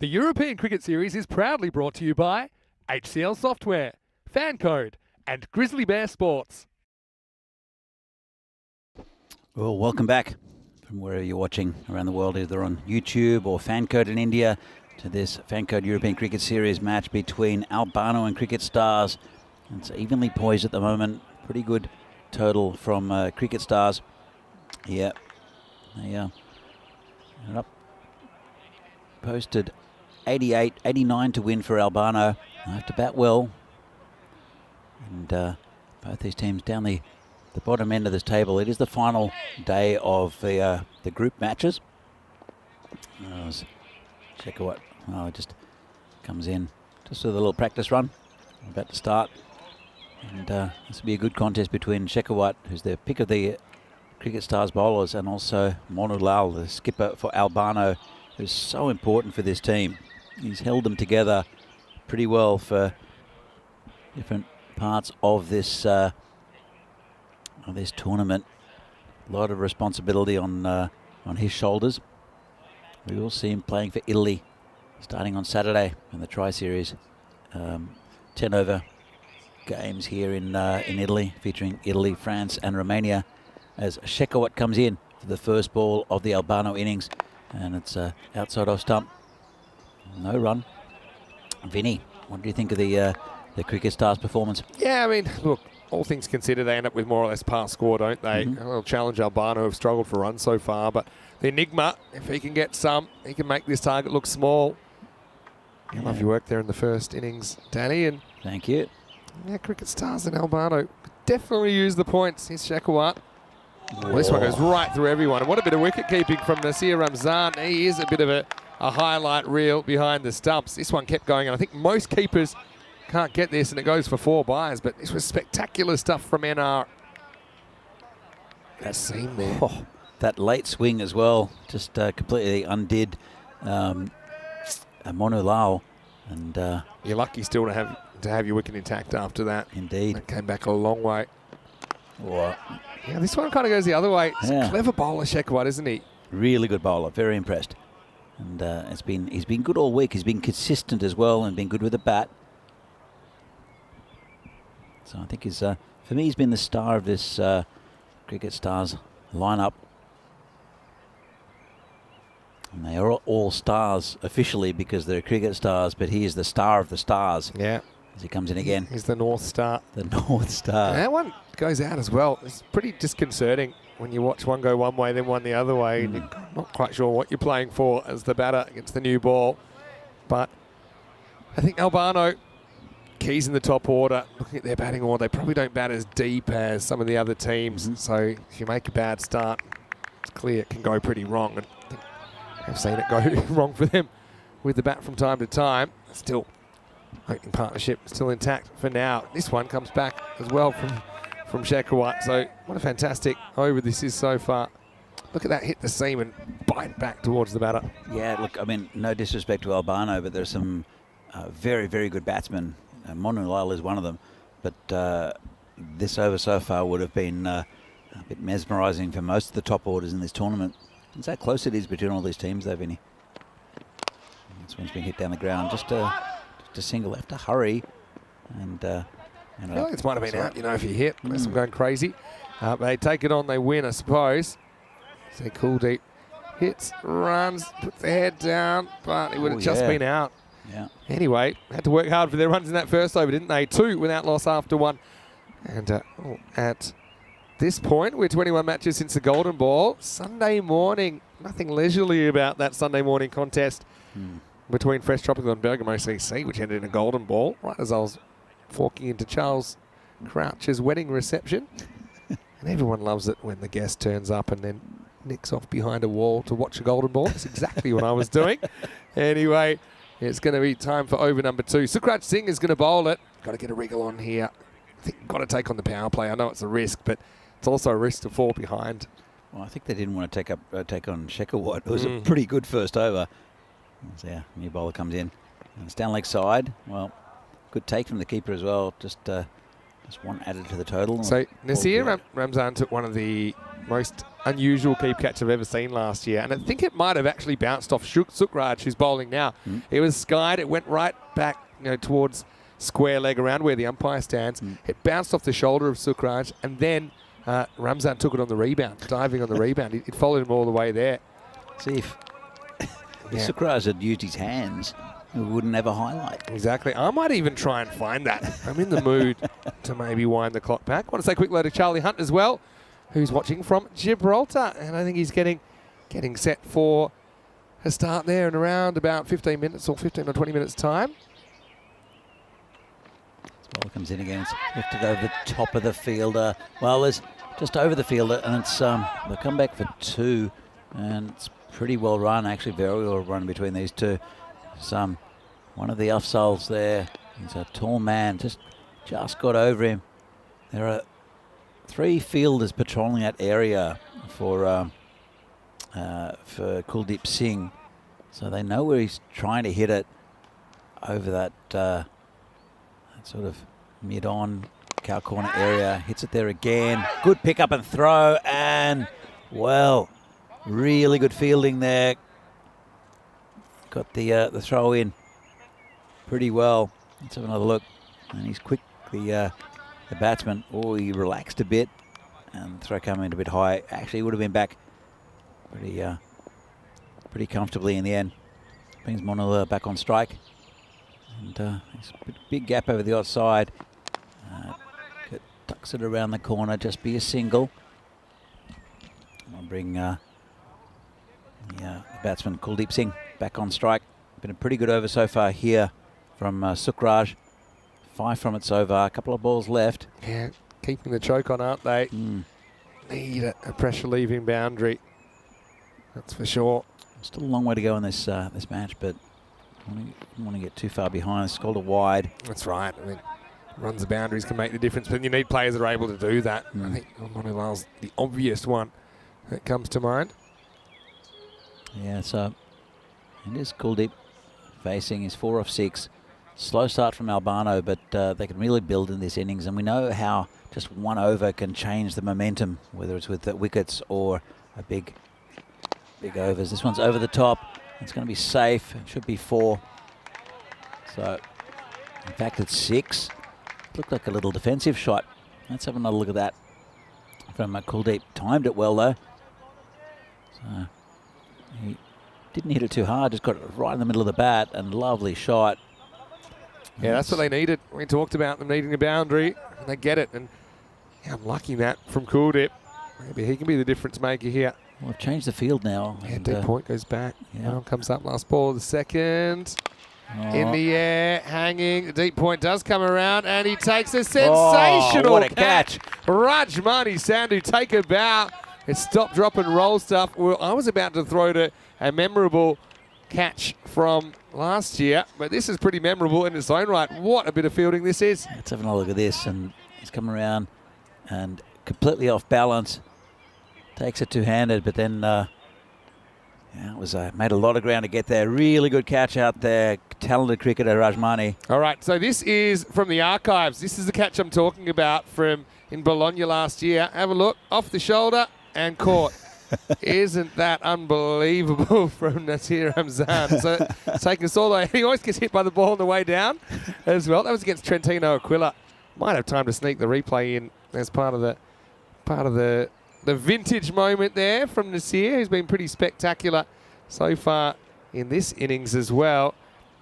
The European Cricket Series is proudly brought to you by HCL Software, FanCode, and Grizzly Bear Sports. Well, welcome back from wherever you're watching around the world, either on YouTube or FanCode in India, to this FanCode European Cricket Series match between Albano and Cricket Stars. It's evenly poised at the moment. Pretty good total from Cricket Stars. Yeah, they are up. Posted 88, 89 to win for Albano. They have to bat well. And both these teams down the bottom end of this table. It is the final day of the group matches. Shekhawat just comes in just with a little practice run. About to start. And this will be a good contest between Shekhawat, who's the pick of the Cricket Stars bowlers, and also Monu Lal, the skipper for Albano, who's so important for this team. He's held them together pretty well for different parts of this tournament. A lot of responsibility on his shoulders. We will see him playing for Italy starting on Saturday in the Tri-Series. 10 over games here in Italy, featuring Italy, France and Romania, as Shekhawat comes in for the first ball of the Albano innings. And it's outside off stump. No run. Vinny, what do you think of the Cricket Stars performance? Yeah, I mean, look, all things considered, they end up with more or less par score, don't they? Well, challenge Albano have struggled for runs so far, but the Enigma, if he can get some, he can make this target look small. I love your work there in the first innings, Danny. And thank you. Yeah, Cricket Stars and Albano definitely use the points. Here's Shekhawat. Well, this one goes right through everyone. And what a bit of wicket keeping from Nasir Ramzan. He is a bit of a highlight reel behind the stumps. This one kept going, and I think most keepers can't get this, and it goes for 4 byes. But this was spectacular stuff from NR. That seam there. Oh, that late swing as well, just completely undid Monu Lal. And you're lucky still to have your wicket intact after that. Indeed. That came back a long way. What? Yeah, this one kind of goes the other way. He's a clever bowler, Shekhawat, isn't he? Really good bowler. Very impressed. And he's been good all week. He's been consistent as well and been good with the bat. So I think he's, for me, he's been the star of this Cricket Stars lineup. And they are all stars officially because they're Cricket Stars, but he is the star of the stars. Yeah. As he comes in again. He's the North Star. The North Star. And that one goes out as well. It's pretty disconcerting when you watch one go one way, then one the other way, and you're not quite sure what you're playing for as the batter against the new ball. But I think Albano, keys in the top order, looking at their batting order, they probably don't bat as deep as some of the other teams. So if you make a bad start, it's clear it can go pretty wrong. And I think I've seen it go wrong for them with the bat from time to time. Still, opening partnership still intact for now. This one comes back as well from Shekhawat. So what a fantastic over this is so far. Look at that, hit the seam and bite back towards the batter. Yeah, look, I mean, no disrespect to Albano, but there's some very, very good batsmen. Monu Lal is one of them. But this over so far would have been a bit mesmerising for most of the top orders in this tournament. It's how close it is between all these teams, though, Vinny. This one's been hit down the ground. Just a single. Have to hurry. And I feel like this might have been out, you know, if you hit, unless I'm going crazy. They take it on, they win, I suppose. So Kuldeep hits, runs, puts the head down, but it would have just been out. Yeah. Anyway, had to work hard for their runs in that first over, didn't they? 2 without loss after 1. And at this point, we're 21 matches since the Golden Ball. Sunday morning, nothing leisurely about that Sunday morning contest between Fresh Tropical and Bergamo CC, which ended in a Golden Ball, right as I was walking into Charles Crouch's wedding reception. And everyone loves it when the guest turns up and then nicks off behind a wall to watch a Golden Ball. That's exactly what I was doing. Anyway, it's going to be time for over number 2. Sukraj Singh is going to bowl it. Got to get a wriggle on here. I think got to take on the power play. I know it's a risk, but it's also a risk to fall behind. Well, I think they didn't want to take on Shekhawat. It was a pretty good first over. So, yeah, new bowler comes in. And it's down leg side. Well, good take from the keeper as well. Just one added to the total. So Nasir Ramzan took one of the most unusual keep catch I've ever seen last year. And I think it might have actually bounced off Sukraj, who's bowling now. It was skied. It went right back, towards square leg around where the umpire stands. It bounced off the shoulder of Sukraj, and then Ramzan took it on the rebound, diving on the rebound. It followed him all the way there. See if Sukraj had used his hands, we wouldn't have a highlight. Exactly. I might even try and find that. I'm in the mood to maybe wind the clock back. Want to say a quick hello to Charlie Hunt as well, who's watching from Gibraltar. And I think he's getting set for a start there in around about 15 minutes or 15 or 20 minutes time. This ball comes in again. It's lifted over the top of the fielder. Well, it's just over the fielder, and it's they'll come back for 2. And it's pretty well run, actually very well run between these two. One of the Afzals there, he's a tall man, just got over him. There are 3 fielders patrolling that area for Kuldeep Singh, so they know where he's trying to hit it over that sort of mid-on cow corner area. Hits it there again. Good pick up and throw, and well, really good fielding there. Got the throw in pretty well. Let's have another look. And he's quick, the batsman. Oh, he relaxed a bit, and the throw came in a bit high. Actually, would have been back pretty comfortably in the end. Brings Monula back on strike, and there's a big gap over the outside. Tucks it around the corner. Just be a single. I'll bring the batsman Kuldeep Singh back on strike. Been a pretty good over so far here from Sukraj. 5 from it so far. A couple of balls left. Yeah, keeping the choke on, aren't they? Need a pressure leaving boundary. That's for sure. Still a long way to go in this this match, but don't want to get too far behind. It's called a wide. That's right. I mean, runs the boundaries can make the difference, but you need players that are able to do that. I think Monulal's the obvious one that comes to mind. Yeah, so it is Kuldeep facing his 4 off 6. Slow start from Albano, but they can really build in this innings, and we know how just one over can change the momentum, whether it's with the wickets or a big overs. This one's over the top. It's going to be safe. It should be 4. So, in fact, it's 6. It looked like a little defensive shot. Let's have another look at that from Kuldeep. Timed it well, though. So, he didn't hit it too hard, just got it right in the middle of the bat, and lovely shot. Yeah, that's what they needed. We talked about them needing a boundary, and they get it. And yeah, I'm lucky that from Kuldeep. Maybe he can be the difference maker here. Well, we've changed the field now. Yeah, deep point goes back. Yeah. Now comes up, last ball of the second. In the air, hanging. The deep point does come around, and he takes a sensational what a catch. Rajmani Sandhu take a bow. It's stop, drop, and roll stuff. Well, I was about to throw to a memorable catch from last year, but this is pretty memorable in its own right. What a bit of fielding this is. Let's have another look at this, and he's come around and completely off balance. Takes it two-handed, but then it was made a lot of ground to get there. Really good catch out there. Talented cricketer, Rajmani. All right, so this is from the archives. This is the catch I'm talking about from in Bologna last year. Have a look. Off the shoulder and caught. Isn't that unbelievable from Nasir Ramzan? So taking us all the way. He always gets hit by the ball on the way down as well. That was against Trentino Aquila. Might have time to sneak the replay in as part of the vintage moment there from Nasir, who's been pretty spectacular so far in this innings as well.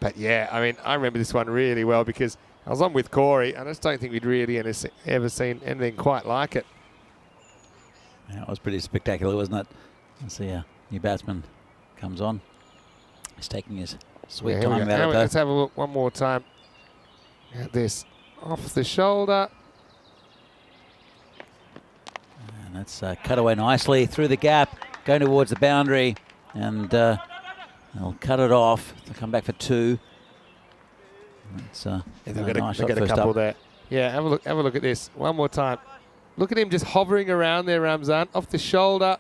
But yeah, I mean, I remember this one really well because I was on with Corey. I just don't think we'd really ever seen anything quite like it. Yeah, it was pretty spectacular, wasn't it? Let's see, new batsman comes on. He's taking his sweet time about it, though. Let's have a look one more time at this. Off the shoulder. And that's cut away nicely through the gap, going towards the boundary, and they'll cut it off. They'll come back for 2. It's they've got a couple there. Yeah, have a look at this one more time. Look at him just hovering around there, Ramzan, off the shoulder.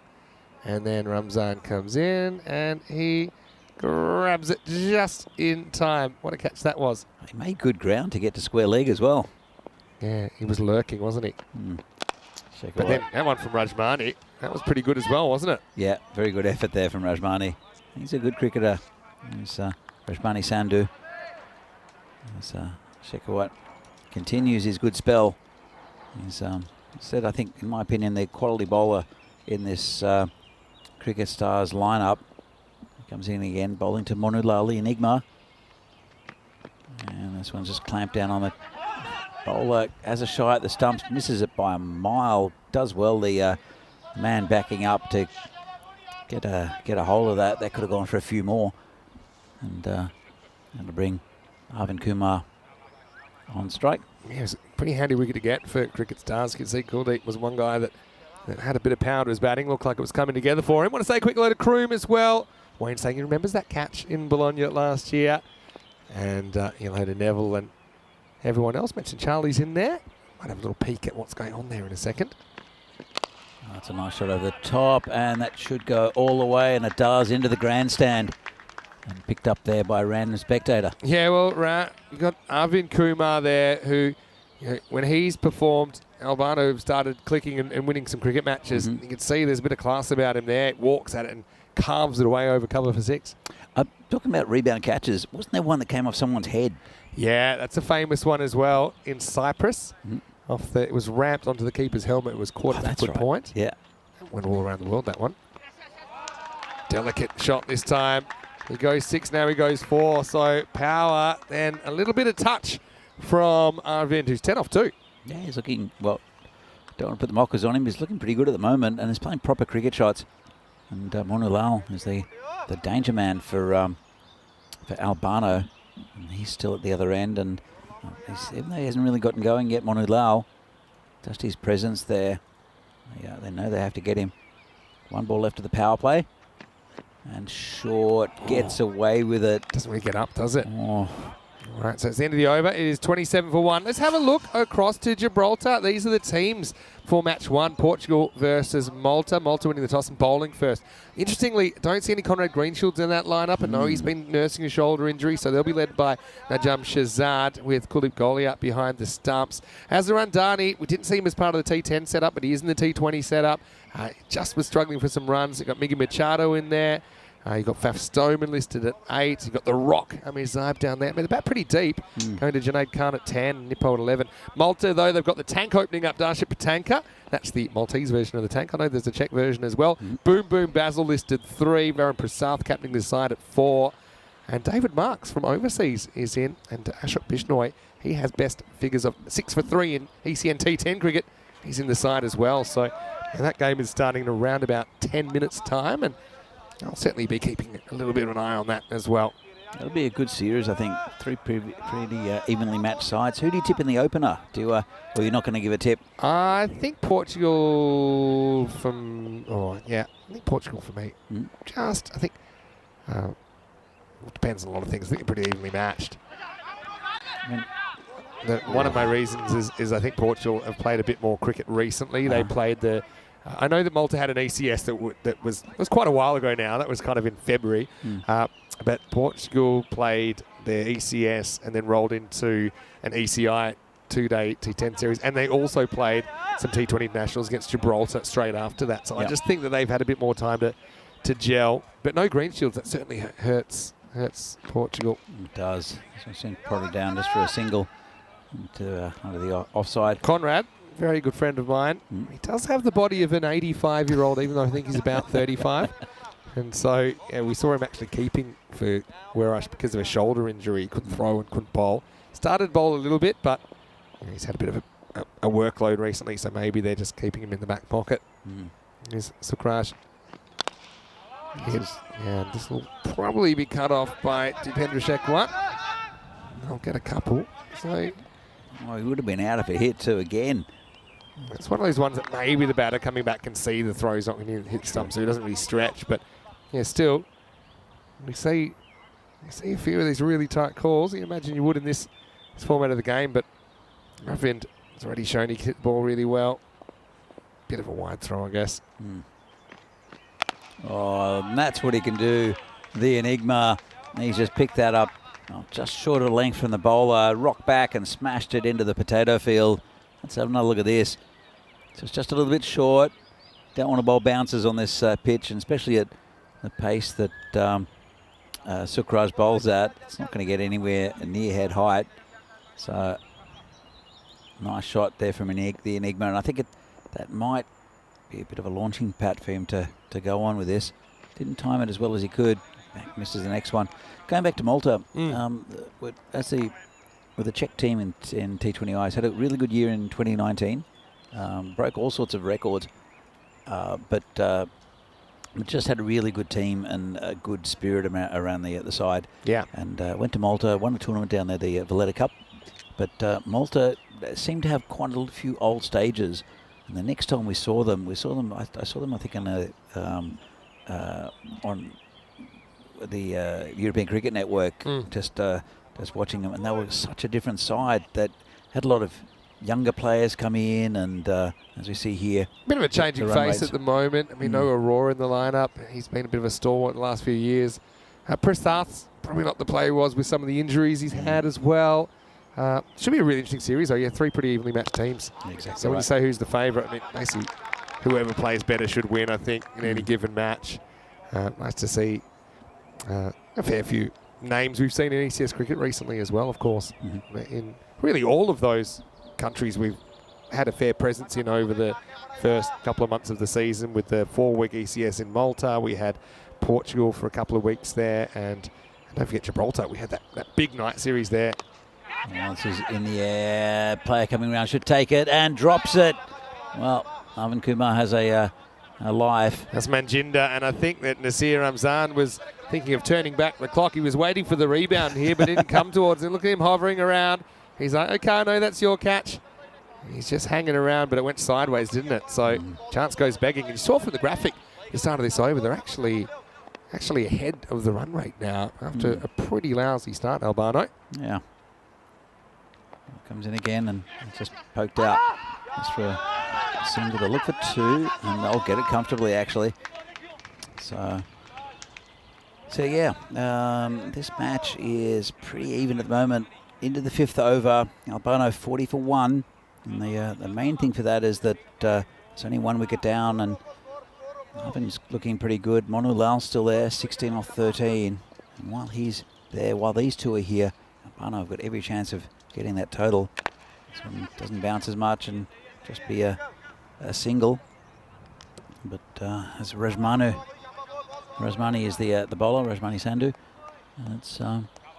And then Ramzan comes in and he grabs it just in time. What a catch that was. He made good ground to get to square leg as well. Yeah, he was lurking, wasn't he? But then that one from Rajmani, that was pretty good as well, wasn't it? Yeah, very good effort there from Rajmani. He's a good cricketer. He's Rajmani Sandhu. Shekhawat continues his good spell. He's said, I think, in my opinion, the quality bowler in this Cricket Stars lineup. He comes in again, bowling to Monulal, the Enigma. And this one's just clamped down on the bowler. Has a shy at the stumps, misses it by a mile. Does well, the man backing up to get a hold of that. That could have gone for a few more. And to bring Arvind Kumar on strike. Yeah, it was a pretty handy wicket to get for Cricket Stars. You can see Kuldeep was one guy that had a bit of power to his batting. Looked like it was coming together for him. Want to say a quick hello to Kroom as well. Wayne saying he remembers that catch in Bologna last year. And hello to Neville and everyone else. Mentioned Charlie's in there. Might have a little peek at what's going on there in a second. That's a nice shot over the top, and that should go all the way, and it does into the grandstand. And picked up there by a random spectator. Yeah, well, you got Arvind Kumar there, who, when he's performed, Albano started clicking and winning some cricket matches. You can see there's a bit of class about him there. Walks at it and carves it away over cover for 6. Talking about rebound catches, wasn't there one that came off someone's head? Yeah, that's a famous one as well in Cyprus. It was ramped onto the keeper's helmet. It was caught at the point. Yeah, went all around the world, that one. Delicate shot this time. He goes 6, now he goes 4. So power, then a little bit of touch from Arvind, who's 10 off 2. Yeah, he's looking, well, don't want to put the mockers on him. He's looking pretty good at the moment, and he's playing proper cricket shots. And Monulal is the danger man for Albano. And he's still at the other end, and even though he hasn't really gotten going yet, Monulal, just his presence there. Yeah, they know they have to get him. 1 ball left of the power play. And Short gets away with it. Doesn't really get up, does it? All right, so it's the end of the over. It is 27 for 1. Let's have a look across to Gibraltar. These are the teams for match 1. Portugal versus Malta. Malta winning the toss and bowling first. Interestingly, don't see any Conrad Greenshields in that lineup. And no, he's been nursing a shoulder injury, so they'll be led by Najam Shahzad with Kuldeep Goliath behind the stumps. Azhar Andani, we didn't see him as part of the T10 setup, but he is in the T20 setup. Just was struggling for some runs. You've got Miggy Machado in there. You've got Faf Stoneman listed at 8. You've got The Rock, Amir Zaib down there. I mean, they're about pretty deep. Going to Junaid Khan at 10, Nippo at 11. Malta, though, they've got the tank opening up, Darshit Patanka. That's the Maltese version of the tank. I know there's a Czech version as well. Boom Boom Basil listed 3. Varun Prasath captaining the side at 4. And David Marks from overseas is in. And Ashok Bishnoi, he has best figures of 6 for 3 in ECN T10 cricket. He's in the side as well. So that game is starting in around about 10 minutes' time. And I'll certainly be keeping a little bit of an eye on that as well. It'll be a good series, I think. 3 pretty evenly matched sides. Who do you tip in the opener? Or you're not going to give a tip? I think Portugal from... I think Portugal for me. I think... it depends on a lot of things. I think they're pretty evenly matched. One of my reasons is I think Portugal have played a bit more cricket recently. They played the... I know that Malta had an ECS that was quite a while ago now. That was kind of in February. But Portugal played their ECS and then rolled into an ECI 2-day T10 series. And they also played some T20 internationals against Gibraltar straight after that. So I just think that they've had a bit more time to gel. But no Greenshields, that certainly hurts Portugal. It does. So I sent Potter down just for a single under the offside. Conrad, very good friend of mine. He does have the body of an 85-year-old, even though I think he's about 35. And so we saw him actually keeping for Werash because of a shoulder injury. He couldn't throw and couldn't bowl. Started bowl a little bit, but he's had a bit of a workload recently, so maybe they're just keeping him in the back pocket. Here's Sukraj. This will probably be cut off by Dipendra Shekhawat. I'll get a couple. So he would have been out if it hit too again. It's one of those ones that maybe the batter coming back can see the throw's not going to hit stump, so he doesn't really stretch. But still, we see a few of these really tight calls. You imagine you would in this format of the game, but Ravind has already shown he can hit the ball really well. Bit of a wide throw, I guess. And that's what he can do. The Enigma. He's just picked that up just short of length from the bowler, rocked back and smashed it into the potato field. Let's have another look at this. So it's just a little bit short. Don't want to bowl bounces on this pitch, and especially at the pace that Sukraj bowls at. It's not going to get anywhere near head height. So nice shot there from the Enigma, and I think that might be a bit of a launching pad for him to go on with this. Didn't time it as well as he could. Back misses the next one. Going back to Malta, with the Czech team in T20Is, had a really good year in 2019. Broke all sorts of records, but just had a really good team and a good spirit around the side. Yeah. And went to Malta, won a tournament down there, the Valletta Cup. But Malta seemed to have quite a few old stages. And the next time we saw them, I saw them, I think, on the European Cricket Network, just watching them. And they were such a different side that had a lot of younger players come in, and as we see here, bit of a changing face at the moment. I mean, no Aurora in the lineup. He's been a bit of a stalwart in the last few years. Prasth's probably not the player he was with some of the injuries he's had as well. Should be a really interesting series, though. Yeah, 3 pretty evenly matched teams. Exactly. So when you say who's the favourite, I mean, basically whoever plays better should win, I think, in any given match. Nice to see a fair few names we've seen in ECS cricket recently as well, of course. In really all of those countries we've had a fair presence in over the first couple of months of the season, with the 4-week ECS in Malta. We had Portugal for a couple of weeks there, and don't forget Gibraltar. We had that big night series there. This is in the air. Player coming around should take it and drops it. Well, Arvind Kumar has a life. That's Manjinder, and I think that Nasir Ramzan was thinking of turning back the clock. He was waiting for the rebound here, but didn't come towards him. Look at him hovering around. He's like, okay, no, that's your catch. He's just hanging around, but it went sideways, didn't it? So chance goes begging. And you saw from the graphic at the start of this over, they're actually ahead of the run rate now after a pretty lousy start, Albano. Yeah. Comes in again and just poked out. Just for a single to look for 2, and they'll get it comfortably, actually. So yeah, this match is pretty even at the moment. Into the 5th over, Albano 40 for 1. And the main thing for that is that it's only 1 wicket down, and Arvind's looking pretty good. Monu Lal's still there, 16 off 13. And while he's there, while these 2 are here, Albano have got every chance of getting that total. This one doesn't bounce as much and just be a single. But as Rajmani is the bowler, Rajmani Sandhu. And it's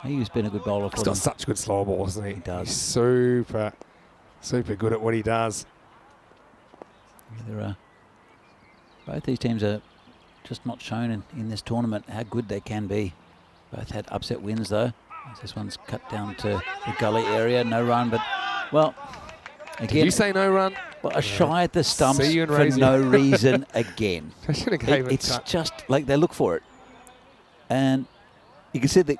he's been a good bowler for them. He's got such good slow ball, hasn't he? He does. He's super good at what he does. Both these teams are just not shown in this tournament how good they can be. Both had upset wins, though. This one's cut down to the gully area. No run, but, well, again... Did you say no run? Well, a shy at the stumps for no reason again. It's just like they look for it. And you can see that...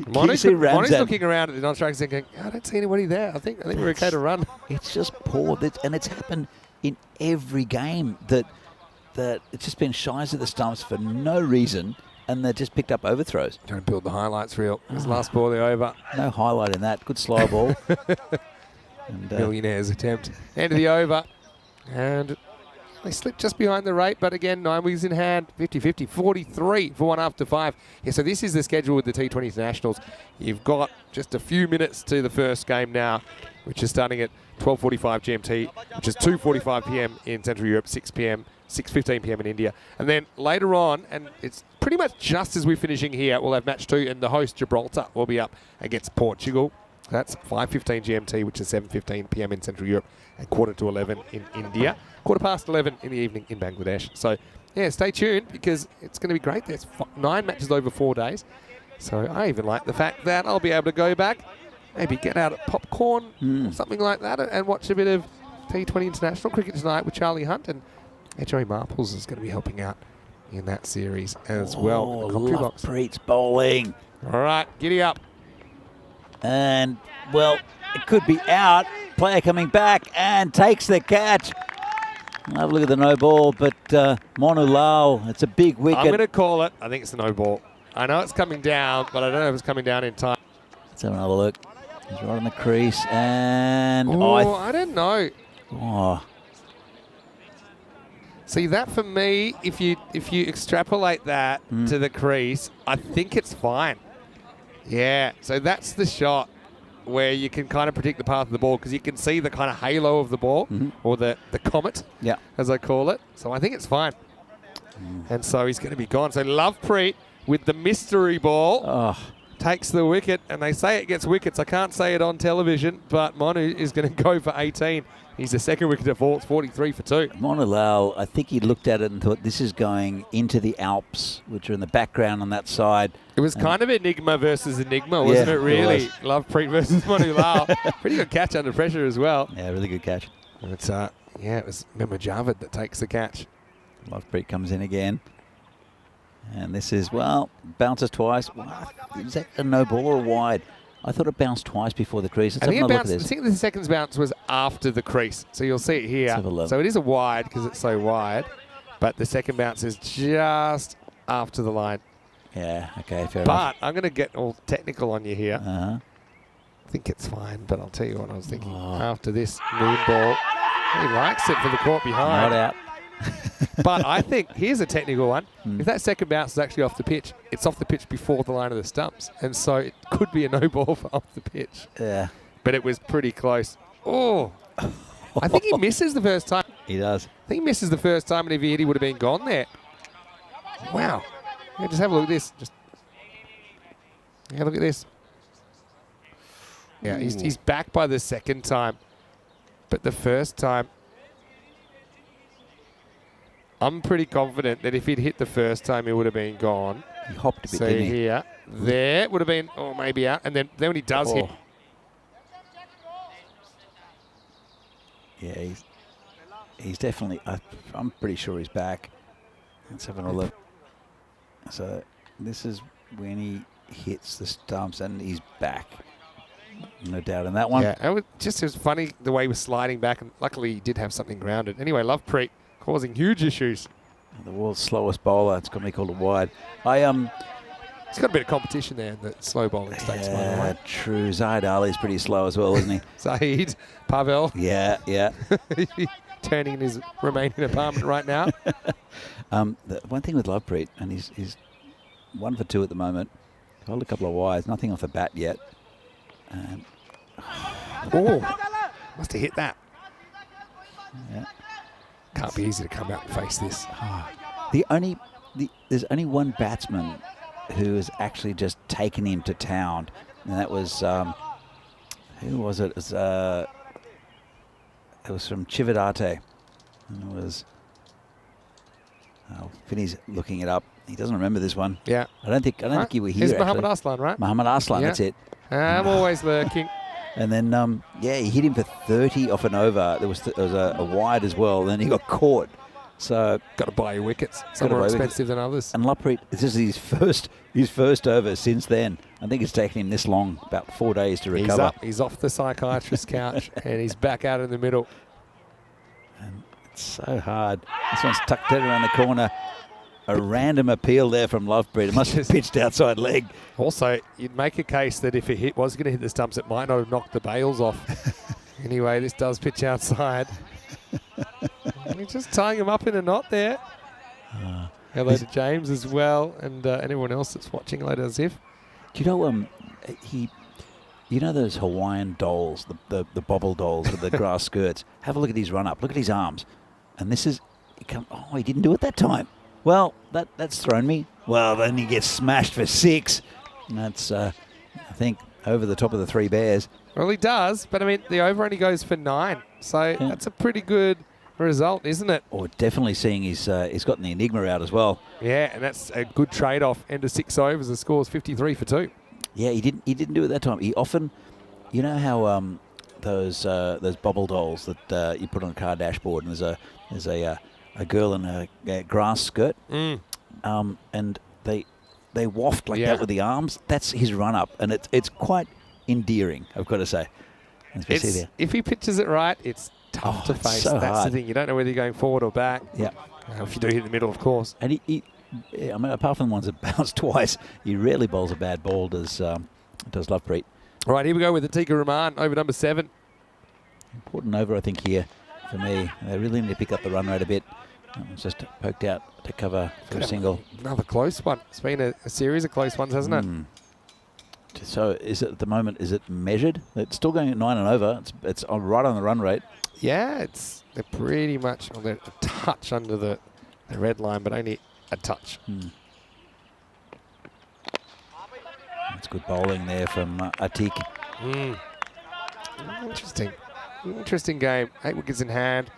Moni's looking around at the non-strike thinking, I don't see anybody there. I think we're okay to run. It's just poor. And it's happened in every game that it's just been shies at the stumps for no reason, and they've just picked up overthrows. Trying to build the highlights reel. This last ball, the over. No highlight in that. Good slow ball. And, Millionaire's attempt. End of the over. And they slipped just behind the rate, but again, 9 wickets in hand, 50-50, 43 for 1 after 5. Yeah, so this is the schedule with the T20 Internationals. You've got just a few minutes to the first game now, which is starting at 12:45 GMT, which is 2:45 PM in Central Europe, 6 PM, 6:15 PM in India. And then later on, and it's pretty much just as we're finishing here, we'll have match 2, and the host Gibraltar will be up against Portugal. That's 5:15 GMT, which is 7:15 PM in Central Europe, and 11:15 in India. 11:15 in the evening in Bangladesh. So, yeah, stay tuned because it's going to be great. There's 9 matches over 4 days. So I even like the fact that I'll be able to go back, maybe get out at popcorn or something like that, and watch a bit of T20 International cricket tonight with Charlie Hunt. And Joey Marples is going to be helping out in that series as well. Lovepreet's bowling. All right, giddy up. And, well, it could be out. Player coming back and takes the catch. Have a look at the no ball, but Monu Lal, it's a big wicket. I'm going to call it. I think it's a no ball. I know it's coming down, but I don't know if it's coming down in time. Let's have another look. He's right on the crease, and... I don't know. Oh. See, that for me, if you extrapolate that to the crease, I think it's fine. Yeah, so that's the shot where you can kind of predict the path of the ball because you can see the kind of halo of the ball or the comet, as I call it. So I think it's fine. And so he's going to be gone. So Lovepreet with the mystery ball takes the wicket, and they say it gets wickets. I can't say it on television, but Monu is going to go for 18. He's the second wicket to fall. It's 43 for 2. Monu Lal, I think he looked at it and thought, this is going into the Alps, which are in the background on that side. It was kind of Enigma versus Enigma, wasn't it, really? It Lovepreet versus Monu Lal. Pretty good catch under pressure as well. Yeah, really good catch. It's, it was Mehmet Javed that takes the catch. Lovepreet comes in again. And this is, well, bounces twice. Is that a no ball or a wide? I thought it bounced twice before the crease. I think the second bounce was after the crease. So you'll see it here. So it is a wide because it's so wide. But the second bounce is just after the line. Yeah, okay, fair enough. But I'm going to get all technical on you here. Uh-huh. I think it's fine, but I'll tell you what I was thinking. After this moon ball, he likes it for the court behind. Not out. But I think, here's a technical one. If that second bounce is actually off the pitch, it's off the pitch before the line of the stumps. And so it could be a no ball for off the pitch. Yeah. But it was pretty close. Oh. I think he misses the first time. He does. I think he misses the first time, and if he hit, he would have been gone there. Wow. Yeah, just have a look at this. Look at this. Yeah, he's back by the second time. But the first time, I'm pretty confident that if he'd hit the first time, he would have been gone. He hopped a bit, See didn't he? here, there would have been, or maybe out, and then when he does hit. Yeah, he's definitely, I'm pretty sure he's back. Let's have a look. So this is when he hits the stumps and he's back. No doubt in that one. Yeah, it was funny the way he was sliding back, and luckily he did have something grounded. Anyway, Lovepreet causing huge issues. The world's slowest bowler. It's going to be called a wide. He's got a bit of competition there in the slow bowling stakes, by the way. True. Zahid Ali's pretty slow as well, isn't he? Zahid, Pavel. Yeah. Turning in his Romanian apartment right now. The one thing with Lovepreet, and he's 1 for 2 at the moment. Got a couple of wides. Nothing off the bat yet. Must have hit that. Yeah. Can't be easy to come out and face this. There's only one batsman who has actually just taken him to town, and that was who was it? It was from Chividate. And it was Finney's looking it up. He doesn't remember this one. Yeah, I don't think you were here. It's Muhammad Aslan, right? Muhammad Aslan. Yeah. That's it. I'm always lurking. And then, he hit him for 30 off an over. There was a wide as well. Then he got caught. So got to buy your wickets. Some more expensive than others. And Lovepreet, this is his first over since then. I think it's taken him this long, about 4 days to recover. He's off the psychiatrist's couch and he's back out in the middle. And it's so hard. This one's tucked dead around the corner. A random appeal there from Lovepreet. It must have pitched outside leg. Also, you'd make a case that if it was going to hit the stumps, it might not have knocked the bails off. Anyway, this does pitch outside. He's just tying him up in a knot there. Hello to James as well, and anyone else that's watching. Hello to Zif. Do you know you know those Hawaiian dolls, the bobble dolls with the grass skirts? Have a look at his run up. Look at his arms, and this is. He didn't do it that time. Well, that's thrown me. Well, then he gets smashed for 6. And that's, I think, over the top of the 3 bears. Well, he does, but I mean, the over only goes for 9. So that's a pretty good result, isn't it? Or definitely seeing he's gotten the Enigma out as well. Yeah, and that's a good trade-off. End of 6 overs, the score's 53 for 2. Yeah, he didn't do it that time. He often, you know how those bobble dolls that you put on a car dashboard, and there's a girl in a grass skirt, and they waft like that with the arms. That's his run-up, and it's quite endearing, I've got to say. If he pitches it right, it's tough to face. So that's hard. the thing. You don't know whether you're going forward or back. Yeah. If you do hit the middle, of course. And he apart from the ones that bounce twice, he rarely bowls a bad ball, does Lovepreet. All right, here we go with the Tika Rahman, over number 7. Important over, I think, here for me. They really need to pick up the run rate a bit. That one's just poked out to cover for a single. Another close one. It's been a series of close ones, hasn't it? So is it at the moment, is it measured? It's still going at 9 and over. It's right on the run rate. Yeah, they're pretty much they're a touch under the red line, but only a touch. That's good bowling there from Atik. Interesting game. 8 wickets in hand.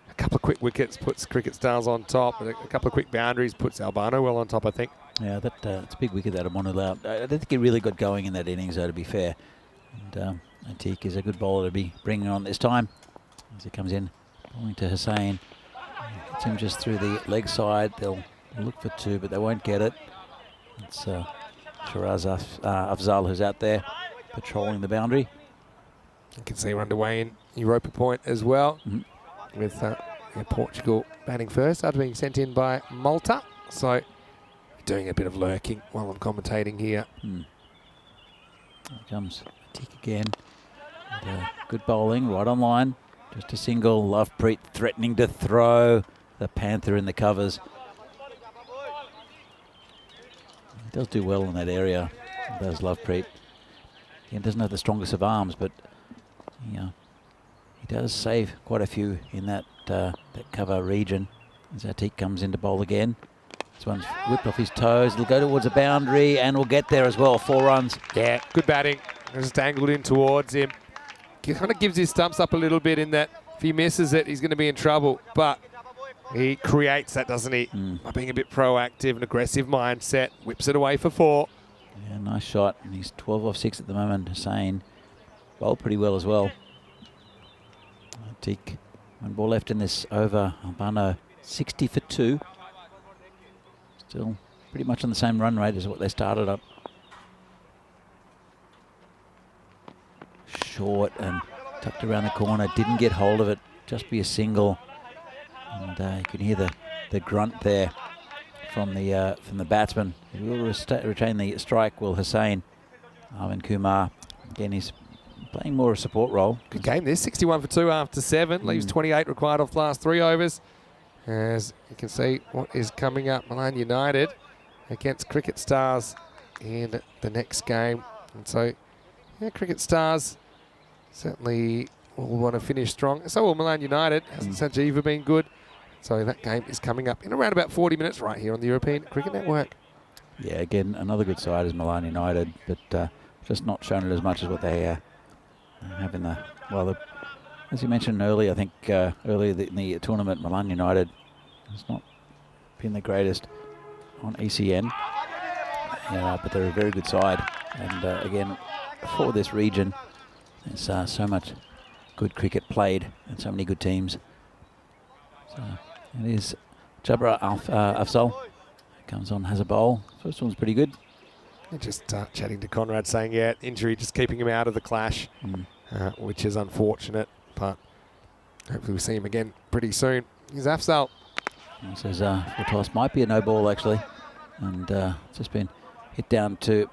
A couple of quick wickets puts Cricket Stars on top, and a couple of quick boundaries puts Albano well on top, I think. Yeah, it's a big wicket that Amon allowed. I don't think he really got going in that innings, though, to be fair. And Atik is a good bowler to be bringing on this time. As he comes in, bowling to Hussain. Hits him just through the leg side. They'll look for 2, but they won't get it. It's Shiraz Afzal who's out there patrolling the boundary. You can see we're underway in Europa Point as well, with Portugal batting first after being sent in by Malta. So doing a bit of lurking while I'm commentating here. Here comes Atik again. And, good bowling, right on line. Just a single. Lovepreet threatening to throw. The Panther in the covers. He does do well in that area, does Lovepreet. He doesn't have the strongest of arms, but he does save quite a few in that cover region. As Atik comes in to bowl again. This one's whipped off his toes. It'll go towards a boundary and will get there as well. 4 runs. Yeah, good batting. Just angled in towards him. He kind of gives his stumps up a little bit in that if he misses it, he's going to be in trouble. But he creates that, doesn't he? By being a bit proactive and aggressive mindset. Whips it away for 4. Yeah, nice shot. And he's 12 off 6 at the moment. Hussain bowled pretty well as well. Atik, 1 ball left in this over. Albano 60 for 2. Still pretty much on the same run rate as what they started up. Short and tucked around the corner. Didn't get hold of it. Just be a single. And you can hear the grunt there from the batsman. He will retain the strike. Will Hussain. Arvind Kumar. Again, he's playing more a support role. Good game this. 61 for 2 after 7. Leaves 28 required off the last 3 overs. As you can see what is coming up, Milan United against Cricket Stars in the next game. And so, yeah, Cricket Stars certainly will want to finish strong. So will Milan United. Hasn't Sanjeeva been good? So that game is coming up in around about 40 minutes right here on the European Cricket Network. Yeah, again, another good side is Milan United, but just not shown it as much as what they have in the... Well, as you mentioned earlier, I think earlier in the tournament, Milan United has not been the greatest on ECN, but they're a very good side. And again, for this region, there's so much good cricket played and so many good teams. So it is Jabra Afzal comes on, has a bowl. First one's pretty good. Just chatting to Conrad, saying, yeah, injury just keeping him out of the clash, which is unfortunate, but hopefully we'll see him again pretty soon. Here's Afzal. He says full toss might be a no ball actually, and it's just been hit down to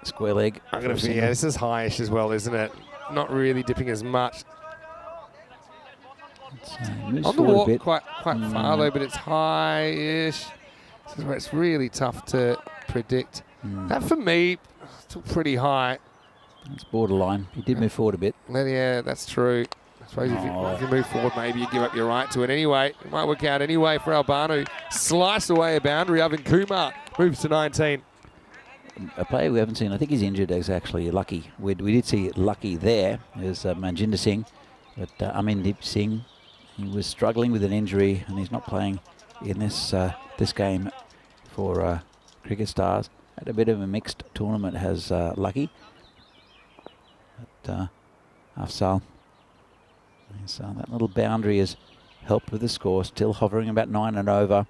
square leg. I'm going to say, yeah, this is highish as well, isn't it? Not really dipping as much. On the walk quite far though, but it's highish. This is where it's really tough to predict. That for me, still pretty high. It's borderline. He did move forward a bit. Yeah, that's true. I suppose if you move forward, maybe you give up your right to it anyway. It might work out anyway for Albano. Sliced away a boundary. Arvind Kumar moves to 19. A player we haven't seen, I think he's injured, is actually Lucky. We did see Lucky there. There's Manjinder Singh, but Amindeep Singh, he was struggling with an injury and he's not playing in this game for Cricket Stars. Had a bit of a mixed tournament, has Lucky. But Afzal, so that little boundary has helped with the score, still hovering about 9 and over.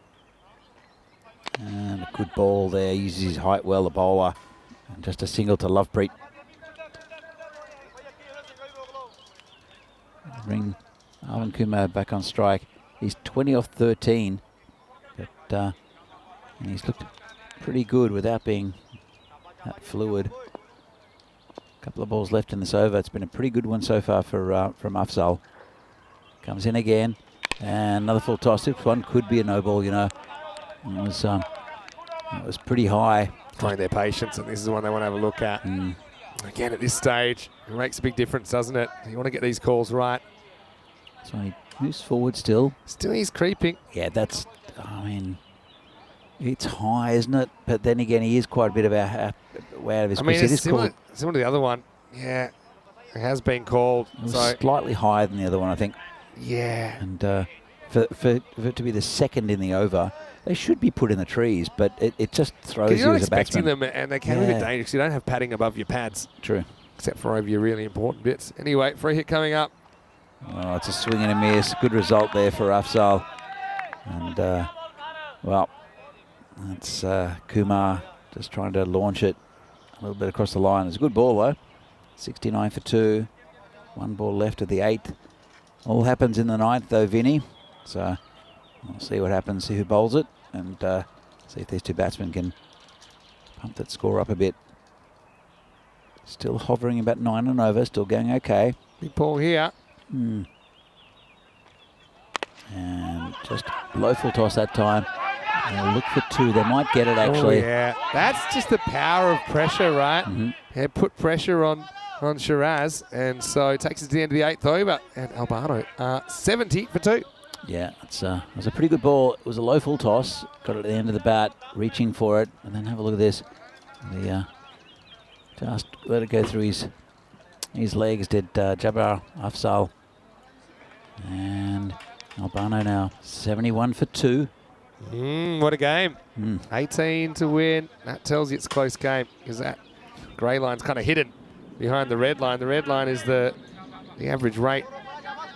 And a good ball there, uses his height well, the bowler. And just a single to Lovepreet. Bring Arvind Kumar back on strike. He's 20 off 13, but and he's looked pretty good without being that fluid. A couple of balls left in this over. It's been a pretty good one so far for from Afzal. Comes in again. And another full toss. This one could be a no ball, you know. It was pretty high. Playing their patience, and this is one they want to have a look at. Again, at this stage, it makes a big difference, doesn't it? You want to get these calls right. So he moves forward still. Still, he's creeping. Yeah, that's, I mean, it's high, isn't it? But then again, he is quite a bit of way out of his I mean, position. it's similar to the other one. Yeah, it has been called. So Slightly higher than the other one, I think. yeah. And for it to be the second in the over, they should be put in the trees, but it just throws You're you not as a expecting batsman. them, and they can be a bit dangerous. You don't have padding above your pads. True. Except for over your really important bits. Anyway, free hit coming up. Oh, it's a swing and a miss. Good result there for Afzal. And, well, that's Kumar just trying to launch it a little bit across the line. It's a good ball, though. 69 for 2. 1 ball left of the 8th. All happens in the 9th, though, Vinny. So we'll see what happens, see who bowls it, and see if these two batsmen can pump that score up a bit. Still hovering about 9 and over, still going okay. Big ball here. And just low full toss that time. They'll look for 2. They might get it, actually. Oh, yeah. That's just the power of pressure, right? Yeah, put pressure on Shiraz, and so it takes us to the end of the 8th over. And Albano 70 for 2. Yeah, it was a pretty good ball. It was a low full toss. Got it at the end of the bat, reaching for it. And then have a look at this. Just let it go through his legs, did Jabbar Afzal. And Albano now 71 for 2. What a game. 18 to win. That tells you it's a close game, because that grey line's kind of hidden behind the red line. The red line is the average rate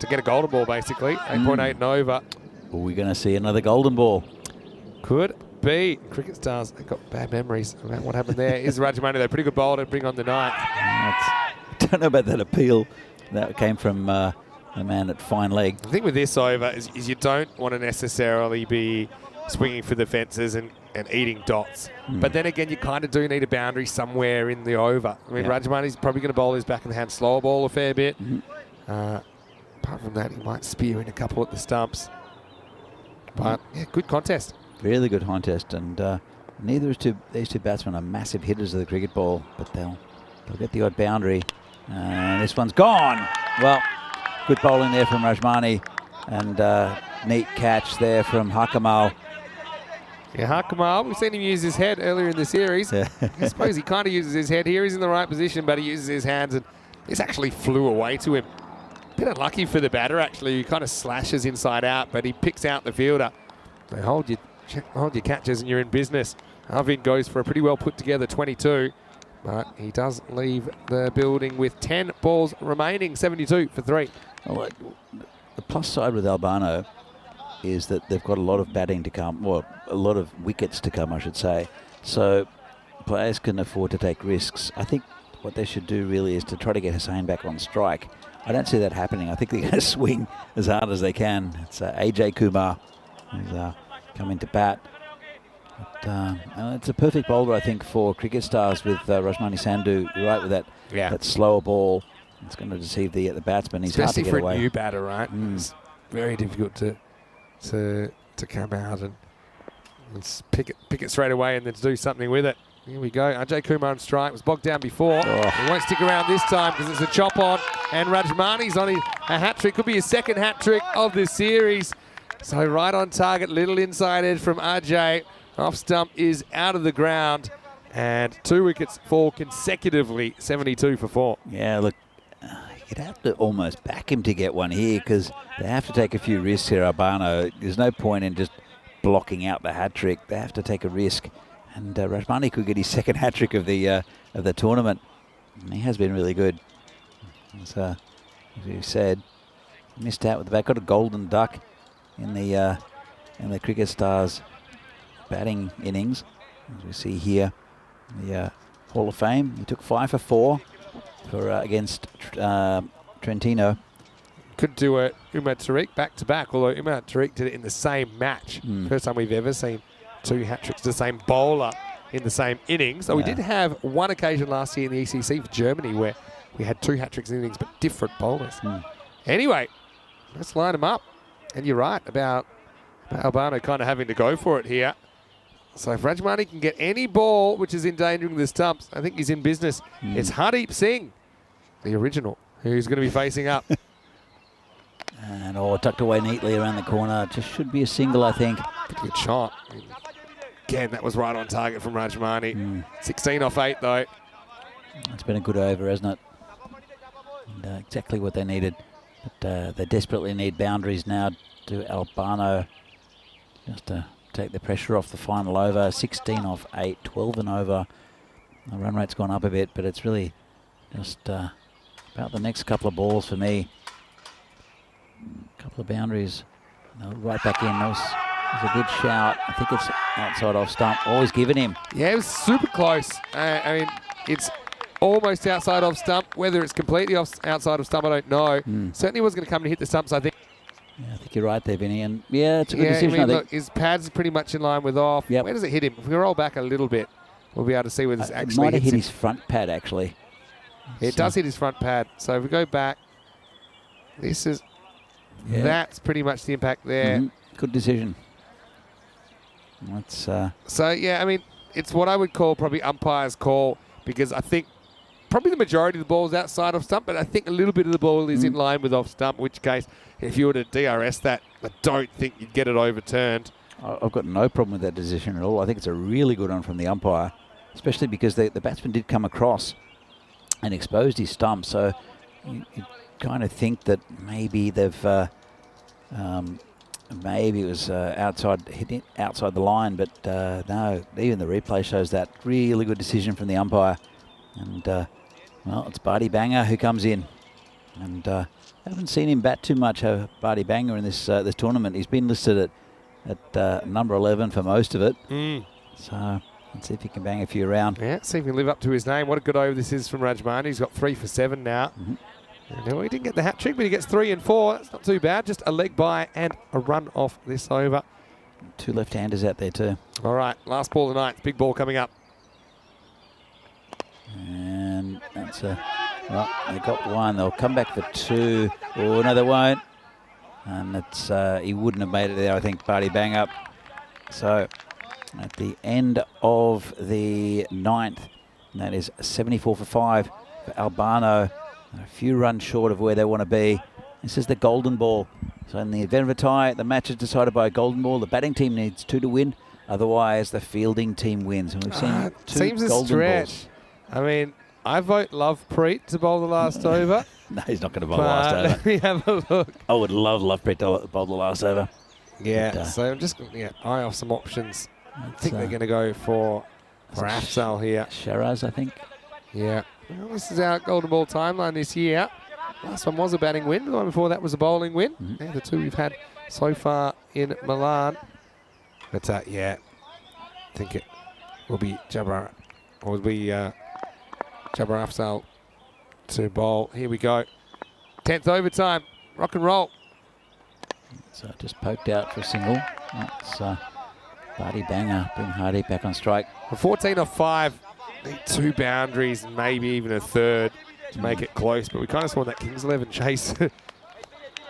to get a golden ball, basically. 8.8 and over. Are we going to see another golden ball? Could be. Cricket stars, they've got bad memories about what happened there. Is Rajamani, though, pretty good bowler to bring on the night. I don't know about that appeal. That came from the man at fine leg. The thing with this over is you don't want to necessarily be swinging for the fences and eating dots. But then again, you kind of do need a boundary somewhere in the over. I mean, Rajamani's probably going to bowl his back in the hand slower ball a fair bit. Apart from that, he might spear in a couple at the stumps. But, yeah, good contest. Really good contest. And neither of these two batsmen are massive hitters of the cricket ball, but they'll get the odd boundary. And this one's gone. Well, good bowling there from Rajmani. And neat catch there from Hakamal. Yeah, Hakamal, we've seen him use his head earlier in the series. I suppose he kind of uses his head here. He's in the right position, but he uses his hands, and this actually flew away to him. Bit unlucky for the batter, actually. He kind of slashes inside out, but he picks out the fielder. So hold your catches and you're in business. Arvind goes for a pretty well put together 22, but he does leave the building with 10 balls remaining, 72 for 3. Well, the plus side with Albano is that they've got a lot of batting to come, well, a lot of wickets to come, I should say. So players can afford to take risks. I think what they should do really is to try to get Hussain back on strike. I don't see that happening. I think they're going to swing as hard as they can. It's AJ Kumar who's coming to bat. But, it's a perfect bowler, I think, for cricket stars with Rajmani Sandhu. You're right with that slower ball. It's going to deceive the batsman. He's especially hard to get for away. a new batter, right? It's very difficult to come out and pick it straight away and then to do something with it. Here we go. Ajay Kumar on strike. Was bogged down before. He won't stick around this time because it's a chop on. And Rajmani's on a hat-trick. Could be his second hat-trick of the series. So right on target. Little inside edge from Ajay. Off stump is out of the ground. And 2 wickets fall consecutively. 72 for 4. Yeah, look, you'd have to almost back him to get one here because they have to take a few risks here, Albano. There's no point in just blocking out the hat-trick. They have to take a risk. And Rajmani could get his second hat-trick of the tournament. And he has been really good. As you said, missed out with the back. Got a golden duck in the Cricket Stars batting innings. As we see here, the Hall of Fame. He took 5 for 4 against Trentino. Could do a Umar Tariq back-to-back, although Umar Tariq did it in the same match. First time we've ever seen 2 hat-tricks, the same bowler in the same innings. So we did have one occasion last year in the ECC for Germany where we had 2 hat-tricks in innings but different bowlers. Anyway, let's line them up. And you're right about Albano kind of having to go for it here. So if Rajmani can get any ball which is endangering the stumps, I think he's in business. It's Hardeep Singh, the original, who's going to be facing up. And tucked away neatly around the corner. Just should be a single, I think. Good shot. Again, that was right on target from Rajmani. 16 off 8, though. It's been a good over, hasn't it? And, exactly what they needed. But they desperately need boundaries now to Albano just to take the pressure off the final over. 16 off 8, 12 and over. The run rate's gone up a bit, but it's really just about the next couple of balls for me. A couple of boundaries. Right back in. That was a good shout. I think it's outside off stump. Always given him. Yeah, it was super close. I mean, it's almost outside of stump. Whether it's completely outside of stump, I don't know. Certainly was going to come and hit the stumps, I think. Yeah, I think you're right there, Vinny. And yeah, it's a good decision, I mean, I think. look, his pad's pretty much in line with off. Yep. Where does it hit him? If we roll back a little bit, we'll be able to see where this It actually might have hits hit him. his front pad, actually. It does hit his front pad. So if we go back, this is... Yeah. That's pretty much the impact there. Good decision. That's So, yeah, I mean, it's what I would call probably umpire's call, because I think probably the majority of the ball is outside of stump, but I think a little bit of the ball is in line with off stump, in which case, if you were to DRS that, I don't think you'd get it overturned. I've got no problem with that decision at all. I think it's a really good one from the umpire, especially because the batsman did come across and exposed his stump. So you kind of think that maybe they've maybe it was hitting outside the line, but no, even the replay shows that. Really good decision from the umpire. And well, it's Barty Banger who comes in, and I haven't seen him bat too much, Barty Banger, in this tournament. He's been listed at number 11 for most of it. So let's see if he can bang a few around. Yeah, see if he can live up to his name. What a good over this is from Rajmani. He's got 3 for 7 now. And he didn't get the hat trick, but he gets 3 and 4. That's not too bad. Just a leg by and a run off this over. 2 left-handers out there too. All right, last ball of the night. Big ball coming up. And that's well, they got 1. They'll come back for 2. Oh, no, they won't. And it's he wouldn't have made it there, I think, Barty Bang up. So at the end of the 9th, and that is 74 for 5 for Albano. A few runs short of where they want to be. This is the golden ball. So in the event of a tie, the match is decided by a golden ball. The batting team needs 2 to win. Otherwise, the fielding team wins. And we've seen 2 seems a golden stretch. balls. I mean, I vote Lovepreet to bowl the last over. No, he's not going to bowl the last over. Let me have a look. I would love Lovepreet to bowl the last over. Yeah, But, so I'm just going to eye off some options. I think they're going to go for Afzal here. Shiraz, I think. Yeah. Well, this is our golden ball timeline this year. Last one was a batting win. The one before that was a bowling win. They're the 2 we've had so far in Milan. But yeah, I think it will be Jabbar, or will be Jabbar Afzal to bowl. Here we go. 10th overtime. Rock and roll. So just poked out for a single. That's Barty Banger, bring Hardy back on strike. 14 off 5. Need 2 boundaries and maybe even a 3rd to make it close, but we kind of saw that Kings 11 chase. The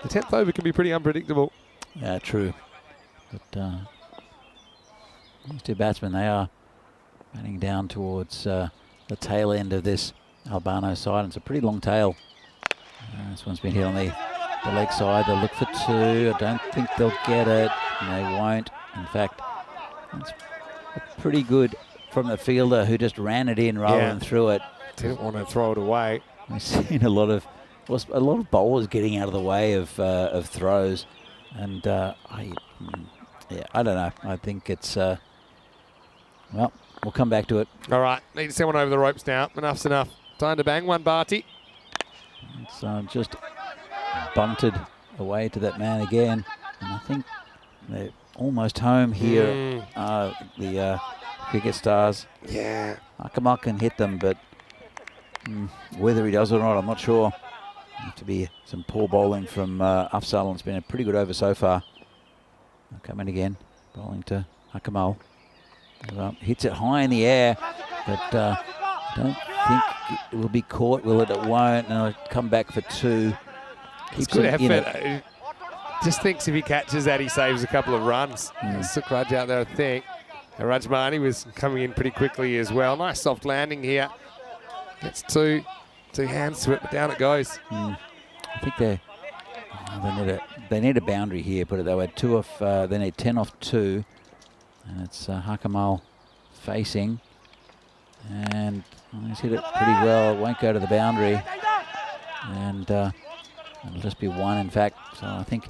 10th over can be pretty unpredictable. Yeah, true. But these 2 batsmen, they are batting down towards the tail end of this Albano side. And it's a pretty long tail. This one's been hit on the leg side. They'll look for 2. I don't think they'll get it. And they won't. In fact, it's pretty good from the fielder who just ran it in rather than threw it. Didn't want to throw it away. We've seen a lot of bowlers getting out of the way of throws, and I don't know. I think it's well, we'll come back to it. All right, need to send one over the ropes now. Enough's enough. Time to bang one, Barty. It's just bunted away to that man again, and I think they're almost home here. The cricket stars. Yeah. Akamal can hit them, but whether he does or not, I'm not sure. Have to be some poor bowling from Afzal. It's been a pretty good over so far. They'll come in again, bowling to Akamal. Hits it high in the air, but don't think it will be caught, will it? It won't, and it'll come back for 2. It's good effort. just thinks if he catches that, he saves a couple of runs. Sukraj out there, I think. And Rajmani was coming in pretty quickly as well. Nice soft landing here. Gets two hands to it, but down it goes. I think they need a boundary here, put it that way. They need 10 off 2. And it's Hakamal facing. And he's hit it pretty well. It won't go to the boundary. And it'll just be 1, in fact. So I think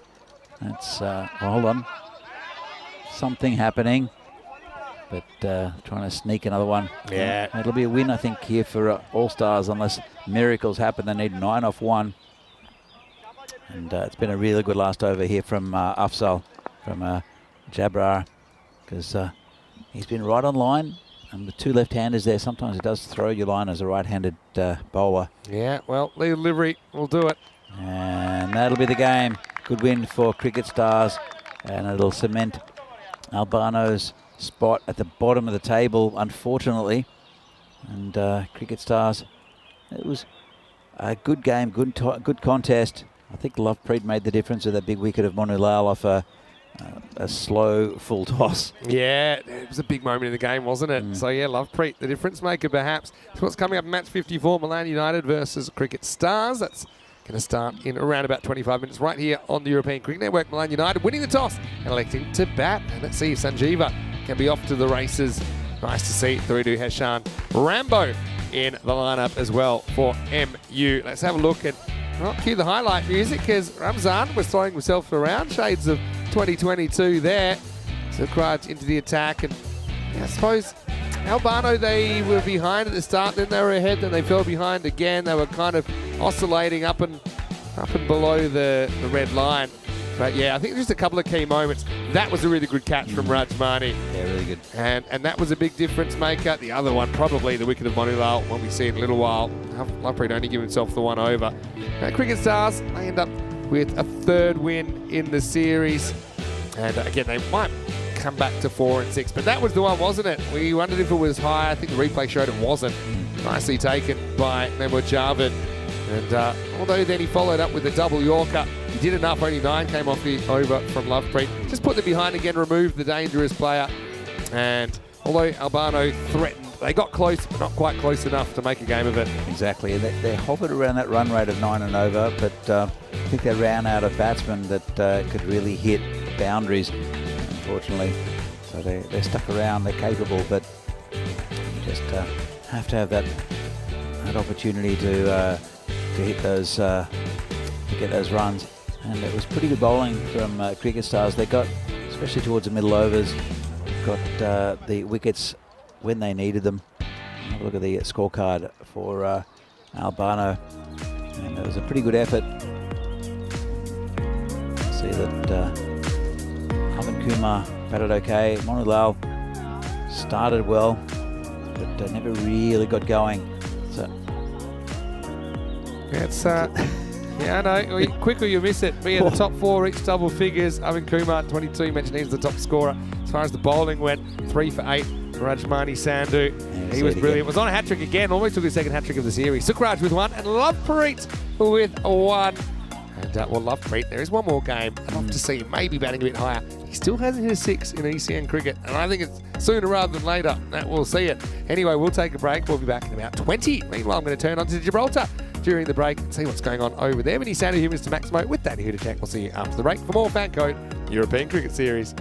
that's, hold on. Something happening. But trying to sneak another one. Yeah. It'll be a win, I think, here for All-Stars, unless miracles happen. They need 9 off 1. And it's been a really good last over here from Afzal, from Jabrar, because he's been right on line. And with 2 left-handers there, sometimes it does throw your line as a right-handed bowler. Yeah, well, lead delivery will do it. And that'll be the game. Good win for Cricket Stars. And it'll cement Albano's spot at the bottom of the table, unfortunately. And Cricket Stars, it was a good game, good contest. I think Lovepreet made the difference with that big wicket of Monu Lal off a slow full toss. Yeah, it was a big moment in the game, wasn't it? So yeah, Lovepreet, the difference maker perhaps. So what's coming up in match 54, Milan United versus Cricket Stars. That's going to start in around about 25 minutes right here on the European Cricket Network. Milan United winning the toss and electing to bat. And let's see if Sanjeeva can be off to the races. Nice to see through to Heshan Rambo in the lineup as well for MU. Let's have a look at, cue the highlight music, because Ramzan was throwing himself around. Shades of 2022 there. Sukraj into the attack, and I suppose Albano, they were behind at the start, then they were ahead, then they fell behind again. They were kind of oscillating up and below the red line. But yeah, I think just a couple of key moments. That was a really good catch from Rajmani. Yeah, really good. And that was a big difference maker. The other one, probably the wicket of Monulal, when we see it in a little while. Lovepreet only give himself the one over. Now, Cricket Stars, they end up with a 3rd win in the series. And again, they might come back to 4 and 6. But that was the one, wasn't it? We wondered if it was high. I think the replay showed it wasn't. Nicely taken by Memur Javed. And although then he followed up with a double Yorker, he did enough. Only 9 came off the over from Lovepreet. Just put them behind again, removed the dangerous player. And although Albano threatened, they got close, but not quite close enough to make a game of it. Exactly. They hovered around that run rate of 9 and over, but I think they ran out of batsmen that could really hit boundaries, unfortunately. So they're stuck around. They're capable, but you just have to have that opportunity to hit those, to get those runs. And it was pretty good bowling from Cricket Stars. They got, especially towards the middle overs, got the wickets when they needed them. Have a look at the scorecard for Albano, and it was a pretty good effort. See that Havan Kumar batted okay. Monu Lal started well, but never really got going. So it's yeah, I know. Quicker you miss it. Be in the top 4, each double figures. Havan Kumar, 22, mentioned he's the top scorer. As far as the bowling went, 3 for 8. Rajmani Sandhu, yeah, he was brilliant. Was on a hat-trick again, almost took his 2nd hat-trick of the series. Sukraj with 1 and Lovepreet with 1. And well, Lovepreet, there is one more game. I'd love to see him maybe batting a bit higher. He still hasn't hit a 6 in ECN cricket, and I think it's sooner rather than later that we'll see it. Anyway, we'll take a break. We'll be back in about 20. Meanwhile, I'm going to turn on to Gibraltar during the break and see what's going on over there. Vinny Sandhu here, Mr. Maximo, with Danny Hudacek. We'll see you after the break for more FanCode European Cricket Series.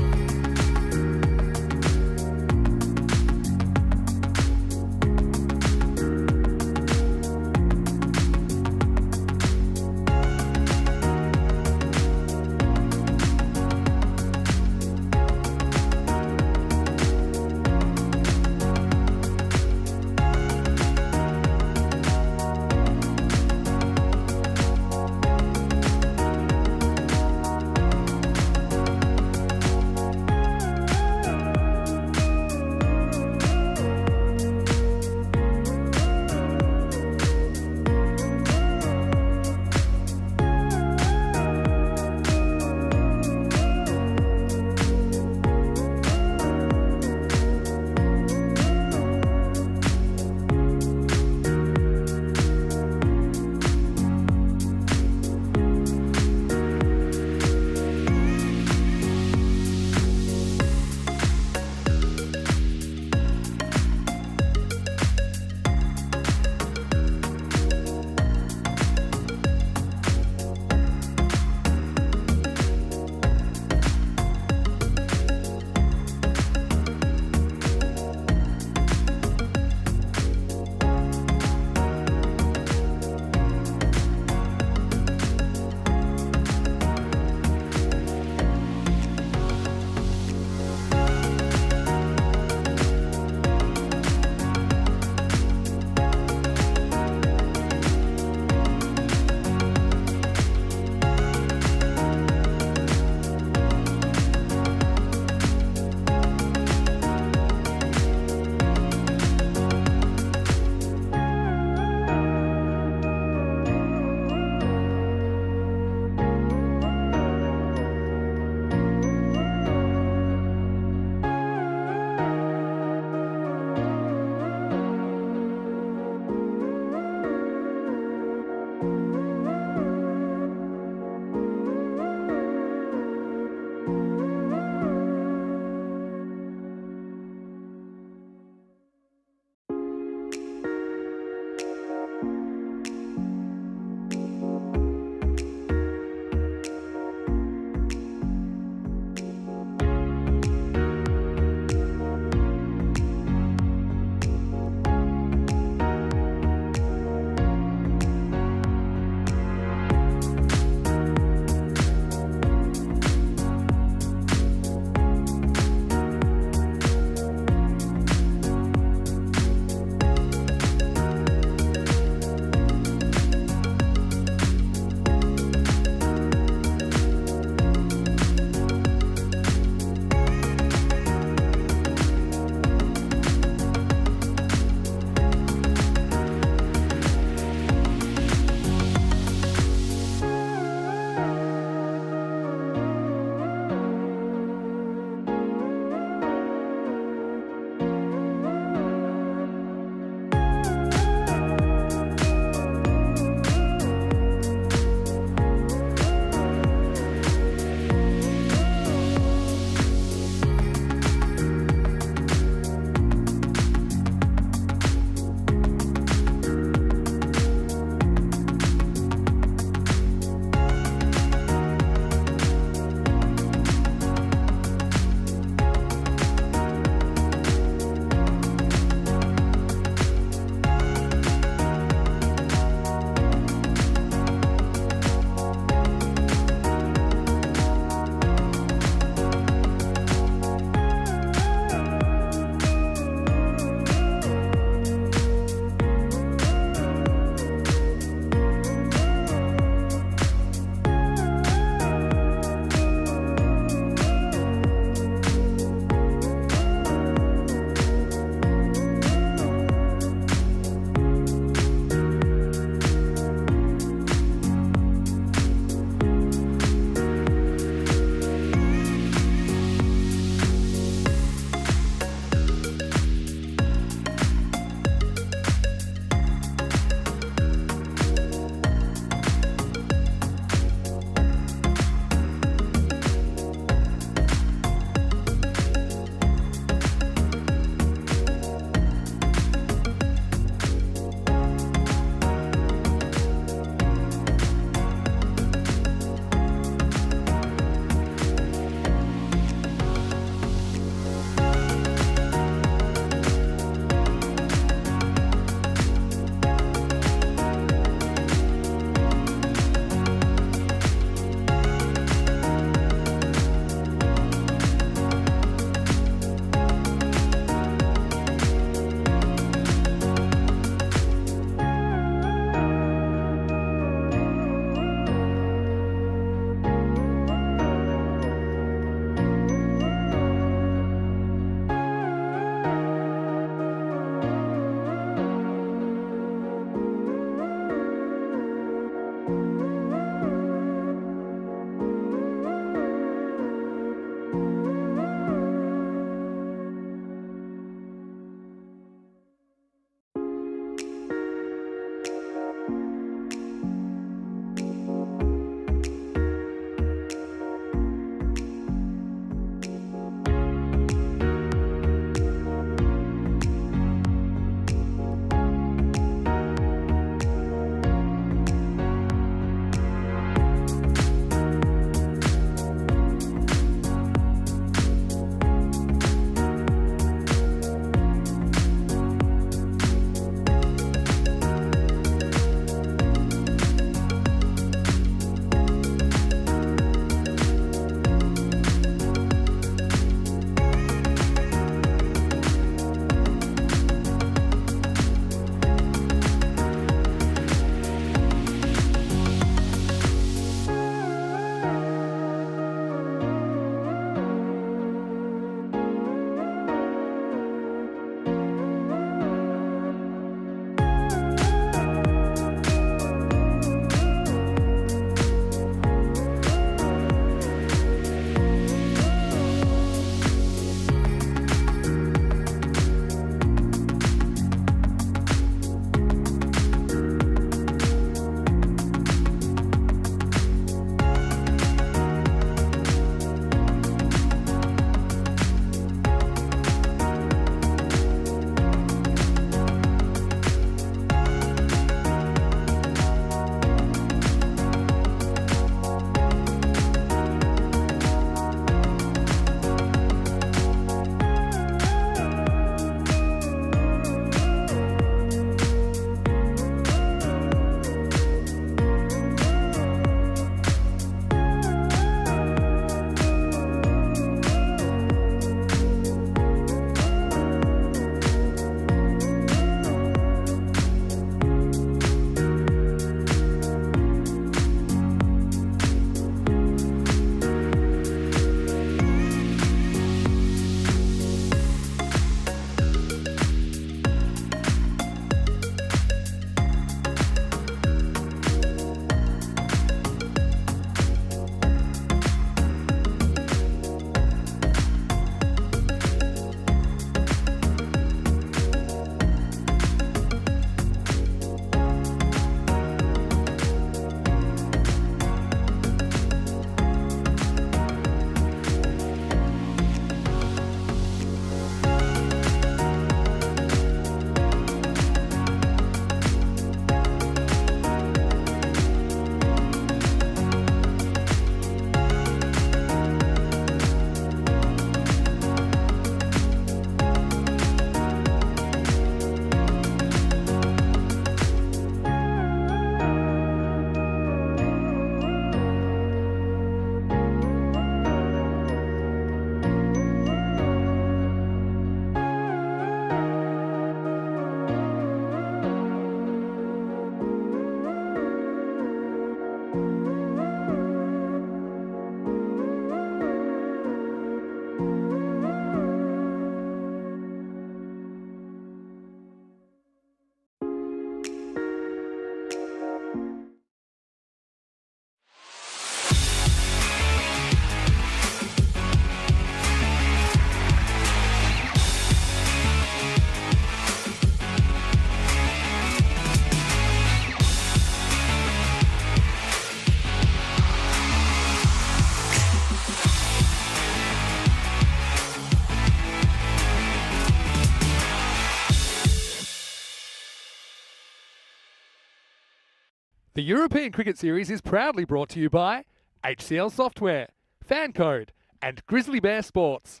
The European Cricket Series is proudly brought to you by HCL Software, FanCode, and Grizzly Bear Sports.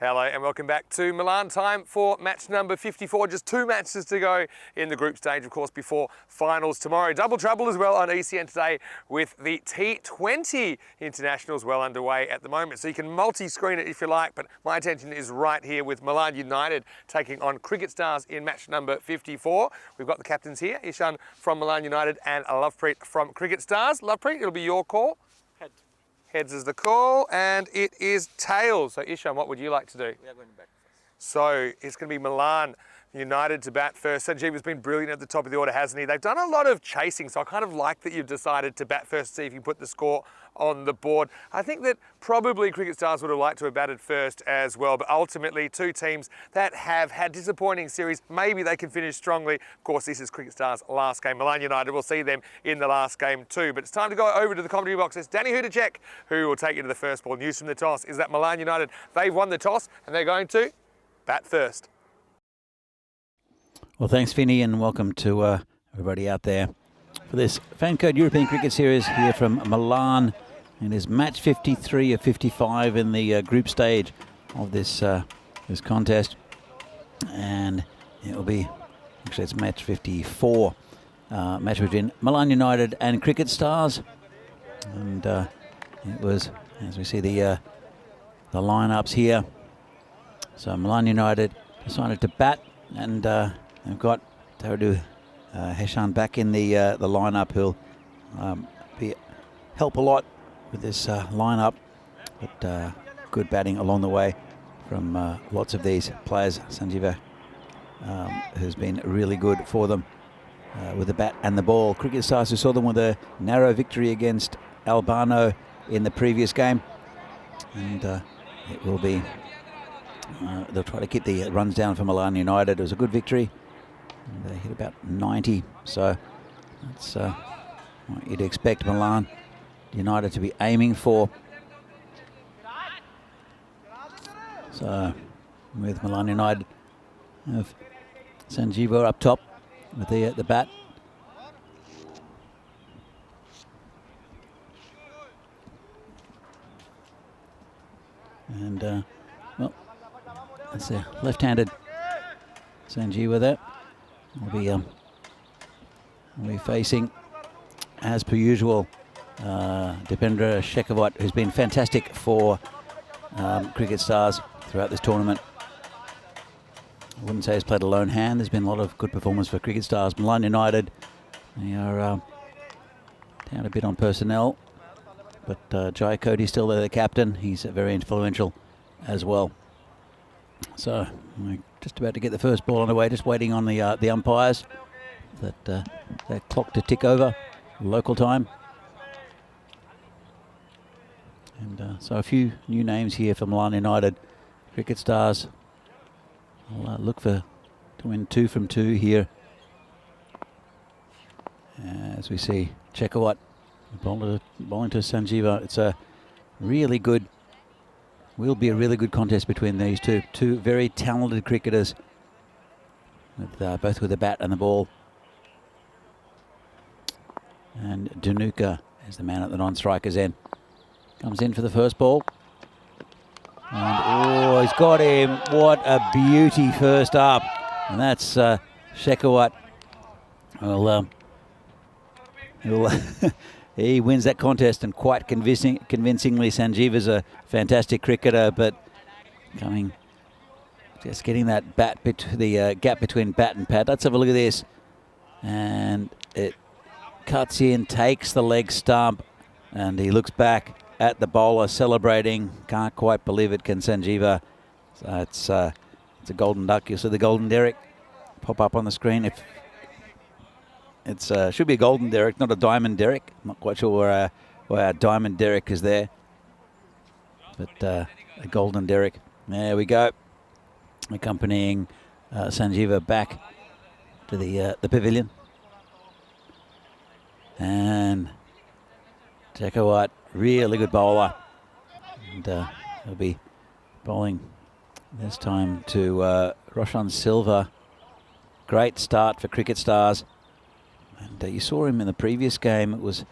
Hello and welcome back to Milan. Time for match number 54. Just 2 matches to go in the group stage, of course, before finals tomorrow. Double trouble as well on ECN today with the T20 internationals well underway at the moment. So you can multi-screen it if you like, but my attention is right here with Milan United taking on Cricket Stars in match number 54. We've got the captains here, Ishan from Milan United and Lovepreet from Cricket Stars. Lovepreet, it'll be your call. Heads is the call, and it is tails. So, Ishan, what would you like to do? We are going back first. So, it's going to be Milan United to bat first. Sanjeeva's been brilliant at the top of the order, hasn't he? They've done a lot of chasing, so I kind of like that you've decided to bat first, see if you can put the score on the board. I think that probably Cricket Stars would have liked to have batted first as well, but ultimately 2 teams that have had disappointing series, maybe they can finish strongly. Of course, this is Cricket Stars' last game. Milan United will see them in the last game too, but it's time to go over to the commentary box. It's Danny Hudacek who will take you to the first ball. News from the toss is that Milan United, they've won the toss and they're going to bat first. Well, thanks, Vinny, and welcome to everybody out there for this FanCode European Cricket Series here from Milan. It is match 53 of 55 in the group stage of this this contest, and it will be actually it's match 54, match between Milan United and Cricket Stars, and it was, as we see the lineups here. So Milan United decided to bat, and they've got Tarudu Heshan back in the lineup, who'll help a lot with this lineup, but good batting along the way from lots of these players. Sanjeeva has been really good for them with the bat and the ball. Cricket Stars, who saw them with a narrow victory against Albano in the previous game, and it will be they'll try to keep the runs down for Milan United. It was a good victory. They hit about 90, so that's what you'd expect Milan United to be aiming for. So with Milan United, have Sanjeeva up top with the bat. And well, that's a left-handed Sanjeeva there. We'll be facing, as per usual, Dipendra Shekhawat, who's been fantastic for Cricket Stars throughout this tournament. I wouldn't say he's played a lone hand. There's been a lot of good performance for Cricket Stars. Milan United, they are down a bit on personnel, but Jai Cody's still the captain. He's very influential as well. So we're just about to get the first ball on the way, just waiting on the umpires, that clock to tick over local time. And so a few new names here for Milan United. Cricket Stars will look to win 2 from 2 here. As we see Shekhawat bowling to Sanjeeva. It's a really good, will be a really good contest between these two. 2 very talented cricketers, with, both with the bat and the ball. And Dhanuka is the man at the non-striker's end. Comes in for the first ball. And oh, he's got him. What a beauty first up. And that's Shekhawat. Well, he wins that contest, and quite convincingly. Sanjeeva's a fantastic cricketer, but just getting that bat the gap between bat and pad. Let's have a look at this. And it cuts in, takes the leg stump, and he looks back at the bowler celebrating. Can't quite believe it, can Sanjeeva. So it's a golden duck. You'll see the golden derrick pop up on the screen. If it's should be a golden derrick, not a diamond derrick. I'm not quite sure where our diamond derrick is there, but a golden derrick. There we go, accompanying Sanjeeva back to the pavilion. And Shekhawat, really good bowler, and he'll be bowling this time to Roshan Silva. Great start for Cricket Stars. And you saw him in the previous game. It was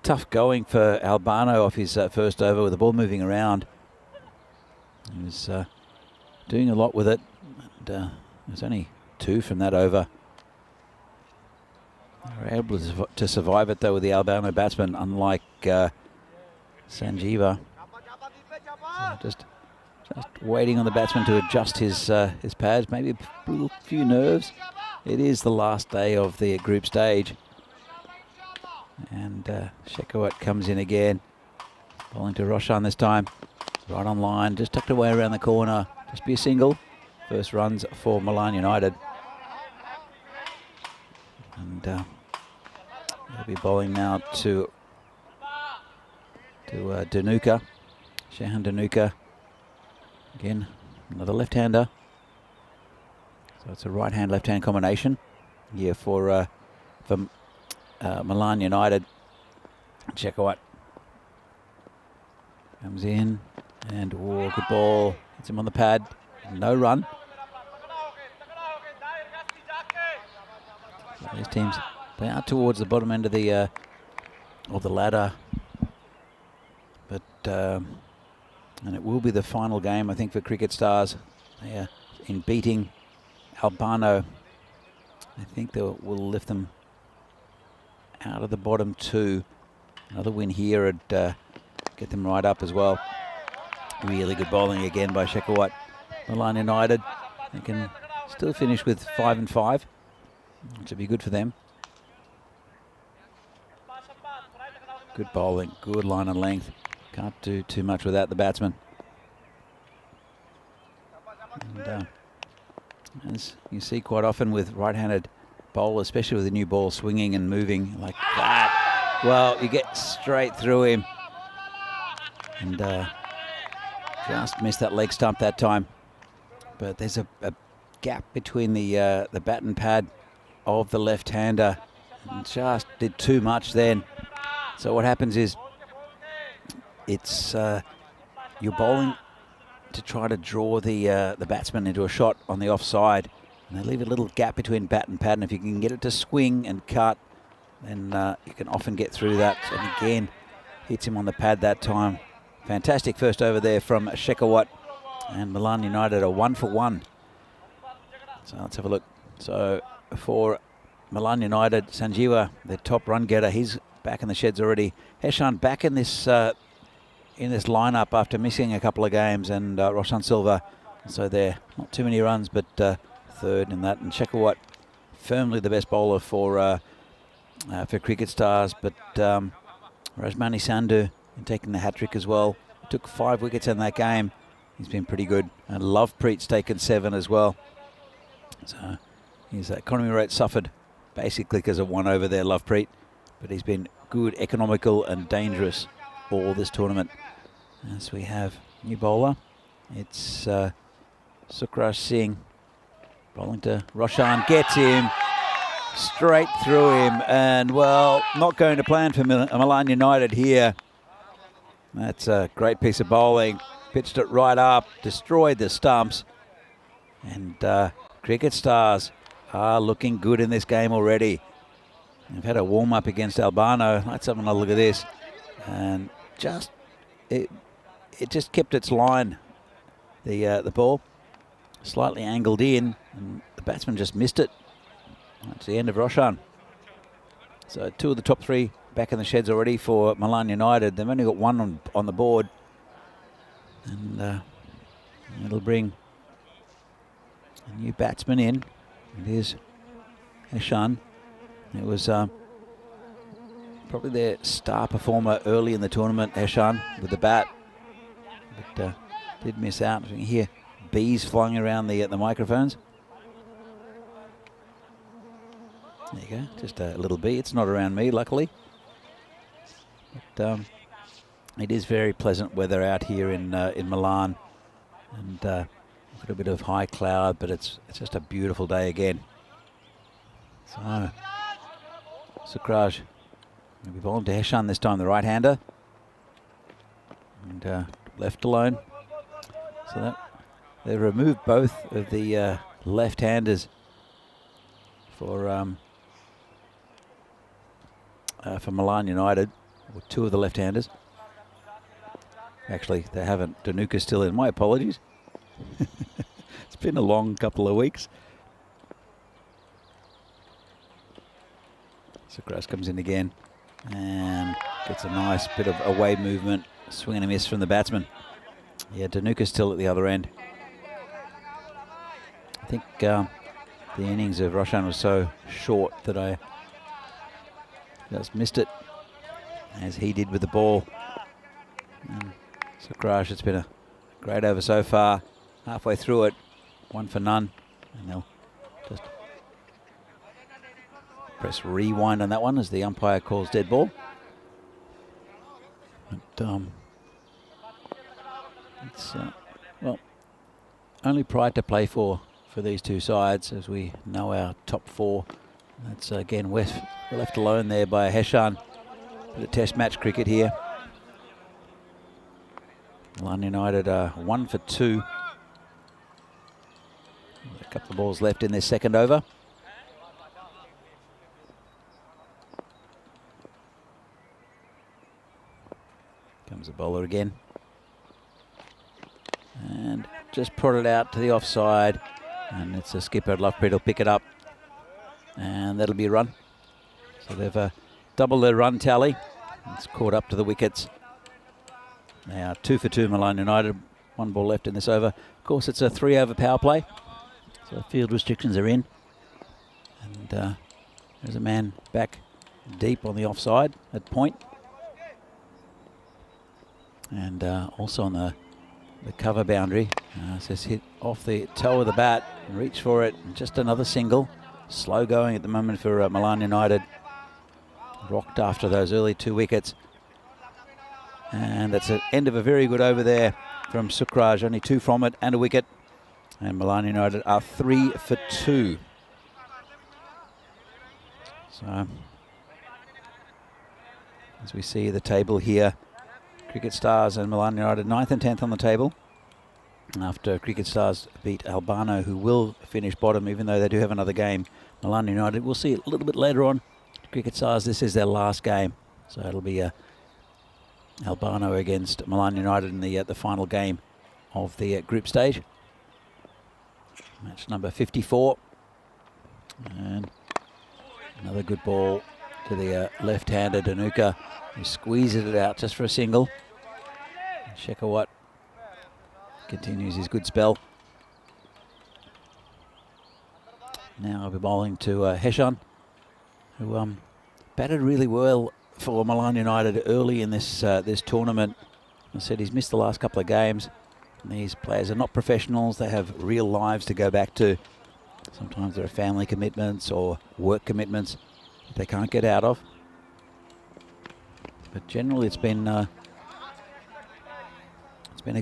tough going for Albano off his first over with the ball moving around. He was doing a lot with it. And, there was only 2 from that over. They were able to survive it, though, with the Albano batsman, unlike Sanjeeva. So just waiting on the batsman to adjust his pads, maybe a few nerves. It is the last day of the group stage. And Shekhawat comes in again, bowling to Roshan this time. Right on line, just tucked away around the corner. Just be a single. First runs for Milan United. And they'll be bowling now to Dhanuka. Shehan Dhanuka. Again, another left-hander. So it's a right-hand, left-hand combination here for Milan United. Shekhawat comes in and good ball. Hits him on the pad. No run. So these teams, they are towards the bottom end of the ladder, but and it will be the final game, I think, for Cricket Stars. They are in beating Albano. I think they will lift them out of the bottom 2. Another win here would get them right up as well. Really good bowling again by Shekhawat. Milan United, they can still finish with 5 and 5, which would be good for them. Good bowling, good line and length. Can't do too much without the batsman. And as you see quite often with right-handed bowlers, especially with the new ball swinging and moving like that, well, you get straight through him. And just missed that leg stump that time. But there's a gap between the bat and pad of the left-hander. And just did too much then. So what happens is it's you're bowling to try to draw the batsman into a shot on the offside. And they leave a little gap between bat and pad. And if you can get it to swing and cut, then you can often get through that. And again, hits him on the pad that time. Fantastic first over there from Shekhawat. And Milan United are 1 for 1. So let's have a look. So for Milan United, Sanjeeva, the top run getter, he's back in the sheds already. Heshan back in this lineup after missing a couple of games, and Roshan Silva. So there, not too many runs, but third in that. And Shekhawat, firmly the best bowler for Cricket Stars, but Rajmani Sandhu taking the hat-trick as well. Took 5 wickets in that game. He's been pretty good. And Lovepreet's taken 7 as well. So his economy rate suffered basically because of 1 over there, Lovepreet. But he's been good, economical and dangerous all this tournament. As we have new bowler, it's Sukraj Singh bowling to Roshan. Gets him straight through him. And, well, not going to plan for Milan United here. That's a great piece of bowling. Pitched it right up, destroyed the stumps. And Cricket Stars are looking good in this game already. They've had a warm-up against Albano. Let's have another look at this. And just, it just kept its line. The ball slightly angled in, and the batsman just missed it. That's the end of Roshan. So 2 of the top 3 back in the sheds already for Milan United. They've only got 1 on the board. And it'll bring a new batsman in. It is Heshan. It was probably their star performer early in the tournament, Heshan, with the bat. But did miss out. You can hear bees flying around the microphones. There you go, just a little bee. It's not around me, luckily. But it is very pleasant weather out here in Milan, and a little bit of high cloud, but it's just a beautiful day again. So Sukraj will be bowling to Heshan this time, the right-hander, and left alone. So that they removed both of the left-handers for for Milan United, or two of the left-handers. Actually, they haven't. Danuka's still in. My apologies. It's been a long couple of weeks. Sucrose comes in again and gets a nice bit of away movement. Swing and a miss from the batsman. Yeah, Danuka's still at the other end. I think the innings of Roshan was so short that I just missed it, as he did with the ball. Sucrose, it's been a great over so far. Halfway through it, 1 for none. And they'll just press rewind on that one as the umpire calls dead ball. But, it's, well, only pride to play for these two sides, as we know our top four. That's again left alone there by Heshan. Bit of test match cricket here. Milan United 1 for 2. A couple of balls left in their second over. Comes the bowler again. And just prodded out to the offside. And it's a skipper, Lovepreet will pick it up. And that'll be a run. So they've doubled their run tally. It's caught up to the wickets. They are 2 for 2 Milan United. 1 ball left in this over. Of course, it's a 3-over power play. So field restrictions are in. And there's a man back deep on the offside at point. And also on the cover boundary. Says hit off the toe of the bat and reach for it. And just another single. Slow going at the moment for Milan United. Rocked after those early 2 wickets. And that's the end of a very good over there from Sucrose. Only 2 from it and a wicket. And Milan United are 3 for 2. So, as we see the table here, Cricket Stars and Milan United 9th and 10th on the table. After Cricket Stars beat Albano, who will finish bottom, even though they do have another game. Milan United, we'll see it a little bit later on. Cricket Stars, this is their last game. So it'll be Albano against Milan United in the final game of the group stage. Match number 54. And another good ball to the left-hander Danuka, who squeezes it out just for a single. Shekhawat continues his good spell. Now I'll be bowling to Heshan, who batted really well for Milan United early in this tournament. I said he's missed the last couple of games. And these players are not professionals. They have real lives to go back to. Sometimes there are family commitments or work commitments that they can't get out of. But generally it's been a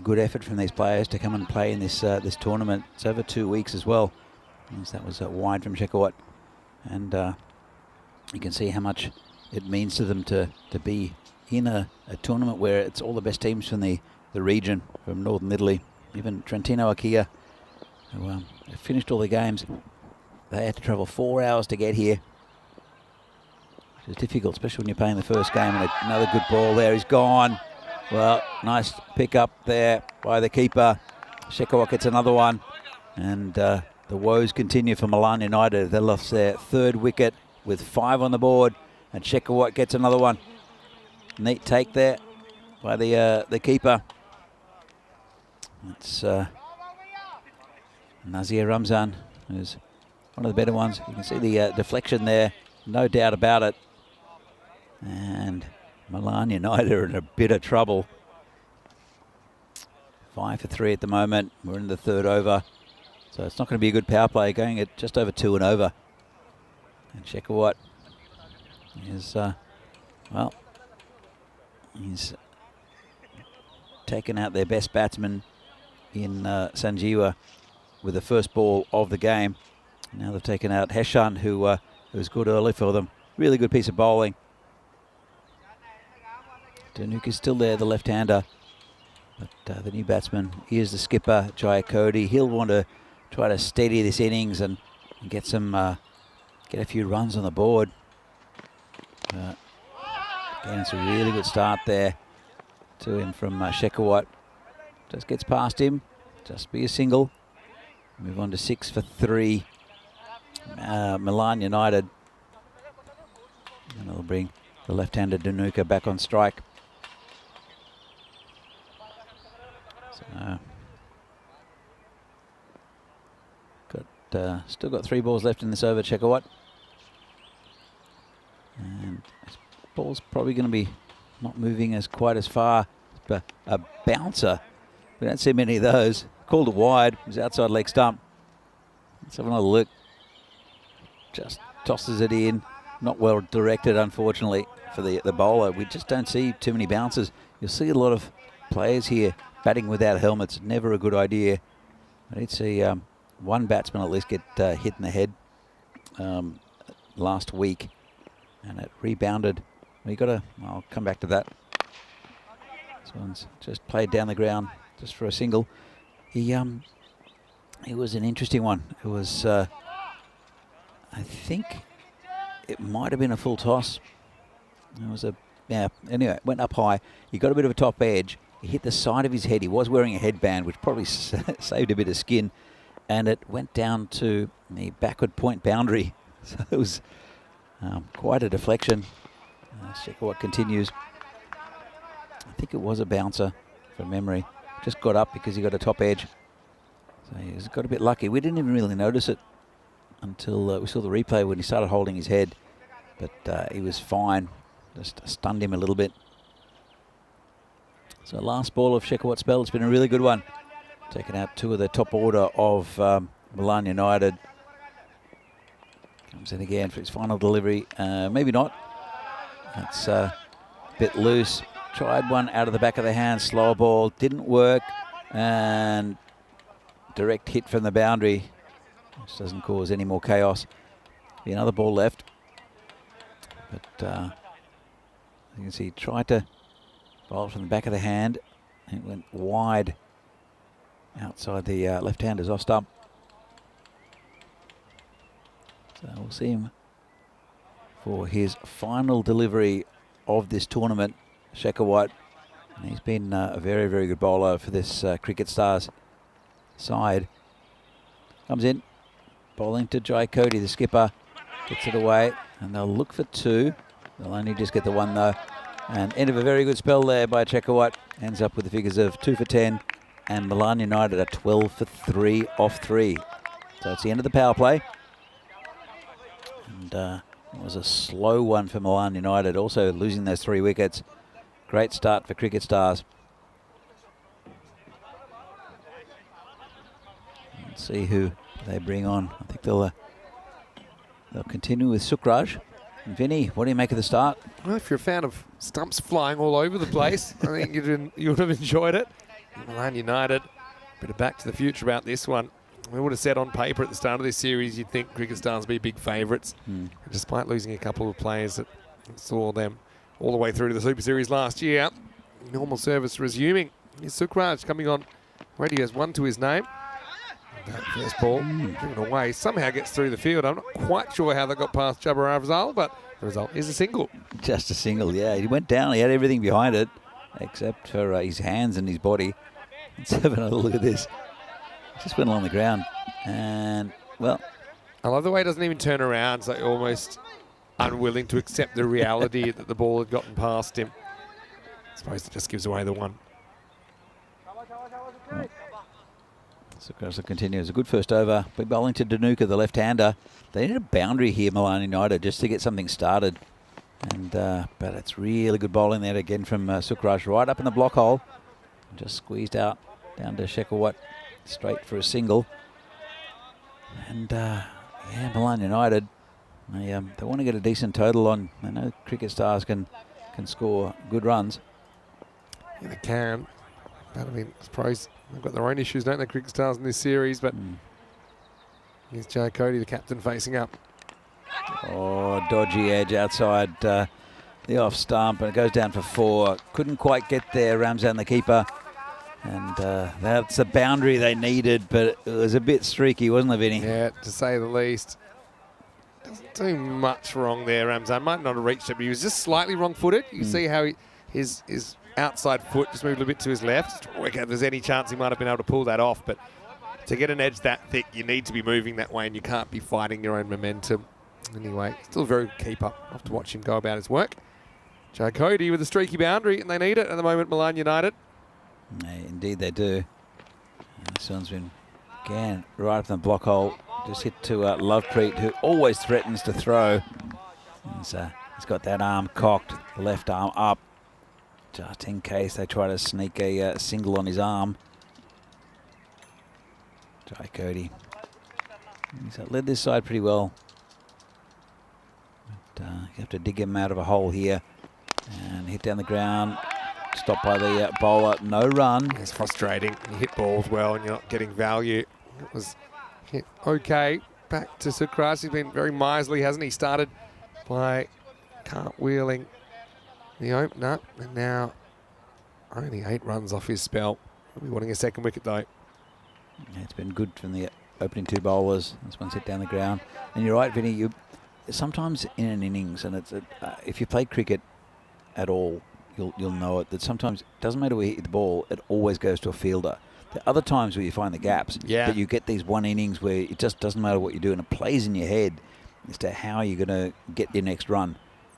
good effort from these players to come and play in this tournament. It's over 2 weeks as well. That was wide from Shekhawat. And you can see how much it means to them to be in a tournament where it's all the best teams from the region, from northern Italy. Even Trentino Akia, who have finished all the games. They had to travel 4 hours to get here, which is difficult, especially when you're playing the first game. And another good ball there. He's gone. Well, nice pick up there by the keeper. Shekhawat gets another one. And the woes continue for Milan United. They lost their 3rd wicket with 5 on the board. And Shekhawat gets another one. Neat take there by the keeper. It's Nazir Ramzan, who's one of the better ones. You can see the deflection there, no doubt about it. And Milan United are in a bit of trouble. 5 for 3 at the moment. We're in the 3rd over. So it's not going to be a good power play, going at just over 2 and over. And Shekhawat is, well, he's taken out their best batsman in Sanjeewa with the first ball of the game. Now they've taken out Heshan, who was good early for them. Really good piece of bowling. Danuka's still there, the left-hander. But the new batsman, here's the skipper, Jaya Cody. He'll want to try to steady this innings and get a few runs on the board. Again, it's a really good start there to him from Shekawat. Just gets past him. Just be a single. Move on to 6 for 3. Milan United. And it'll bring the left-hander Danuka back on strike. So, still got 3 balls left in this over, Shekawat. And this ball's probably going to be not moving as quite as far. But a bouncer. We don't see many of those. Called it wide. It was outside leg stump. Let's have another look. Just tosses it in. Not well directed, unfortunately, for the bowler. We just don't see too many bounces. You'll see a lot of players here batting without helmets. Never a good idea. I need to see one batsman at least get hit in the head last week. And it rebounded. I'll come back to that. This one's just played down the ground just for a single. It was an interesting one. It was, I think it might have been a full toss. It was anyway, it went up high. He got a bit of a top edge. He hit the side of his head. He was wearing a headband, which probably saved a bit of skin. And it went down to the backward point boundary. So it was quite a deflection. Shekawat continues. I think it was a bouncer from memory. Just got up because he got a top edge. So he's got a bit lucky. We didn't even really notice it until we saw the replay when he started holding his head. But he was fine. Just stunned him a little bit. So last ball of Shekawat's spell. It's been a really good one. Taking out 2 of the top order of Milan United. Comes in again for his final delivery. Maybe not. That's a bit loose. Tried one out of the back of the hand. Slower ball. Didn't work. And direct hit from the boundary. Which doesn't cause any more chaos. Be another ball left. But you can see he tried to bowl from the back of the hand. It went wide outside the left-hander's off stump. So we'll see him for his final delivery of this tournament, Shekawat. And he's been a very, very good bowler for this Cricket Stars side. Comes in, bowling to Jai Cody, the skipper. Gets it away, and they'll look for 2. They'll only just get the 1 though. And end of a very good spell there by Shekawat. Ends up with the figures of 2 for 10. And Milan United are 12 for 3 off 3. So it's the end of the power play. And it was a slow one for Milan United, also losing those 3 wickets. Great start for Cricket Stars. Let's see who they bring on. I think they'll continue with Sukraj. And Vinny, what do you make of the start? Well, if you're a fan of stumps flying all over the place, I think you would have enjoyed it. Milan United, a bit of back to the future about this one. We would have said on paper at the start of this series, you'd think Cricket Stars would be big favourites. Despite losing a couple of players that saw them all the way through to the Super Series last year. Normal service resuming. Here's Sukraj coming on. He has 1 to his name. That first ball given away. Somehow gets through the field. I'm not quite sure how they got past Jabbar Afzal, but the result is a single. Just a single, yeah. He went down. He had everything behind it, except for his hands and his body. Let's have another look at this. Just went along the ground. And, well, I love the way he doesn't even turn around. It's like almost unwilling to accept the reality that the ball had gotten past him. I suppose it just gives away the 1. Sukraj continues. A good first over. We're bowling to Danuka, the left-hander. They need a boundary here, Milan United, just to get something started. And but it's really good bowling there again from Sukraj, right up in the block hole. Just squeezed out down to Shekawat, straight for a single. And yeah, Milan United, they want to get a decent total on. I know Cricket Stars can score good runs. Yeah, they can. But I mean, I suppose they've got their own issues, don't they, Cricket Stars in this series? But here's Jai Cody, the captain, facing up. Oh, dodgy edge outside the off stump, and it goes down for 4. Couldn't quite get there, Ramzan, the keeper. And that's the boundary they needed, but it was a bit streaky, wasn't it, Vinny? Yeah, to say the least. doesn't do much wrong there, Ramzan. Might not have reached it, but he was just slightly wrong-footed. You can see how his outside foot just moved a bit to his left. Just to work out if there's any chance he might have been able to pull that off. But to get an edge that thick, you need to be moving that way, and you can't be fighting your own momentum. Anyway, still a very good keeper. I'll have to watch him go about his work. Joe Cody with a streaky boundary, and they need it at the moment, Milan United. Yeah, indeed they do. And this one's been, again, right up in the block hole. Just hit to Lovepreet, who always threatens to throw. He's got that arm cocked, the left arm up, just in case they try to sneak a single on his arm. Jai Cody. He's led this side pretty well. But, you have to dig him out of a hole here. And hit down the ground. Stopped by the bowler. No run. It's frustrating. You hit balls well and you're not getting value. It was hit okay. Back to Sukras. He's been very miserly, hasn't he? Started by cartwheeling the opener. And now only 8 runs off his spell. He'll be wanting a second wicket though. Yeah, it's been good from the opening 2 bowlers. This one's hit down the ground. And you're right, Vinny. Sometimes in an innings, and it's if you play cricket at all, you'll know it, that sometimes it doesn't matter where you hit the ball, it always goes to a fielder. There are other times where you find the gaps, but you get these one innings where it just doesn't matter what you do, and it plays in your head as to how you're going to get your next run.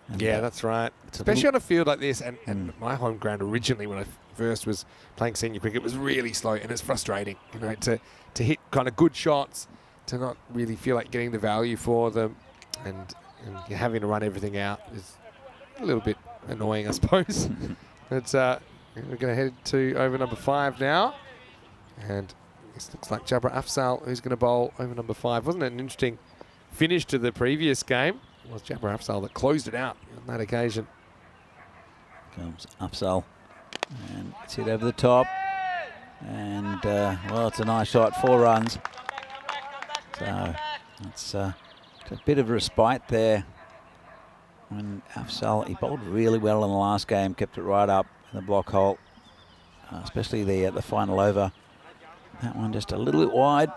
And yeah, that's right. Especially on a field like this, and my home ground originally when I first was playing senior cricket was really slow, and it's frustrating, you know, to hit kind of good shots, to not really feel like getting the value for them, and you're having to run everything out is a little bit annoying, I suppose. But we're going to head to over number 5 now. And this looks like Jabra Afzal who's going to bowl over number 5. Wasn't it an interesting finish to the previous game? It was Jabra Afzal that closed it out on that occasion. Comes Afzal. And it's hit over the top. And, well, it's a nice shot. 4 runs. So it's a bit of respite there. When Afzal, he bowled really well in the last game, kept it right up in the block hole, especially the final over. That one just a little bit wide,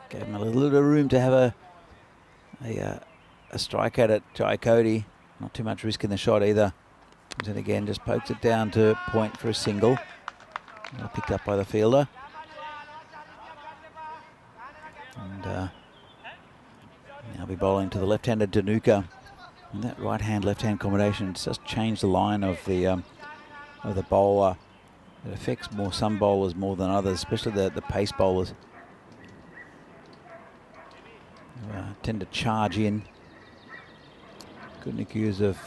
gave him a little bit of room to have a strike at it. Jai Cody, not too much risk in the shot either. And then again, just pokes it down to point for a single. Picked up by the fielder. And now be bowling to the left-handed Dhanuka. And that right-hand, left-hand combination just changed the line of the bowler. It affects some bowlers more than others, especially the pace bowlers. Who, tend to charge in. Couldn't accuse of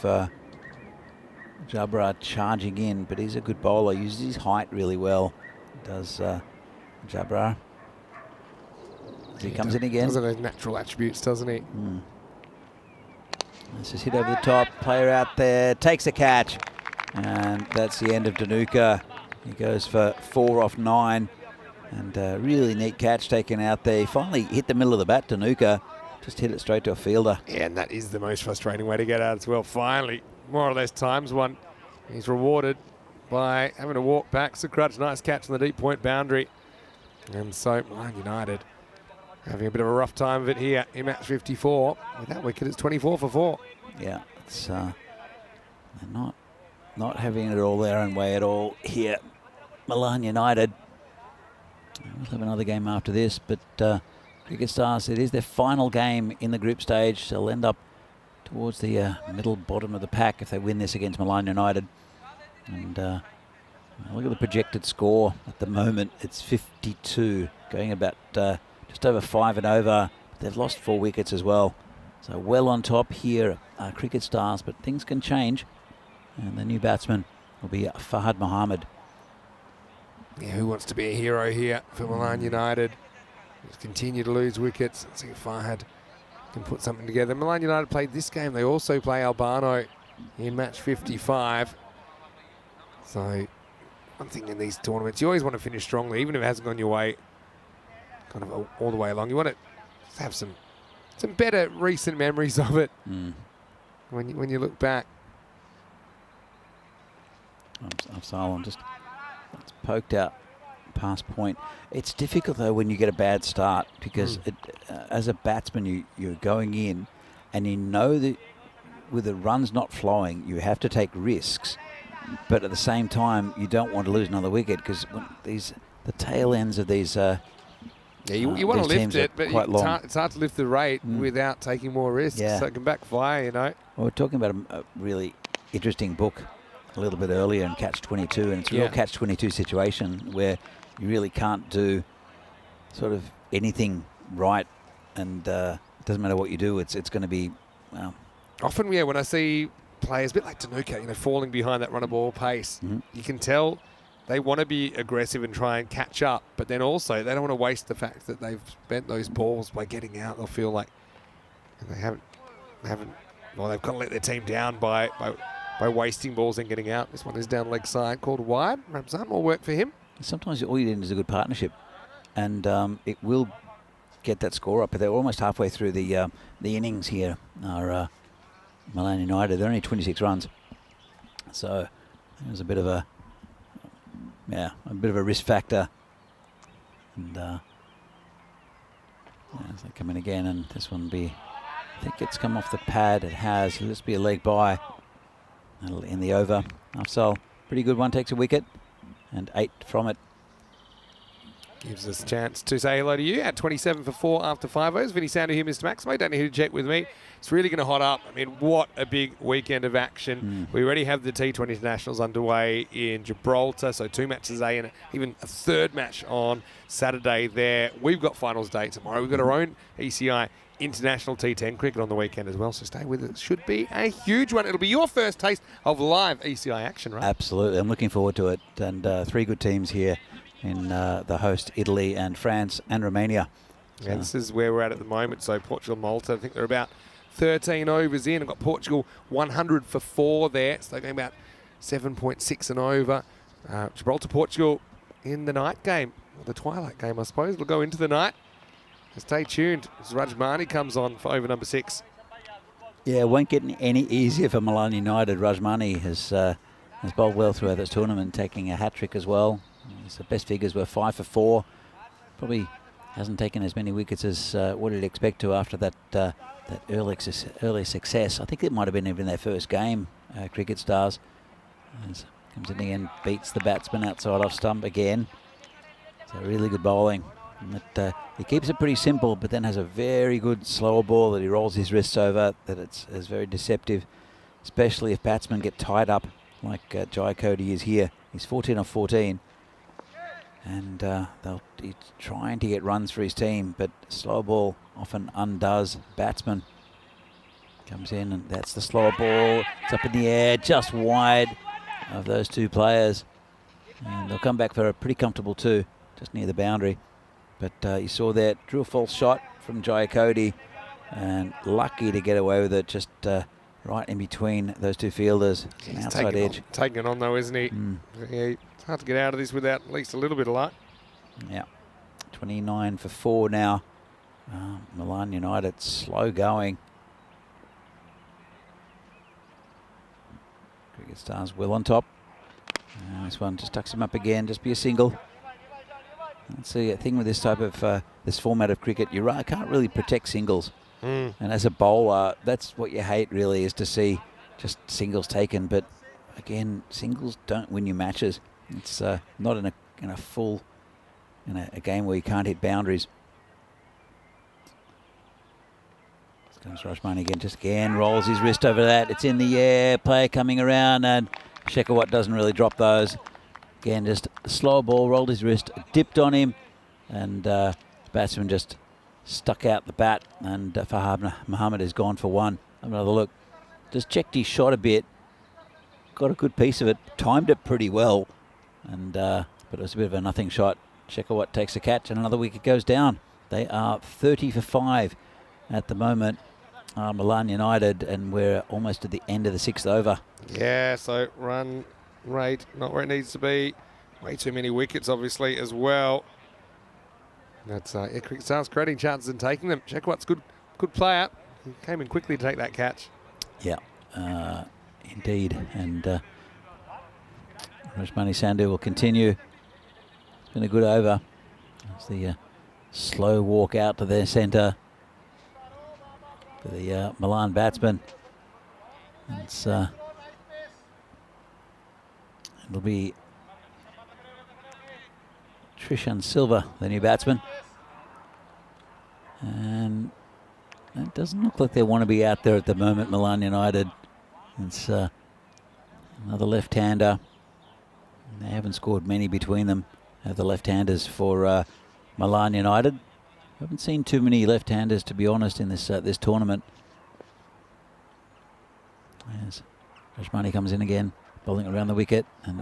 Jabra charging in, but he's a good bowler. Uses his height really well. Does Jabra. He comes in again. Does have those natural attributes, doesn't he? This is hit over the top, player out there, takes a catch, and that's the end of Dhanuka. He goes for 4 off 9, and really neat catch taken out there. He finally hit the middle of the bat, Dhanuka, just hit it straight to a fielder. Yeah, and that is the most frustrating way to get out as well. Finally, more or less times one, he's rewarded by having to walk back. Sukraj, nice catch on the deep point boundary. And so Milan United having a bit of a rough time of it here in match 54. With that wicket, it's 24 for 4. Yeah, it's they're not having it all their own way at all here. Milan United. We'll have another game after this, but Cricket Stars, it is their final game in the group stage. They'll end up towards the middle bottom of the pack if they win this against Milan United. And look at the projected score at the moment. It's 52, going about just over 5 and over. They've lost 4 wickets as well. So well on top here, Cricket Stars, but things can change. And the new batsman will be Fahad Mohammed. Yeah, who wants to be a hero here for Milan United? Just continue to lose wickets. Let's see if Fahad can put something together. Milan United played this game. They also play Albano in match 55. So one thing in these tournaments, you always want to finish strongly, even if it hasn't gone your way kind of all the way along. You want to have some better recent memories of it when you look back. Afzal just it's poked out past point. It's difficult though when you get a bad start because as a batsman you're going in and you know that with the runs not flowing, you have to take risks. But at the same time, you don't want to lose another wicket because the tail ends of these. Yeah, you want to lift it, but it's hard to lift the rate without taking more risks. Yeah. So it can backfire, you know. Well, we're talking about a really interesting book a little bit earlier in Catch-22, and it's a real Catch-22 situation where you really can't do sort of anything right, and it doesn't matter what you do. It's going to be, well. Often, when I see players, a bit like Tanuka, falling behind that run of ball pace, you can tell they want to be aggressive and try and catch up, but then also they don't want to waste the fact that they've spent those balls by getting out. They'll feel like they haven't, well, they've got to let their team down by wasting balls and getting out. This one is down leg side, called wide. Ramzan, more work for him. Sometimes all you need is a good partnership, and it will get that score up. But they're almost halfway through the innings here. Are Milan United? They're only 26 runs, so there's a bit of a risk factor. And as they come in again, and this one be, I think it's come off the pad. It has. Let's be a leg by. In the over. Afzal, pretty good one, takes a wicket, and 8 from it. Gives us a chance to say hello to you at 27 for 4 after 5 overs. Vinny Sander here, Mr. Maximo. Don't know who to check with me. It's really going to hot up. I mean, what a big weekend of action. We already have the T20 Internationals underway in Gibraltar, so 2 matches and even a third match on Saturday there. We've got finals day tomorrow. We've got our own ECI International T10 cricket on the weekend as well, so stay with us. Should be a huge one. It'll be your first taste of live ECI action, right? Absolutely. I'm looking forward to it. And 3 good teams here in the host, Italy and France and Romania. Yeah, this is where we're at the moment. So Portugal, Malta, I think they're about 13 overs in. I've got Portugal 100 for 4 there. So they're going about 7.6 and over. Gibraltar, Portugal in the night game, or the twilight game, I suppose. We'll go into the night. Stay tuned as Rajmani comes on for over number 6. Yeah, it won't get any easier for Milan United. Rajmani has bowled well throughout this tournament, taking a hat-trick as well. His best figures were 5 for 4. Probably hasn't taken as many wickets as what he'd expect to after that early success. I think it might have been even their first game, Cricket Stars. As comes in again, beats the batsman outside off stump again. So really good bowling. And he keeps it pretty simple, but then has a very good slower ball that he rolls his wrists over, that it's very deceptive, especially if batsmen get tied up like Jai Cody is here. He's 14 off 14. And he's trying to get runs for his team, but slow ball often undoes batsmen. Comes in, and that's the slower ball. It's up in the air, just wide of those 2 players. And they'll come back for a pretty comfortable 2, just near the boundary. But you saw that, drew a false shot from Jai Cody, and lucky to get away with it, just right in between those 2 fielders. It's an outside edge. Taking it on though, isn't he? Yeah, it's hard to get out of this without at least a little bit of luck. Yeah, 29 for 4 now. Milan United slow going. Cricket Stars well on top. This one just tucks him up again, just be a single. That's the thing with this type of this format of cricket. You can't really protect singles, and as a bowler, that's what you hate really, is to see just singles taken. But again, singles don't win you matches. It's not in a game where you can't hit boundaries. Here comes Rajmani again, just again rolls his wrist over that. It's in the air, player coming around, and Shekhawat doesn't really drop those. Again, just a slow ball, rolled his wrist, dipped on him, and the batsman just stuck out the bat, and Fahad Muhammad is gone for 1. Have another look. Just checked his shot a bit, got a good piece of it, timed it pretty well, and but it was a bit of a nothing shot. Shekhawat takes a catch, and another wicket goes down. They are 30 for 5 at the moment, Milan United, and we're almost at the end of the 6th over. Yeah, so run rate not where it needs to be. Way too many wickets, obviously, as well. That's Cricket Stars creating chances and taking them. Shekhawat's good player. He came in quickly to take that catch. Yeah, indeed. And Rajmani Sandhu will continue. It's been a good over. It's the slow walk out to their centre. for the Milan batsman. It's it'll be Trishan Silva, the new batsman. And it doesn't look like they want to be out there at the moment, Milan United. It's another left-hander. They haven't scored many between them, the left-handers for Milan United. Haven't seen too many left-handers, to be honest, in this this tournament. As Rashmani comes in again, bowling around the wicket, and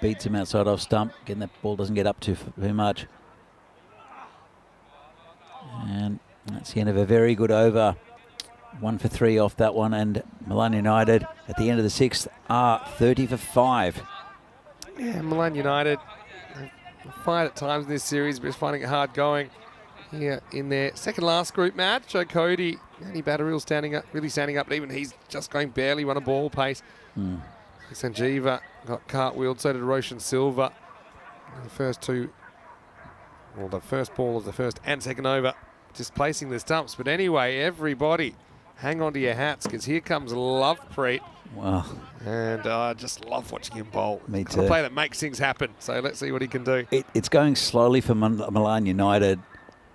beats him outside off stump. Again, that ball doesn't get up too much. And that's the end of a very good over. 1 for 3 off that one, and Milan United at the end of the 6th are 30 for 5. Yeah, Milan United fired at times in this series, but is finding it hard going here in their second last group match. Joe Cody, only batter really standing up, but even he's just going barely run a ball pace. Sanjeeva got cartwheeled, so did Roshan Silva. The first two, well, the first ball of the first and second over, just placing the stumps. But anyway, everybody, hang on to your hats, because here comes Lovepreet. Wow. And I just love watching him bowl. Me He's too. a player that makes things happen. So let's see what he can do. It's going slowly for Milan United,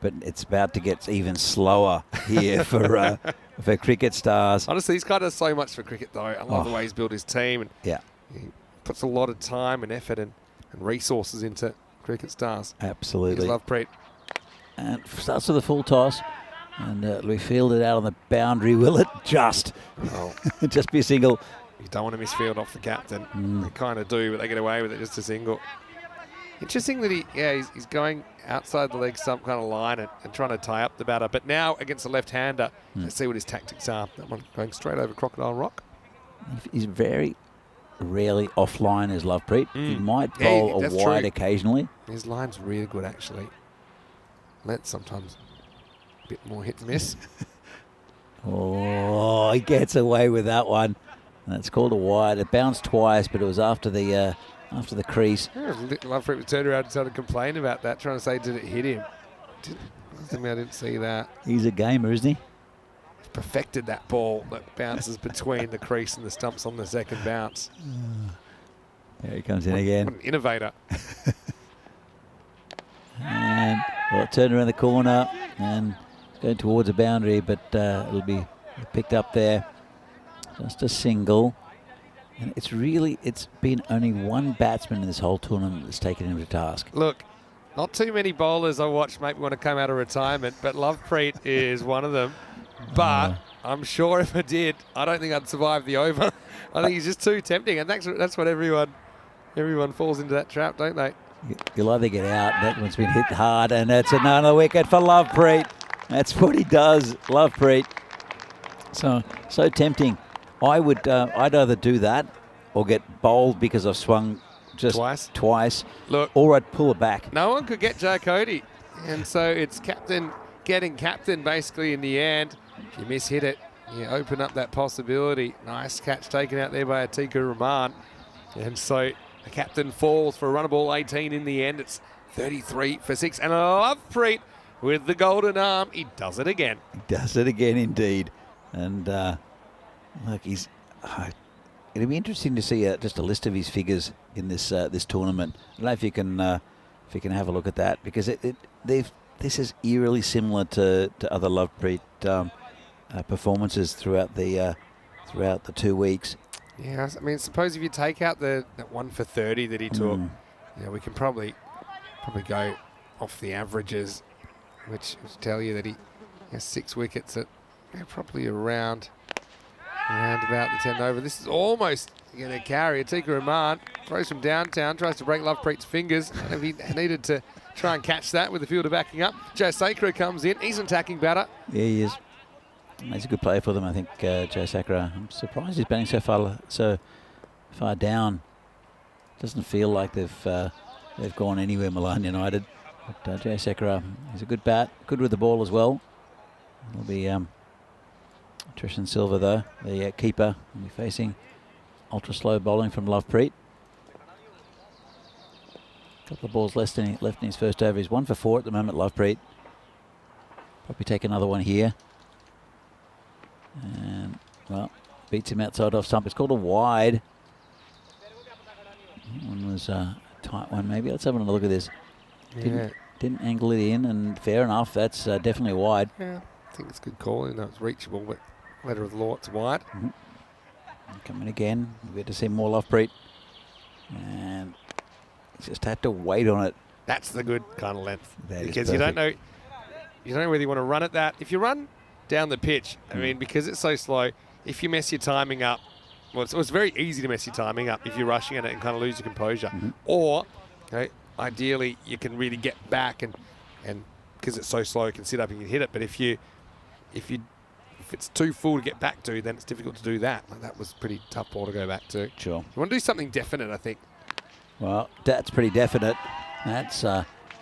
but it's about to get even slower here for Cricket Stars. Honestly, he's kind of so much for cricket, though. I love the way he's built his team. And Yeah, he puts a lot of time and effort and resources into Cricket Stars. absolutely. Here's Lovepreet. And starts with a full toss, and we fielded out on the boundary. Will it just just be a single? You don't want to misfield off the captain. They kind of do, but they get away with it, just a single. Interesting that he's going outside the leg stump kind of line and trying to tie up the batter. But now against the left-hander, let's see what his tactics are. That one going straight over Crocodile Rock. He's very rarely offline as Lovepreet. He might bowl a wide occasionally. His line's really good, actually. Let's sometimes a bit more hit and miss. Oh, he gets away with that one. And it's called a wide. It bounced twice, but it was after the crease. Yeah, Lovepreet was turned around and started complaining about that, trying to say, did it hit him? I didn't see that. He's a gamer, isn't he? He's perfected that ball that bounces between the crease and the stumps on the second bounce. There he comes in again. What an innovator. And well, it turned around the corner and it's going towards a boundary, but it'll be picked up there. Just a single. And it's been only one batsman in this whole tournament that's taken him to task. Look, not too many bowlers I watch maybe want to come out of retirement, but Lovepreet is one of them. But I'm sure if I did, I don't think I'd survive the over. I think he's just too tempting, and that's what everyone falls into that trap, don't they? You'll either get out. That one's been hit hard, and that's another wicket for Lovepreet. That's what he does, Lovepreet. So tempting. I'd either do that or get bowled because I've swung just twice. Look, or I'd pull it back. No one could get Joe Cody, and so it's captain getting captain basically in the end. If you miss-hit it, you open up that possibility. Nice catch taken out there by Atiku Rahman, and so the captain falls for a run of ball 18 in the end. It's 33 for 6, and Lovepreet with the golden arm. He does it again. He does it again, indeed. And look, it'll be interesting to see just a list of his figures in this this tournament. I don't know if you can have a look at that, because this is eerily similar to other Lovepreet performances throughout the 2 weeks. Yeah, I mean, suppose if you take out that 1 for 30 that he took, we can probably go off the averages, which tell you that he has 6 wickets at probably around about the 10 over. This is almost going to carry. Atiku Rahman throws from downtown, tries to break Lovepreet's fingers. And if he needed to try and catch that with the fielder backing up. Joe Sakra comes in. He's an attacking batter. Yeah, he is. He's a good player for them, I think, Joe Sakra. I'm surprised he's batting so far down. Doesn't feel like they've gone anywhere, Milan United. But Joe Sakra is a good bat, good with the ball as well. It'll be Trishan Silva, though, the keeper, will be facing ultra slow bowling from Lovepreet. Couple of balls left in his first over. He's 1 for 4 at the moment, Lovepreet. Probably take another one here. Well, beats him outside off stump. It's called a wide. That one was a tight one, maybe. Let's have another look at this. Didn't angle it in, and fair enough. That's definitely wide. Yeah, I think it's a good call. You know, it's reachable, but letter of the law, it's wide. Coming again. We get to see more Lovepreet. And just had to wait on it. That's the good kind of length. That is because you don't know whether you want to run at that. If you run down the pitch, I mean, because it's so slow, if you mess your timing up, well, it's very easy to mess your timing up if you're rushing at it and kind of lose your composure. Or, ideally, you can really get back and because it's so slow, you can sit up and you can hit it. But if it's too full to get back to, then it's difficult to do that. Like, that was a pretty tough ball to go back to. Sure. You want to do something definite, I think. Well, that's pretty definite. That's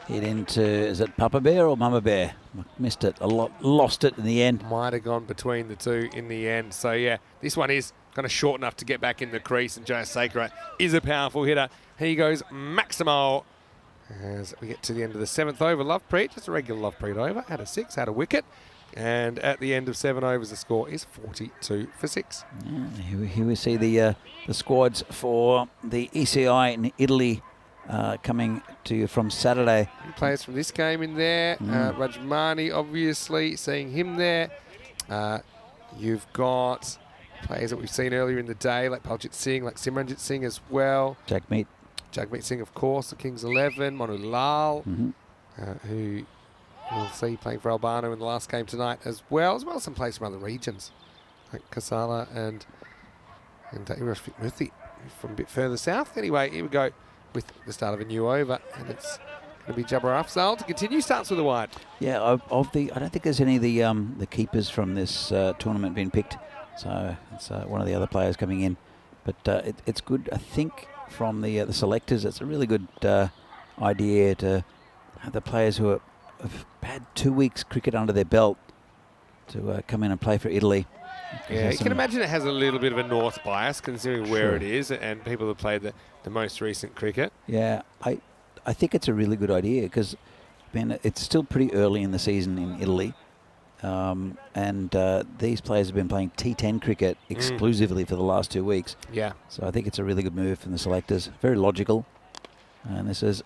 hit into, is it Papa Bear or Mama Bear? Missed it a lot, lost it in the end. Might have gone between the two in the end. So, yeah, this one is kind of short enough to get back in the crease, and Jaya Sakura is a powerful hitter. Here goes Maximo as we get to the end of the 7th over. Lovepreet, just a regular Lovepreet over, had a 6, had a wicket. And at the end of 7 overs, the score is 42 for 6. Yeah, here we see the squads for the ECI in Italy coming to you from Saturday. Players from this game in there. Rajmani, obviously, seeing him there. You've got players that we've seen earlier in the day, like Paljit Singh, like Simranjit Singh as well. Jagmeet Singh, of course, the Kings 11. Manu Lal, who we'll see playing for Albano in the last game tonight as well as some players from other regions, like Kasala and Irash Fikmurthy from a bit further south. Anyway, here we go with the start of a new over, and it's going to be Jabbar Afzal to continue. Starts with a wide. Yeah, I don't think there's any of the keepers from this tournament being picked, so it's one of the other players coming in. But it's good, I think, from the selectors. It's a really good idea to have the players who have had 2 weeks cricket under their belt to come in and play for Italy. Yeah, you can imagine it has a little bit of a north bias considering where it is and people have played the most recent cricket. Yeah, I think it's a really good idea because, it's still pretty early in the season in Italy. And these players have been playing T10 cricket exclusively for the last 2 weeks. Yeah. So I think it's a really good move from the selectors. Very logical. And this is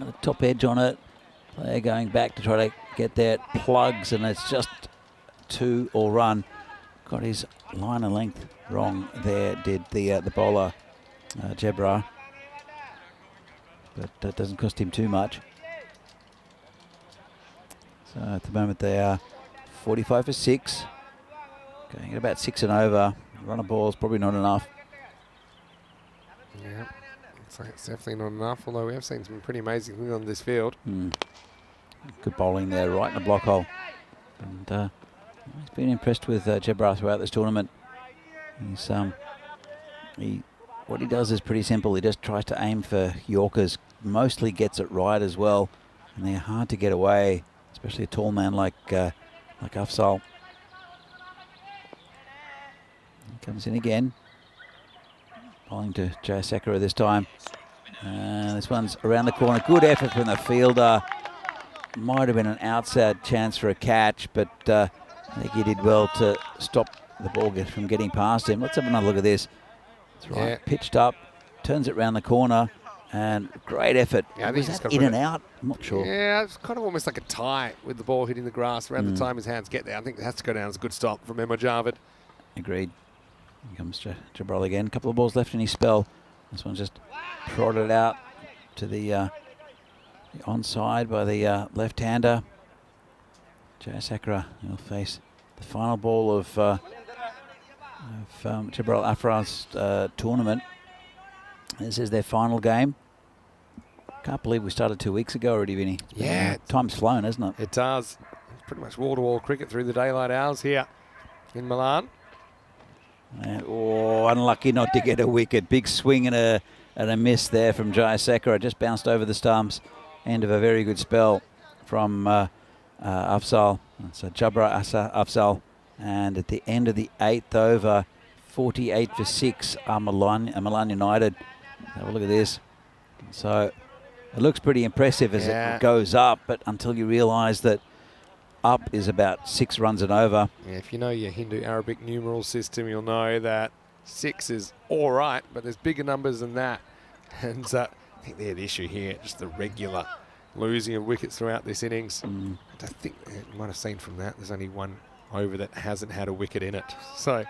a top edge on it. Player going back to try to get there. Plugs, and it's just 2 all run. Got his line of length wrong there, did the bowler, Jabbar. But that doesn't cost him too much. So at the moment they are 45 for 6. Going at about 6 and over. Run of ball is probably not enough. Yeah, looks like it's definitely not enough, although we have seen some pretty amazing things on this field. Good bowling there, right in the block hole. And he's been impressed with Jabbar throughout this tournament. He's what he does is pretty simple. He just tries to aim for Yorkers, mostly gets it right as well, and they're hard to get away, especially a tall man like Afzal. He comes in again, bowling to Jaya Sakura this time. This one's around the corner. Good effort from the fielder. Might have been an outside chance for a catch, but I think he did well to stop the ball from getting past him. Let's have another look at this. That's right, Yeah. Pitched up, turns it round the corner, and great effort. Yeah, I think Was he's that got in rid and of- out? I'm not sure. Yeah, it's kind of almost like a tie with the ball hitting the grass around the time his hands get there. I think it has to go down as a good stop from Emma Jarvid. Agreed. Here comes Jabbar again. A couple of balls left in his spell. This one's just prodded out to the onside by the left-hander. Jaya Sakura will face the final ball of Jabbar Afra's tournament. This is their final game. Can't believe we started 2 weeks ago already, Vinny. Yeah. Time's flown, hasn't it? It does. It's pretty much wall-to-wall cricket through the daylight hours here in Milan. And, unlucky not to get a wicket. Big swing and a miss there from Jaya Sakura. Just bounced over the stumps. End of a very good spell from Afzal. So Jabbar Afzal. And at the end of the 8th over, 48 for 6 are Milan United. Have a look at this. So it looks pretty impressive as it goes up, but until you realise that up is about 6 runs and over. Yeah, if you know your Hindu Arabic numeral system, you'll know that 6 is all right, but there's bigger numbers than that. And I think they're the issue here, just the regular losing of wickets throughout this innings. I think you might have seen from that, there's only one over that hasn't had a wicket in it. So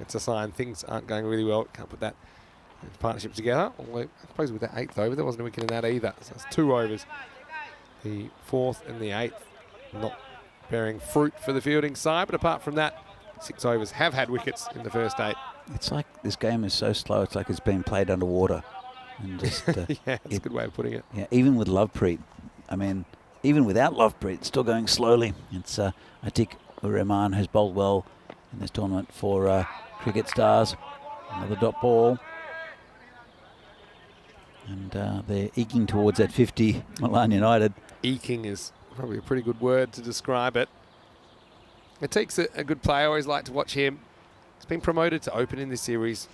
it's a sign things aren't going really well. Can't put that partnership together. Although I suppose with that 8th over, there wasn't a wicket in that either. So it's 2 overs. The 4th and the 8th not bearing fruit for the fielding side, but apart from that, 6 overs have had wickets in the first 8. It's like this game is so slow, it's like it's being played underwater. And just, yeah, that's a good way of putting it. Yeah, even with Lovepreet, I mean, even without Lovepreet, it's still going slowly. It's Atiq Rahman has bowled well in this tournament for Cricket Stars. Another dot ball. And they're eking towards that 50, Milan United. Eking is probably a pretty good word to describe it. Atiq's a good player. I always like to watch him. He's been promoted to open in this series.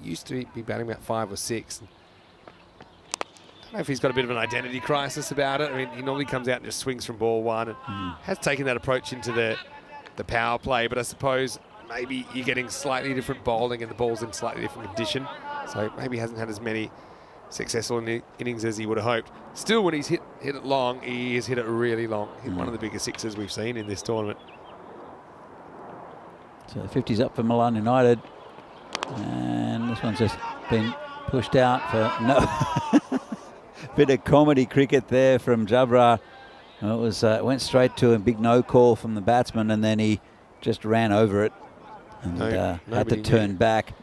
He used to be batting about 5 or 6. I don't know if he's got a bit of an identity crisis about it. I mean, he normally comes out and just swings from ball 1 and has taken that approach into the power play. But I suppose maybe you're getting slightly different bowling and the ball's in slightly different condition. So maybe he hasn't had as many successful innings as he would have hoped. Still, when he's hit it long, he has hit it really long. Hit one of the biggest sixes we've seen in this tournament. So 50's up for Milan United. And this one's just been pushed out for no. Bit of comedy cricket there from Jabra. It was went straight to him, big no call from the batsman, and then he just ran over it and had to turn back.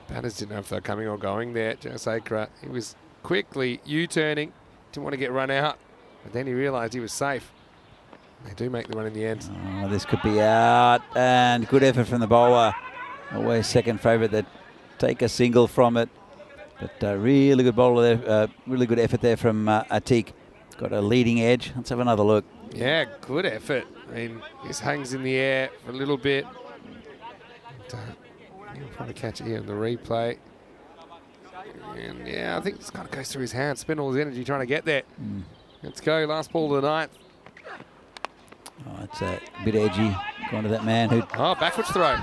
Batters didn't know if they were coming or going there. Jasakra, he was quickly U-turning, didn't want to get run out, but then he realised he was safe. They do make the run in the end. Oh, this could be out, and good effort from the bowler. Always second favourite that take a single from it. But really good bowler there, really good effort there from Atiq. Got a leading edge. Let's have another look. Yeah, good effort. I mean, this hangs in the air for a little bit. You'll probably catch it here in the replay. And yeah, I think this kind of goes through his hands. Spend all his energy trying to get there. Let's go, last ball of the night. Oh, it's a bit edgy. Going to that man who... Oh, backwards throw.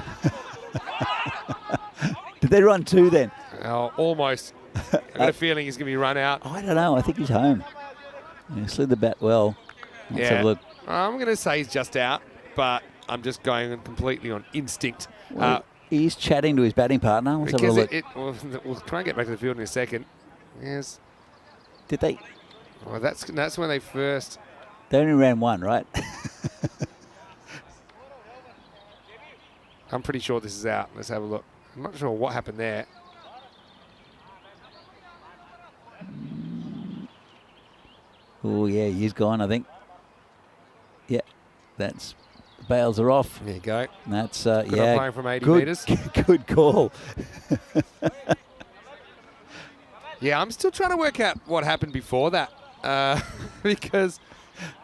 Did they run 2 then? Oh, almost. I've got a feeling he's going to be run out. I don't know. I think he's home. He slid the bat well. Let's have a look. I'm going to say he's just out, but I'm just going completely on instinct. Well, he's chatting to his batting partner. Let's have a look. We'll try and get back to the field in a second. Yes. Did they? Well, that's when they first... They only ran 1, right? I'm pretty sure this is out. Let's have a look. I'm not sure what happened there. Oh, yeah, he's gone, I think. Yeah, that's... Bails are off. There you go. That's, good yeah. Playing from 80 good, metres. Good call. Yeah, I'm still trying to work out what happened before that. Because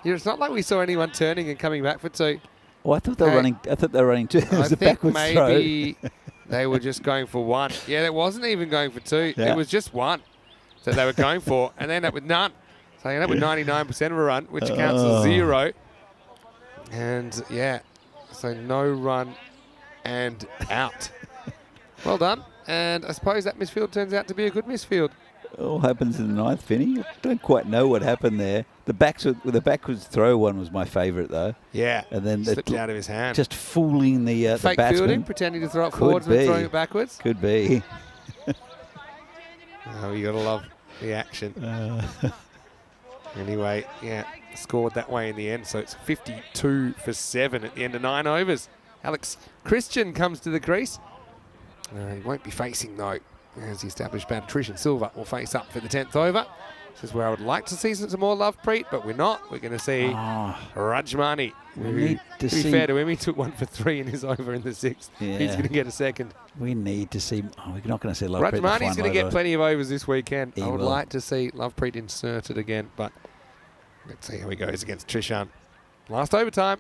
it's not like we saw anyone turning and coming back for 2. Oh, I thought they were running. I thought they were running 2. It was I a think backwards maybe they were just going for 1. Yeah, it wasn't even going for 2. Yeah. It was just 1 that they were going for, and they ended up with none. So they ended up with 99% of a run, which counts as 0. And yeah, so no run and out. Well done. And I suppose that misfield turns out to be a good misfield. All happens in the 9th, Finney. I don't quite know what happened there. The backwards throw one was my favourite, though. Yeah, and then slipped out of his hand. Just fooling the fake batsman. fielding, pretending to throw it forwards and throwing it backwards. Could be. Oh, you gotta love the action. Anyway, yeah, scored that way in the end. So it's 52 for 7 at the end of 9 overs. Alex Christian comes to the crease. He won't be facing, though, as the established batter Trishan Silva will face up for the 10th over. This is where I would like to see some more Lovepreet, but we're not. We're going to see Rajmani. To be fair to him, he took 1 for 3 in his over in the 6th. Yeah. He's going to get a second. We need to see... Oh, we're not going to see Lovepreet. Rajmani's going to get plenty of overs this weekend. I would like to see Lovepreet inserted again, but let's see how he goes against Trishan. Last overtime.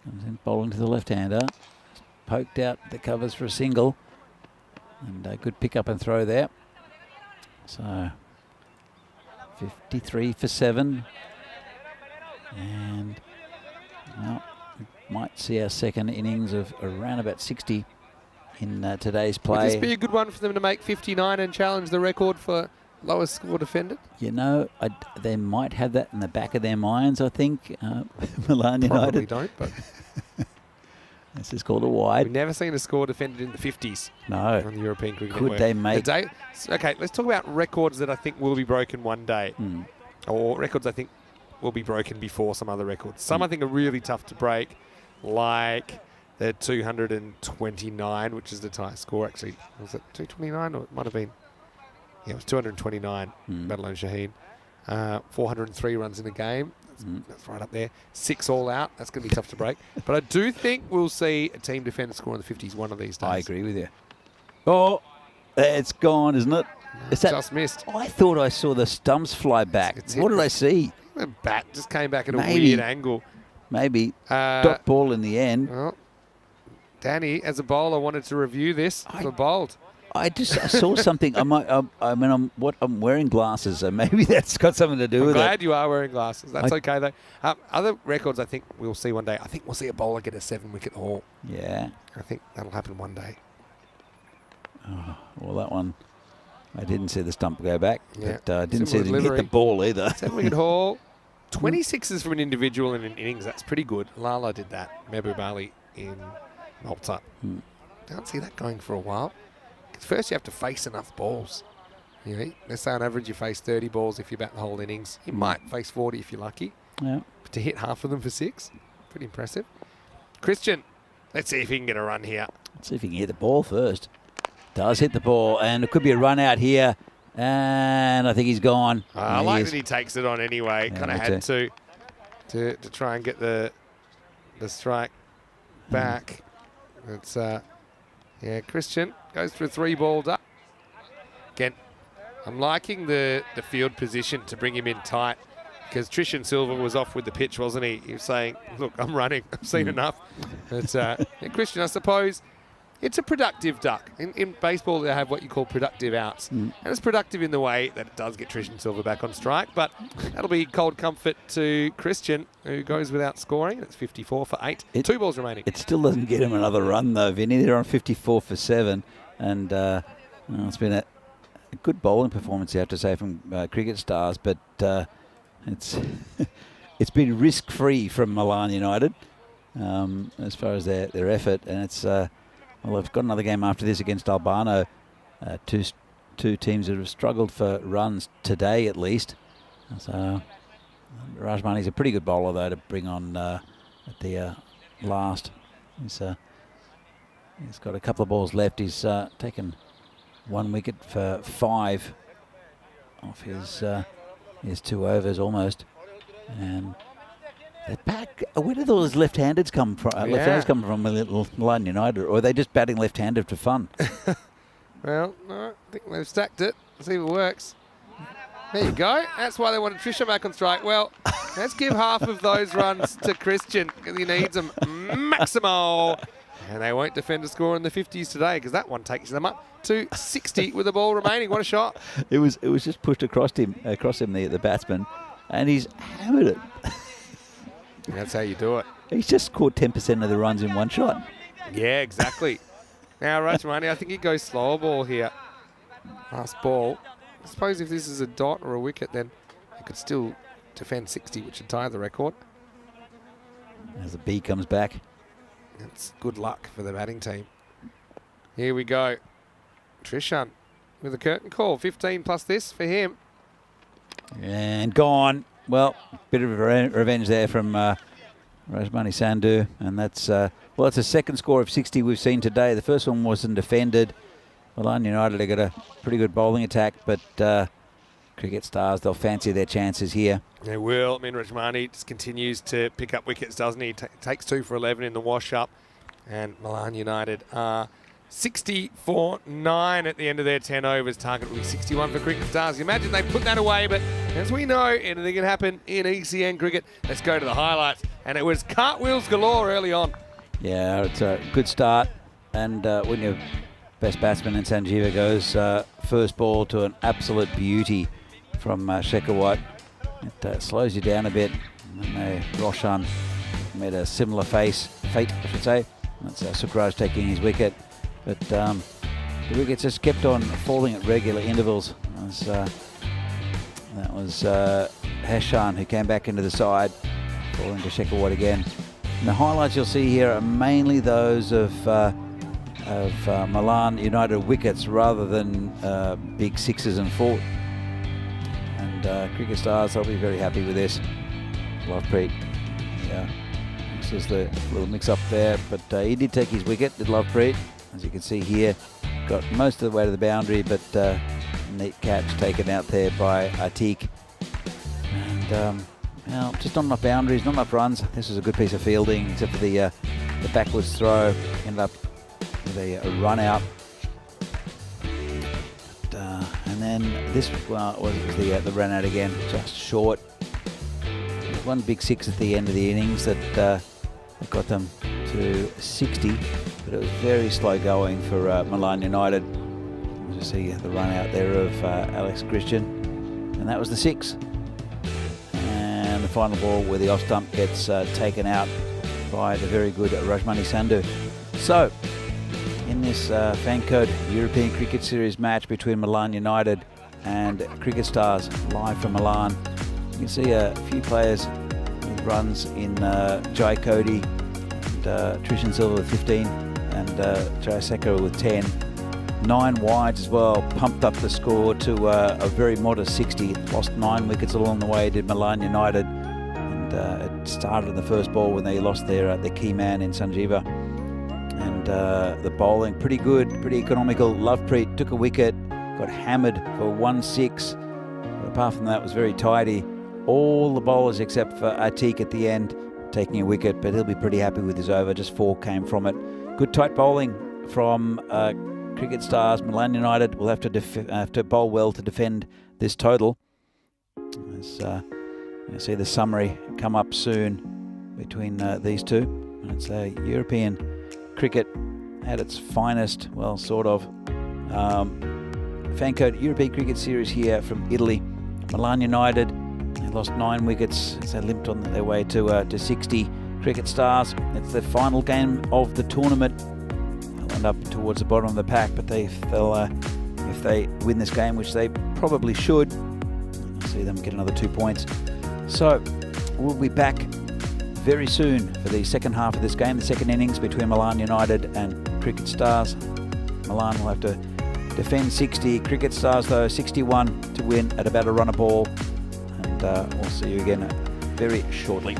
Comes in bowling to the left-hander. Poked out the covers for a single. And a good pick up and throw there. So 53 for 7. And might see our second innings of around about 60 in today's Would this play. be a good one for them to make 59 and challenge the record for lowest score defended? You know, they might have that in the back of their minds, I think. Milan Probably United. don't, but This is called a we've wide. never seen a score defended in the 50s No. on the European Cricket Could Network. they make... Okay, let's talk about records that I think will be broken one day. Or records I think will be broken before some other records. Some I think are really tough to break, like the 229, which is the tie score actually. Was it 229 or it might have been? Yeah, it was 229, Madeline Shaheen. 403 runs in a game. That's right up there. 6 all out. That's going to be tough to break. But I do think we'll see a team defender score in the 50s one of these days. I agree with you. Oh, it's gone, isn't it? Is that, just missed. I thought I saw the stumps fly back. It's What did I see? The bat just came back at a Maybe. weird angle. Maybe dot ball in the end. Well, Danny, as a bowler, wanted to review this for bowled. I saw something. I'm wearing glasses, so maybe that's got something to do I'm with glad it. you are wearing glasses. That's okay, though. Other records I think we'll see one day. I think we'll see a bowler get a 7-wicket haul. Yeah. I think that'll happen one day. Oh, well, that one, I didn't see the stump go back. Yeah. But I didn't see Similar them hit the delivery. ball either. 7-wicket haul. 26s from an individual in an innings. That's pretty good. Lala did that. Mehboob Ali in Malta. Don't see that going for a while. 'Cause first you have to face enough balls. You know, let's say on average you face 30 balls if you bat the whole innings. You might face 40 if you're lucky. Yeah. But to hit half of them for 6, pretty impressive. Christian, let's see if he can get a run here. Let's see if he can hit the ball first. Does hit the ball, and it could be a run out here. And I think he's gone. I He like is. that he takes it on anyway. Yeah, Kind of me had to try and get the strike back. It's yeah, Christian goes for a 3-ball duck. Again, I'm liking the field position to bring him in tight because Trishan Silva was off with the pitch, wasn't he? He was saying, look, I'm running. I've seen enough. But yeah, Christian, I suppose, it's a productive duck. In baseball, they have what you call productive outs. And it's productive in the way that it does get Trishan Silva back on strike. But that'll be cold comfort to Christian, who goes without scoring. That's 54 for 8. 2 balls remaining. It still doesn't get him another run, though, Vinny. They're on 54 for 7. And it's been a good bowling performance, you have to say, from cricket stars. But it's been risk-free from Milan United as far as their effort. And it's... well, they've got another game after this against Albano. Two teams that have struggled for runs today, at least. So Rajmani's a pretty good bowler, though, to bring on at the last. He's got a couple of balls left. He's taken 1 wicket for 5 off his 2 overs almost. And the back, where did all those left-handers come from? Left-handers come from Milan United, or are they just batting left-handed for fun? Well, no, I think they've stacked it. Let's see if it works. There you go. That's why they wanted Trisha back on strike. Well, let's give half of those runs to Christian because he needs them maximal. And they won't defend a score in the 50s today because that one takes them up to 60 with the ball remaining. What a shot. It was just pushed across him, the batsman, and he's hammered it. That's how you do it. He's just caught 10% of the runs in one shot. Yeah, exactly. Now, Rajmani, I think he goes slower ball here. Last ball. I suppose if this is a dot or a wicket, then he could still defend 60, which would tie the record. As the B comes back. It's good luck for the batting team. Here we go. Trishan with a curtain call. 15 plus this for him. And gone. Well, bit of revenge there from Rajmani Sandhu. And that's, well, it's a second score of 60 we've seen today. The first one wasn't defended. Milan United have got a pretty good bowling attack, but cricket stars, they'll fancy their chances here. They will. I mean, Rajmani just continues to pick up wickets, doesn't he? Takes 2 for 11 in the wash-up. And Milan United are 60 for 9 at the end of their 10 overs. Target will be 61 for cricket stars. You imagine they put that away, but as we know, anything can happen in ECN cricket. Let's go to the highlights. And it was cartwheels galore early on. Yeah, it's a good start. And when your best batsman in Sanjeeva goes first ball to an absolute beauty from Shekhawat, it slows you down a bit. And then Roshan met a similar fate, I should say. That's Sukraj taking his wicket. But the wickets just kept on falling at regular intervals. That was Hashan who came back into the side, falling to Shekhawat again. And the highlights you'll see here are mainly those of Milan United wickets rather than big sixes and four. And Cricket Stars, they'll be very happy with this. Lovepreet, yeah, this is the little mix-up there, but he did take his wicket, did Lovepreet, as you can see here. Got most of the way to the boundary, but neat catch taken out there by Atiq. And well, just not enough boundaries, not enough runs. This was a good piece of fielding, except for the backwards throw. Ended up with a run out. But, and then this was the run out again, just short. There's one big six at the end of the innings that got them to 60, but it was very slow going for Milan United. You see the run out there of Alex Christian, and that was the 6. And the final ball where the off stump gets taken out by the very good Rajmani Sandhu. So, in this FanCode European Cricket Series match between Milan United and Cricket Stars, live from Milan, you can see a few players with runs in Jai Cody and Trishan Silva with 15 and Jai Sekar with 10. 9 wides as well, pumped up the score to a very modest 60. Lost 9 wickets along the way, did Milan United. And it started in the first ball when they lost their key man in Sanjeeva. And the bowling, pretty good, pretty economical. Lovepreet took a wicket, got hammered for 1-6. But apart from that, it was very tidy. All the bowlers except for Atiq at the end taking a wicket, but he'll be pretty happy with his over. Just 4 came from it. Good tight bowling from Cricket Stars. Milan United will have to bowl well to defend this total. As you'll see the summary come up soon between these two. And it's European cricket at its finest, well, sort of. FanCode European Cricket Series here from Italy. Milan United, they lost 9 wickets as they limped on their way to 60. Cricket Stars, it's the final game of the tournament. They'll end up towards the bottom of the pack, but if they win this game, which they probably should, you'll see them get another 2 points. So we'll be back very soon for the second half of this game, the second innings between Milan United and Cricket Stars. Milan will have to defend 60. Cricket Stars, though, 61 to win at about a run a ball. And we'll see you again very shortly.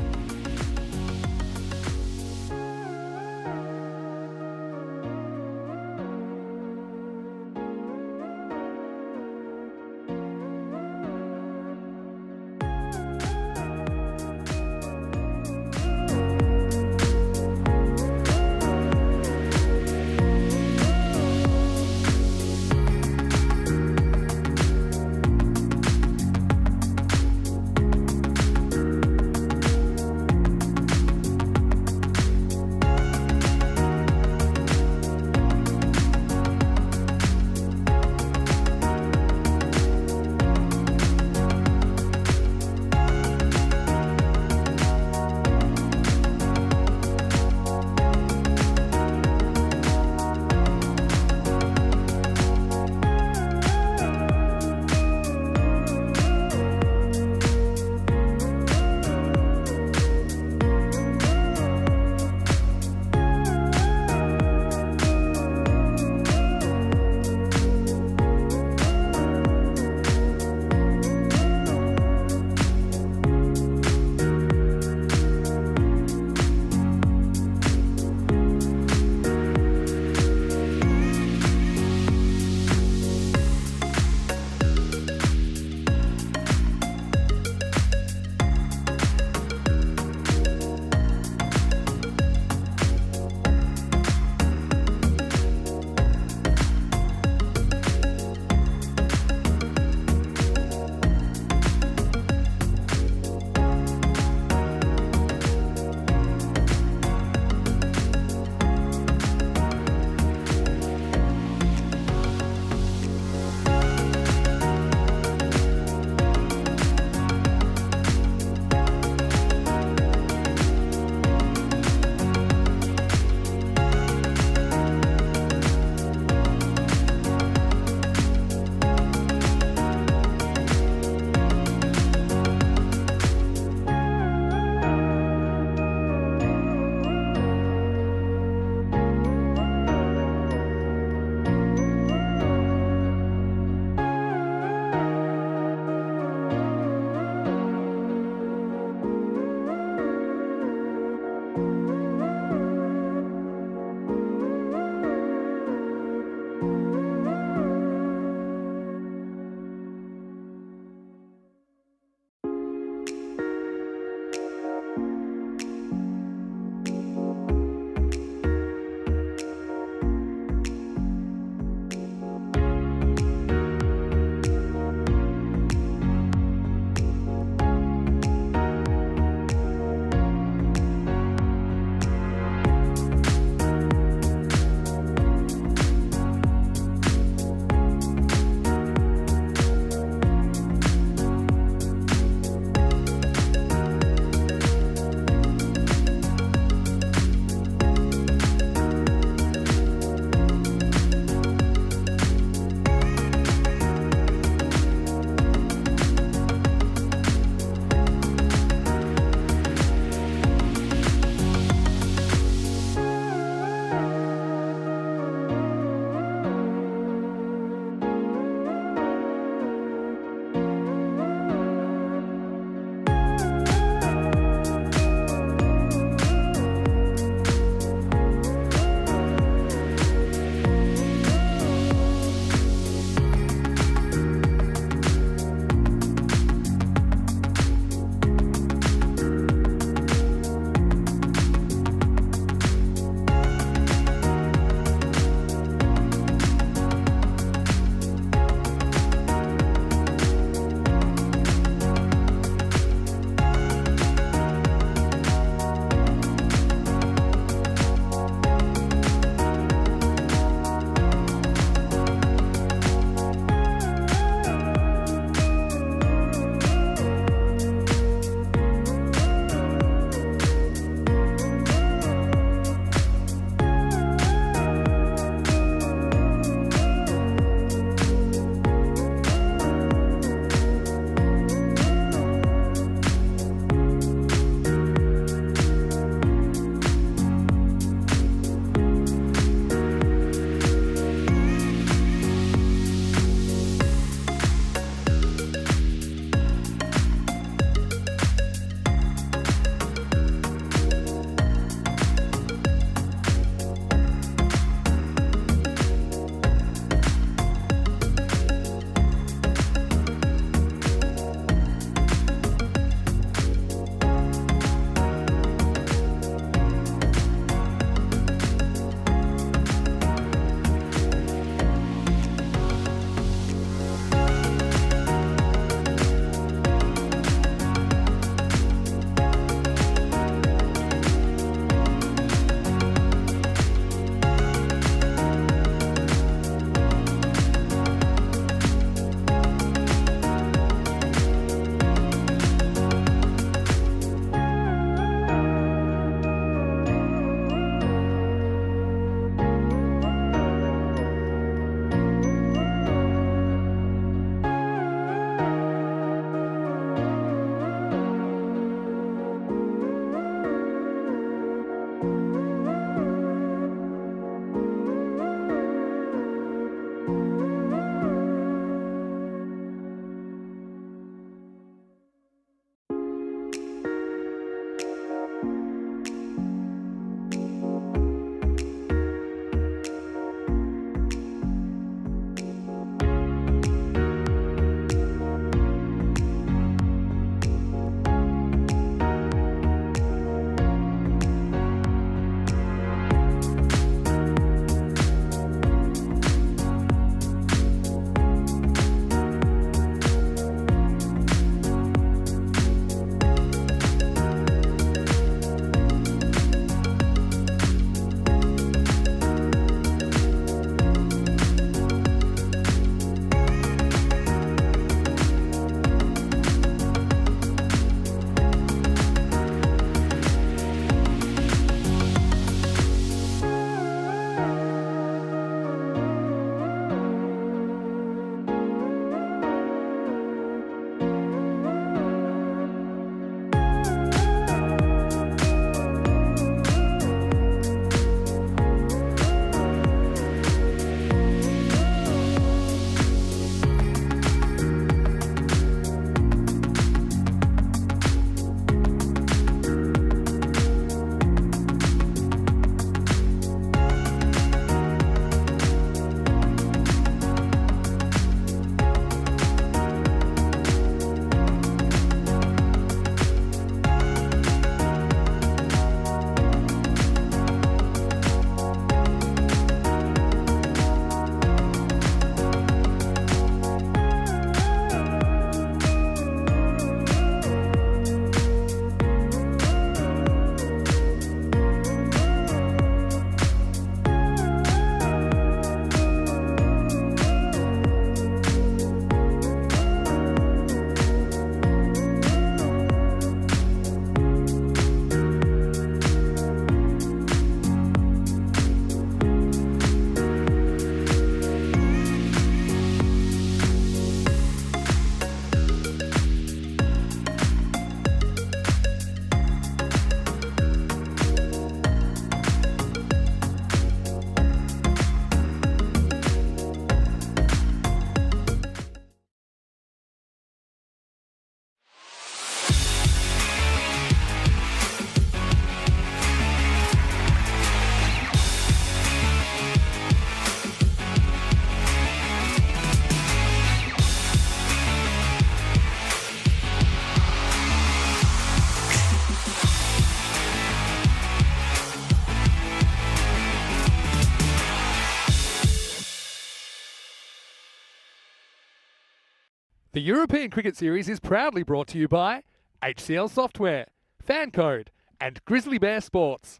The European Cricket Series is proudly brought to you by HCL Software, FanCode, and Grizzly Bear Sports.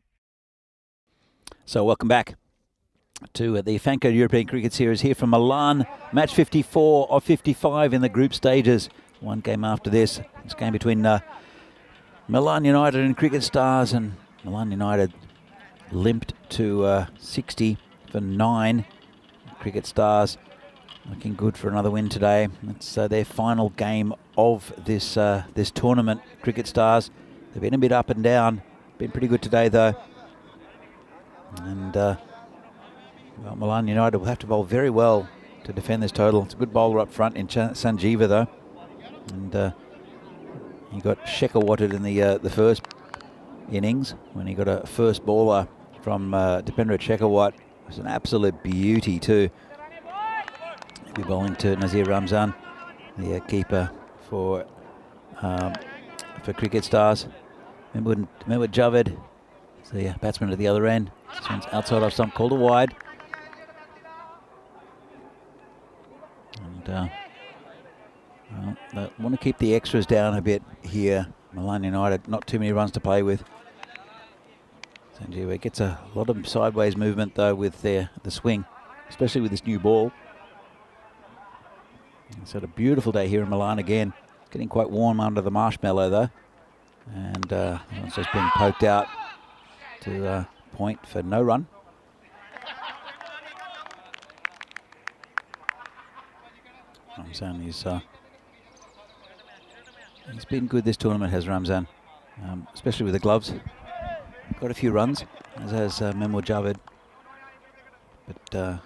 So welcome back to the FanCode European Cricket Series here from Milan. Match 54 of 55 in the group stages. One game after this. It's a game between Milan United and Cricket Stars, and Milan United limped to 60 for 9. Cricket Stars looking good for another win today. It's their final game of this this tournament. Cricket Stars, they've been a bit up and down. Been pretty good today though. And well, Milan United will have to bowl very well to defend this total. It's a good bowler up front in Sanjeeva though. And he got Shekhawatted in the first innings when he got a first bowler from Dipendra Shekhawat. It was an absolute beauty too. He'll be bowling to Nazir Ramzan, the keeper for Cricket Stars. Remember Javed, the batsman at the other end. This one's outside off stump, called a wide. And well, they want to keep the extras down a bit here. Milan United, not too many runs to play with. Sanjeeva gets a lot of sideways movement though with the swing, especially with this new ball. It's had a beautiful day here in Milan again. Getting quite warm under the marshmallow though. And it's just been poked out to point for no run. Ramzan is he's been good this tournament, has Ramzan, especially with the gloves. Got a few runs, as has Memo Javed. But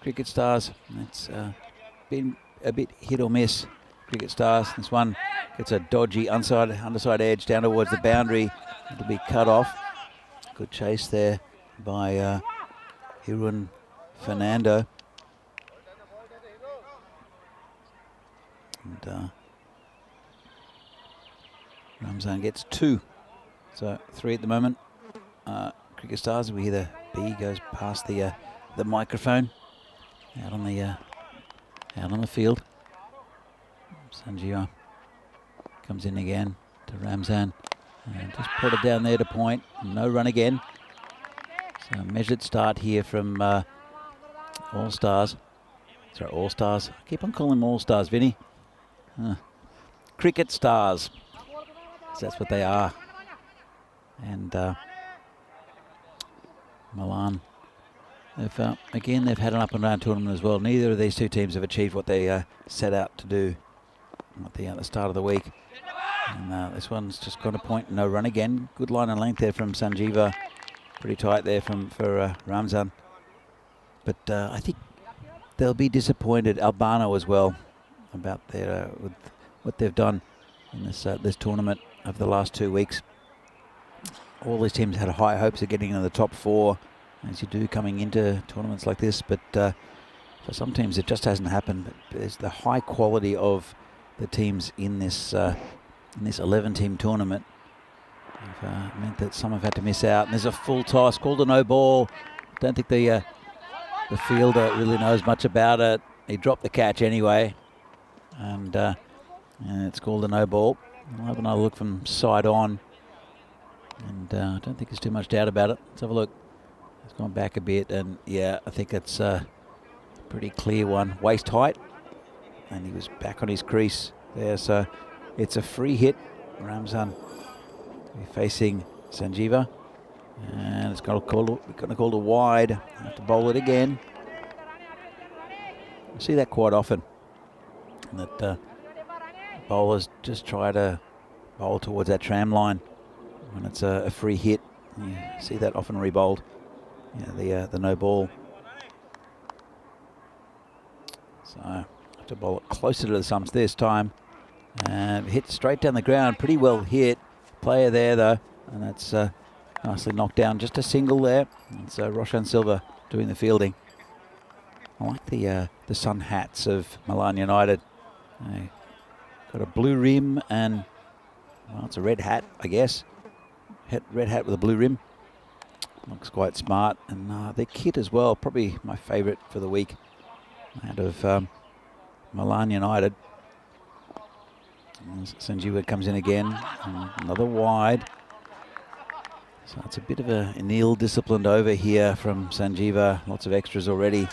Cricket Stars, it's been a bit hit or miss. Cricket Stars, this one gets a dodgy underside edge down towards the boundary. It'll be cut off. Good chase there by Hirun Fernando. And Ramzan gets 2. So 3 at the moment. Cricket Stars, we hear the B goes past the microphone out on the field. Sanjeeva comes in again to Ramzan and just put it down there to point. No run again. So measured start here from All Stars. Sorry, All Stars. I keep on calling them All Stars, Vinny. Cricket Stars. So that's what they are. And Milan, they've had an up and down tournament as well. Neither of these two teams have achieved what they set out to do at the start of the week. And this one's just got a point, no run again. Good line and length there from Sanjeeva. Pretty tight there for Ramzan. But I think they'll be disappointed, Albano as well, about their with what they've done in this tournament over the last 2 weeks. All these teams had high hopes of getting into the top 4, as you do coming into tournaments like this. But for some teams, it just hasn't happened. But there's the high quality of the teams in this 11-team tournament have meant that some have had to miss out. And there's a full toss called a no ball. Don't think the fielder really knows much about it. He dropped the catch anyway, and it's called a no ball. I'll have another look from side on. And I don't think there's too much doubt about it. Let's have a look. It's gone back a bit, and yeah, I think it's a pretty clear one. Waist height, and he was back on his crease there. So it's a free hit. Ramzan facing Sanjeeva, and it's going to call it wide. I have to bowl it again. I see that quite often. That bowlers just try to bowl towards that tram line when it's a free hit. You see that often rebowled. Yeah, the no ball. So I have to bowl it closer to the stumps this time. And hit straight down the ground. Pretty well hit. Player there though. And that's nicely knocked down. Just a single there. It's Roshan Silva doing the fielding. I like the sun hats of Milan United. They got a blue rim and, well, it's a red hat, I guess. Red hat with a blue rim. Looks quite smart. And their kit as well, probably my favourite for the week out of Milan United. Sanjeev comes in again, and another wide. So it's a bit of an ill-disciplined over here from Sanjeeva. Lots of extras already.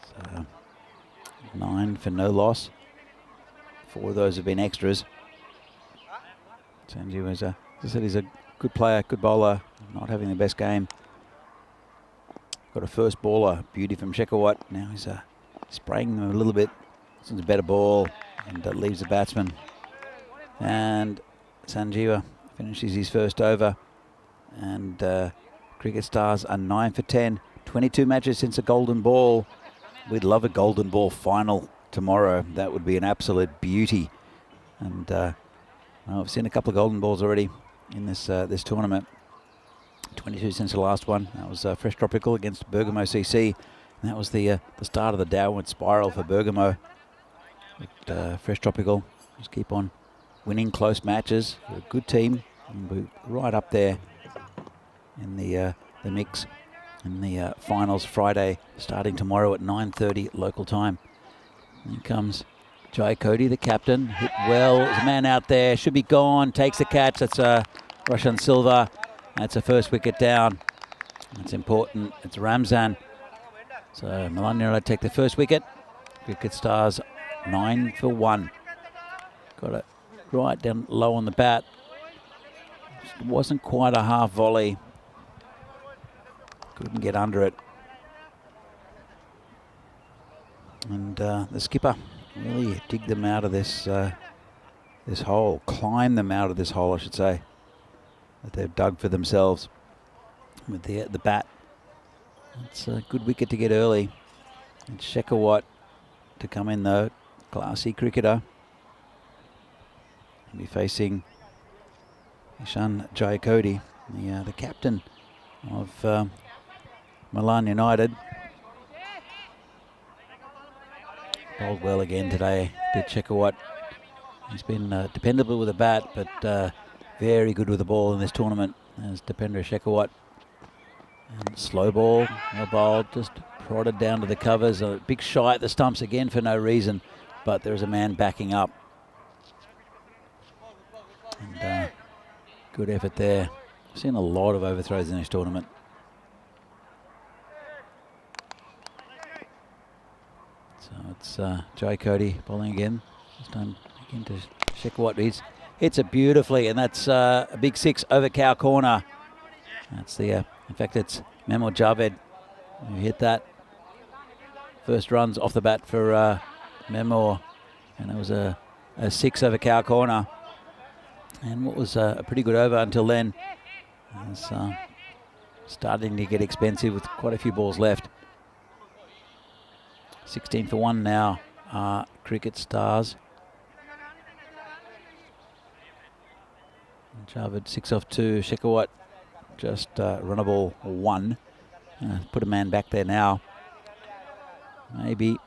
So 9 for no loss. 4 of those have been extras. Sanjeeva, as I said, he's a good player, good bowler, not having the best game. Got a first baller, beauty from Shekhawat. Now he's spraying them a little bit. This one's a better ball, and leaves the batsman. And Sanjeeva finishes his first over. And Cricket Stars are 9 for 10. 22 matches since a golden ball. We'd love a golden ball final tomorrow. That would be an absolute beauty. And I've seen a couple of golden balls already in this tournament. 22 since the last one. That was Fresh Tropical against Bergamo CC. And that was the start of the downward spiral for Bergamo. But, Fresh Tropical just keep on winning close matches. They're a good team. And we're right up there in the mix in the finals Friday, starting tomorrow at 9:30 local time. Here comes Jai Cody, the captain. Hit well. There's a man out there. Should be gone. Takes the catch. That's Roshan Silva. That's a first wicket down. That's important. It's Ramzan. So Milan United take the first wicket. Cricket Stars 9 for 1. Got it right down low on the bat. It wasn't quite a half volley. Couldn't get under it. And the skipper really dig them out of this this hole, climb them out of this hole, I should say, that they've dug for themselves with the bat. It's a good wicket to get early. It's Shekhawat to come in though, classy cricketer. He'll be facing Ishan Jayakody, the captain of Milan United. Bowled well again today, did Shekhawat. He's been dependable with the bat, but very good with the ball in this tournament as Dipendra Shekhawat. And slow ball, well bowled, just prodded down to the covers. A big shy at the stumps again for no reason, but there is a man backing up. And good effort there. Seen a lot of overthrows in this tournament. So it's Jai Cody bowling again. This time again to Shekhawat. Hits it beautifully, and that's a big 6 over cow corner. That's the, in fact, it's Memo Javed who hit that. First runs off the bat for Memo, and it was a 6 over cow corner. And what was a pretty good over until then. It's starting to get expensive with quite a few balls left. 16 for 1 now, Cricket Stars. Javed 6 off 2. Shekhawat just run a ball 1. Put a man back there now. Maybe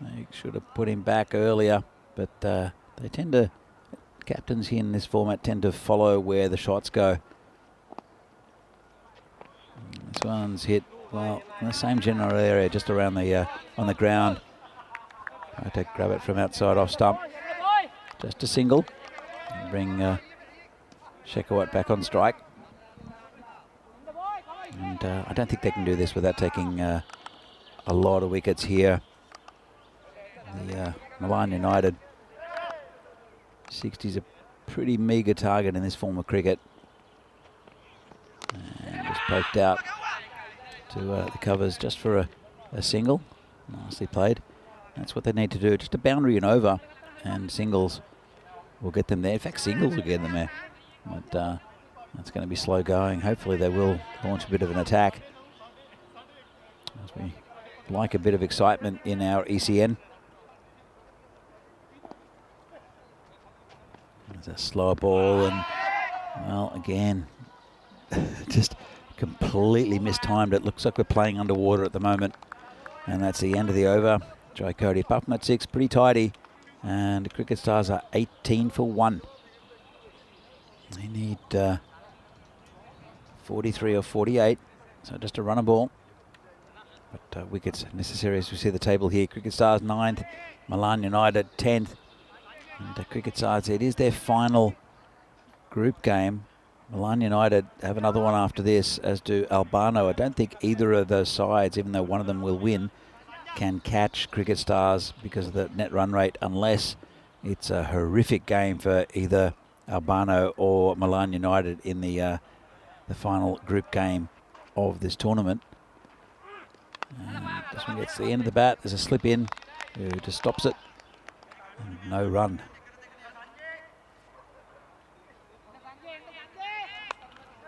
they should have put him back earlier, but they tend to, captains here in this format tend to follow where the shots go. This one's hit well in the same general area, just around the on the ground. Try to grab it from outside off stump. Just a single. And bring Shekhawat back on strike. And I don't think they can do this without taking a lot of wickets here. The Milan United 60's a pretty meagre target in this form of cricket. And just poked out to the covers just for a single. Nicely played. That's what they need to do. Just a boundary and over, and singles will get them there. In fact, singles will get them there. But that's going to be slow going. Hopefully they will launch a bit of an attack, as we like a bit of excitement in our ECN. There's a slower ball, and well, again, just completely mistimed. It looks like we're playing underwater at the moment. And that's the end of the over. Jai Cody, apart from that 6, pretty tidy. And the Cricket Stars are 18 for 1. They need 43 or 48. So just a runner ball. But wickets necessary as we see the table here. Cricket Stars 9th, Milan United 10th. And Cricket Stars, it is their final group game. Milan United have another one after this, as do Albano. I don't think either of those sides, even though one of them will win, can catch Cricket Stars because of the net run rate, unless it's a horrific game for either Albano or Milan United in the final group game of this tournament. And this one gets to the end of the bat. There's a slip in who just stops it. And no run.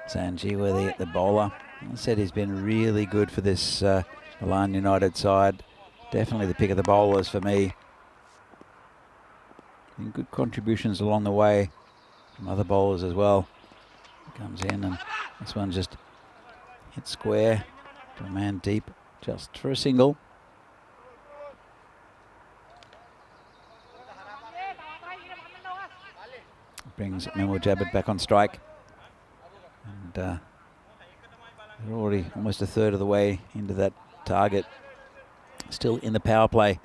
Sanjeewa, the bowler. I said he's been really good for this Milan United side. Definitely the pick of the bowlers for me. And good contributions along the way from other bowlers as well. Comes in, and this one just hit square to a man deep just for a single. Brings Memo Jabbat back on strike. And they're already almost a third of the way into that target. Still in the power play.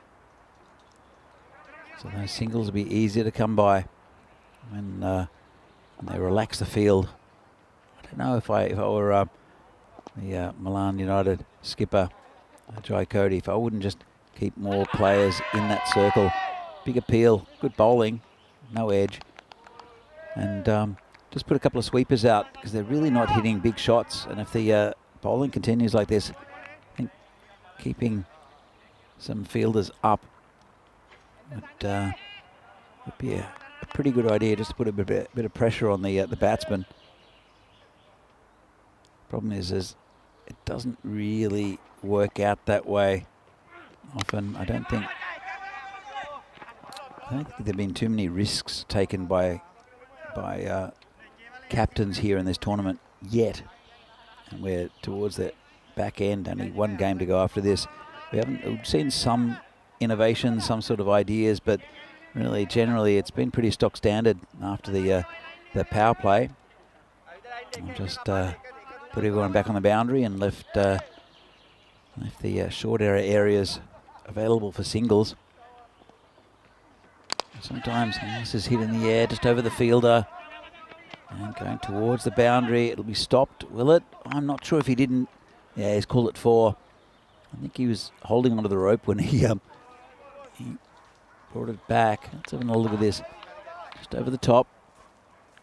So those singles will be easier to come by when they relax the field. I don't know if I were the Milan United skipper, Jai Cody, if I wouldn't just keep more players in that circle. Big appeal, good bowling, no edge. And just put a couple of sweepers out because they're really not hitting big shots. And if the bowling continues like this, I think keeping some fielders up would be a pretty good idea, just to put a bit of pressure on the batsman. Problem is it doesn't really work out that way often. I don't think there've been too many risks taken by captains here in this tournament yet, and we're towards the back end. Only one game to go after this. We've seen some innovations, some sort of ideas, but really generally it's been pretty stock standard after the power play. I'll just put everyone back on the boundary and left the short areas available for singles. Sometimes this is hit in the air just over the fielder and going towards the boundary. It'll be stopped, will it? I'm not sure if he didn't. Yeah, he's called it 4. I think he was holding onto the rope when he brought it back. Let's have a look at this. Just over the top.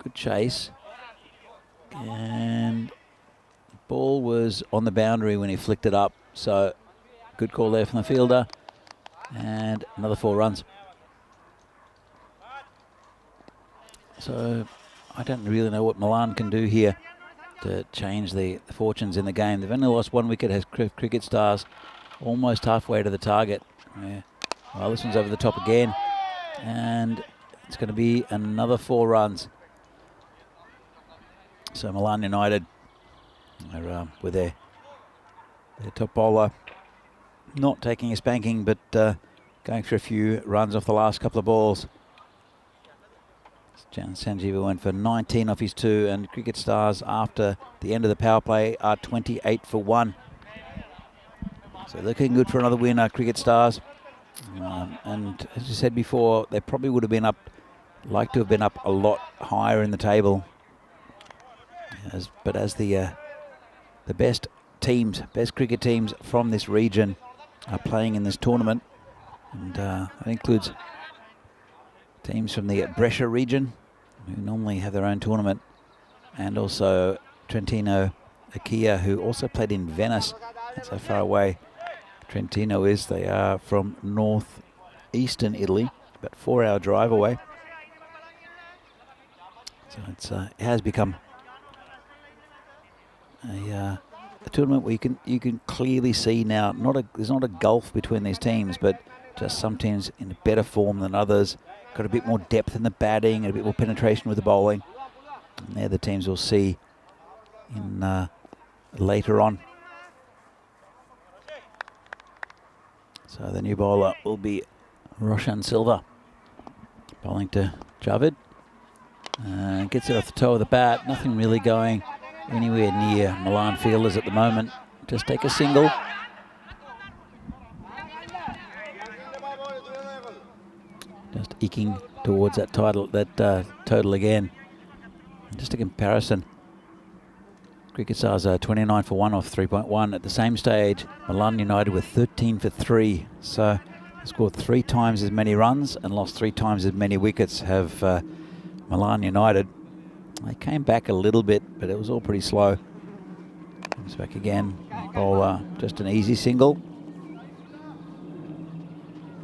Good chase. And the ball was on the boundary when he flicked it up. So good call there from the fielder. And another 4 runs. So I don't really know what Milan can do here to change the fortunes in the game. They've only lost 1 wicket as Cricket Stars, almost halfway to the target. Yeah. Well, this one's over the top again, and it's going to be another 4 runs. So Milan United are with their top bowler not taking a spanking, but going for a few runs off the last couple of balls. Sanjeewa went for 19 off his 2, and Cricket Stars after the end of the power play are 28 for 1. So looking good for another win, Cricket Stars. And as you said before, they probably would have been like to have been up a lot higher in the table. But as the best cricket teams from this region are playing in this tournament, and that includes teams from the Brescia region, who normally have their own tournament, and also Trentino Akia, who also played in Venice. That's how far away Trentino is. They are from northeastern Italy, about 4-hour drive away. So it has become a tournament where you can clearly see now. There's not a gulf between these teams, but just some teams in better form than others. Got a bit more depth in the batting and a bit more penetration with the bowling. And they're the teams we'll see in later on. So the new bowler will be Roshan Silva. Bowling to Javed. Gets it off the toe of the bat. Nothing really going anywhere near Milan fielders at the moment. Just take a single. just eking towards that total again. Just a comparison. Cricket Stars are 29 for 1 off 3.1. At the same stage, Milan United were 13 for 3. So they scored 3 times as many runs and lost 3 times as many wickets. Have Milan United. They came back a little bit, but it was all pretty slow. Comes back again. Bowler, just an easy single.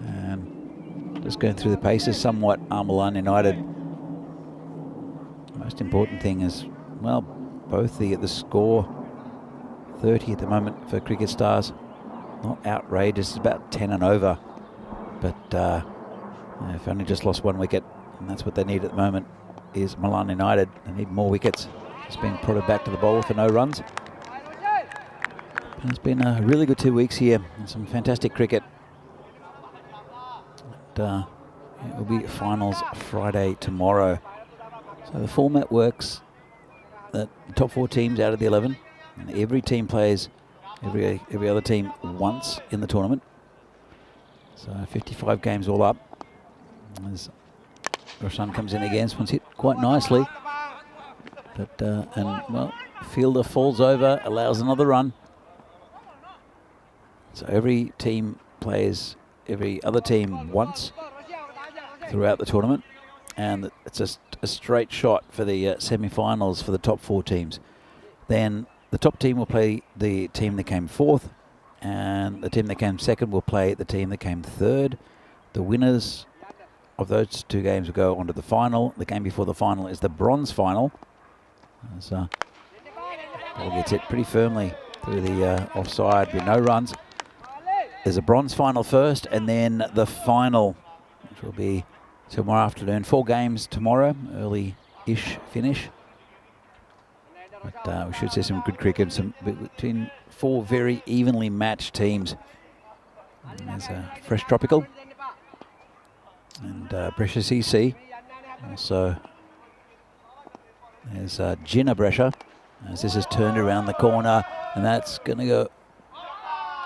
And just going through the paces somewhat, Milan United. Most important thing is, well, both the score 30 at the moment for Cricket Stars. Not outrageous, it's about 10 and over. But they've only just lost 1 wicket, and that's what they need at the moment, is Milan United. They need more wickets. It's been prodded back to the bowl for no runs. And it's been a really good 2 weeks here, and some fantastic cricket. And, it will be finals Friday tomorrow. So the format works that the top 4 teams out of the 11, and every team plays every other team once in the tournament. So 55 games all up. As Roshan comes in again, this one's hit quite nicely. But and well, fielder falls over, allows another run. So every team plays every other team once throughout the tournament, and it's a straight shot for the semi-finals for the top 4 teams. Then the top team will play the team that came 4th, and the team that came 2nd will play the team that came 3rd. The winners of those 2 games will go on to the final. The game before the final is the bronze final. As ball gets hit pretty firmly through the offside with no runs. There's a bronze final first, and then the final, which will be tomorrow afternoon. 4 games tomorrow, early-ish finish. But we should see some good cricket, between 4 very evenly matched teams. And there's a fresh tropical and Precious EC. Also, there's Jinnah Brescia, as this is turned around the corner, and that's going to go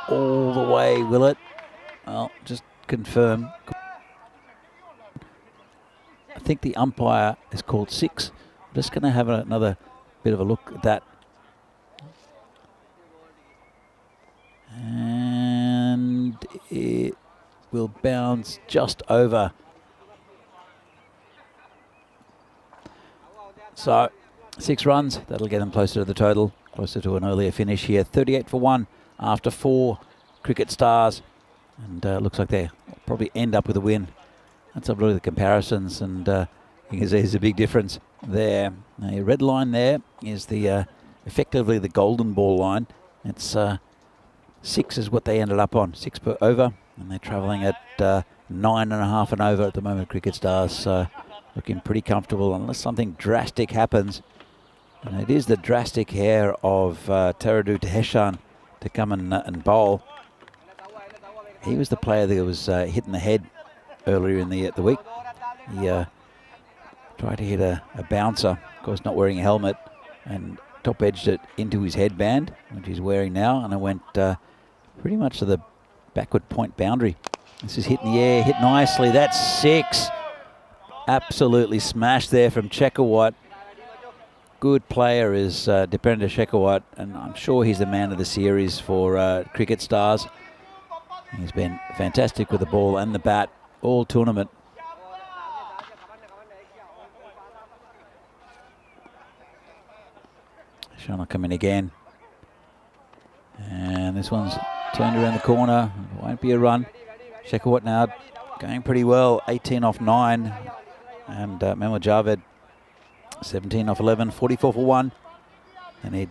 all the way, will it? Well, just confirm. I think the umpire is called 6. I'm just going to have another bit of a look at that. And it will bounce just over. So 6 runs, that'll get them closer to the total, closer to an earlier finish here. 38 for 1 after 4 Cricket Stars, and looks like they'll probably end up with a win. Let's have a look at the comparisons, and you can see there's a big difference there. Now, your red line there is the effectively the golden ball line. It's 6 is what they ended up on, 6 per over, and they're travelling at 9.5 and over at the moment, Cricket Stars. So looking pretty comfortable unless something drastic happens. And it is the drastic hair of Teradu Teheshan to come and bowl. He was the player that was hit in the head earlier in the week. He tried to hit a bouncer, of course not wearing a helmet, and top edged it into his headband, which he's wearing now, and it went pretty much to the backward point boundary. This is hit in the air, hit nicely. That's 6. Absolutely smashed there from Chekawat. Good player is Dipender Shekhawat, and I'm sure he's the man of the series for Cricket Stars. He's been fantastic with the ball and the bat all tournament. Shana come in again. And this one's turned around the corner. Won't be a run. Shekhawat now going pretty well. 18 off 9. And Mehmet Javed 17 off 11. 44 for 1. They need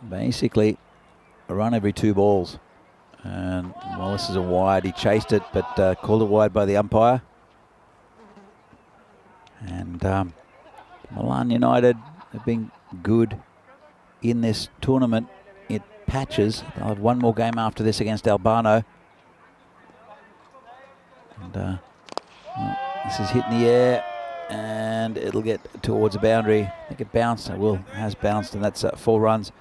basically a run every 2 balls. And well, this is a wide. He chased it, but called it wide by the umpire. And Milan United have been good in this tournament. It patches. They'll have 1 more game after this against Albano. And well, this is hit in the air, and it'll get towards the boundary. I think it bounced. It has bounced, and that's 4 runs.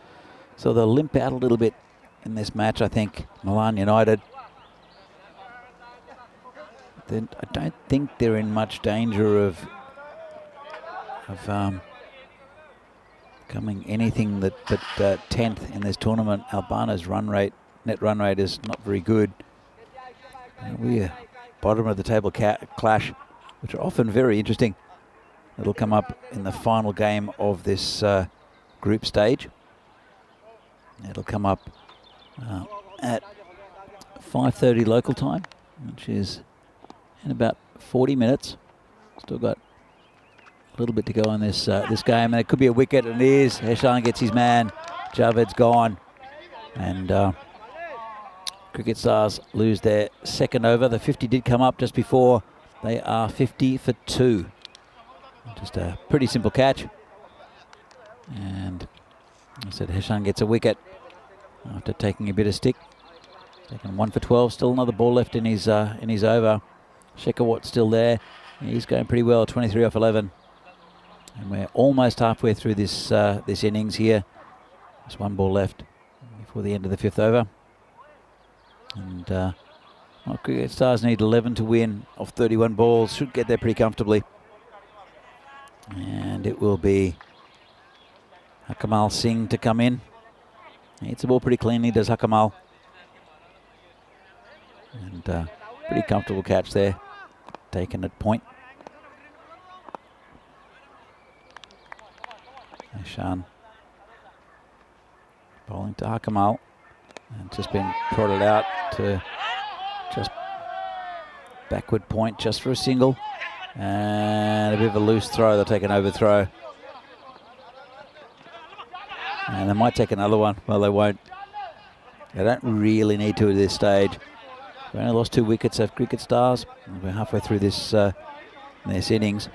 So they'll limp out a little bit in this match, I think, Milan United. I don't think they're in much danger of coming anything but 10th in this tournament. Albano's net run rate is not very good. We're bottom of the table clash, which are often very interesting. It'll come up in the final game of this group stage. It'll come up at 5:30 local time, which is in about 40 minutes. Still got a little bit to go in this game, and it could be a wicket, and it is. Heshan gets his man. Javed's gone, and Cricket Stars lose their second over. The 50 did come up just before. They are 50 for 2. Just a pretty simple catch. And I said Heshan gets a wicket after taking a bit of stick. Taking 1 for 12. Still another ball left in his over. Shekhawat's still there. He's going pretty well. 23 off 11. And we're almost halfway through this innings here. There's 1 ball left before the end of the 5th over. And Cricket Stars need 11 to win off 31 balls. Should get there pretty comfortably. And it will be Hakamal Singh to come in. He hits the ball pretty cleanly, does Hakamal. And pretty comfortable catch there. Taken at point. Heshan bowling to Hakamal. And just been prodded out to just backward point just for a single. And a bit of a loose throw. They'll take an overthrow. And they might take another one. Well, they won't. They don't really need to at this stage. They only lost 2 wickets of Cricket Stars. We're halfway through this innings.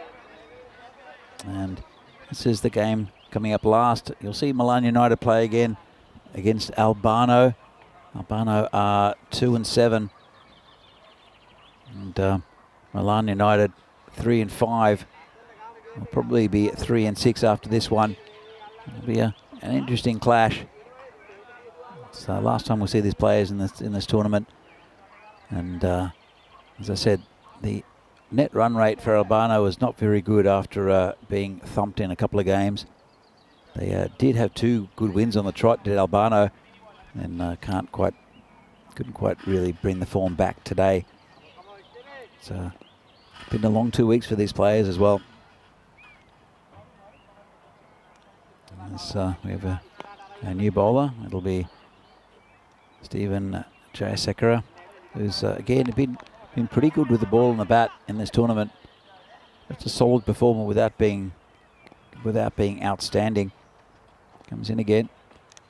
And this is the game coming up last. You'll see Milan United play again against Albano. Albano are 2 and 7. And Milan United 3 and 5. Will probably be at 3 and 6 after this one. It'll be an interesting clash. It's the last time we'll see these players in this tournament. And as I said, the net run rate for Albano was not very good after being thumped in a couple of games. They did have 2 good wins on the trot, did Albano, and couldn't quite really bring the form back today. It's been a long 2 weeks for these players as well. We have a new bowler. It'll be Stephen Jayasekara, who's again been pretty good with the ball and the bat in this tournament. It's a solid performer without being outstanding. Comes in again.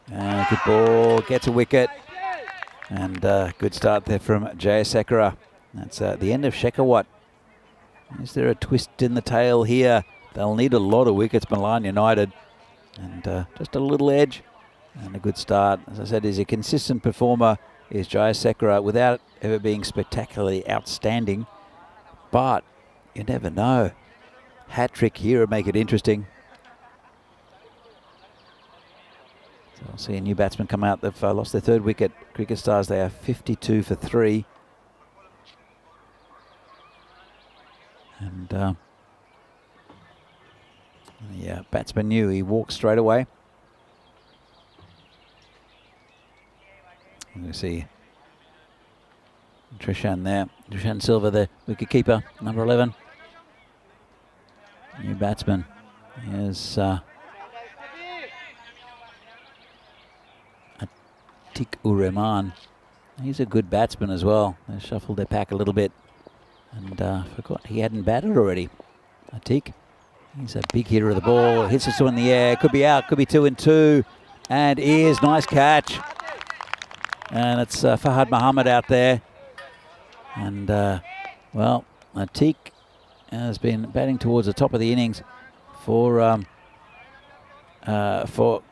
Good ball, gets a wicket. And good start there from Jayasekara. That's the end of Shekhawat. Is there a twist in the tail here? They'll need a lot of wickets, Milan United. And just a little edge and a good start. As I said, he's a consistent performer, is Jayasekara, without ever being spectacularly outstanding. But you never know. Hat-trick here would make it interesting. So I'll see a new batsman come out. They've lost their 3rd wicket. Cricket Stars, they are 52 for 3. And yeah, batsman knew he walked straight away. You see Trishan there. Trishan Silva, the wicketkeeper, number 11. New batsman. Here's Atiq-ur-Rahman. He's a good batsman as well. They shuffled their pack a little bit. And forgot he hadn't batted already. Atiq. He's a big hitter of the ball. Hits it in the air. Could be out. Could be 2 and 2. And is nice catch. And it's Fahad Muhammad out there. And well, Atiq has been batting towards the top of the innings for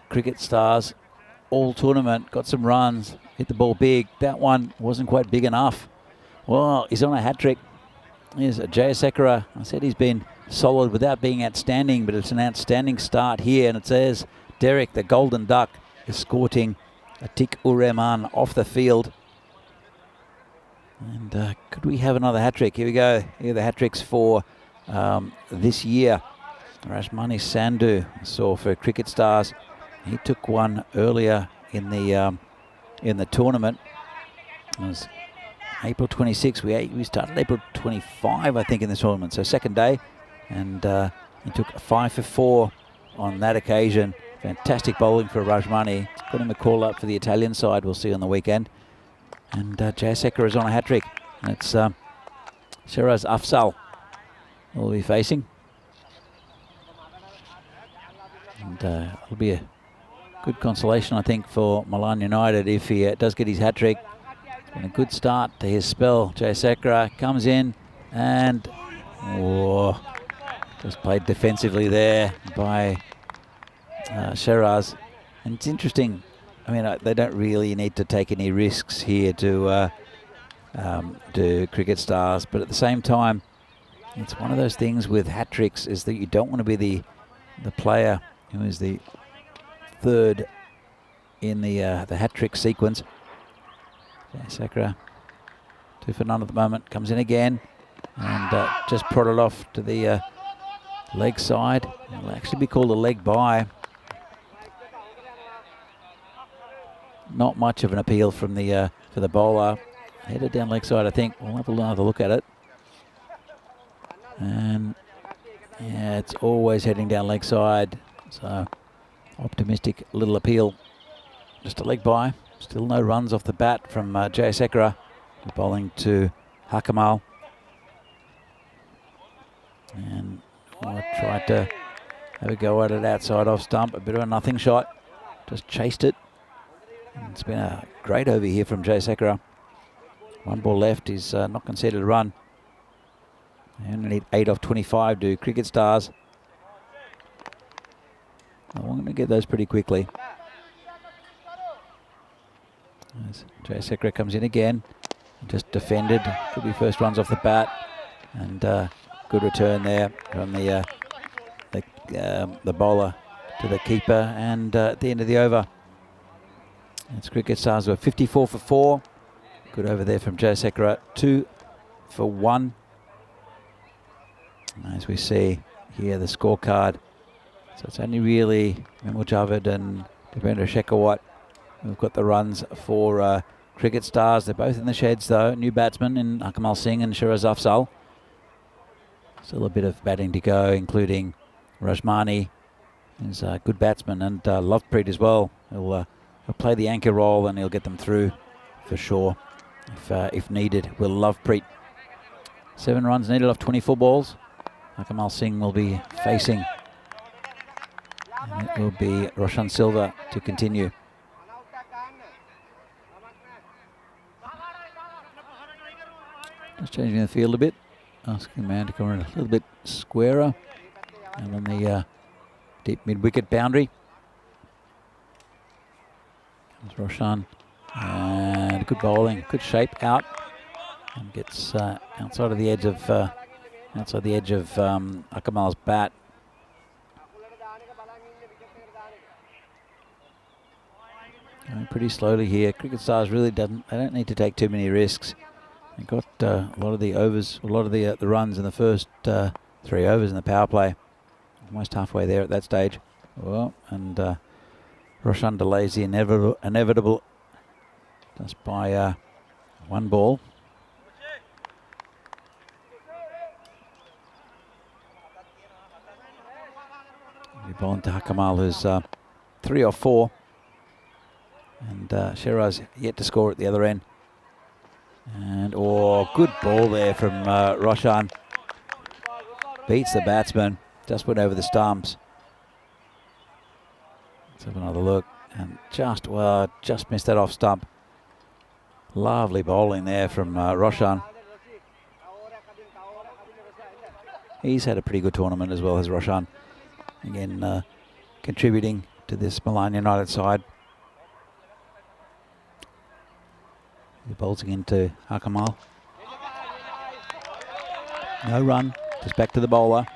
Cricket Stars all tournament. Got some runs. Hit the ball big. That one wasn't quite big enough. Well, he's on a hat trick. Here's Jayasekara. I said he's been solid without being outstanding, but it's an outstanding start here. And it says Derek, the Golden Duck, escorting Atiq-ur-Rahman off the field. And could we have another hat-trick? Here we go. Here are the hat-tricks for this year. Rashmani Sandhu saw for Cricket Stars. He took one earlier in the tournament. It was April 26. We started April 25, I think, in this tournament. So second day, and he took 5 for 4 on that occasion. Fantastic bowling for Rashmani. It's got him a call up for the Italian side. We'll see on the weekend. And Jayasekara is on a hat-trick. It's Shiraz Afzal will be facing. And it'll be a good consolation, I think, for Milan United if he does get his hat-trick. It's been a good start to his spell. Jayasekara comes in and just played defensively there by Shiraz. And it's interesting. I mean, they don't really need to take any risks here to Cricket Stars, but at the same time, it's one of those things with hat-tricks is that you don't want to be the player who is the third in the hat-trick sequence. Sakura, 2 for none at the moment, comes in again and just prodded off to the leg side. It'll actually be called a leg by. Not much of an appeal from the for the bowler. Headed down leg side, I think. We'll have another look at it. And yeah, it's always heading down leg side. So optimistic little appeal. Just a leg by. Still no runs off the bat from Jayasekara. Bowling to Hakamal. And I tried to have a go at it outside off stump. A bit of a nothing shot. Just chased it. And it's been a great over here from Jayasekara. 1 ball left. He's not conceded a run. They only need 8 off 25 to Cricket Stars. I'm going to get those pretty quickly. As Jayasekara comes in again. Just defended. Could be first runs off the bat. And good return there from the bowler to the keeper. And at the end of the over, it's Cricket Stars were 54 for 4. Good over there from Jayasekara. 2 for 1. As we see here, the scorecard. So it's only really Memel Javed and Devendra Shekhawat who've got the runs for Cricket Stars. They're both in the sheds, though. New batsmen in Akamal Singh and Shiraz Afzal. Still a bit of batting to go, including Rashmani, who's a good batsman, and Lovepreet as well. He'll play the anchor role and he'll get them through for sure if needed. Will Lovepreet. 7 runs needed off 24 balls. Akamal Singh will be facing. And it will be Roshan Silva to continue. Just changing the field a bit. Asking the man to come in a little bit squarer. And on the deep mid-wicket boundary. Comes Roshan. And good bowling. Good shape out. And gets outside the edge of Akamal's bat. Going pretty slowly here. Cricket Stars really don't need to take too many risks. They got a lot of the overs, a lot of the runs in the first 3 overs in the power play. Almost halfway there at that stage. Well, and Roshan delays the inevitable just by 1 ball. We're bowling to Hakamal, who's 3 off 4. And Shiraz yet to score at the other end. And good ball there from Roshan. Beats the batsman. Just went over the stumps. Let's have another look. And just missed that off stump. Lovely bowling there from Roshan. He's had a pretty good tournament as well as Roshan. Again, contributing to this Milan United side. He's bolting into Hakamal. No run, just back to the bowler.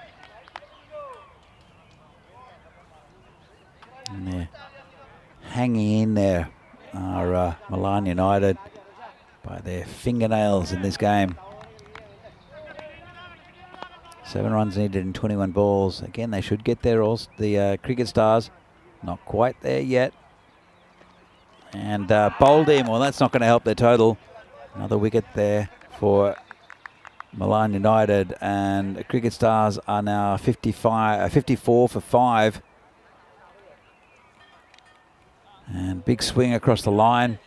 And they're hanging in there are Milan United. by their fingernails in this game. 7 runs needed in 21 balls. Again, they should get there. Also, the Cricket Stars, not quite there yet. And bowled him. Well, that's not going to help their total. Another wicket there for Milan United, and the Cricket Stars are now 54 for 5. And big swing across the line.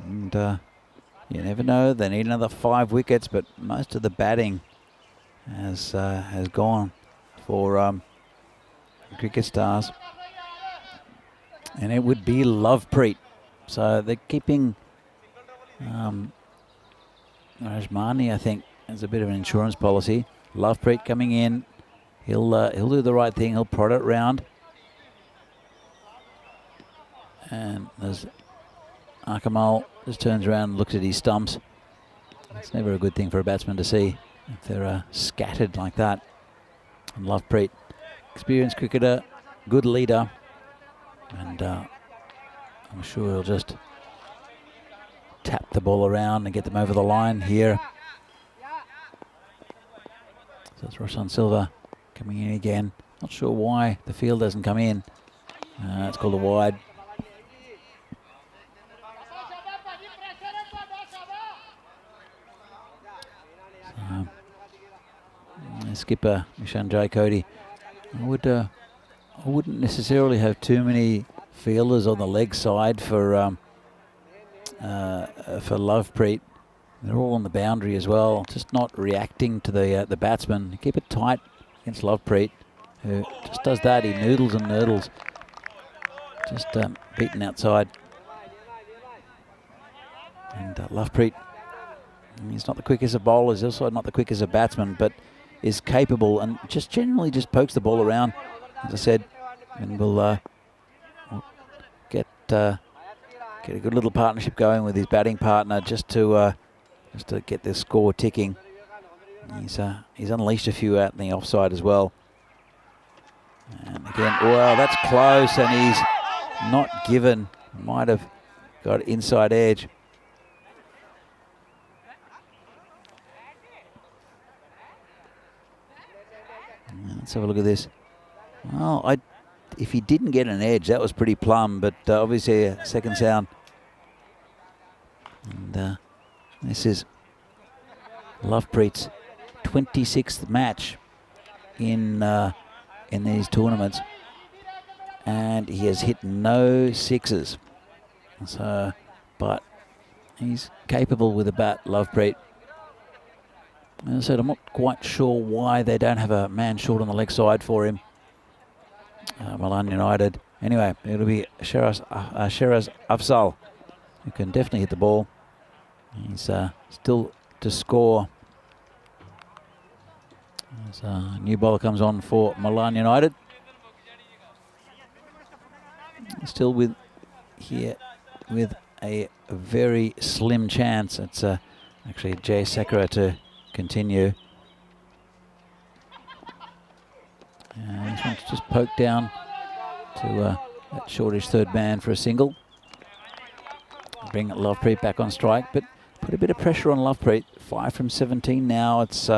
And you never know, they need another 5 wickets, but most of the batting has gone for Cricket Stars. And it would be Lovepreet. So they're keeping Rajmani, I think, as a bit of an insurance policy. Lovepreet coming in. He'll do the right thing. He'll prod it round. And there's Akamal just turns around and looks at his stumps. It's never a good thing for a batsman to see if they're scattered like that. And Lovepreet, experienced cricketer, good leader, and I'm sure he'll just tap the ball around and get them over the line here. So it's Roshan Silva coming in again. Not sure why the field doesn't come in. It's called a wide. Skipper Mishan Jayakody. I wouldn't necessarily have too many fielders on the leg side for Lovepreet. They're all on the boundary as well, just not reacting to the batsman. Keep it tight against Lovepreet, who just does that. He noodles and nurdles, just beaten outside. And Lovepreet, he's not the quickest of bowlers. He's also not the quickest of batsmen, but is capable and just generally just pokes the ball around, as I said, and we'll get a good little partnership going with his batting partner just to get the score ticking. He's unleashed a few out in the offside as well. And again, well, that's close, and he's not given. Might have got inside edge. Let's have a look at this. Well, if he didn't get an edge, that was pretty plumb, but obviously a second sound. And this is Lovepreet's 26th match in these tournaments, and he has hit no sixes. So, but he's capable with a bat, Lovepreet. As I said, I'm not quite sure why they don't have a man short on the leg side for him. Milan United. Anyway, it'll be Sheraz Afzal, who can definitely hit the ball. He's still to score. As a new bowler comes on for Milan United. Still with a very slim chance. It's actually Jay Sakura to continue. And this one's just poked down to that shortish third man for a single. Bring Lovepreet back on strike, but put a bit of pressure on Lovepreet. 5 from 17 now. It's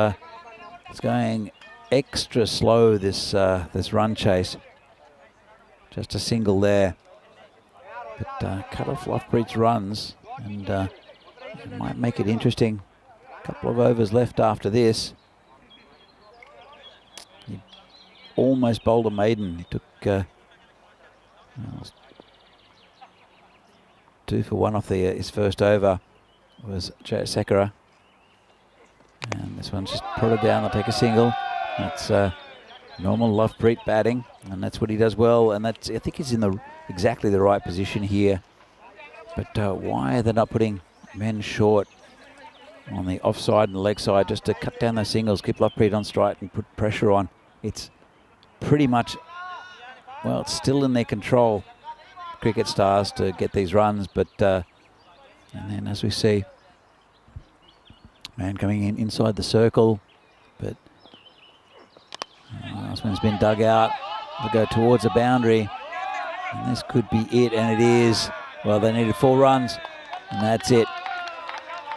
going extra slow, this run chase. Just a single there, but cut off Lovepreet's runs, and it might make it interesting. Couple of overs left after this. He almost bowled a maiden. He took 2 for 1 off his first over. Was Jay Sakura. And this one's just prodded down. They'll take a single. That's normal Lovepreet batting, and that's what he does well. And that's, I think he's in exactly the right position here. But why are they not putting men short on the offside and the leg side just to cut down those singles, keep Lovepreet on strike and put pressure on? It's pretty much, well, it's still in their control, Cricket Stars, to get these runs. But and then, as we see, man coming in inside the circle, but this one's been dug out. They'll go towards the boundary, and this could be it, and it is. Well, they needed 4 runs, and that's it.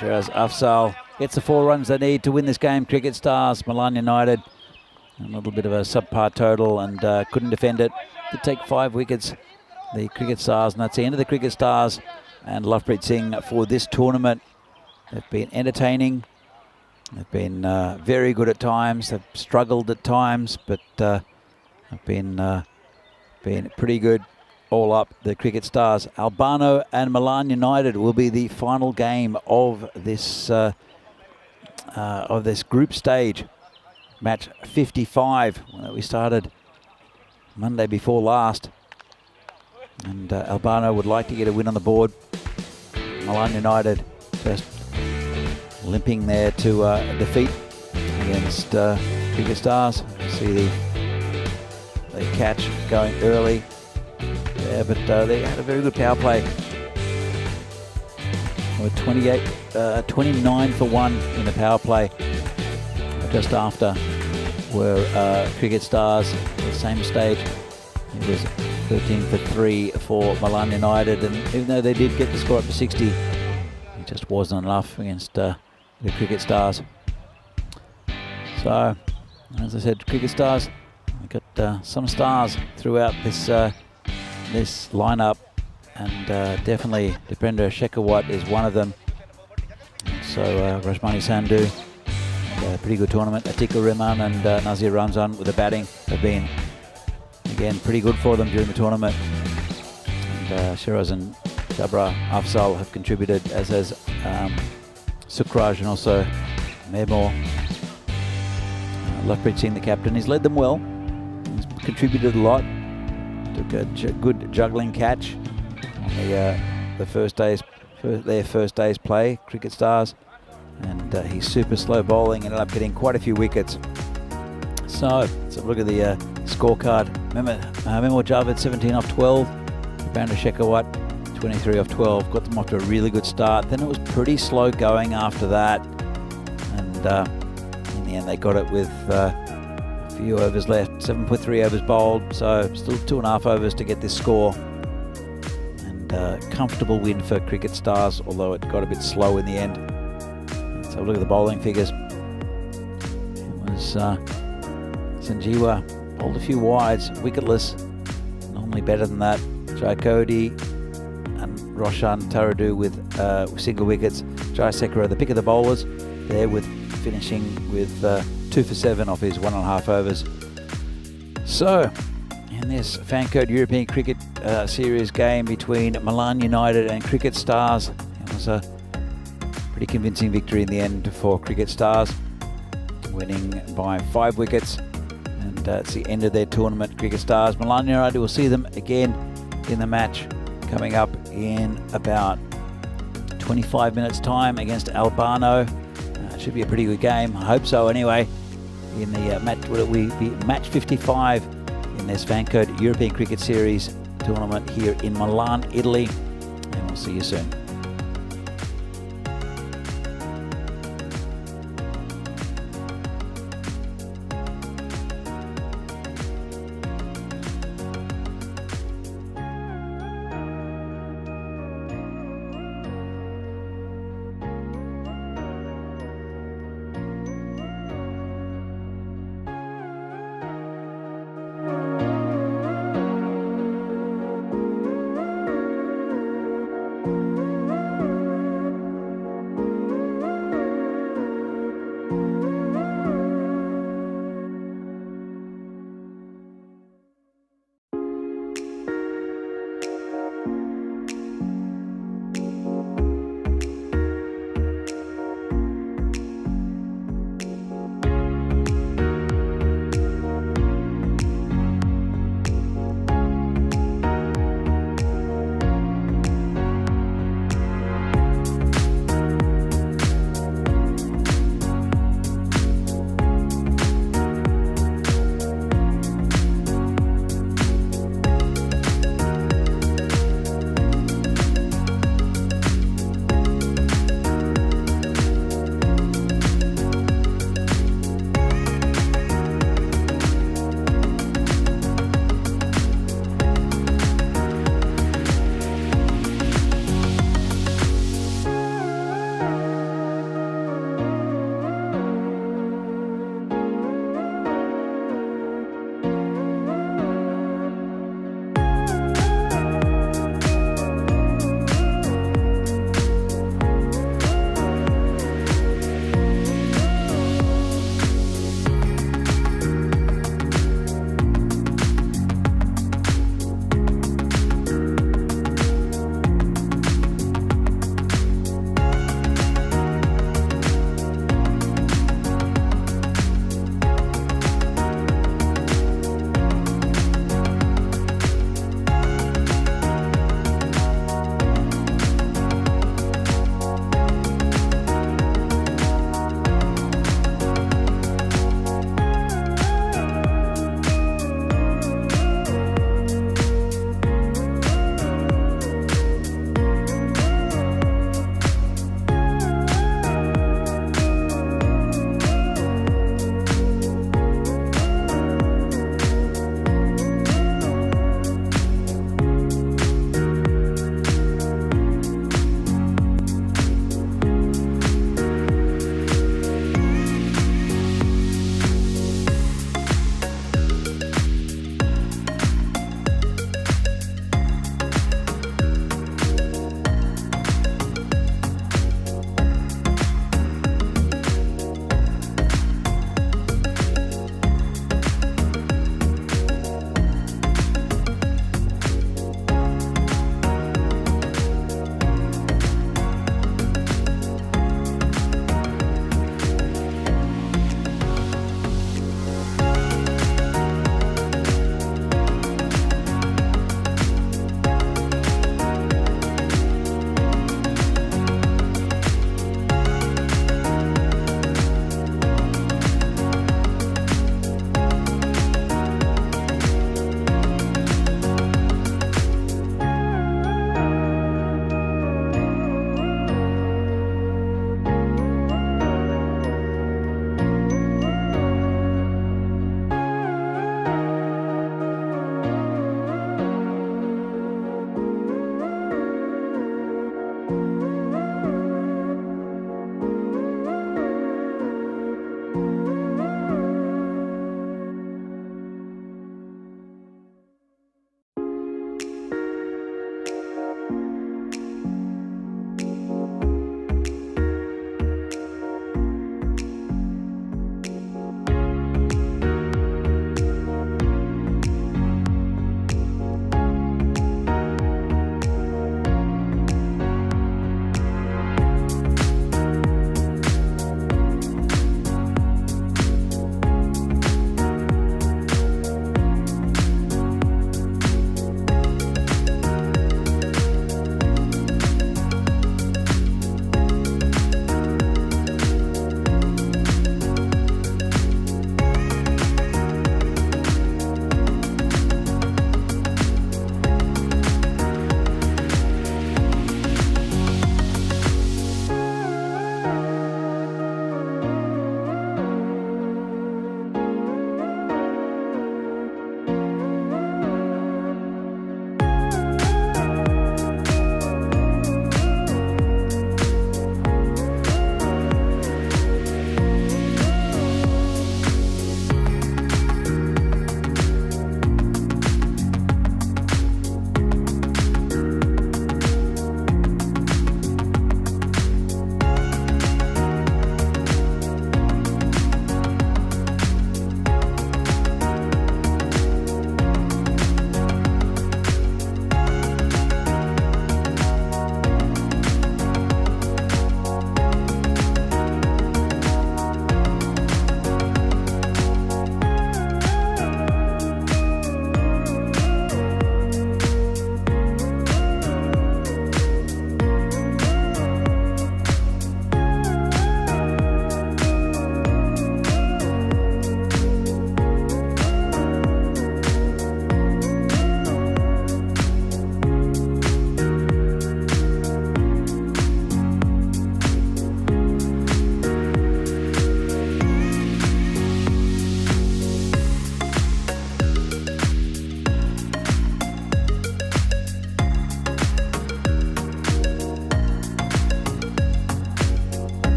Shiraz Afzal gets the 4 runs they need to win this game. Cricket Stars, Milan United, a little bit of a subpar total and couldn't defend it. Did take 5 wickets, the Cricket Stars, and that's the end of the Cricket Stars and Lovepreet Singh for this tournament. They've been entertaining. They've been very good at times. They've struggled at times, but have been pretty good all up. The Cricket Stars, Albano and Milan United will be the final game of this group stage. Match 55. We started Monday before last, and Albano would like to get a win on the board. Milan United just limping there to a defeat against Cricket Stars. See the catch going early there, but they had a very good power play. They were 29 for 1 in the power play. Just after were Cricket Stars at the same stage. It was 13 for 3 for Milan United, and even though they did get the score up to 60, it just wasn't enough against the Cricket Stars. So, as I said, Cricket Stars, we got some stars throughout this this lineup, and definitely Dipendra Shekhawat is one of them. So Rashmani Sandhu, a pretty good tournament. Atikur Rahman and Nazir Ramzan with the batting have been, again, pretty good for them during the tournament. And Shiraz and Jabra Afzal have contributed, as has Sukraj and also Memor. Lovepreet Singh, the captain, he's led them well. He's contributed a lot. Took a good juggling catch on their first day's play, Cricket Stars. And he's super slow bowling, ended up getting quite a few wickets. So let's have a look at the scorecard. Memor Javed 17 off 12. Dipendra Shekhawat 23 off 12. Got them off to a really good start. Then it was pretty slow going after that. And in the end they got it with a few overs left. 7.3 overs bowled, so still 2.5 overs to get this score. And comfortable win for Cricket Stars, although it got a bit slow in the end. Let's have a look at the bowling figures. It was Sanjeewa bowled a few wides, wicketless. Normally better than that. Jai Cody and Roshan Taradu with single wickets. Jai Sekera, the pick of the bowlers, there with finishing with 2 for 7 off his 1.5 overs. So, in this FanCode European Cricket Series game between Milan United and Cricket Stars, it was a pretty convincing victory in the end for Cricket Stars, winning by 5 wickets. And it's the end of their tournament, Cricket Stars. Milan United will see them again in the match coming up in about 25 minutes time against Albano. It should be a pretty good game. I hope so anyway. In the match 55 in this FanCode European Cricket Series tournament here in Milan, Italy. And we'll see you soon.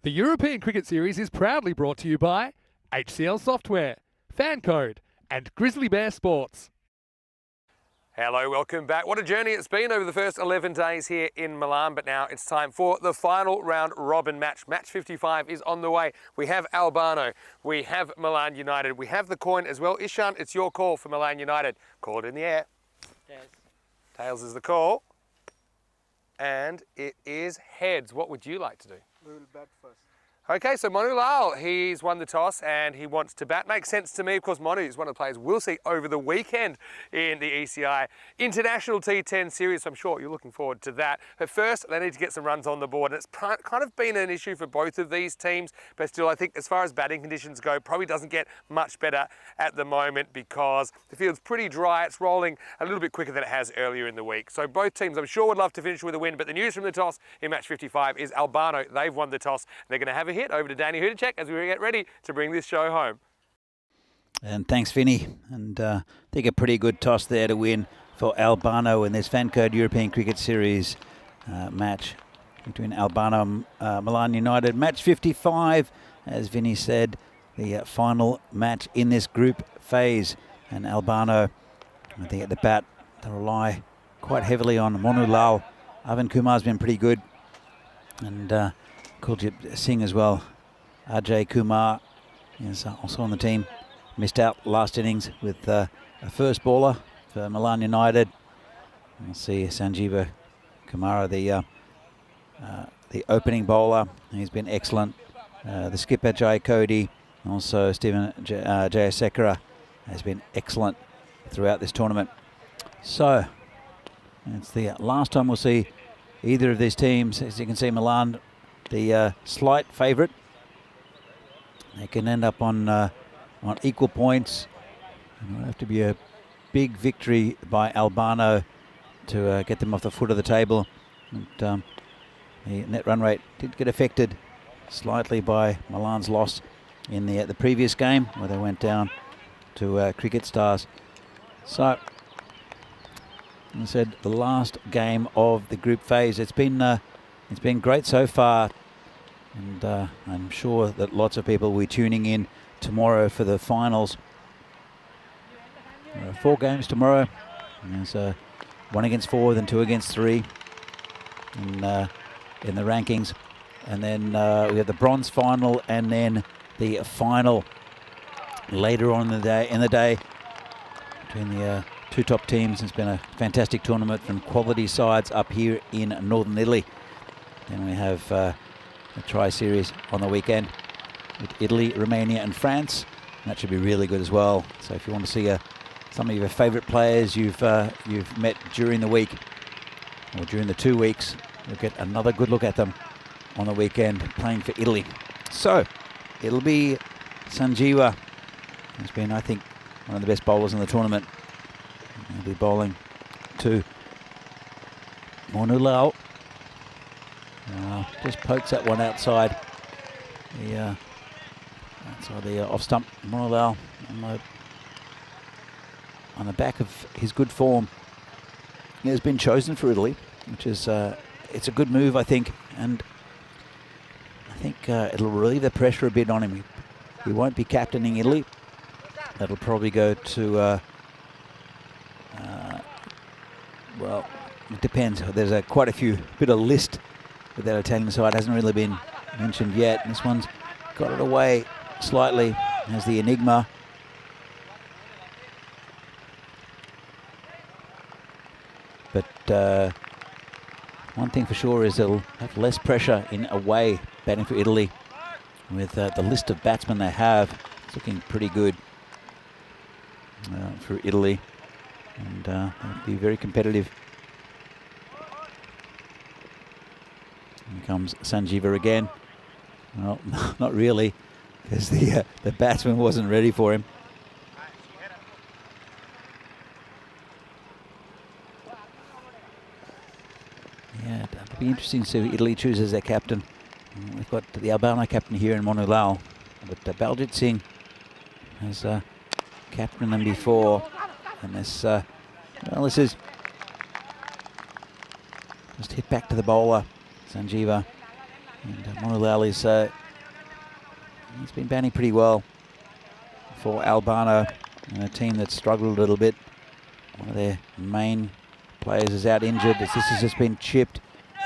The European Cricket Series is proudly brought to you by HCL Software, FanCode, and Grizzly Bear Sports. Hello, welcome back. What a journey it's been over the first 11 days here in Milan, but now it's time for the final round robin match. Match 55 is on the way. We have Albano, we have Milan United, we have the coin as well. Ishan, it's your call for Milan United. Call it in the air. Tails. Tails is the call. And it is heads. What would you like to do? We will bat first. Okay, so Monu Lal, he's won the toss and he wants to bat. Makes sense to me. Of course, Monu is one of the players we'll see over the weekend in the ECI International T10 series. So I'm sure you're looking forward to that. But first, they need to get some runs on the board. And it's kind of been an issue for both of these teams. But still, I think as far as batting conditions go, probably doesn't get much better at the moment because the field's pretty dry. It's rolling a little bit quicker than it has earlier in the week. So both teams, I'm sure, would love to finish with a win. But the news from the toss in match 55 is Albano. They've won the toss. They're going to have a hit over to Danny Hudacek as we get ready to bring this show home. And thanks, Vinny. And I think a pretty good toss there to win for Albano in this FanCode European Cricket Series match between Albano and Milan United. Match 55, as Vinny said, the final match in this group phase. And Albano, I think at the bat, they rely quite heavily on Monu Lal. Arvind Kumar's been pretty good. And Kuljit Singh as well. Ajay Kumar is also on the team. Missed out last innings with a first bowler for Milan United. We'll see Sanjeeva Kumara, the opening bowler. He's been excellent. The skipper Jai Cody, also Stephen Jayasekara has been excellent throughout this tournament. So it's the last time we'll see either of these teams. As you can see, Milan, the slight favourite. They can end up on equal points. It'll have to be a big victory by Albano to get them off the foot of the table. And, the net run rate did get affected slightly by Milan's loss in the previous game, where they went down to Cricket Stars. So, as I said, the last game of the group phase. It's been great so far. And I'm sure that lots of people will be tuning in tomorrow for the finals. There are 4 games tomorrow. There's 1 against 4, then 2 against 3 in the rankings. And then we have the bronze final and then the final later on in the day between the 2 top teams. It's been a fantastic tournament from quality sides up here in northern Italy. Then we have a tri-series on the weekend with Italy, Romania and France. And that should be really good as well. So if you want to see some of your favourite players you've met during the week or during the 2 weeks, you'll get another good look at them on the weekend playing for Italy. So it'll be Sanjeeva, who's been, I think, one of the best bowlers in the tournament. He'll be bowling to Monu Lal. Just pokes that one outside the off stump. Monu Lal on the back of his good form. He has been chosen for Italy, which is it's a good move, I think, and I think it'll relieve the pressure a bit on him. He won't be captaining Italy. That'll probably go to well, it depends. There's quite a bit of list with that Italian side. Hasn't really been mentioned yet. This one's got it away slightly as the Enigma. But one thing for sure is they'll have less pressure in away batting for Italy. With the list of batsmen they have, it's looking pretty good for Italy. And they'll be very competitive. Here comes Sanjeeva again. Well, not really, because the batsman wasn't ready for him. Yeah, it'll be interesting to see who Italy chooses their captain. We've got the Albano captain here in Monu Lal, but Baljit Singh has captained them before, and this is just hit back to the bowler. Sanjeeva And Monulal is he's been batting pretty well for Albano, and a team that's struggled a little bit. One of their main players is out injured. This has just been chipped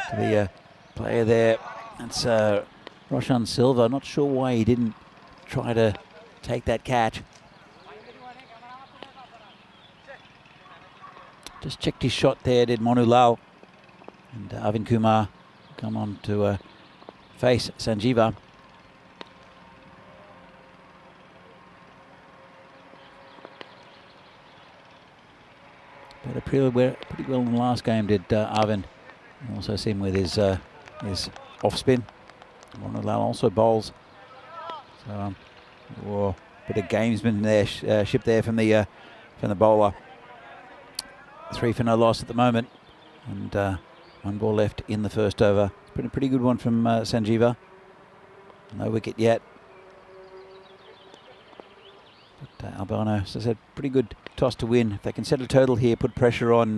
to the player there. That's Roshan Silva. Not sure why he didn't try to take that catch. Just checked his shot there, did Monulal. And Arvind Kumar come on to face Sanjeeva. But pretty well in the last game did Arvind. You also see him with his off spin. Monulal also bowls. So whoa, bit of gamesman there, shipped there from the bowler. 3 for no loss at the moment, and 1 ball left in the first over. It's been a pretty good one from Sanjeeva. No wicket yet. But Albano, as I said, pretty good toss to win. If they can set a total here, put pressure on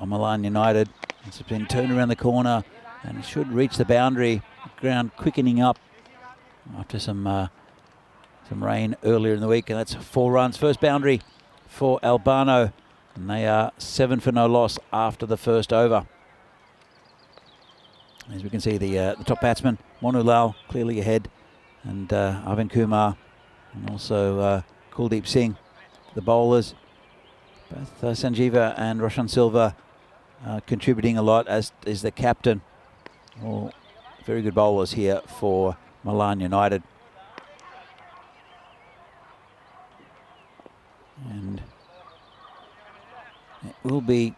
Milan United. It's been turned around the corner, and it should reach the boundary. Ground quickening up after some rain earlier in the week, and that's 4 runs. First boundary for Albano, and they are 7 for no loss after the first over. As we can see, the top batsman, Monulal, clearly ahead, and Arvind Kumar, and also Kuldeep Singh. The bowlers, both Sanjeeva and Roshan Silva, contributing a lot, as is the captain. All very good bowlers here for Milan United. And it will be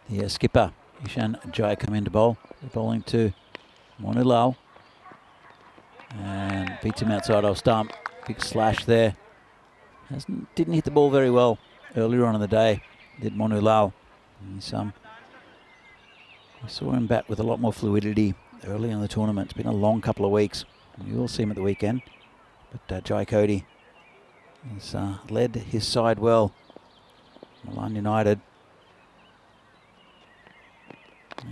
the skipper, Ishan Jai, come in to bowl. They're bowling to Monulal. And beats him outside off stump. Big slash there. Didn't hit the ball very well earlier on in the day, did Monulal. We saw him bat with a lot more fluidity early in the tournament. It's been a long couple of weeks. You will see him at the weekend. But Jai Cody has led his side well. Milan United.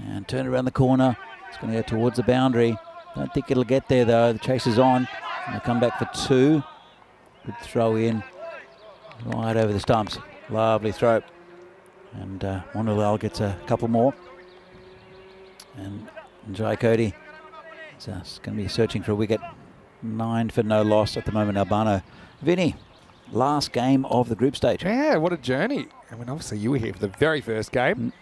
And turned around the corner. It's going to go towards the boundary. Don't think it'll get there though. The chase is on. And they come back for 2. Good throw in. Right over the stumps. Lovely throw. And Monulal gets a couple more. And Jai Cody is going to be searching for a wicket. 9 for no loss at the moment, Albano. Vinny, last game of the group stage. Yeah, what a journey. I mean, obviously you were here for the very first game.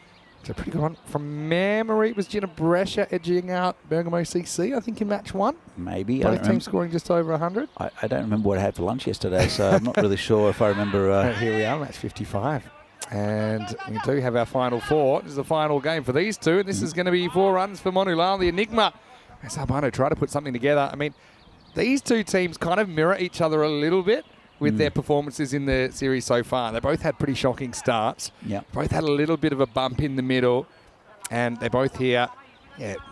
It's a pretty good one. From memory, it was Gina Brescia edging out Bergamo CC, I think, in match 1. Maybe. Both teams scoring just over 100. I don't remember what I had for lunch yesterday, so I'm not really sure if I remember. Here we are, match 55. And we do have our final 4. This is the final game for these two, and this is going to be 4 runs for Monulal, the Enigma. As Albano try to put something together. I mean, these two teams kind of mirror each other a little bit with their performances in the series so far. They both had pretty shocking starts. Yeah. Both had a little bit of a bump in the middle, and they're both here,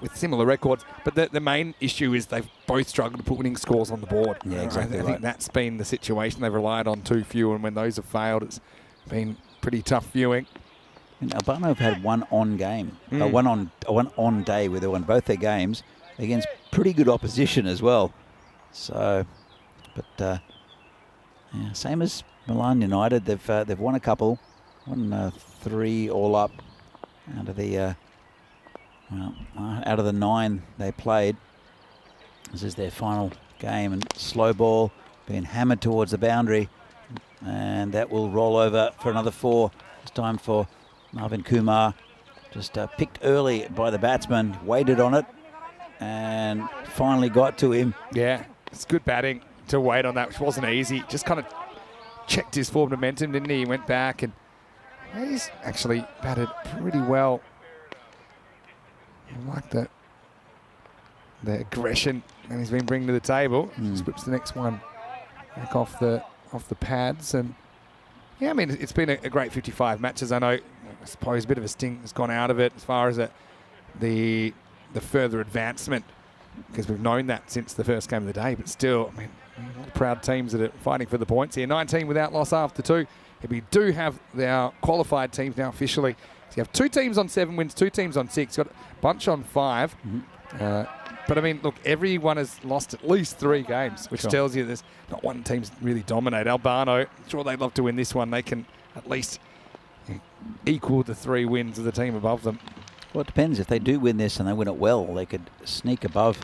with similar records. But the main issue is they've both struggled to put winning scores on the board. Yeah, exactly. I think that's been the situation. They've relied on too few, and when those have failed, it's been pretty tough viewing. And Albano have had one on game, one on day where they won both their games against pretty good opposition as well. So, but same as Milan United, they've won a couple, won 3 all up out of the out of the 9 they played. This is their final game, and slow ball being hammered towards the boundary, and that will roll over for another 4. It's time for Arvind Kumar. Just picked early by the batsman, waited on it, and finally got to him. Yeah, it's good batting to wait on that, which wasn't easy. Just kind of checked his forward momentum, didn't he? He went back, and he's actually batted pretty well. I like the aggression that he's been bringing to the table. Just whips the next one back off the pads, and yeah, I mean, it's been a great 55 matches. I know, I suppose a bit of a sting has gone out of it as far as the further advancement, because we've known that since the first game of the day, but still, I mean, proud teams that are fighting for the points here. 19 without loss after 2. We do have our qualified teams now officially So you have 2 teams on 7 wins, 2 teams on 6. Got a bunch on 5. But I mean, look, everyone has lost at least 3 games, which tells you there's not one team's really dominate. Albano, sure they'd love to win this one. They can at least equal the 3 wins of the team above them. Well, it depends. If they do win this and they win it well, they could sneak above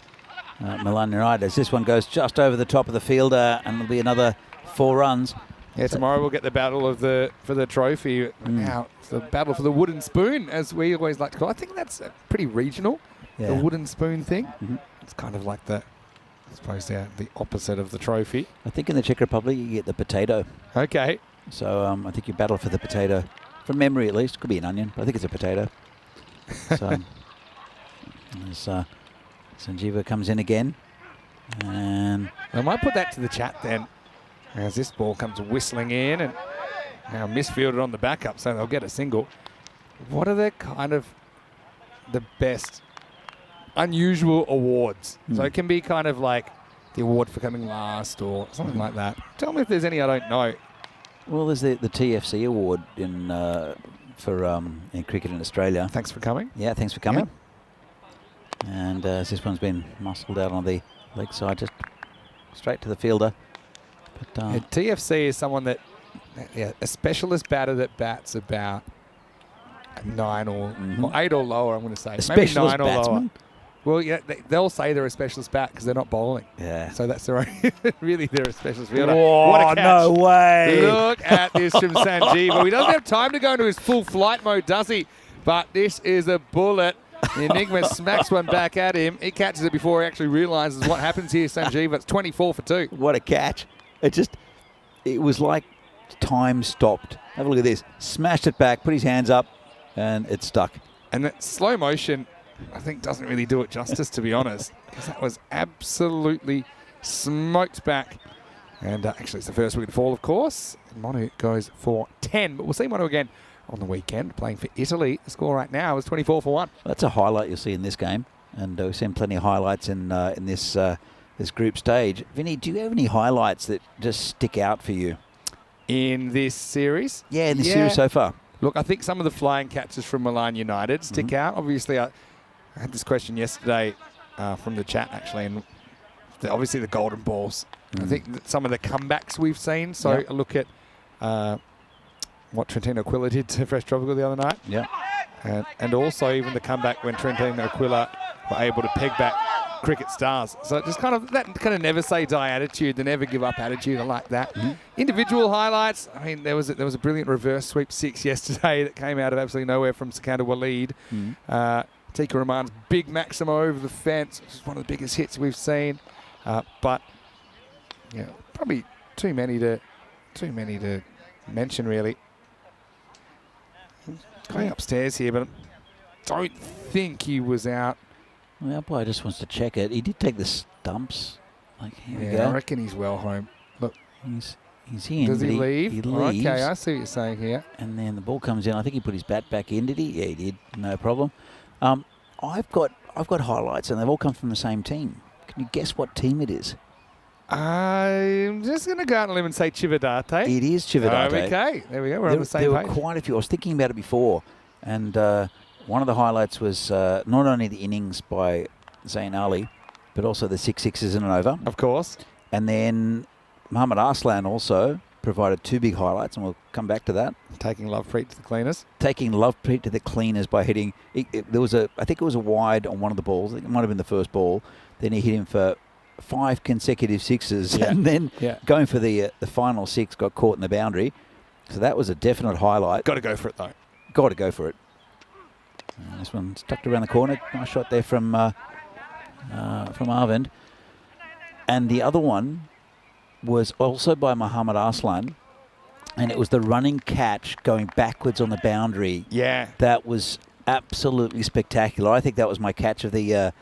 Milan United. As this one goes just over the top of the fielder, and there'll be another 4 runs. Yeah, tomorrow we'll get the battle of for the trophy. Now it's the battle for the wooden spoon, as we always like to call it. I think that's pretty regional. Yeah. The wooden spoon thing. It's kind of like I suppose the opposite of the trophy. I think in the Czech Republic you get the potato. Okay. So I think you battle for the potato. From memory at least. Could be an onion, but I think it's a potato. So as Sanjeeva comes in again. And I might put that to the chat then. As this ball comes whistling in and now misfielded on the backup, so they'll get a single. What are the best unusual awards? So it can be kind of like the award for coming last or something like that. Tell me if there's any I don't know. well, there's the TFC award in cricket in Australia. Thanks for coming. Yeah, thanks for coming. And as this one's been muscled out on the leg side, just straight to the fielder. But TFC is someone that, a specialist batter that bats about 9 or 8 or lower, I'm going to say. A Maybe specialist 9 or batsman? lower. Well, yeah, they'll say they're a specialist bat because they're not bowling. Yeah. So that's their own. Really, they're a specialist fielder. Whoa, What a catch. no way. Look at this from Sanjeeva. He doesn't have time to go into his full flight mode, does he? But this is a bullet. Enigma smacks one back at him. He catches it before he actually realises what happens here, Sanjeeva. It's 24 for 2. What a catch. It was like time stopped. Have a look at this. Smashed it back, put his hands up, and it stuck. And that slow motion, I think, doesn't really do it justice, to be honest, because that was absolutely smoked back. And actually, it's the first wicket fall, of course. Monu goes for 10, but we'll see Monu again on the weekend, playing for Italy. The score right now is 24 for 1. That's a highlight you'll see in this game, and we've seen plenty of highlights in this group stage. Vinny, do you have any highlights that just stick out for you? In this series? Yeah, in the series so far. Look, I think some of the flying catches from Milan United stick out. Obviously, I had this question yesterday from the chat, actually, and obviously the golden balls. I think that some of the comebacks we've seen. So I look at what Trentino Aquila did to Fresh Tropical the other night. Yeah. And also even the comeback when Trentino Aquila were able to peg back cricket stars. So just kind of never say die attitude, the never give up attitude. I like that. Individual highlights. I mean, there was a brilliant reverse sweep 6 yesterday that came out of absolutely nowhere from Sikandar Waleed. Tika Rahman's big Maximo over the fence, which is one of the biggest hits we've seen. But probably too many to mention, really. Going upstairs here, but I don't think he was out. Well, the umpire just wants to check it. He did take the stumps. Like, here we go. I reckon he's well home. Look, he's in. does he leave? He leaves. Okay, I see what you're saying here. And then the ball comes in. I think he put his bat back in, did he? Yeah, he did. No problem. I've got highlights, and they've all come from the same team. Can you guess what team it is? I'm just going to go out on a limb and say Chivadate. It is Chivadate. Okay, there we go. We're on the same there page. There were quite a few. I was thinking about it before, and one of the highlights was not only the innings by Zain Ali, but also the 6 sixes in and over. Of course. And then Muhammad Arslan also provided 2 big highlights, and we'll come back to that. Taking Lovepreet to the cleaners. Taking Lovepreet to the cleaners by hitting. I think it was a wide on one of the balls. I think it might have been the first ball. Then he hit him for 5 consecutive sixes, and then going for the final 6 got caught in the boundary. So that was a definite highlight. Got to go for it, though. Got to go for it. This one tucked around the corner. Nice shot there from Arvind. And the other one was also by Muhammad Arslan, and it was the running catch going backwards on the boundary. Yeah. That was absolutely spectacular. I think that was my catch of the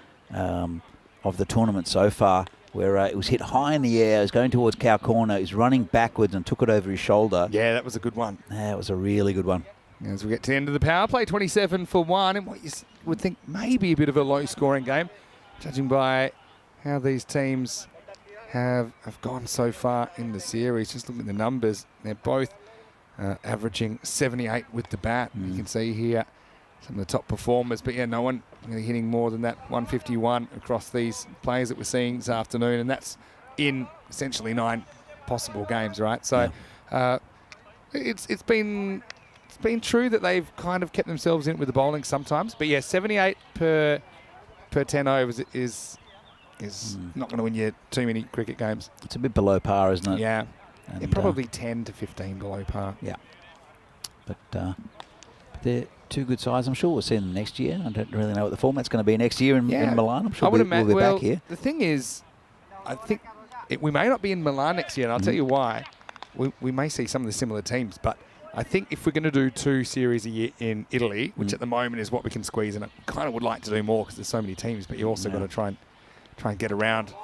tournament so far, where it was hit high in the air. It was going towards cow corner. He was running backwards and took it over his shoulder. Yeah, that was a good one. That was a really good one. As we get to the end of the power play, 27 for 1, and what you would think maybe a bit of a low-scoring game, judging by how these teams have gone so far in the series. Just looking at the numbers, they're both averaging 78 with the bat. You can see here some of the top performers, but yeah, no one really hitting more than that 151 across these players that we're seeing this afternoon, and that's in essentially 9 possible games, right? So it's been true that they've kind of kept themselves in with the bowling sometimes, but yeah, 78 per 10 overs is not going to win you too many cricket games. It's a bit below par, isn't it? Yeah, And, probably 10 to 15 below par. Yeah. But they're two good sides. I'm sure we'll see them next year. I don't really know what the format's going to be next year in Milan. I'm sure we'll be back here. The thing is, I think we may not be in Milan next year, and I'll tell you why. We may see some of the similar teams, but I think if we're going to do 2 series a year in Italy, which at the moment is what we can squeeze, and I kind of would like to do more because there's so many teams, but you also got to try and get around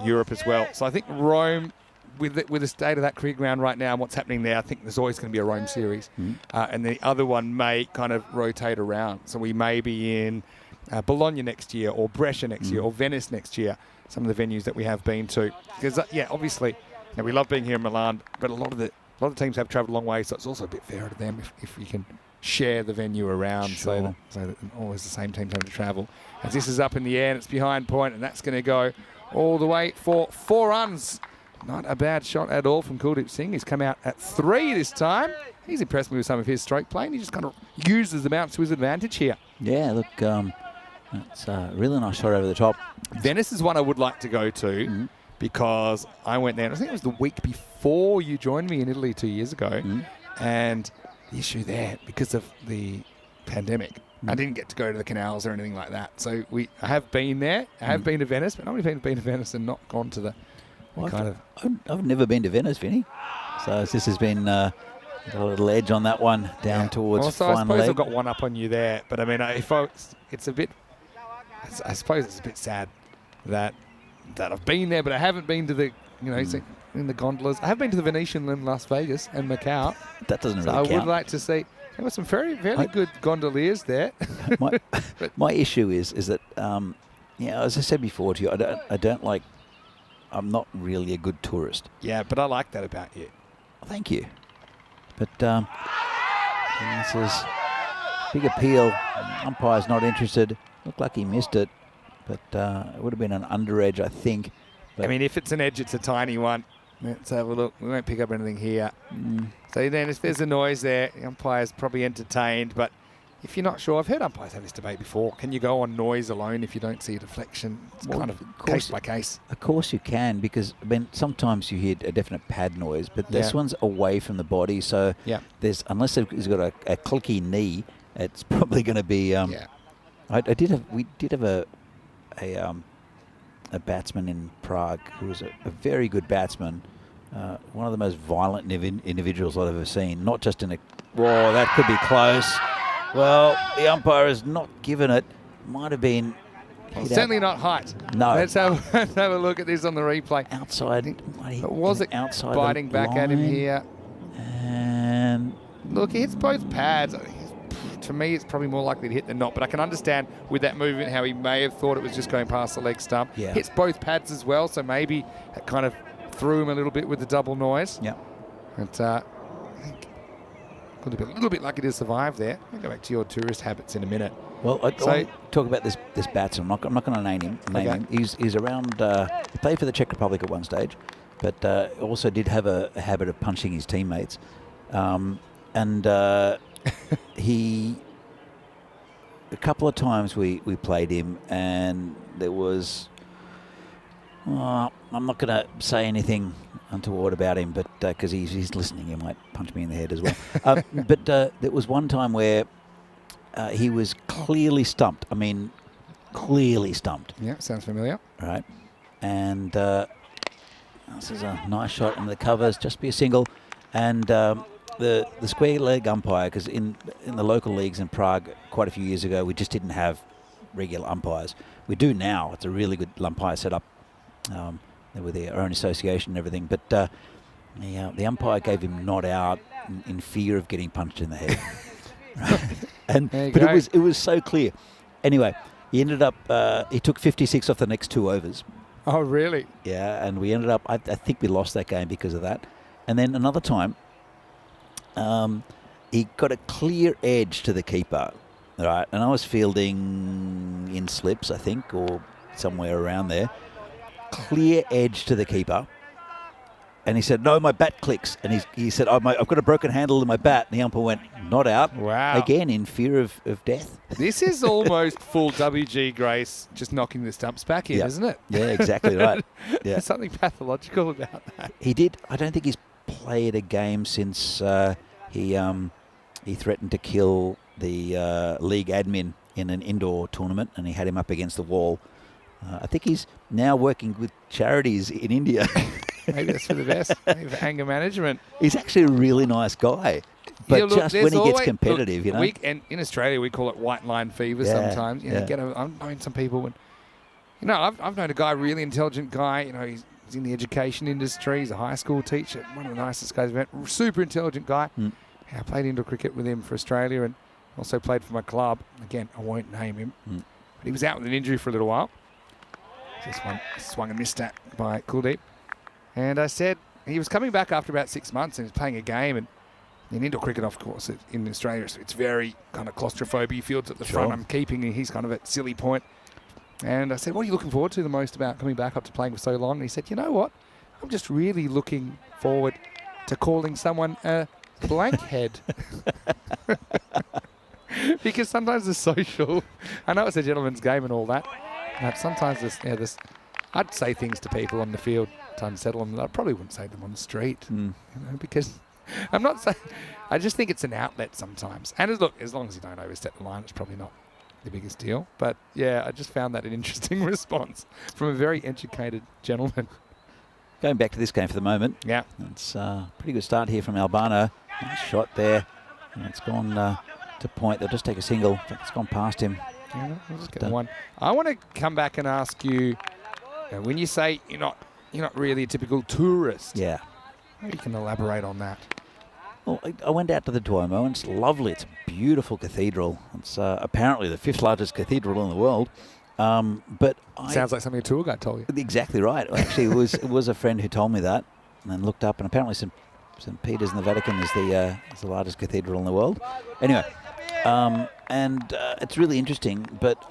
Europe as well. So I think Rome, with the state of that cricket ground right now and what's happening there, I think there's always going to be a Rome series. And the other one may kind of rotate around. So we may be in Bologna next year, or Brescia next year, or Venice next year, some of the venues that we have been to. Because, obviously, we love being here in Milan, but a lot of the teams have travelled a long way, so it's also a bit fairer to them if we can share the venue around, so that always the same teams have to travel. As this is up in the air and it's behind point, and that's going to go all the way for 4 runs. Not a bad shot at all from Kuldeep Singh. He's come out at 3 this time. He's impressed me with some of his stroke play, and he just kind of uses the bounce to his advantage here. Yeah, look, it's a really nice shot over the top. Venice is one I would like to go to because I went there, and I think it was the week before you joined me in Italy 2 years ago, and the issue there, because of the pandemic, I didn't get to go to the canals or anything like that. So I have been there. I have been to Venice, but not only been to Venice and not gone to the I've never been to Venice, Vinny. So this has been got a little edge on that one down towards so final I suppose leg. I've got one up on you there. But I mean, I suppose it's a bit sad that I've been there, but I haven't been to the, in the gondolas. I have been to the Venetian in Las Vegas and Macau. That doesn't really I count. would like to see. There were some very good gondoliers there. my issue is that, as I said before to you, I'm not really a good tourist. Yeah, but I like that about you. Thank you. But this is big appeal. Umpire's not interested. Looked like he missed it, but it would have been an under edge, I think. But I mean, if it's an edge, it's a tiny one. Let's have a look. We won't pick up anything here. So then if there's a noise there, the umpire's probably entertained. But if you're not sure, I've heard umpires have this debate before. Can you go on noise alone if you don't see a deflection? It's kind of case by case. Of course you can, because sometimes you hear a definite pad noise, but this one's away from the body. So unless he's got a clicky knee, it's probably going to be. We did have a batsman in Prague who was a very good batsman, one of the most violent individuals I've ever seen. Not just in whoa, that could be close. Well, the umpire has not given it. Might have been. Certainly not height. No. Let's have a look at this on the replay. Outside. Was it outside biting back at him here? And look, he hits both pads. To me, it's probably more likely to hit than not, but I can understand with that movement how he may have thought it was just going past the leg stump. Yeah. Hits both pads as well, so maybe it kind of threw him a little bit with the double noise. Yeah. But I think could have been a little bit lucky to survive there. I'll go back to your tourist habits in a minute. Well, I want to talk about this batsman. I'm not going to name him. He's around. He played for the Czech Republic at one stage, but also did have a habit of punching his teammates. He, a couple of times we played him, and there was. I'm not going to say anything untoward about him, but because he's listening, he might punch me in the head as well. But there was one time where he was clearly stumped. I mean, clearly stumped. Yeah, sounds familiar. Right. And this is a nice shot into the covers, just be a single. And the square leg umpire, because in the local leagues in Prague quite a few years ago, we just didn't have regular umpires. We do now. It's a really good umpire setup. With their own association and everything, but the umpire gave him not out in fear of getting punched in the head. It was so clear. Anyway, he ended up he took 56 off the next 2 overs. Oh, really? Yeah, and we ended up. I think we lost that game because of that. And then another time, he got a clear edge to the keeper, right? And I was fielding in slips, I think, or somewhere around there. Clear edge to the keeper. And he said, no, my bat clicks. And he said, I've got a broken handle in my bat. And the umpire went, not out. Wow. Again, in fear of death. This is almost full WG Grace just knocking the stumps back in, isn't it? Yeah, exactly right. Yeah. There's something pathological about that. He did. I don't think he's played a game since he threatened to kill the league admin in an indoor tournament, and he had him up against the wall. I think he's now working with charities in India. Maybe that's for the best. Maybe for anger management. He's actually a really nice guy. But look, just when he gets competitive, And in Australia, we call it white line fever sometimes. I've known some people when... I've known a guy, really intelligent guy. He's in the education industry. He's a high school teacher. One of the nicest guys I've met. Super intelligent guy. I played indoor cricket with him for Australia and also played for my club. Again, I won't name him. But he was out with an injury for a little while. This one swung and missed at by Kuldeep. And I said, he was coming back after about 6 months and he was playing a game. And in indoor cricket, of course, in Australia, it's very kind of claustrophobia. Fields at the front, I'm keeping, and he's kind of at silly point. And I said, what are you looking forward to the most about coming back after playing for so long? And he said, you know what? I'm just really looking forward to calling someone a blankhead. Because sometimes the social, I know it's a gentleman's game and all that, but sometimes I'd say things to people on the field to unsettle them that I probably wouldn't say them on the street, because I'm not saying, I just think it's an outlet sometimes. And as long as you don't overstep the line, it's probably not the biggest deal. But yeah, I just found that an interesting response from a very educated gentleman. Going back to this game for the moment. Yeah. It's a pretty good start here from Albano. Nice shot there. And it's gone to point. They'll just take a single. In fact, it's gone past him. Yeah, we'll just get one. I want to come back and ask you, when you say you're not really a typical tourist. Yeah. Maybe you can elaborate on that. Well, I went out to the Duomo, and it's lovely. It's a beautiful cathedral. It's apparently the 5th largest cathedral in the world. But sounds like something a tour guide told you. Exactly right. Actually, it was a friend who told me that, and then looked up, and apparently St. Peter's in the Vatican is the largest cathedral in the world. Anyway, it's really interesting. But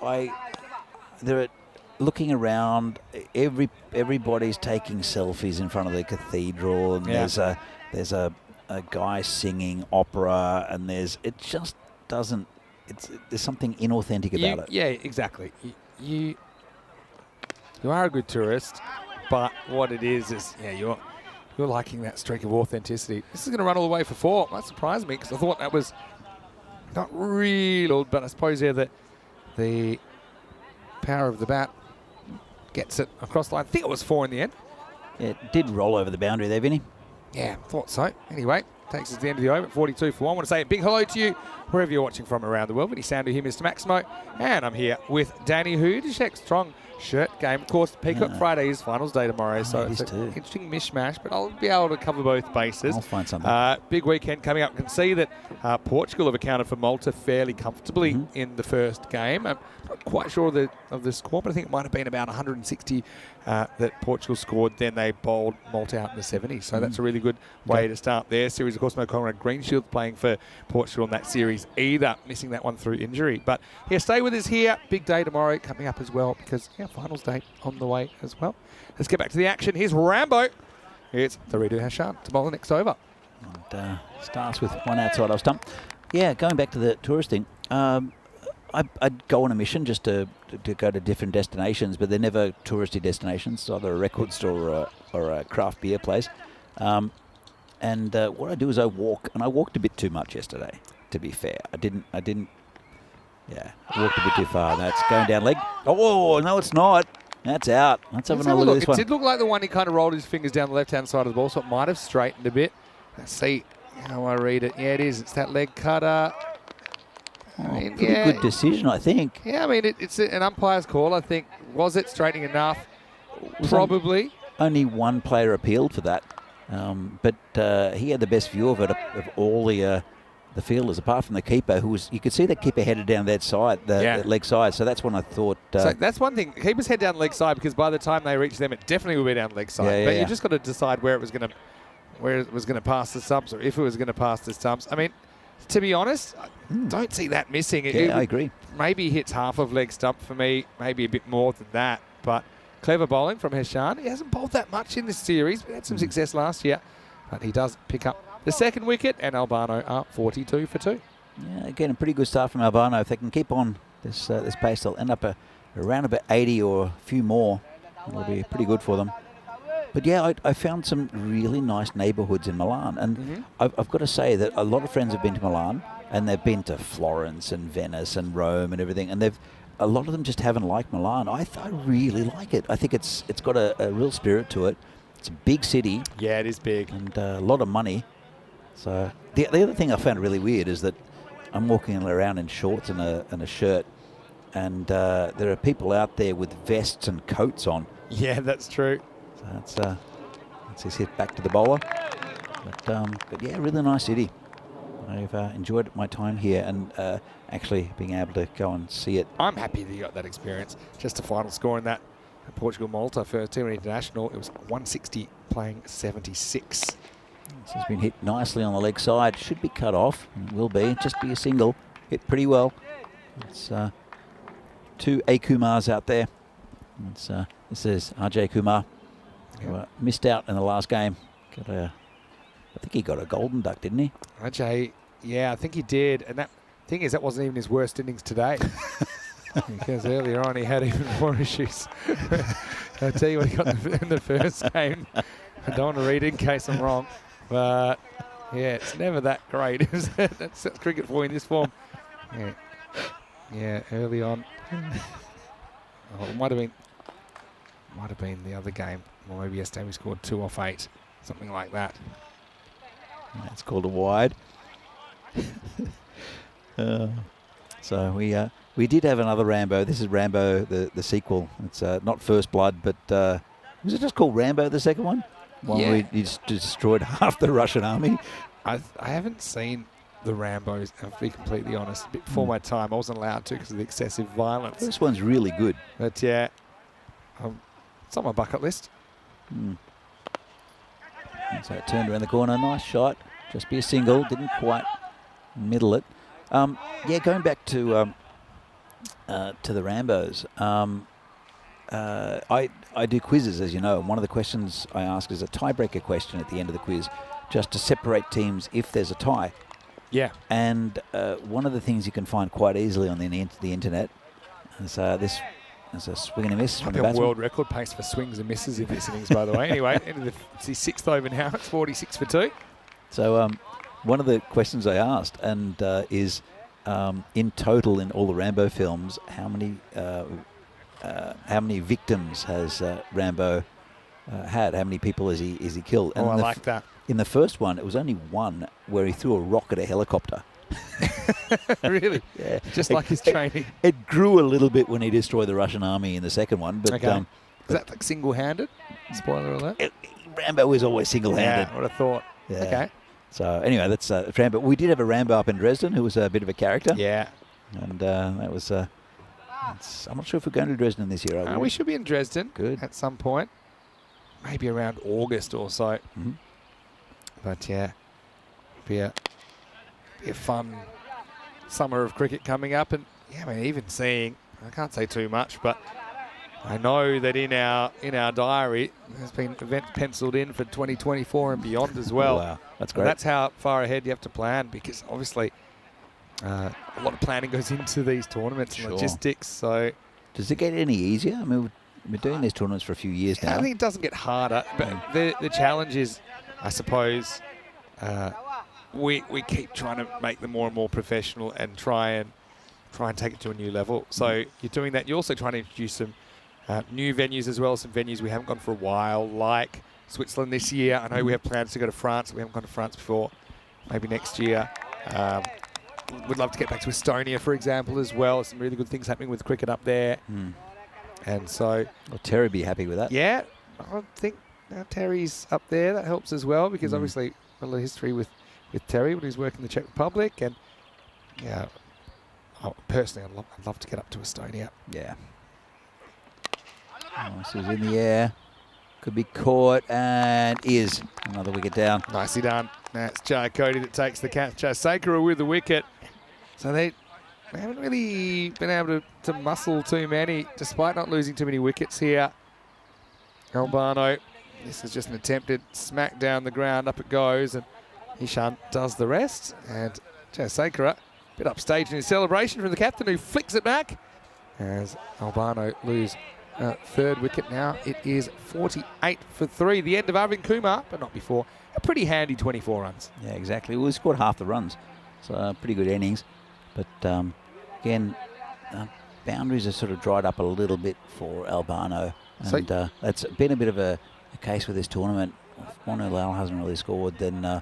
looking around, everybody's taking selfies in front of the cathedral, and there's a guy singing opera, and there's something inauthentic about it. Yeah, exactly. You are a good tourist, but what it is you're liking that streak of authenticity. This is going to run all the way for 4. That surprised me because I thought that was not real, but I suppose the power of the bat gets it across the line. I think it was 4 in the end. Yeah, it did roll over the boundary there, Vinny. Yeah, thought so. Anyway, takes us to the end of the over, 42 for 1. I want to say a big hello to you, wherever you're watching from around the world. Vinny Sandu here, Mr. Maximo, and I'm here with Danny Hudicek. Strong shirt game. Of course, Peacock Friday is finals day tomorrow, so it's an interesting mishmash, but I'll be able to cover both bases. I'll find something. Big weekend coming up. You can see that Portugal have accounted for Malta fairly comfortably in the first game. I'm not quite sure of the score, but I think it might have been about 160 that Portugal scored. Then they bowled Malta out in the 70s, so that's a really good way to start their series. Of course, no Conrad Greenshield playing for Portugal in that series either, missing that one through injury. But stay with us here. Big day tomorrow coming up as well, because finals day on the way as well. Let's get back to the action. Here's Rambo. It's Tharidu Hashan to bowl the next over. And starts with one outside off stump. Yeah, going back to the tourist thing, I'd go on a mission just to go to different destinations, but they're never touristy destinations, either a record store or a craft beer place. And what I do is I walk, and I walked a bit too much yesterday, to be fair. I walked a bit too far. That's going down leg. Oh, no, it's not. That's out. Let's have another look at this one. It did look like the one he kind of rolled his fingers down the left-hand side of the ball, so it might have straightened a bit. Let's see how I read it. Yeah, it is. It's that leg cutter. Pretty good decision, I think. Yeah, I mean, it's an umpire's call, I think. Was it straightening enough? Probably. Only one player appealed for that, but he had the best view of it of all the fielders, apart from the keeper, you could see the keeper headed down that side, the leg side. So that's when I thought. So that's one thing. Keepers head down the leg side, because by the time they reach them, it definitely will be down the leg side. But you just got to decide where it was going to where it was going to pass the stumps or if it was going to pass the stumps. I mean, to be honest, I don't see that missing. I agree. Maybe hits half of leg stump for me, maybe a bit more than that. But clever bowling from Heshan. He hasn't bowled that much in this series, but had some success last year. But he does pick up the second wicket, and Albano are 42 for 2. Yeah, again, a pretty good start from Albano. If they can keep on this pace, they'll end up around about 80 or a few more. It'll be pretty good for them. But yeah, I found some really nice neighbourhoods in Milan. And I've got to say that a lot of friends have been to Milan, and they've been to Florence and Venice and Rome and everything. And a lot of them just haven't liked Milan. I really like it. I think it's got a real spirit to it. It's a big city. Yeah, it is big. And a lot of money. So the other thing I found really weird is that I'm walking around in shorts and a shirt, and there are people out there with vests and coats on. Yeah, that's true. So that's his hit back to the bowler. But yeah, really nice city. I've enjoyed my time here and actually being able to go and see it. I'm happy that you got that experience. Just a final score in that Portugal-Malta for T10 International. It was 160 playing 76. This has been hit nicely on the leg side. Should be cut off. It will be. Just be a single. Hit pretty well. It's 2 A. Kumars out there. This is RJ Kumar. Who, missed out in the last game. I think he got a golden duck, didn't he? RJ, yeah, I think he did. And that thing is, that wasn't even his worst innings today. Because earlier on he had even more issues. I'll tell you what he got in the first game. I don't want to read it in case I'm wrong. But, yeah, it's never that great, is it? That's cricket for you in this form. Yeah, early on. Oh, it might have been the other game. Or maybe yesterday we scored 2 off 8. Something like that. That's called a wide. So we did have another Rambo. This is Rambo, the sequel. It's not First Blood, but was it just called Rambo, the second one? Yeah. He just destroyed half the Russian army. I haven't seen the Rambos, to be completely honest. A bit before my time. I wasn't allowed to because of the excessive violence. This one's really good. But yeah, it's on my bucket list. So it turned around the corner. Nice shot. Just be a single. Didn't quite middle it. Yeah, going back to the Rambos. I do quizzes, as you know, and one of the questions I ask is a tiebreaker question at the end of the quiz, just to separate teams if there's a tie. Yeah. And one of the things you can find quite easily on the internet is this is a swing and a miss from the batsman. World record pace for swings and misses in this innings, by the way. Anyway, it's his 6th over now. It's 46 for 2. So one of the questions I asked is in total in all the Rambo films, how many victims has Rambo had? How many people has he killed? And I like that. In the first one, it was only one where he threw a rock at a helicopter. Really? Yeah. Just like his training. It grew a little bit when he destroyed the Russian army in the second one. But okay. Is that like single-handed? Spoiler alert. Rambo is always single-handed. Yeah, I would have thought. Yeah. Okay. So anyway, that's Rambo. We did have a Rambo up in Dresden who was a bit of a character. Yeah. And that was... I'm not sure if we're going to Dresden this year. We should be in Dresden at some point. Maybe around August or so. But yeah, be a fun summer of cricket coming up. And yeah, I mean, even seeing, I can't say too much, but I know that in our diary, there's been events penciled in for 2024 and beyond as well. Wow, that's great. And that's how far ahead you have to plan, because obviously a lot of planning goes into these tournaments and logistics. So does it get any easier? I mean, we've been doing these tournaments for a few years now. I think it doesn't get harder, but the challenge is, I suppose, we keep trying to make them more and more professional and try and take it to a new level. So you're doing that. You're also trying to introduce some new venues as well, some venues we haven't gone for a while, like Switzerland this year. I know we have plans to go to France. We haven't gone to France before. Maybe next year. Would love to get back to Estonia, for example, as well. Some really good things happening with cricket up there. And so... Well, Terry be happy with that. Yeah, I think Terry's up there. That helps as well, because obviously a lot of history with Terry when he's working in the Czech Republic. And yeah, personally, I'd love to get up to Estonia. Yeah. This is in the air. Could be caught and is another wicket down. Nicely done. That's Jai Cody that takes the catch. Sakura with the wicket. So they haven't really been able to muscle too many, despite not losing too many wickets here. Albano, this is just an attempted smack down the ground. Up it goes, and Ishan does the rest. And Jai Sakura, a bit upstage in his celebration from the captain, who flicks it back as Albano lose third wicket now. It is 48 for 3. The end of Arvind Kumar, but not before. A pretty handy 24 runs. Yeah, exactly. Well, we scored half the runs, so pretty good innings. But again, boundaries are sort of dried up a little bit for Albano. And that's been a bit of a case with this tournament. If Monulal hasn't really scored, then a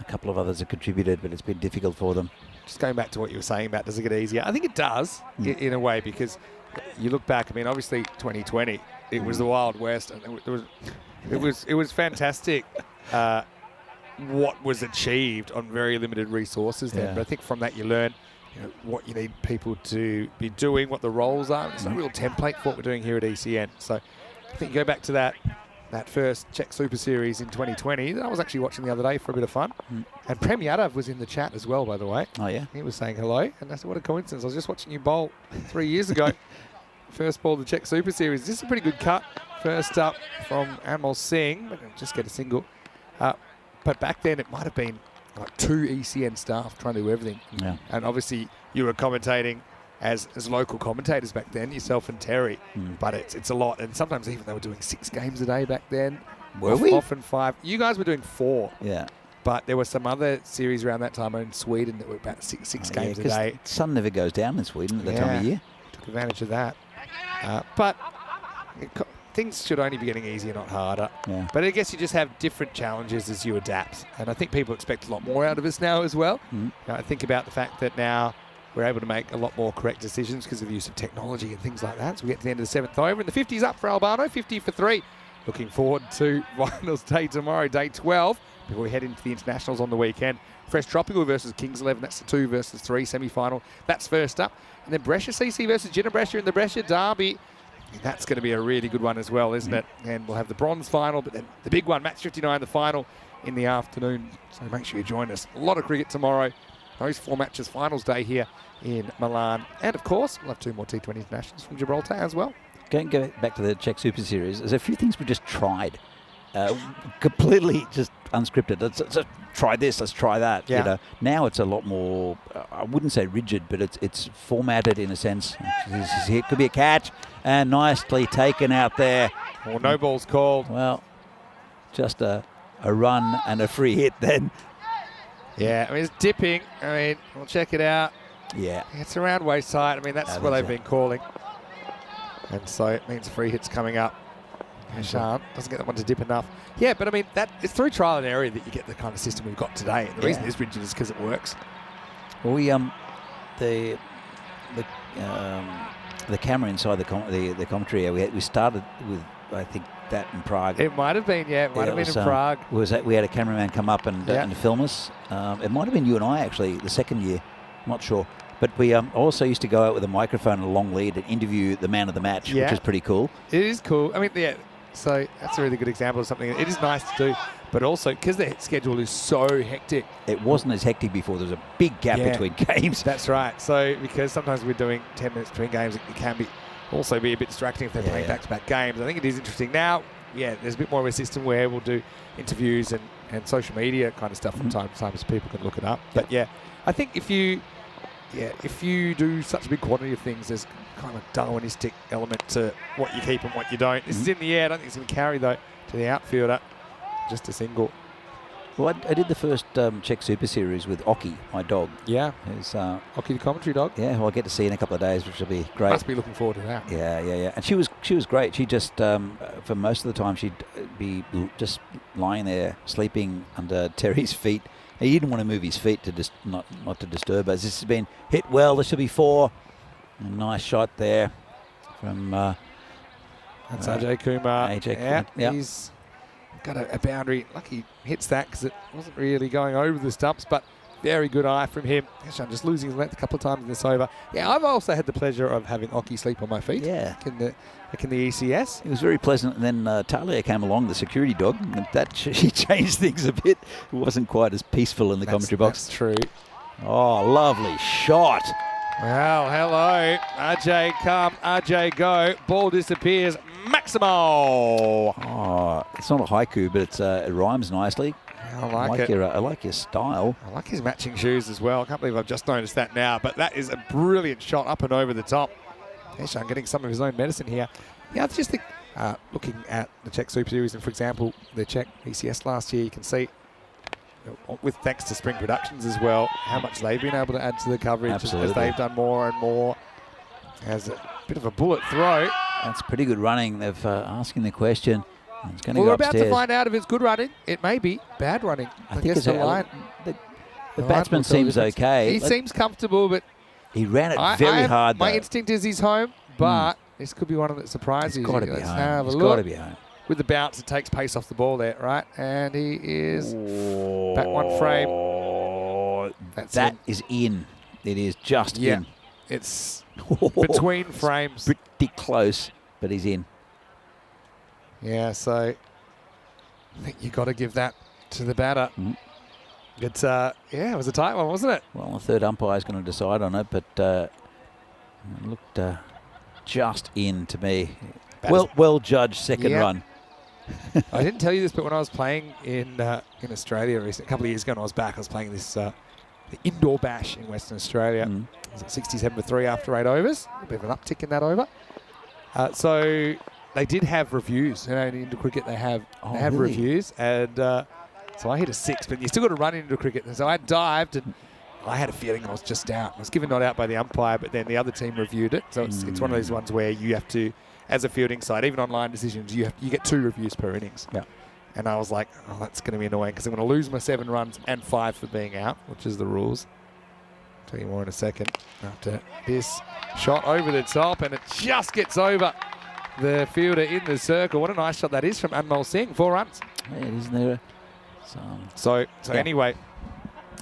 couple of others have contributed, but it's been difficult for them. Just going back to what you were saying about does it get easier? I think it does in a way, because you look back, I mean, obviously 2020, it was the Wild West, and it was fantastic what was achieved on very limited resources then. But I think from that you learn what you need people to be doing, what the roles are. It's a real template for what we're doing here at ECN. So I think you go back to that first Czech Super Series in 2020 that I was actually watching the other day for a bit of fun. And Prem Yadav was in the chat as well, by the way. Oh, yeah? He was saying hello, and I said, what a coincidence. I was just watching you bowl 3 years ago. First ball of the Czech Super Series. This is a pretty good cut. First up from Anmol Singh, but just get a single. But back then it might have been like 2 ECN staff trying to do everything. Yeah. And obviously you were commentating as local commentators back then, yourself and Terry. But it's a lot. And sometimes even they were doing 6 games a day back then. Were we? Often 5. You guys were doing 4. Yeah. But there were some other series around that time in Sweden that were about six games a day. The sun never goes down in Sweden at that time of year. Took advantage of that. But things should only be getting easier, not harder. Yeah. But I guess you just have different challenges as you adapt. And I think people expect a lot more out of us now as well. I think about the fact that now we're able to make a lot more correct decisions because of the use of technology and things like that. So we get to the end of the 7th over, and the 50's up for Albano, 50 for 3. Looking forward to finals day tomorrow, day 12, before we head into the internationals on the weekend. Fresh Tropical versus Kings 11. That's the 2 versus 3 semi-final. That's first up. And then Brescia CC versus Jinnah Brescia in the Brescia Derby. That's going to be a really good one as well, isn't it? And we'll have the bronze final, but then the big one, match 59, the final in the afternoon. So make sure you join us. A lot of cricket tomorrow. Those 4 matches, finals day here in Milan. And of course, we'll have 2 more T20 internationals from Gibraltar as well. Going back to the Czech Super Series, there's a few things we just tried. Completely just unscripted. Let's try this, let's try that. Yeah. You know, now it's a lot more, I wouldn't say rigid, but it's formatted in a sense. It could be a catch, and nicely taken out there. Well, no balls called. Well, just a run and a free hit then. Yeah, I mean, it's dipping. I mean, we'll check it out. Yeah. It's around waist height. I mean, that's what they've been calling. And so it means a free hit's coming up. Ishan doesn't get that one to dip enough. Yeah, but I mean, it's through trial and error that you get the kind of system we've got today. And the reason it's rigid is because it works. Well, we the camera inside the commentary area, we started with, I think, that in Prague. It might have been, it might have been in Prague. We had a cameraman come up and film us. It might have been you and I, actually, the second year. I'm not sure. But we also used to go out with a microphone and a long lead and interview the man of the match, which is pretty cool. It is cool. I mean, so that's a really good example of something. It is nice to do, but also because the schedule is so hectic. It wasn't as hectic before. There was a big gap between games. That's right. So because sometimes we're doing 10 minutes between games, it can also be a bit distracting if they're playing back-to-back games. I think it is interesting. Now, there's a bit more of a system where we'll do interviews and social media kind of stuff from time to time so people can look it up. But I think if you do such a big quantity of things, there's kind of a Darwinistic element to what you keep and what you don't. This is in the air. I don't think it's going to carry, though, to the outfielder. Just a single. Well, I did the first Czech Super Series with Oki, my dog. Yeah. Who's, Oki, the commentary dog? Yeah, who I'll get to see in a couple of days, which will be great. Must be looking forward to that. Yeah. And she was great. She just, for most of the time, she'd be just lying there, sleeping under Terry's feet. He didn't want to move his feet to not to disturb us. This has been hit well. This should be 4. A nice shot there from that's Ajay Kumar. Yeah, he's got a boundary. Lucky hits that because it wasn't really going over the stumps, but Very good eye from him. Gosh, I'm just losing his length a couple of times in this over. Yeah, I've also had the pleasure of having Oki sleep on my feet. Yeah. Back in the ECS. It was very pleasant. And then Talia came along, the security dog, and that she changed things a bit. It wasn't quite as peaceful in the commentary box. That's true. Oh, lovely shot. Well, hello. RJ come, RJ go. Ball disappears. Maximo. Oh, it's not a haiku, but it rhymes nicely. I like it. I like your style. I like his matching shoes as well. I can't believe I've just noticed that now, but that is a brilliant shot up and over the top. Teshan getting some of his own medicine here. Yeah, I just think looking at the Czech Super Series and, for example, the Czech ECS last year, you can see, with thanks to Spring Productions as well, how much they've been able to add to the coverage as they've done more and more. As a bit of a bullet throw. That's pretty good running. They've asking the question. It's going to Well, go we're about upstairs. to find out if it's good running. It may be bad running. I think guess it's the batsman seems okay. He seems comfortable, but he ran it very hard, though. My instinct is he's home, but this could be one that surprises you. It's got to be Let's home. have a It's look. got to be home. With the bounce, it takes pace off the ball there, right? And he is back one frame. That is in. It is just in. It's between frames. Pretty close, but he's in. Yeah, so I think you got to give that to the batter. It's it was a tight one, wasn't it? Well, the third umpire is going to decide on it, but it looked just in to me. Well judged second run. I didn't tell you this, but when I was playing in Australia recently, a couple of years ago when I was back, I was playing this the indoor bash in Western Australia. It was at 67 for 3 after 8 overs. A bit of an uptick in that over. So they did have reviews. You know, in indoor cricket they have really? reviews, and so I hit a 6, but you still got to run into cricket. And so I dived, and I had a feeling I was just out. I was given not out by the umpire, but then the other team reviewed it. So it's one of those ones where you have to, as a fielding side, even online decisions, you get 2 reviews per innings. Yeah. And I was like, oh, that's going to be annoying because I'm going to lose my 7 runs and 5 for being out, which is the rules. I'll tell you more in a second. After this shot over the top, and it just gets over the fielder in the circle. What a nice shot that is from Anmol Singh. 4 runs. Yeah, isn't there? So anyway,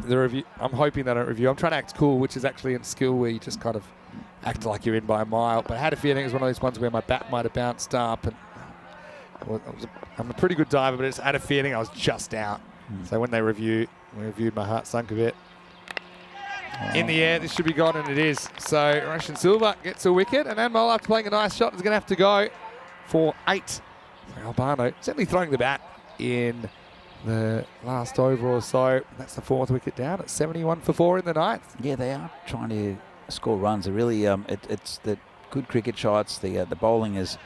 the review. I'm hoping they don't review. I'm trying to act cool, which is actually in skill where you just kind of act like you're in by a mile. But I had a feeling it was one of those ones where my bat might have bounced up, and I'm a pretty good diver, but I had a feeling I was just out. So when they reviewed, my heart sunk a bit. In the air, this should be gone, and it is. So Russian Silva gets a wicket, and Anmol, after playing a nice shot, is going to have to go for 8. So Albano certainly throwing the bat in the last over or so. That's the 4th wicket down at 71 for 4 in the 9th. Yeah, they are trying to score runs. They really, it's the good cricket shots. The bowling is,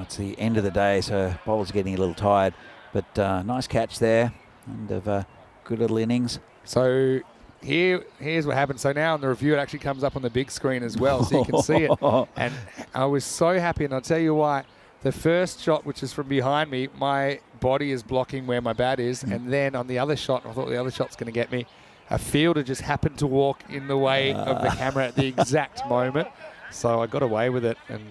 it's the end of the day, so bowlers are getting a little tired. But nice catch there, and of good little innings. So here's what happened. So now on the review, it actually comes up on the big screen as well, so you can see it. And I was so happy, and I'll tell you why. The first shot, which is from behind me, my body is blocking where my bat is, and then on the other shot, I thought the other shot's going to get me. A fielder just happened to walk in the way of the camera at the exact moment, so I got away with it, and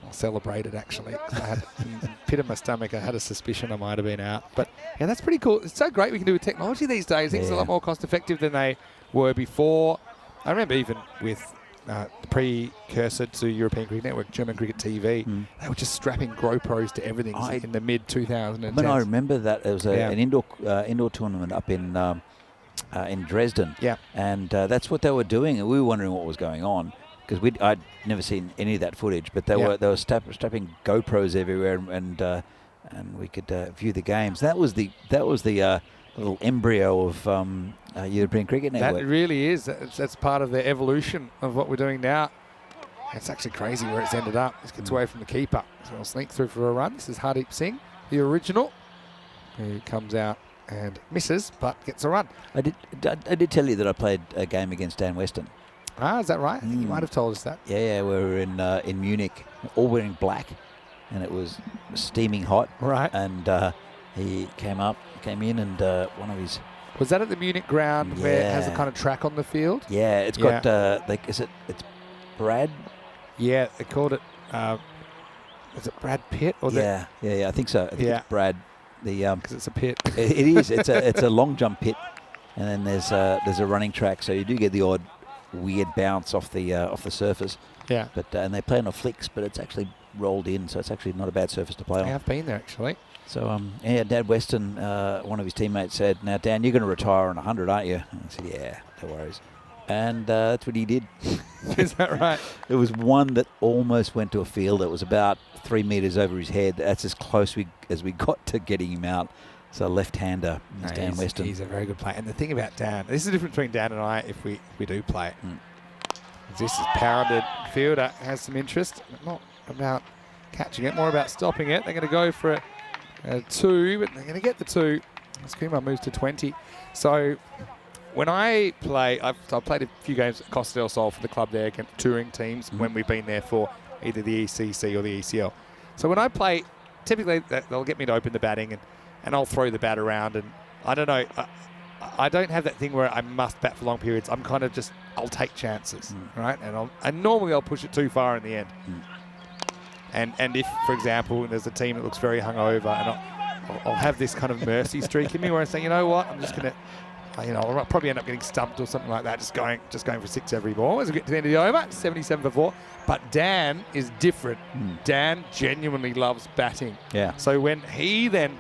I celebrated actually. I had a pit of my stomach. I had a suspicion I might have been out, but yeah, that's pretty cool. It's so great we can do with technology these days. Things are a lot more cost effective than they were before. I remember even with the precursor to European Cricket Network, German Cricket TV, they were just strapping GoPros to everything in the mid-2010s. When I remember that, it was an indoor tournament up in Dresden. Yeah. And that's what they were doing, and we were wondering what was going on, because I'd never seen any of that footage, but they were strapping GoPros everywhere, and we could view the games. That was the little embryo of European Cricket Network. That really is. That's part of the evolution of what we're doing now. It's actually crazy where it's ended up. This gets away from the keeper. So I'll sneak through for a run. This is Hardeep Singh, the original, who comes out and misses, but gets a run. I did tell you that I played a game against Dan Weston. Ah, is that right? I think you might have told us that. Yeah, we were in Munich, all wearing black, and it was steaming hot. Right. And he came in, and one of his... Was that at the Munich ground where it has a kind of track on the field? Yeah, it's got, it's Brad? Yeah, they called it, is it Brad Pitt? Or yeah, I think so. I think it's Brad. Because it's a pit. It is. It's a long jump pit. and then there's a running track, so you do get the odd weird bounce off the surface. Yeah. But and they play on a flicks, but it's actually rolled in, so it's actually not a bad surface to play on. I have been there actually. So yeah, Dad Weston, one of his teammates said, "Now Dan, you're going to retire on 100, aren't you?" And I said, "Yeah, no worries." And that's what he did. Is that right? There was one that almost went to a field that was about 3 meters over his head. That's as close as we got to getting him out. So left-hander, Dan Weston. He's a very good player. And the thing about Dan, this is the difference between Dan and I if we do play it. This is pounded fielder, has some interest. Not about catching it, more about stopping it. They're going to go for a 2, but they're going to get the 2. Skuma moves to 20. So when I play, I've played a few games at Costa del Sol for the club there against touring teams when we've been there for either the ECC or the ECL. So when I play, typically they'll get me to open the batting and I'll throw the bat around, and I don't know, I don't have that thing where I must bat for long periods. I'm kind of just, I'll take chances, right? And normally I'll push it too far in the end. And if, for example, there's a team that looks very hungover, and I'll have this kind of mercy streak in me where I say, you know what, I'm just going to, I'll probably end up getting stumped or something like that, just going for 6 every ball as we get to the end of the over, 77 for 4. But Dan is different. Dan genuinely loves batting. Yeah. So when he then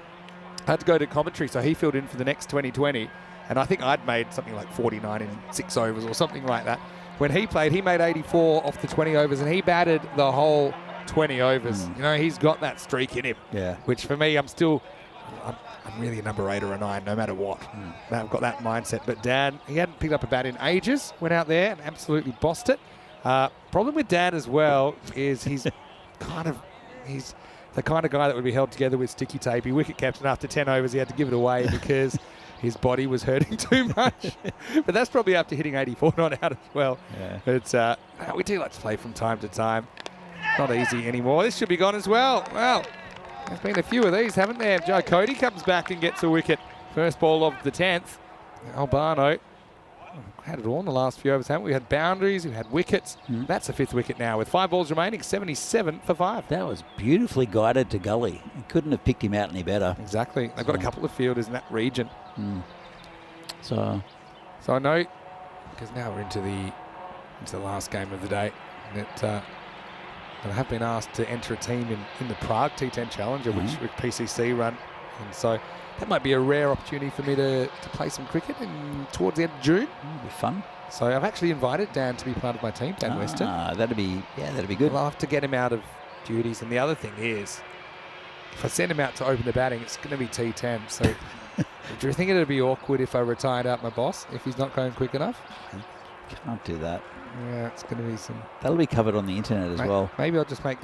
had to go to commentary, so he filled in for the next 2020, and I think I'd made something like 49 in 6 overs or something like that. When he played, he made 84 off the 20 overs, and he batted the whole 20 overs. He's got that streak in him. Yeah. Which for me, I'm really a number 8 or a 9, no matter what. I've got that mindset. But Dan, he hadn't picked up a bat in ages, went out there and absolutely bossed it. Problem with Dan as well is he's the kind of guy that would be held together with sticky tape. He wicket kept, and after 10 overs, he had to give it away because his body was hurting too much. But that's probably after hitting 84 not out as well. Yeah. But we do like to play from time to time. Not easy anymore. This should be gone as well. Well, there's been a few of these, haven't there? Joe Cody comes back and gets a wicket. First ball of the 10th. Albano had it all in the last few overs, haven't we? We had boundaries, we had wickets. That's a 5th wicket now with 5 balls remaining, 77 for 5. That was beautifully guided to gully. You couldn't have picked him out any better. Exactly. They've got a couple of fielders in that region. So I know, because now we're into the last game of the day, that I have been asked to enter a team in the Prague T10 Challenger, which PCC run, and so that might be a rare opportunity for me to play some cricket towards the end of June. it'll be fun. So I've actually invited Dan to be part of my team, Dan Weston. That'd be good. I'll have to get him out of duties, and the other thing is, if I send him out to open the batting, it's going to be T10. So do you think it'd be awkward if I retired out my boss if he's not going quick enough? Can't do that. Yeah, it's going to be some. That'll be covered on the internet as well. Maybe I'll just make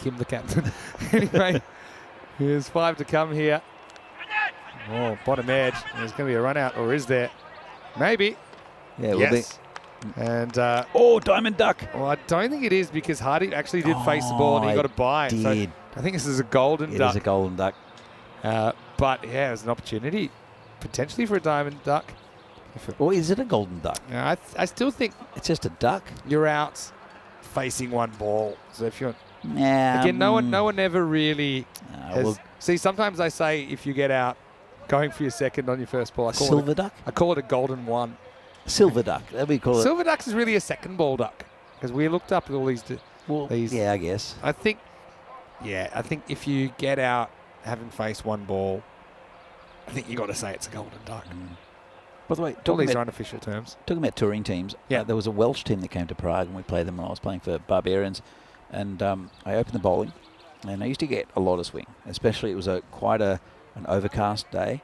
him the captain. Anyway, here's 5 to come here. Oh, bottom edge. There's going to be a run out, or is there? Maybe. Yeah, it will yes. be. And diamond duck. well, I don't think it is, because Hardy actually did face the ball and he got a bye. So I think this is a golden duck. It is a golden duck. But yeah, it was an opportunity potentially for a diamond duck. Or is it a golden duck? I still think It's just a duck. you're out facing one ball. So if you're Yeah. again, no one ever really has. well, See, sometimes I say if you get out going for your second on your first ball, silver duck? I call it a golden one. Silver duck. That we call it. Silver duck is really a second ball duck, because we looked up at all these. Yeah, I guess. I think if you get out having faced one ball, I think you got to say it's a golden duck. By the way, All these are unofficial terms. talking about touring teams, Yeah. there was a Welsh team that came to Prague, and we played them when I was playing for Barbarians. And I opened the bowling, and I used to get a lot of swing, especially it was quite an overcast day.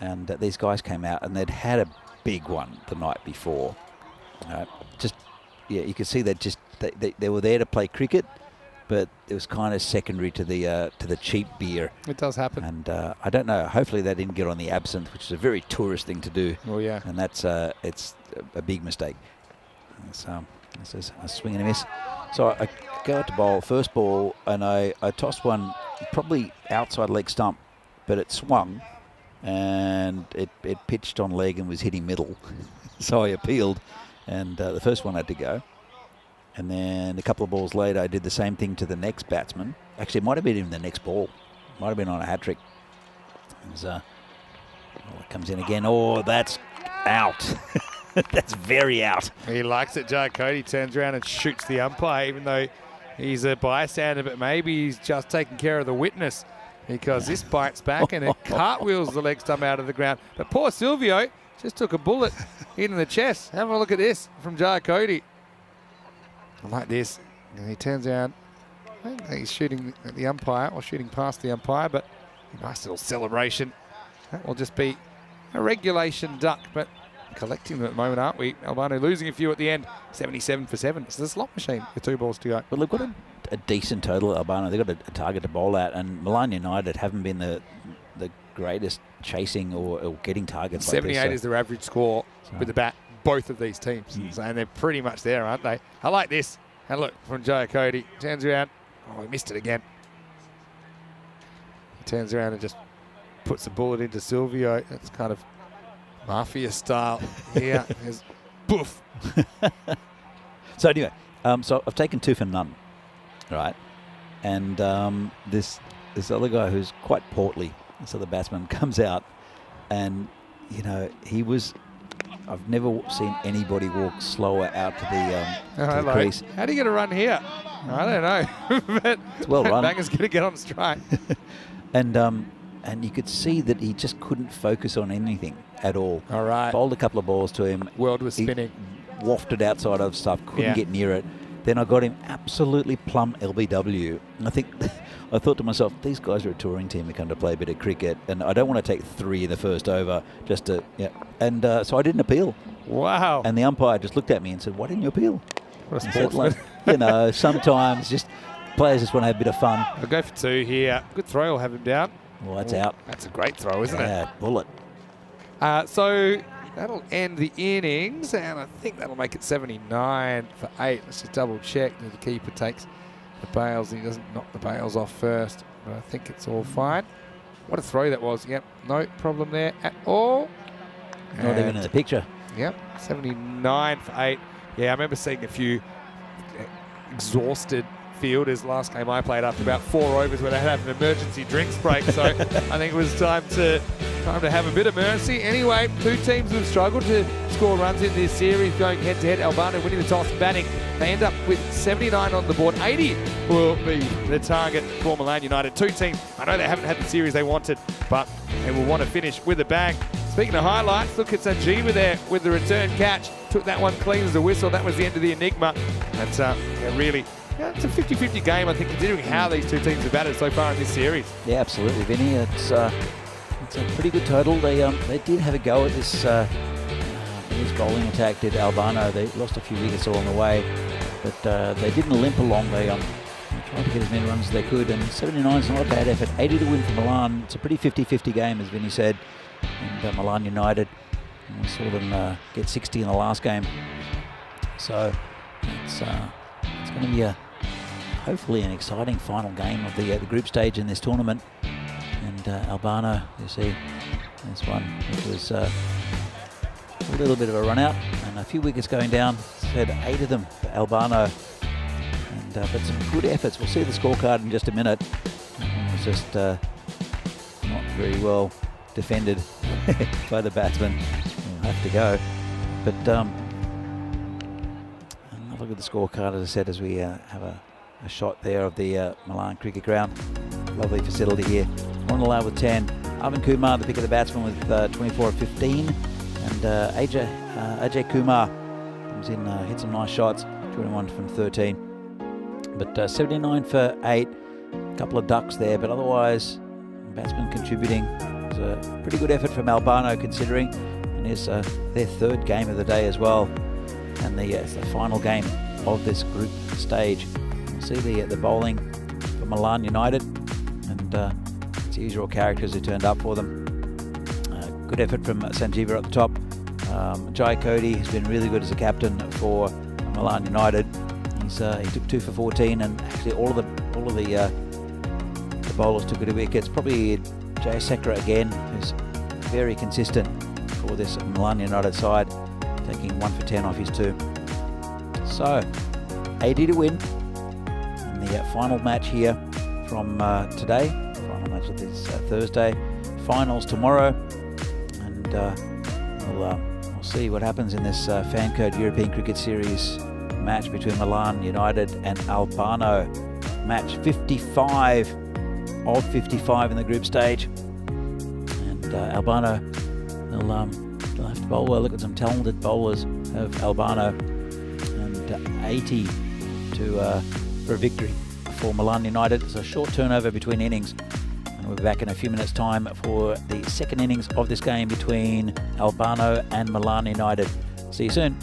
And these guys came out, and they'd had a big one the night before. You could see that they were there to play cricket, but it was kind of secondary to the cheap beer. It does happen. And I don't know. Hopefully they didn't get on the absinthe, which is a very tourist thing to do. Oh yeah. And that's it's a big mistake. So this is a swing and a miss. So I go out to bowl first ball, and I tossed one probably outside leg stump, but it swung, and it pitched on leg and was hitting middle. So I appealed, and the first one had to go. And then a couple of balls later, I did the same thing to the next batsman. Actually, it might have been even the next ball. Might have been on a hat trick. It was Oh, it comes in again. Oh, that's out. That's very out. He likes it. Jai Cody turns around and shoots the umpire, even though he's a bystander, but maybe he's just taking care of the witness, because this bites back and it cartwheels the leg stump out of the ground. But poor Silvio just took a bullet in the chest. Have a look at this from Jai Cody. I like this. And he turns around. I don't think he's shooting at the umpire or shooting past the umpire, but a nice little celebration. That will just be a regulation duck, but collecting them at the moment, aren't we? Albano losing a few at the end, 77 for 7. It's the slot machine with 2 balls to go. Well, they've got a decent total at Albano. They've got a target to bowl at, and Milan United haven't been the greatest chasing or getting targets. 78 like this, is their average score with the bat, both of these teams. So, and they're pretty much there, aren't they? I like this. And look, from Jai Cody, turns around. Oh, he missed it again. He turns around and just puts the bullet into Silvio. That's kind of mafia style. Yeah, there's boof. So anyway, so I've taken 2 for none, right? And this other guy who's quite portly, this other batsman, comes out, and he was. I've never seen anybody walk slower out to the crease. How do you get a run here? I don't know. But it's well run. Banger's going to get on strike. And you could see that he just couldn't focus on anything at all. All right. Bowled a couple of balls to him. World was spinning. He wafted outside of stuff, couldn't get near it. Then I got him absolutely plumb LBW. And I thought to myself, these guys are a touring team who come to play a bit of cricket, and I don't want to take 3 in the first over just to, And so I didn't appeal. Wow. And the umpire just looked at me and said, why didn't you appeal? What a sportsman. Sometimes just players just want to have a bit of fun. I'll go for 2 here. Good throw will have him down. Well, that's out. That's a great throw, isn't it? Bullet. So that'll end the innings, and I think that'll make it 79 for 8. Let's just double check that the keeper takes the bails. He doesn't knock the bails off first, but I think it's all fine. What a throw that was. Yep, no problem there at all. Not even in the picture. Yep, 79 for 8. Yeah, I remember seeing a few exhausted fielders last game I played after about 4 overs where they had an emergency drinks break. So I think it was time to have a bit of mercy. Anyway, 2 teams have struggled to score runs in this series, going head-to-head. Albano winning the toss and batting. They end up with 79 on the board. 80 will be the target for Milan United. 2 teams, I know they haven't had the series they wanted, but they will want to finish with a bang. Speaking of highlights, look at Sanjeeva there with the return catch. Took that one clean as a whistle. That was the end of the enigma. That's really... it's a 50-50 game, I think, considering how these 2 teams have batted so far in this series. Yeah, absolutely, Vinny. It's a pretty good total. They did have a go at this bowling attack, did Albano. They lost a few wickets along the way, but they didn't limp along. They tried to get as many runs as they could, and 79 is not a bad effort. 80 to win for Milan. It's a pretty 50-50 game, as Vinny said. And Milan United, we saw them get 60 in the last game. So it's going to be hopefully an exciting final game of the group stage in this tournament. And Albano, you see, this one, it was a little bit of a run out and a few wickets going down. Said 8 of them for Albano, and but some good efforts. We'll see the scorecard in just a minute. It was just not very well defended by the batsman. We'll have to go, but look at the scorecard, as I said, as we have a shot there of the Milan cricket ground. Lovely facility here. 1 allowed with 10. Arvind Kumar, the pick of the batsman, with 24 of 15. And Ajay Kumar comes in, hit some nice shots, 21 from 13. But 79 for 8. A couple of ducks there, but otherwise, batsmen contributing. It was a pretty good effort from Albano, considering. And it's their 3rd game of the day as well. And it's the final game of this group stage. We'll see the bowling for Milan United, and it's the usual characters who turned up for them. Good effort from Sanjeeva at the top. Jai Cody has been really good as a captain for Milan United. He took 2 for 14, and actually all of the bowlers took good wickets. Probably Jay Sekra again, who's very consistent for this Milan United side, taking 1 for 10 off his 2. So 80 to win in the final match here from today. Final match of this Thursday. Finals tomorrow. we'll see what happens in this FanCode European Cricket Series match between Milan United and Albano. Match 55 of 55 in the group stage. And Albano, they'll have to bowl well. Look at some talented bowlers of Albano. And 80 for a victory for Milan United. It's a short turnover between innings. And we'll be back in a few minutes' time for the second innings of this game between Albano and Milan United. See you soon.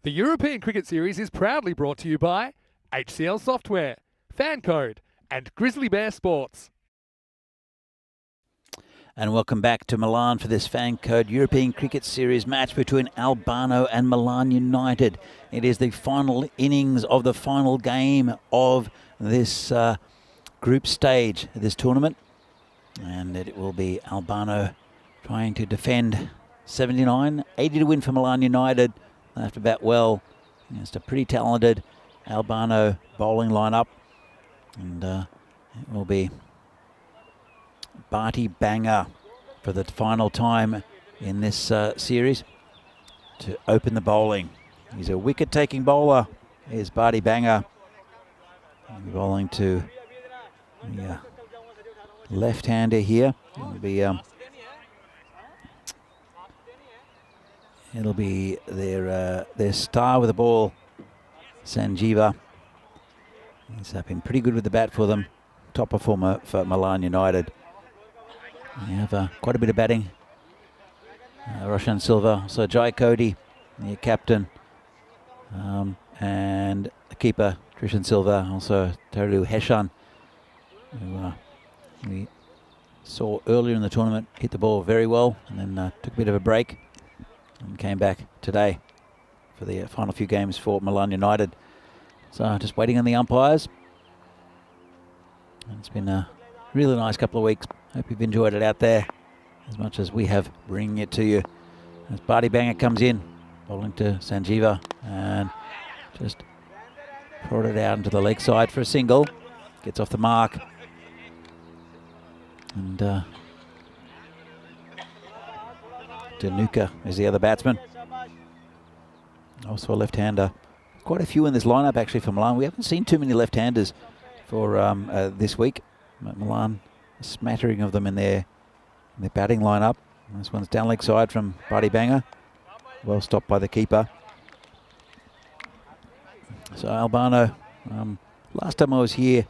The European Cricket Series is proudly brought to you by HCL Software, FanCode, and Grizzly Bear Sports. And welcome back to Milan for this FanCode European Cricket Series match between Albano and Milan United. It is the final innings of the final game of this group stage of this tournament. And it will be Albano trying to defend 79, 80 to win for Milan United. They have to bat well against a pretty talented Albano bowling lineup. And it will be Bharti Banga for the final time in this series to open the bowling. He's a wicket-taking bowler. Here's Bharti Banga. Bowling to the left-hander here. It'll be their star with the ball, Sanjeeva. He's been pretty good with the bat for them. Top performer for Milan United. They have quite a bit of batting. Roshan Silva, also Jai Cody, the captain. And the keeper, Trishan Silva, also Taru Heshan, who we saw earlier in the tournament hit the ball very well and then took a bit of a break and came back today for the final few games for Milan United. So just waiting on the umpires. And it's been a really nice couple of weeks. Hope you've enjoyed it out there as much as we have bringing it to you. As Bharti Banga comes in, bowling to Sanjeeva and just prodded out into the leg side for a single. Gets off the mark. And Dhanuka is the other batsman. Also a left-hander. Quite a few in this lineup actually for Milan. We haven't seen too many left-handers for this week. Milan, a smattering of them in their batting lineup. This one's down leg side from Bharti Banga. Well stopped by the keeper. So Albano, last time I was here,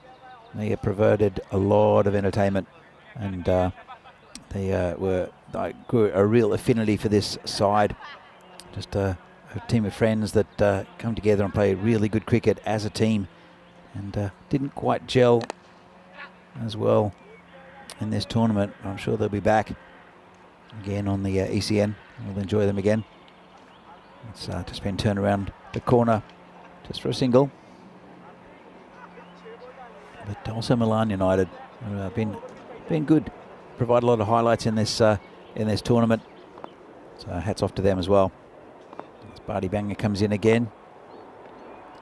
they provided a lot of entertainment, and they grew a real affinity for this side. Just a team of friends that come together and play really good cricket as a team, and didn't quite gel as well in this tournament. I'm sure they'll be back again on the ECN. We'll enjoy them again. It's just been turned around the corner just for a single. But also Milan United have been good. Provide a lot of highlights in this tournament. So hats off to them as well. As Bharti Banga comes in again.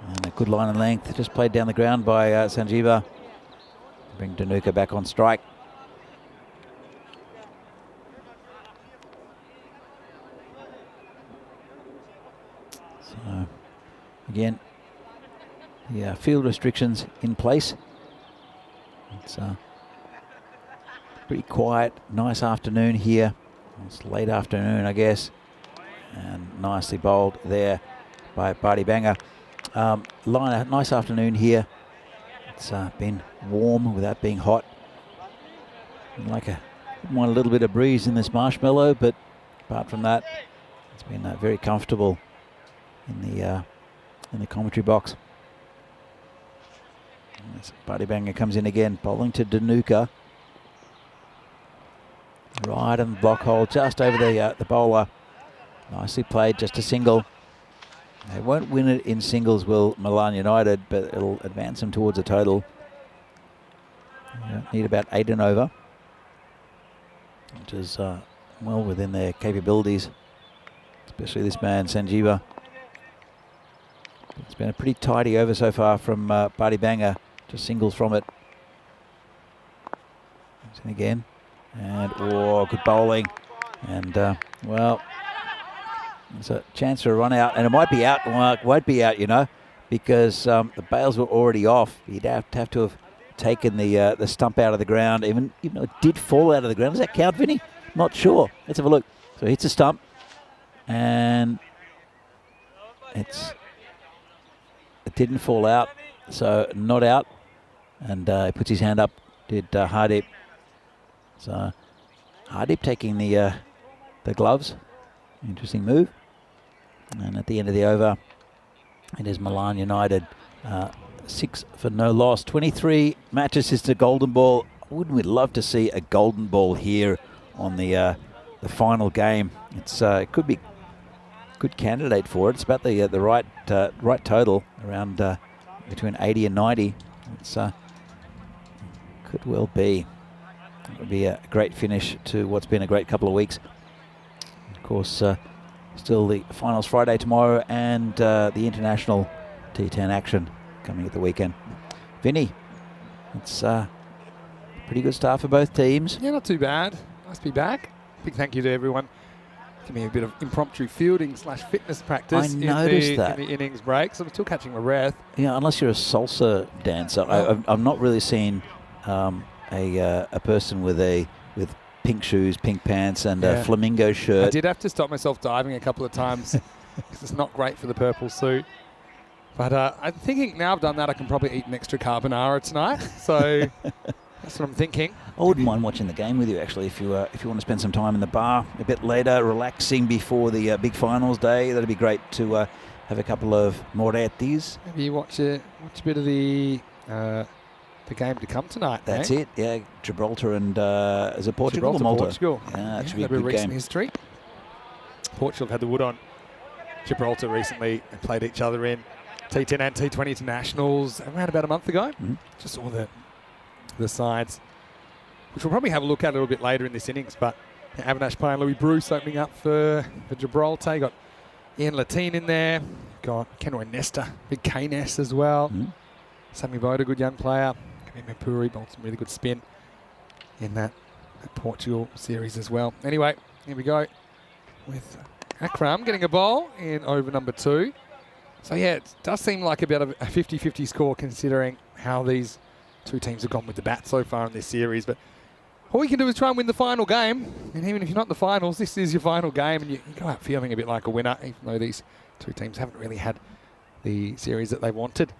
And a good line and length. Just played down the ground by Sanjeeva. Bring Dhanuka back on strike. So again, the field restrictions in place. It's pretty quiet, nice afternoon here. It's late afternoon, I guess. And nicely bowled there by Bharti Banga. Nice afternoon here. It's been warm without being hot. Want a little bit of breeze in this marshmallow, but apart from that, it's been very comfortable in the commentary box. Bharti Banga comes in again, bowling to Dhanuka. Right on the block hole, just over the bowler. Nicely played, just a single. They won't win it in singles, will Milan United, but it'll advance them towards a total. Need about 8 and over, which is well within their capabilities, especially this man, Sanjeeva. It's been a pretty tidy over so far from Bharti Banga, just singles from it. And again, and good bowling, and well, there's a chance for a run out, and it might be out. Well, it won't be out, you know, because the bails were already off. You'd have to have taken the stump out of the ground, even though it did fall out of the ground. Does that count, Vinny? Not sure. Let's have a look. So he hits a stump, and it didn't fall out, so not out. And he puts his hand up. Did Hardeep? So Hardeep taking the gloves. Interesting move. And at the end of the over, It is Milan United, 6 for no loss. 23 matches since the golden ball. Wouldn't we love to see a golden ball here on the final game? It could be a good candidate for it. It's about the right total, around between 80 and 90. Could well be. It would be a great finish to what's been a great couple of weeks. Of course, still the finals Friday tomorrow, and the international T10 action coming at the weekend. Vinny, it's pretty good start for both teams. Yeah, not too bad. Nice to be back. Big thank you to everyone. Give me a bit of impromptu fielding / fitness practice I noticed in the innings break, so I'm still catching my breath. Yeah, unless you're a salsa dancer. I've not really seen a person with pink shoes, pink pants, and a flamingo shirt. I did have to stop myself diving a couple of times because it's not great for the purple suit. But I'm thinking now I've done that, I can probably eat an extra carbonara tonight. So that's what I'm thinking. I wouldn't mind watching the game with you, actually, if you want to spend some time in the bar a bit later, relaxing before the big finals day. That'd be great to have a couple of morettis. Maybe you watch a bit of the game to come tonight. That's it, yeah. Gibraltar and is it Portugal or Malta? Portugal. Yeah, that should be a bit good recent game. history. Portugal have had the wood on Gibraltar recently. They played each other in T10 and T20 internationals around about a month ago. Mm-hmm. Just saw the sides, which we'll probably have a look at a little bit later in this innings. But Avinash playing Louis Bruce opening up for Gibraltar. You got Ian Latine in there. Got Kenroy Nesta, big K-Ness as well. Mm-hmm. Sammy Boda, good young player. Kamime Puri bowled some really good spin in that Portugal series as well. Anyway, here we go with Akram getting a bowl in over number 2. So yeah, it does seem like a bit of a 50-50 score considering how these two teams have gone with the bat so far in this series. But all you can do is try and win the final game. And even if you're not in the finals, this is your final game, and you go out feeling a bit like a winner, even though these two teams haven't really had the series that they wanted.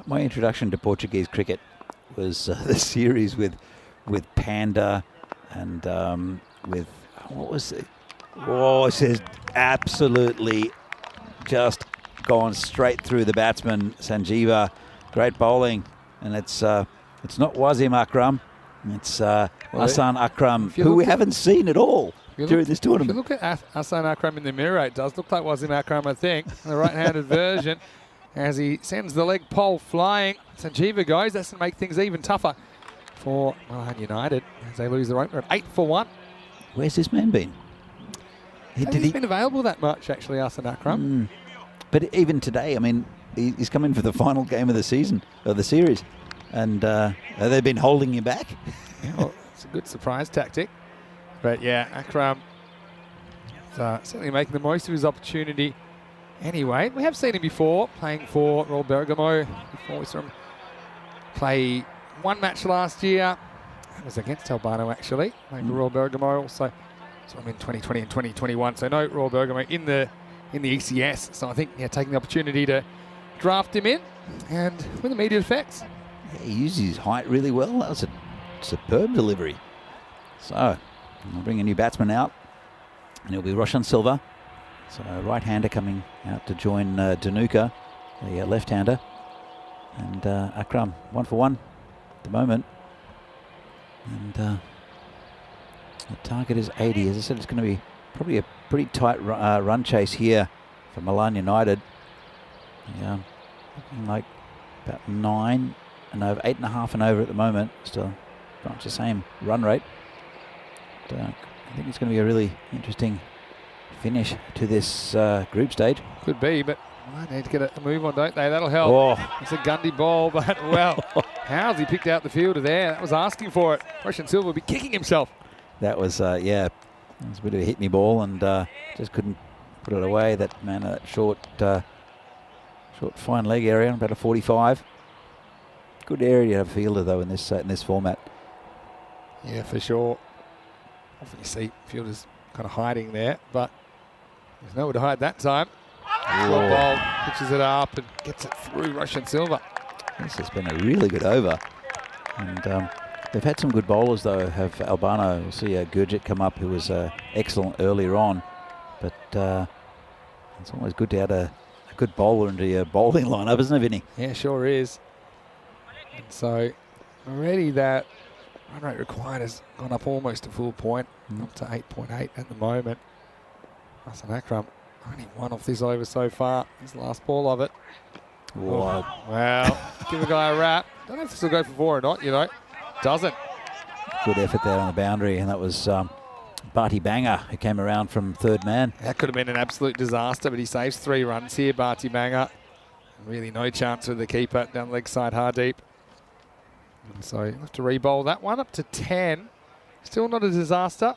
My introduction to Portuguese cricket was the series with Panda and with, what was it? Oh, it says absolutely just gone straight through the batsman, Sanjeeva. Great bowling. And it's not Wasim Akram. It's Hassan Akram, who we haven't seen at all during this tournament. If you look at Hassan Akram in the mirror, it does look like Wasim Akram, I think, the right-handed version. As he sends the leg pole flying, Sanjeeva goes. That's going to make things even tougher for Milan United as they lose their opener at 8 for 1. Where's this man been? He's been available that much, actually, Hassan Akram. But even today, I mean, he's come in for the final game of the season, of the series. And have they been holding you back? Yeah, well, it's a good surprise tactic. But yeah, Akram certainly making the most of his opportunity. Anyway, we have seen him before, playing for Royal Bergamo. Before we saw him play one match last year. That was against Albano, actually. Playing for Royal Bergamo. Also saw him in 2020 and 2021. So no Royal Bergamo in the ECS. So I think, yeah, taking the opportunity to draft him in and with immediate effects. Yeah, he uses his height really well. That was a superb delivery. So I'll bring a new batsman out, and it'll be Roshan Silva. So right-hander coming out to join Danuka, the left-hander. And Akram, 1 for 1 at the moment. And the target is 80. As I said, it's going to be probably a pretty tight run chase here for Milan United. Yeah, looking like about 9 and over, 8.5 and over at the moment. Still pretty much the same run rate. But, I think it's going to be a really interesting finish to this group stage. Could be, but I need to get a move on, don't they? That'll help. Oh. It's a Gundy ball, but well, how's he picked out the fielder there? That was asking for it. Roshan Silva will be kicking himself. That was, yeah, it was a bit of a hit-me ball, and just couldn't put it away. That man, short fine leg area, about a 45. Good area to have a fielder though in this format. Yeah, for sure. Often you see fielders kind of hiding there, but there's nowhere to hide that time. Long ball, pitches it up and gets it through Roshan Silva. This has been a really good over. And they've had some good bowlers though, have Albano. We'll see Gurjit come up, who was excellent earlier on. But it's always good to add a good bowler into your bowling lineup, isn't it, Vinny? Yeah, sure is. And so already that run rate required has gone up almost a full point, up to 8.8 at the moment. Hasan Akram only one off this over so far. His the last ball of it. Wow. Well, give a guy a wrap. Don't know if this will go for 4 or not, you know. Doesn't. Good effort there on the boundary, and that was Barty Banger, who came around from third man. That could have been an absolute disaster, but he saves 3 runs here, Barty Banger. Really no chance with the keeper down leg side, Hardeep. And so you'll have to re-bowl that one up to 10. Still not a disaster.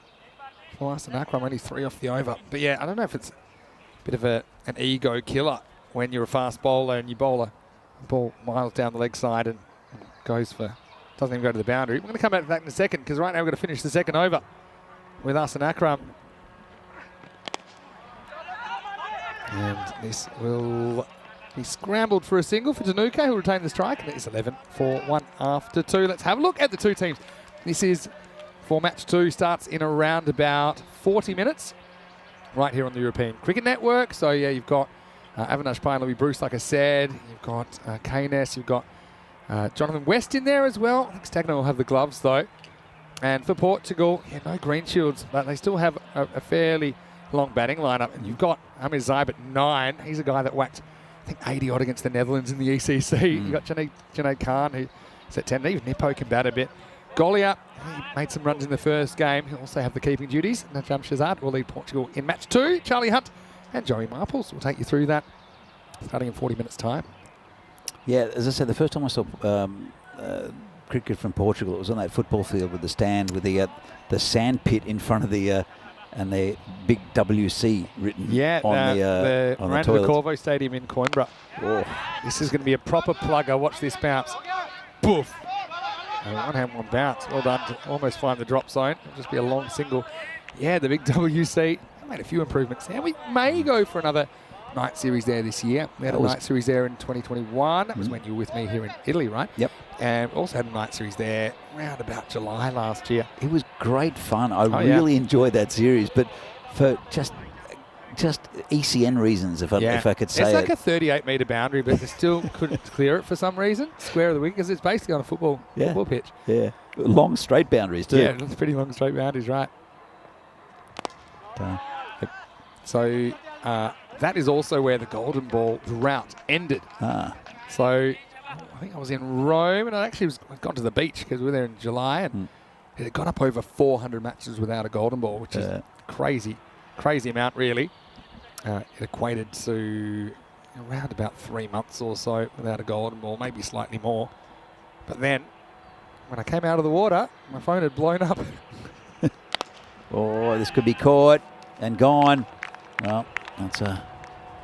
For Hasan Akram, only 3 off the over. But yeah, I don't know if it's a bit of an ego killer when you're a fast bowler and you bowl a ball miles down the leg side and goes for, doesn't even go to the boundary. We're going to come back to that in a second because right now we're going to finish the second over with Hasan Akram. And this will be scrambled for a single for Tanuka, who will retain the strike. And it's 11 for 1 after 2. Let's have a look at the two teams. This is for match 2, starts in around about 40 minutes right here on the European Cricket Network. So yeah, you've got Avinash Pine, Louis Bruce, like I said. You've got Keynes, you've got Jonathan West in there as well. I think Stagno will have the gloves though. And for Portugal, yeah, no green shields, but they still have a fairly long batting lineup. And you've got Amir Zaib at 9. He's a guy that whacked, I think, 80 odd against the Netherlands in the ECC. You've got Junaid Khan, who's at 10. Even Nippo can bat a bit. Golia, he made some runs in the first game. He'll also have the keeping duties. Najam Shazad will lead Portugal in match 2. Charlie Hunt and Joey Marples will take you through that, starting in 40 minutes' time. Yeah, as I said, the first time I saw cricket from Portugal, it was on that football field with the stand with the sand pit in front of the and the big WC written on the Miranda Corvo Stadium in Coimbra. Oh, this is going to be a proper plugger. Watch this bounce. Boof. One hand, one bounce. Well done to almost find the drop zone. It'll just be a long single. Yeah, the big WC made a few improvements there. We may go for another night series there this year. We had a night series there in 2021. That was when you were with me here in Italy, right? Yep. And we also had a night series there around about July last year. It was great fun. I really enjoyed that series, but for just ECN reasons, if I could say it's like a 38-metre boundary, but they still couldn't clear it for some reason. Square of the wicket, because it's basically on a football pitch. Yeah, long straight boundaries too. Yeah, it's pretty long straight boundaries, right? So that is also where the golden ball route ended. So I think I was in Rome, and I'd gone to the beach because we were there in July, and it had gone up over 400 matches without a golden ball, which is crazy amount, really. It equated to around about 3 months or so without a golden ball, maybe slightly more. But then, when I came out of the water, my phone had blown up. Oh, this could be caught and gone. Well, that's a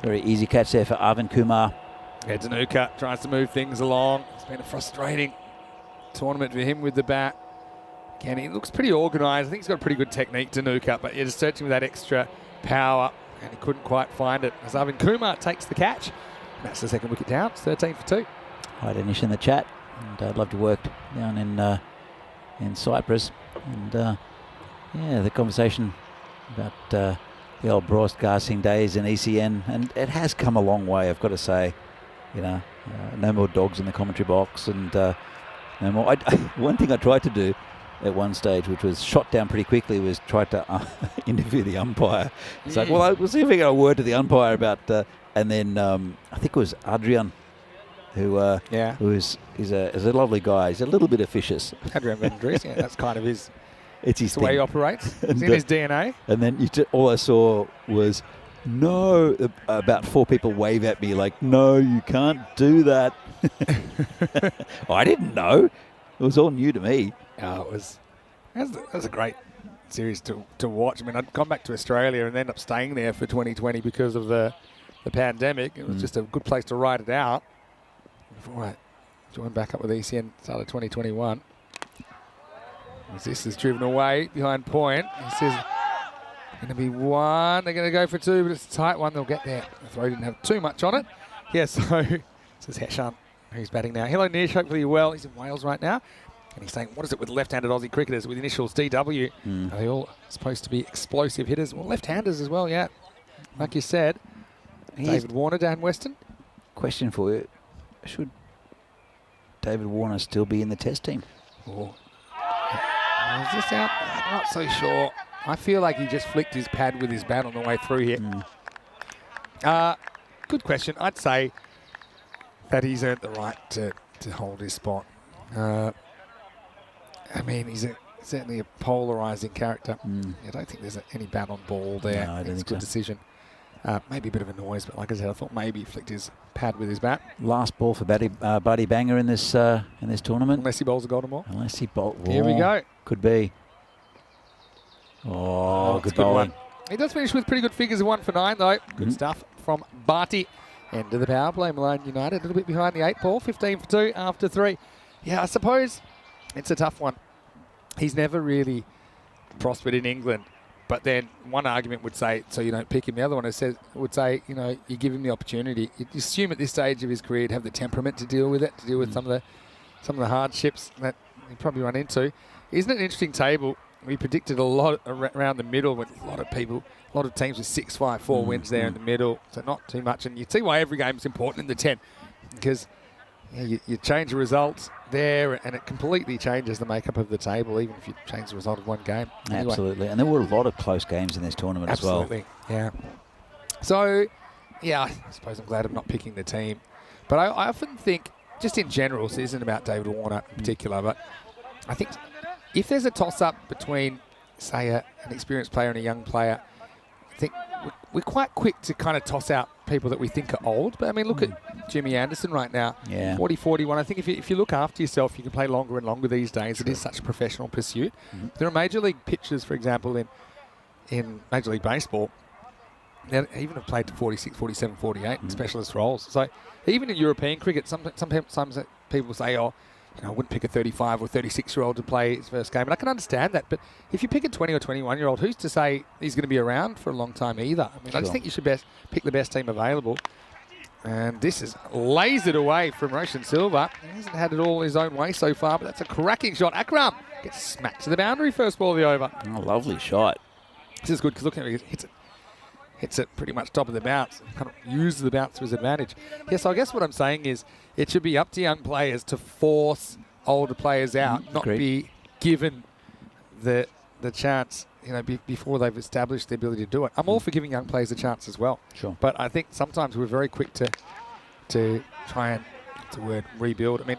very easy catch there for Arvind Kumar. Yeah, Tanuka tries to move things along. It's been a frustrating tournament for him with the bat. Again, he looks pretty organised. I think he's got a pretty good technique, Tanuka, but he's searching for that extra power, and he couldn't quite find it. As Arvind Kumar takes the catch, that's the second wicket down. It's 13 for 2. Hi, Danish in the chat, and I'd love to work down in Cyprus. And yeah, the conversation about the old broadcasting days in ECN, and it has come a long way, I've got to say. You know, no more dogs in the commentary box, and no more. One thing I tried to do at one stage, which was shot down pretty quickly, was try to interview the umpire. It's like, well, we'll see if we get a word to the umpire about, and then I think it was Adrian, he's a lovely guy. He's a little bit officious. Adrian Vendries, yeah, that's kind of his. It's his the way he operates. It's in his DNA. And then all I saw was no. About 4 people wave at me like, no, you can't do that. I didn't know. It was all new to me. That was a great series to watch. I mean, I'd gone back to Australia and ended up staying there for 2020 because of the pandemic. It was just a good place to ride it out. Before I joined back up with ECN, started 2021. As this is driven away behind point. This is going to be 1. They're going to go for 2, but it's a tight one. They'll get there. The throw didn't have too much on it. Yeah, so this is Heshan, who's batting now. Hello, Nish. Hopefully you're well. He's in Wales right now. And he's saying, what is it with left-handed Aussie cricketers with initials DW? Are they all supposed to be explosive hitters? Well, left-handers as well, yeah. Like you said. David Warner, Dan Weston. Question for you. Should David Warner still be in the test team? Oh. Is this out? I'm not so sure. I feel like he just flicked his pad with his bat on the way through here. Good question. I'd say that he's earned the right to hold his spot. I mean, he's certainly a polarising character. I don't think there's any bat on ball there. No, I don't it's a think good so. decision. Maybe a bit of a noise, but like I said, I thought maybe he flicked his pad with his bat. Last ball for Buddy Banger in this tournament. Unless he bowls a golden ball. Unless he bowls. Here we go. Could be. Oh, It's good a good bowling. one. He does finish with pretty good figures of 1 for 9, though. Good stuff from Barty. End of the power play. Milan United a little bit behind the 8 ball. 15 for 2 after 3. Yeah, I suppose it's a tough one. He's never really prospered in England. But then one argument would say, so you don't pick him. The other one would say, you know, you give him the opportunity. You assume at this stage of his career he'd have the temperament to deal with it, to deal with some of the hardships that he'd probably run into. Isn't it an interesting table? We predicted a lot around the middle with a lot of people, a lot of teams with 6-5-4 wins there in the middle, so not too much. And you see why every game is important in the 10, because you change the results there and it completely changes the makeup of the table, even if you change the result of one game. Anyway. Absolutely. And there were a lot of close games in this tournament as well. Absolutely, yeah. So, yeah, I suppose I'm glad I'm not picking the team. But I often think, just in general, so this isn't about David Warner in particular, but I think if there's a toss-up between, say, an experienced player and a young player, I think we're quite quick to kind of toss out people that we think are old. But, I mean, look at Jimmy Anderson right now, 40, 41. I think if you look after yourself, you can play longer and longer these days. It is such a professional pursuit. There are Major League pitchers, for example, in Major League Baseball, that even have played to 46, 47, 48 in specialist roles. So even in European cricket, sometimes people say, oh, you know, I wouldn't pick a 35 or 36-year-old to play his first game. And I can understand that. But if you pick a 20 or 21-year-old, who's to say he's going to be around for a long time either? I mean, I just think you should pick the best team available. And this is lasered away from Roshan Silva. He hasn't had it all his own way so far, but that's a cracking shot. Akram gets smacked to the boundary first ball of the over. Oh, lovely shot. This is good because look at it, hits it pretty much top of the bounce. Kind of uses the bounce to his advantage. Yeah, so I guess what I'm saying is it should be up to young players to force older players out, not be given the chance, you know, before they've established the ability to do it. I'm all for giving young players a chance as well. Sure. But I think sometimes we're very quick to try and, what's the word, rebuild. I mean,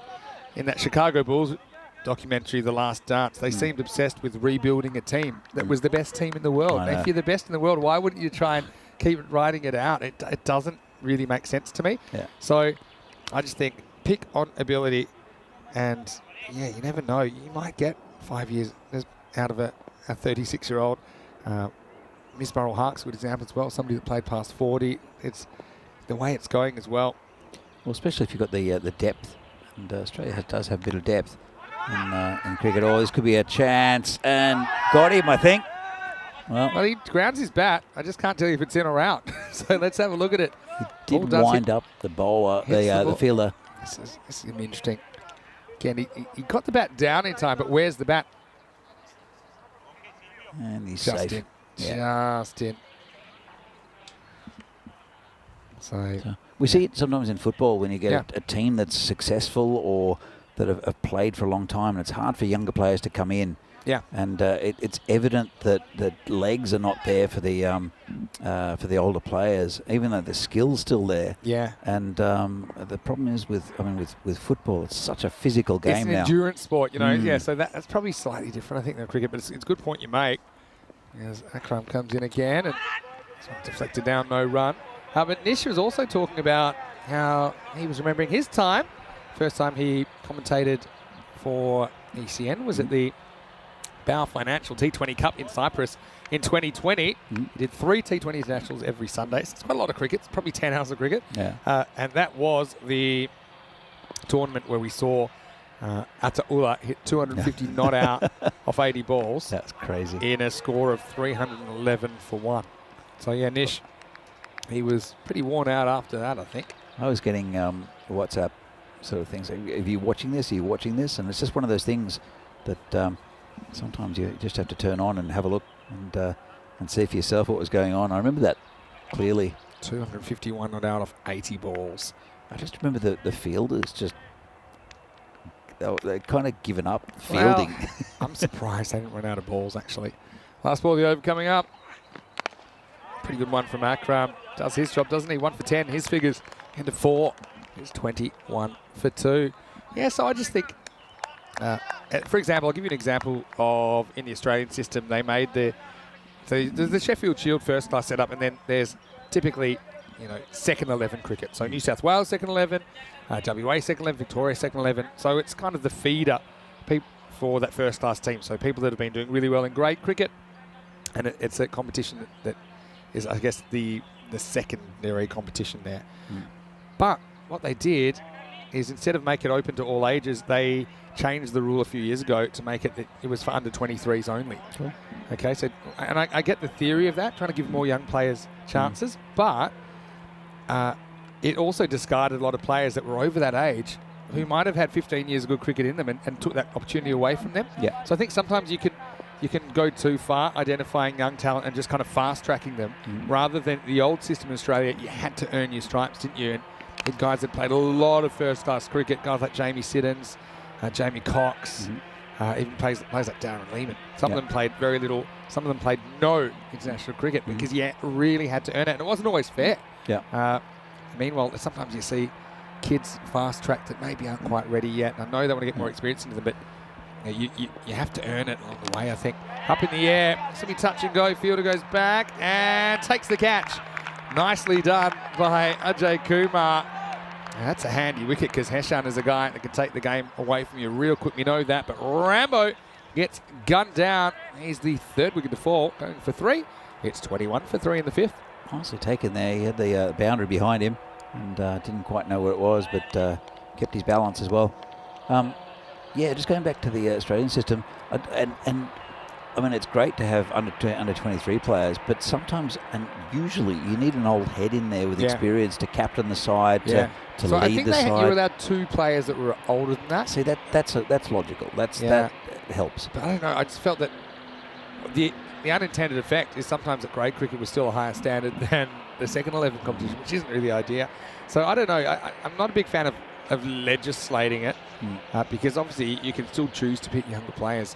in that Chicago Bulls documentary, The Last Dance, they seemed obsessed with rebuilding a team that was the best team in the world. If you're the best in the world, why wouldn't you try and keep riding it out? It doesn't really make sense to me. Yeah. So I just think pick on ability, and yeah, you never know. You might get 5 years out of a 36-year-old. Miss Burrell Hark's a good example as well, somebody that played past 40. It's the way it's going as well. Well, especially if you've got the depth, and Australia does have a bit of depth in cricket. Oh, this could be a chance, and got him, I think. Well, He grounds his bat. I just can't tell you if it's in or out. So let's have a look at it. he did wind up the bowler, the fielder. This is going to be interesting. Again, he got the bat down in time, but where's the bat? And he's Just safe. in. Yeah. Just in. So We see it sometimes in football when you get a team that's successful or that have played for a long time, and it's hard for younger players to come in. Yeah. And it's evident that legs are not there for the older players, even though the skill's still there. Yeah. And the problem is with football, it's such a physical game it's an now. endurance sport, you know. Yeah, so that's probably slightly different, I think, than cricket. But it's a good point you make. As Akram comes in again, and this one deflected down, no run. But Nish was also talking about how he was remembering his time. First time he commentated for ECN was at the Bow Financial T20 Cup in Cyprus in 2020. He did 3 T20 internationals every Sunday. So it's quite a lot of cricket. It's probably 10 hours of cricket. Yeah. And that was the tournament where we saw Ataullah hit 250 not out off 80 balls. That's crazy. In a score of 311 for 1. So yeah, Nish, he was pretty worn out after that, I think. I was getting WhatsApp sort of things. Are you watching this? Are you watching this? And it's just one of those things that sometimes you just have to turn on and have a look and see for yourself what was going on. I remember that clearly. 251 not out of 80 balls. I just remember the fielders just, they're kind of given up fielding. Well, I'm surprised they didn't run out of balls, actually. Last ball of the over coming up. Pretty good one from Akram. Does his job, doesn't he? 1 for 10, his figures. Into 4. He's 21 for 2. Yeah, so I just think, for example, I'll give you an example of in the Australian system, they made so there's the Sheffield Shield first class setup, and then there's typically, second 11 cricket. So New South Wales second 11, WA second 11, Victoria second 11. So it's kind of the feeder for that first class team. So people that have been doing really well in grade cricket, and it's a competition that is, I guess, the secondary competition there. But what they did is, instead of make it open to all ages, they changed the rule a few years ago to make it that it was for under 23s only. Cool. Okay, so, and I get the theory of that, trying to give more young players chances, but it also discarded a lot of players that were over that age who might have had 15 years of good cricket in them and took that opportunity away from them. Yeah. So I think sometimes you can go too far identifying young talent and just kind of fast-tracking them, rather than the old system in Australia. You had to earn your stripes, didn't you? And guys that played a lot of first-class cricket, guys like Jamie Siddons, Jamie Cox, even players like Darren Lehman. Some of them played very little. Some of them played no international cricket because you really had to earn it, and it wasn't always fair. Yeah. Meanwhile, sometimes you see kids fast-tracked that maybe aren't quite ready yet. And I know they want to get more experience into them, but you have to earn it along the way, I think. Up in the air, semi touch and go. Fielder goes back and takes the catch. Nicely done by Ajay Kumar. That's a handy wicket, because Heshan is a guy that can take the game away from you real quick. You know that. But Rambo gets gunned down. He's the third wicket to fall, going for 3. It's 21 for 3 in the 5th. Nicely taken there. He had the boundary behind him and didn't quite know where it was, but kept his balance as well. Yeah, just going back to the Australian system, and I mean, it's great to have under 23 players, but sometimes and usually you need an old head in there with experience to captain the side, to so lead I think the side. you were allowed 2 players that were older than that. See, that's logical. That helps. But I don't know. I just felt that the unintended effect is sometimes that grade cricket was still a higher standard than the second 11 competition, which isn't really the idea. So I don't know. I'm not a big fan of legislating it, because obviously you can still choose to pick younger players.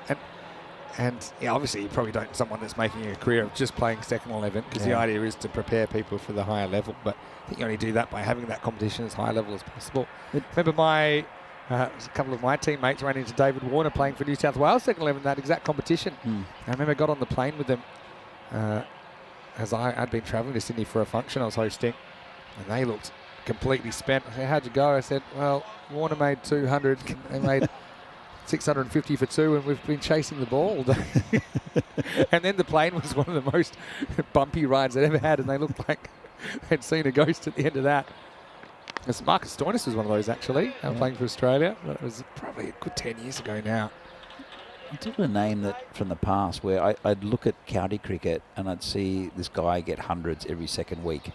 And obviously you probably don't someone that's making a career of just playing second 11, because the idea is to prepare people for the higher level. But I think you only do that by having that competition as high level as possible. Remember a couple of my teammates ran into David Warner playing for New South Wales second 11, that exact competition. I remember I got on the plane with them as I'd been travelling to Sydney for a function I was hosting, and they looked completely spent. I said, "How'd you go?" I said, "Well, Warner made 200, they made 650 for 2, and we've been chasing the ball all day." And then the plane was one of the most bumpy rides I'd ever had, and they looked like they'd seen a ghost at the end of that. Marcus Stoinis was one of those, actually, playing for Australia. But it was probably a good 10 years ago now. I'll tell you a name that from the past where I'd look at county cricket and I'd see this guy get hundreds every second week.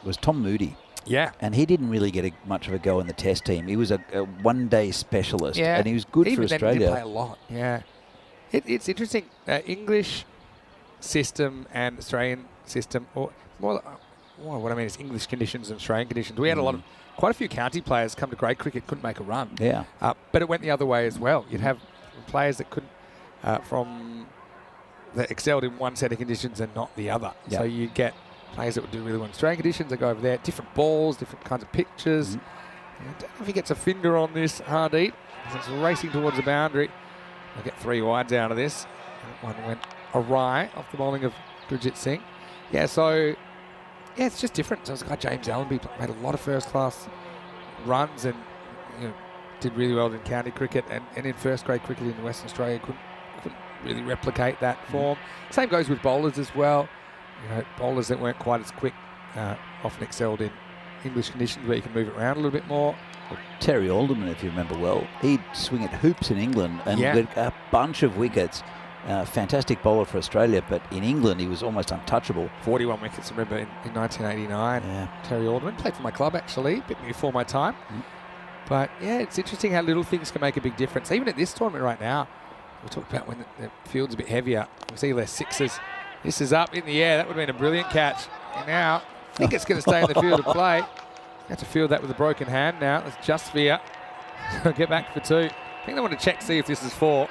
Was Tom Moody. Yeah. And he didn't really get much of a go in the test team. He was a one-day specialist, and he was good for Australia. Even then, he did play a lot. Yeah. It's interesting. English system and Australian system, or more, what I mean is English conditions and Australian conditions. We had quite a few county players come to grade cricket, couldn't make a run. Yeah. But it went the other way as well. You'd have players that couldn't, that excelled in one set of conditions and not the other. Yeah. So you get players that would do really well in Australian conditions, they go over there, different balls, different kinds of pitches. I don't know if he gets a finger on this, Hardeep. It's racing towards the boundary. I'll get 3 wides out of this. That one went awry off the bowling of Gurjit Singh. Yeah, so, it's just different. So this guy James Allenby made a lot of first-class runs and did really well in county cricket and in first-grade cricket in Western Australia. Couldn't really replicate that form. Same goes with bowlers as well. Bowlers that weren't quite as quick often excelled in English conditions where you can move it around a little bit more. Terry Alderman, if you remember well, he'd swing at hoops in England and get a bunch of wickets. Fantastic bowler for Australia, but in England he was almost untouchable. 41 wickets, remember, in 1989. Yeah. Terry Alderman played for my club, actually, a bit before my time. But, it's interesting how little things can make a big difference. Even at this tournament right now, we talked about when the field's a bit heavier. We see less sixes. This is up in the air. That would have been a brilliant catch. And now think it's going to stay in the field of play. You have to field that with a broken hand now. It's just Via. Get back for 2. I think they want to check, see if this is 4.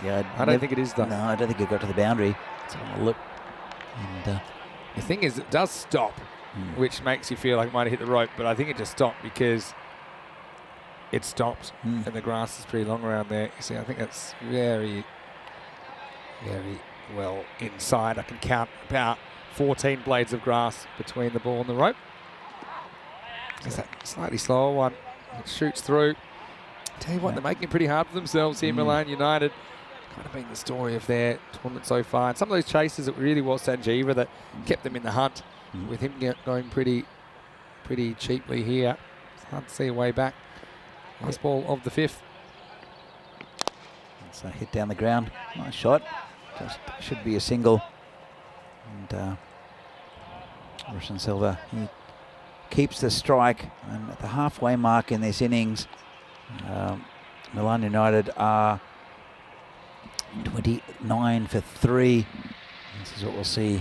Yeah, I don't think it is, though. No, I don't think it got to the boundary. Let's have a look. And The thing is, it does stop, which makes you feel like it might have hit the rope, but I think it just stopped because it stopped, and the grass is pretty long around there. You see, I think that's very, very well inside. I can count about 14 blades of grass between the ball and the rope. There's that slightly slower one. It shoots through. Tell you what, they're making it pretty hard for themselves here, Milan United. Kind of been the story of their tournament so far. And some of those chases, it really was Sanjeeva that kept them in the hunt, with him going pretty cheaply here. It's hard to see a way back. Last ball of the 5th. it's a hit down the ground. Nice shot. Just should be a single. And Roshan Silva, he keeps the strike. And at the halfway mark in this innings, Milan United are 29 for 3. This is what we'll see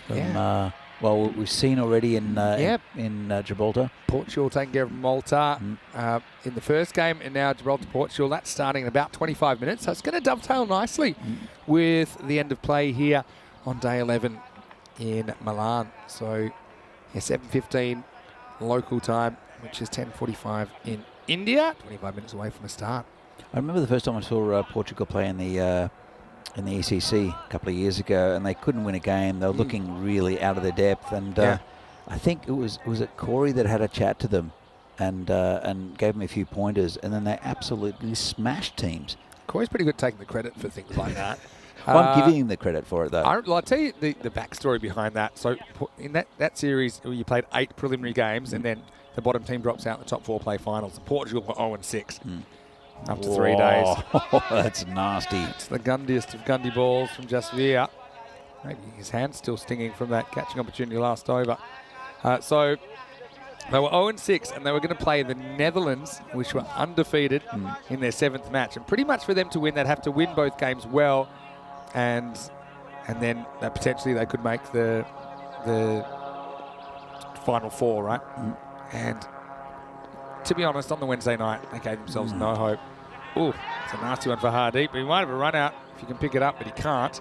from, well, we've seen already in Gibraltar. Portugal taking care of Malta in the first game, and now Gibraltar, Portugal. That's starting in about 25 minutes, so it's going to dovetail nicely with the end of play here on day 11 in Milan. So, yeah, 7:15 local time, which is 10:45 in India. 25 minutes away from the start. I remember the first time I saw Portugal play in the ECC a couple of years ago, and they couldn't win a game. They were looking really out of their depth, and I think it was it Corey that had a chat to them, and gave them a few pointers, and then they absolutely smashed teams. Corey's pretty good taking the credit for things like that. I'm giving him the credit for it, though. I'll tell you the backstory behind that. So in that series, you played 8 preliminary games, and then the bottom team drops out. The top 4 play finals. Portugal were 0-6 after 3 days. That's nasty. It's the gundiest of Gundy balls from Jasvir. Maybe his hand's still stinging from that catching opportunity last over. So they were 0-6, and they were going to play the Netherlands, which were undefeated in their 7th match. And pretty much for them to win, they'd have to win both games well, and then potentially they could make the final 4, right? And to be honest, on the Wednesday night, they gave themselves no hope. Ooh, it's a nasty one for Hardeep. He might have a run out if you can pick it up, but he can't.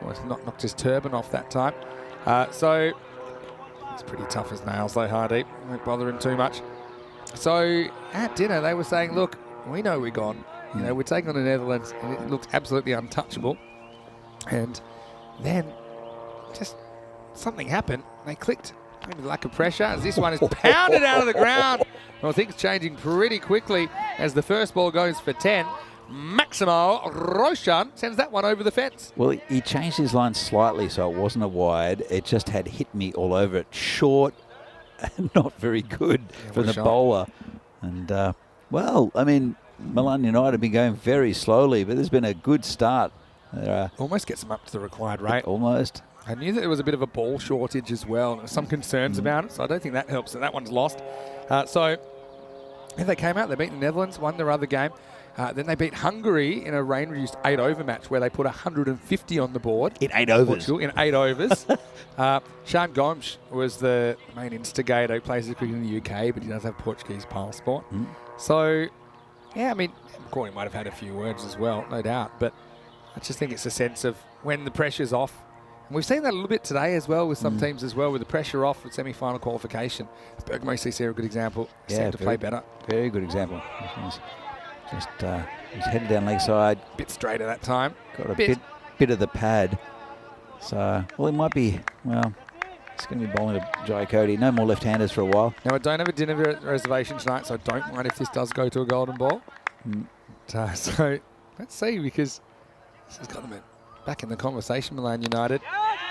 Well, it's knocked his turban off that time. So it's pretty tough as nails, though, Hardeep. Won't bother him too much. So at dinner, they were saying, look, we know we're gone. You know, we're taking on the Netherlands, and it looks absolutely untouchable. And then just something happened. They clicked. Maybe the lack of pressure as this one is pounded out of the ground. Well, things changing pretty quickly as the first ball goes for 10. Maximo Roshan sends that one over the fence. Well, he changed his line slightly, so it wasn't a wide. It just had hit me all over it. Short and not very good for the bowler. And, well, I mean, Milan United have been going very slowly, but there's been a good start. Almost gets them up to the required rate. Almost. I knew that there was a bit of a ball shortage as well. And there were some concerns about it, so I don't think that helps. So that one's lost. So if they came out, they beat the Netherlands, won their other game. Then they beat Hungary in a rain-reduced 8-over match where they put 150 on the board. In 8 overs. In 8 overs. Sean Gomes was the main instigator. He plays cricket in the UK, but he does have Portuguese passport. So, yeah, I mean, Corey might have had a few words as well, no doubt. But I just think it's a sense of when the pressure's off. And we've seen that a little bit today as well with some teams as well, with the pressure off with semi-final qualification. Bergamo CC are a good example. Set to play better. Very good example. Just he's headed down leg side. Bit straighter that time. Got a bit of the pad. So, well, it might be, well, it's going to be bowling to Jai Cody. No more left-handers for a while. Now, I don't have a dinner reservation tonight, so I don't mind if this does go to a golden ball. So, let's see, because this has got them back in the conversation, Milan United.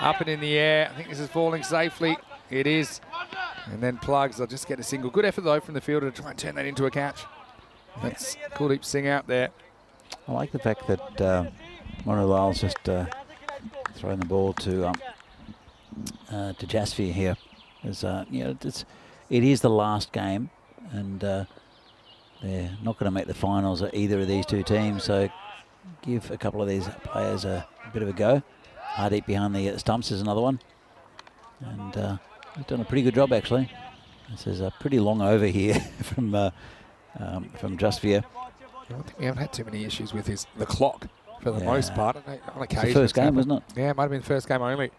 Up and in the air. I think this is falling safely. It is. And then Plugs, they'll just get a single. Good effort, though, from the fielder to try and turn that into a catch. That's Kuldeep Singh out there. I like the fact that Monolal's just throwing the ball to Jasvir here. As, you know, it is the last game, and they're not going to make the finals at either of these two teams, so give a couple of these players a bit of a go. Hardeep behind the stumps is another one. And He's done a pretty good job, actually. This is a pretty long over here from Justvia. I don't think we haven't had too many issues with the clock for the most part. On occasion, It's the first game, wasn't it? Yeah, it might have been the first game only.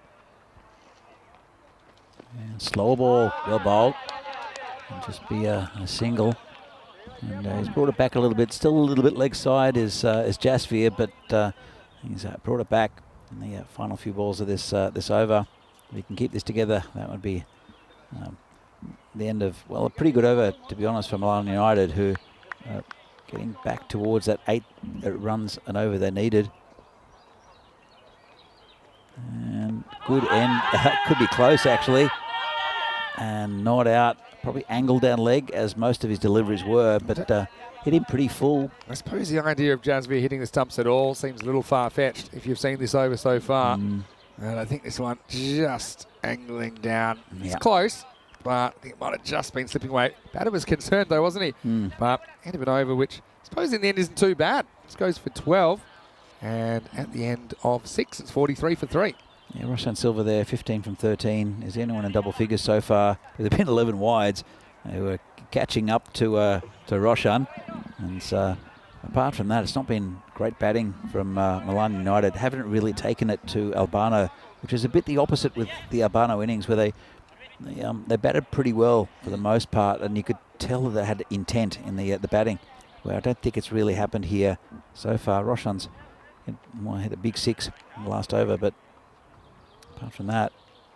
And slower ball, well bowled. And just be a single. And he's brought it back a little bit. Still a little bit leg side is Jasvier, but he's brought it back in the final few balls of this over. If we can keep this together, that would be the end of, well, a pretty good over, to be honest, for Milan United, who are getting back towards that 8 runs and over they needed. And good end. Could be close, actually. And not out. Probably angled down leg, as most of his deliveries were, but hit him pretty full. I suppose the idea of Jasvier hitting the stumps at all seems a little far-fetched if you've seen this over so far. And I think this one just angling down. It's close, but I think it might have just been slipping away. Batter was concerned though, wasn't he? But end of an over, which I suppose in the end isn't too bad. This goes for 12, and at the end of 6, it's 43 for 3. Yeah, Roshan Silva there, 15 from 13. Is anyone in double figures so far? There have been 11 wides. They were catching up to Roshan. And so, apart from that, it's not been great batting from Milan United. Haven't really taken it to Albano, which is a bit the opposite with the Albano innings, where they batted pretty well for the most part, and you could tell that they had intent in the batting, where I don't think it's really happened here so far. Roshan's hit a big 6 in the last over, but apart from that,